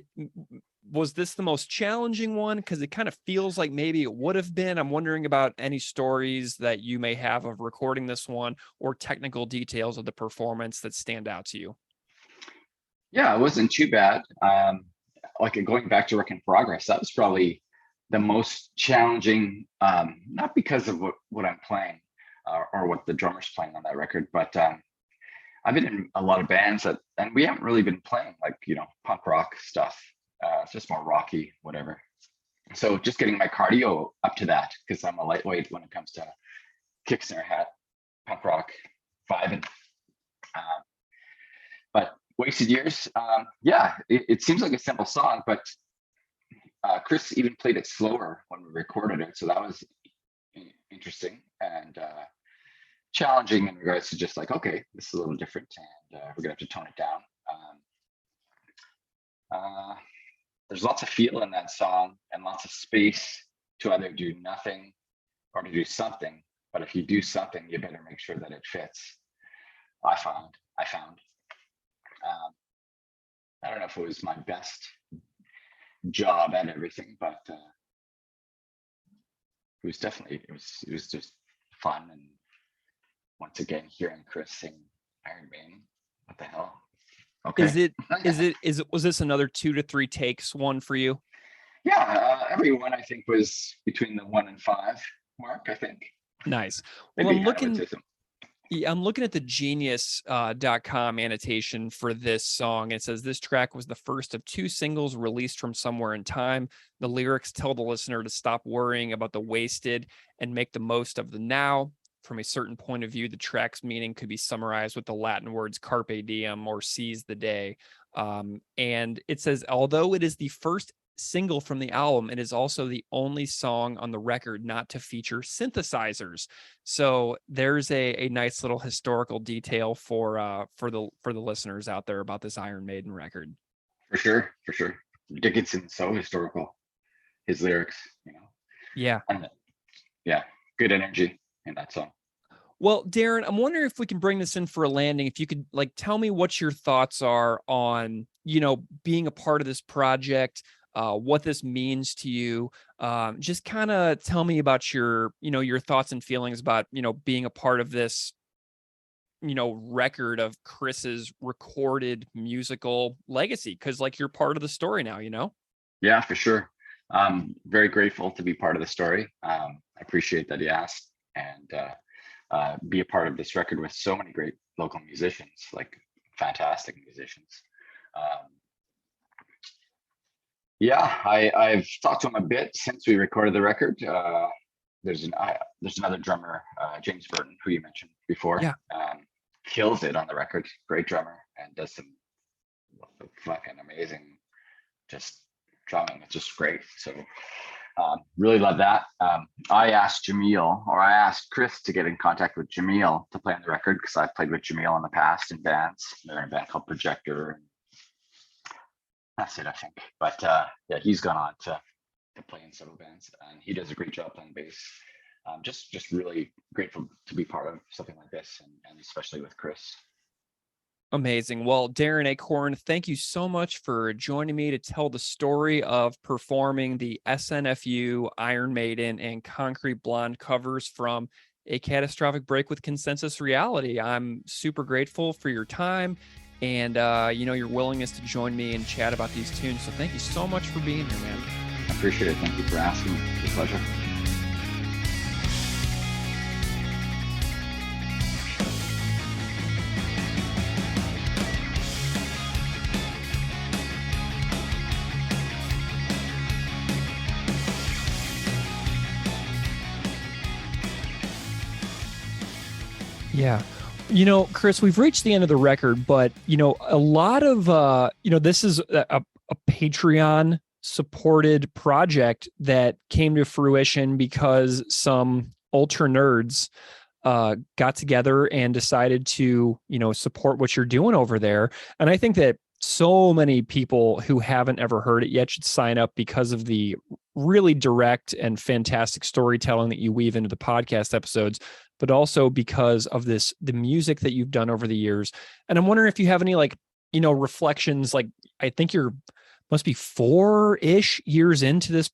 was this the most challenging one? Because it kind of feels like maybe it would have been. I'm wondering about any stories that you may have of recording this one or technical details of the performance that stand out to you. Yeah, it wasn't too bad. Like going back to Work in Progress, that was probably the most challenging, not because of what I'm playing or what the drummer's playing on that record, but I've been in a lot of bands and we haven't really been playing like, punk rock stuff. It's just more rocky, whatever. So just getting my cardio up to that, because I'm a lightweight when it comes to kick snare hat, punk rock, vibing. But Wasted Years, it seems like a simple song, but Chris even played it slower when we recorded it. So that was interesting and challenging in regards to just like, okay, this is a little different and we're gonna have to tone it down. there's lots of feel in that song and lots of space to either do nothing or to do something. But if you do something, you better make sure that it fits. I found. I don't know if it was my best job at everything, but it was definitely, it was just fun. And once again, hearing Chris sing Iron Maiden, what the hell? Okay. Was this another 2 to 3 takes one for you? Yeah, everyone I think was between the 1 and 5 mark, I think. Nice. Well, Maybe I'm looking. anarchism. Yeah, I'm looking at the genius.com annotation for this song. It says this track was the first of 2 singles released from somewhere in time. The lyrics tell the listener to stop worrying about the wasted and make the most of the now. From a certain point of view, the track's meaning could be summarized with the Latin words carpe diem, or seize the day. And it says, although it is the first single from the album, it is also the only song on the record not to feature synthesizers. So there's a nice little historical detail for the listeners out there about this Iron Maiden record. For sure. Dickinson's so historical. His lyrics, Yeah. And yeah, good energy in that song. Well, Darren, I'm wondering if we can bring this in for a landing. If you could tell me what your thoughts are on, being a part of this project, what this means to you. Just kind of tell me about your thoughts and feelings about, being a part of this, record of Chris's recorded musical legacy. Cause you're part of the story now, Yeah, for sure. Very grateful to be part of the story. I appreciate that he asked, and be a part of this record with so many great local musicians, fantastic musicians. I've talked to him a bit since we recorded the record. There's another drummer, James Burton, who you mentioned before. Yeah. Kills it on the record. Great drummer, and does some fucking amazing just drumming. It's just great. So really love that. I asked Chris to get in contact with Jahmeel to play on the record, because I've played with Jahmeel in the past in bands. They're in a band called Projector. And that's it, I think. But he's gone on to play in several bands, and he does a great job playing bass. Just really grateful to be part of something like this, and especially with Chris. Amazing. Well, Darren Achorn, thank you so much for joining me to tell the story of performing the SNFU, Iron Maiden, and Concrete Blonde covers from A Catastrophic Break with Consensus Reality. I'm super grateful for your time and your willingness to join me and chat about these tunes. So thank you so much for being here, man. I appreciate it. Thank you for asking. It's a pleasure. Yeah. Chris, we've reached the end of the record, but, a lot of, this is a Patreon supported project that came to fruition because some ultra nerds got together and decided to, support what you're doing over there. And I think that so many people who haven't ever heard it yet should sign up because of the really direct and fantastic storytelling that you weave into the podcast episodes, but also because of the music that you've done over the years. And I'm wondering if you have any reflections. I think you're must be 4-ish years into this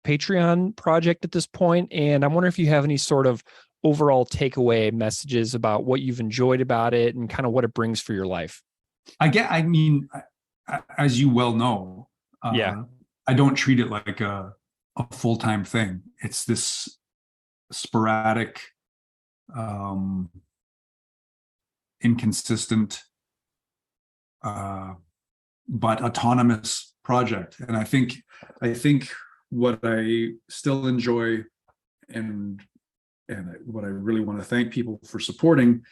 Patreon project at this point. And I'm wondering if you have any sort of overall takeaway messages about what you've enjoyed about it and kind of what it brings for your life. As you well know, I don't treat it like a full-time thing. It's this sporadic, inconsistent, but autonomous project. And I think what I still enjoy and what I really want to thank people for supporting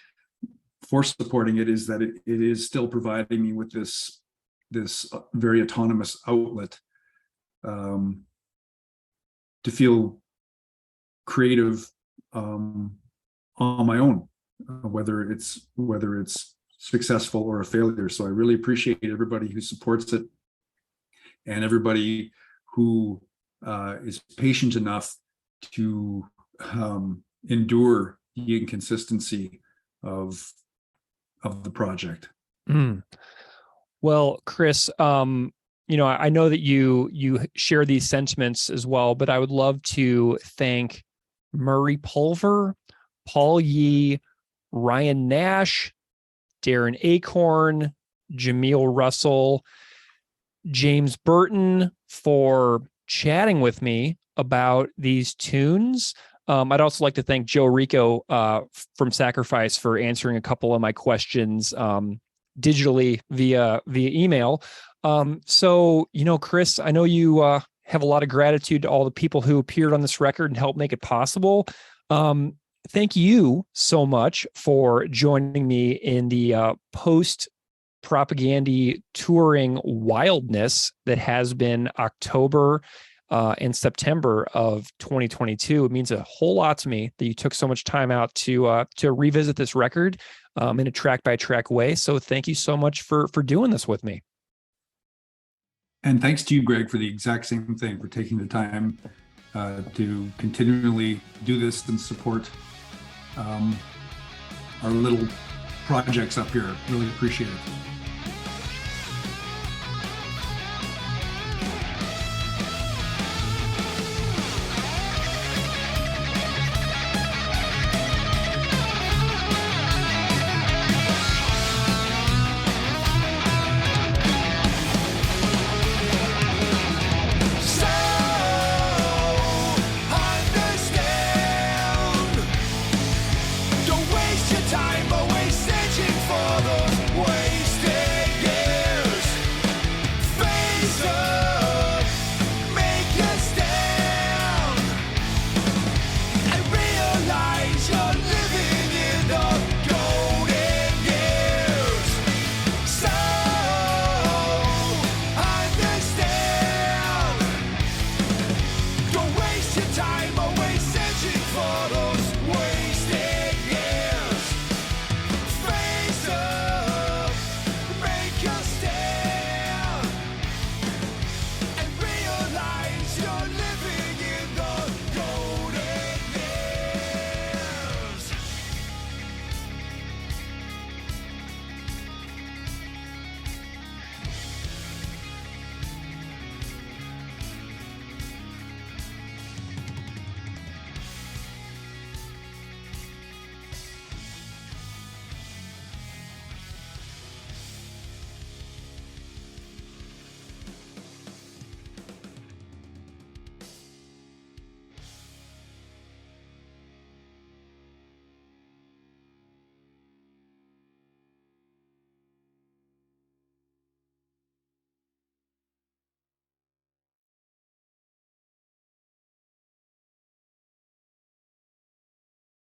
it is that it is still providing me with this very autonomous outlet to feel creative on my own, whether it's successful or a failure. So I really appreciate everybody who supports it. and everybody who is patient enough to endure the inconsistency of the project. Well, Chris, I know that you share these sentiments as well, but I would love to thank Murray Pulver, Paul Yee, Ryan Nash, Darren Achorn, Jahmeel Russell, James Burton for chatting with me about these tunes. I'd also like to thank Joe Rico from Sacrifice for answering a couple of my questions digitally via email. So, Chris, I know you have a lot of gratitude to all the people who appeared on this record and helped make it possible. Thank you so much for joining me in the post-propaganda touring wildness that has been October and September of 2022. It means a whole lot to me that you took so much time out to revisit this record in a track-by-track way. So thank you so much for doing this with me. And thanks to you, Greg, for the exact same thing, for taking the time to continually do this and support our little projects up here. Really appreciate it. Wasted years, face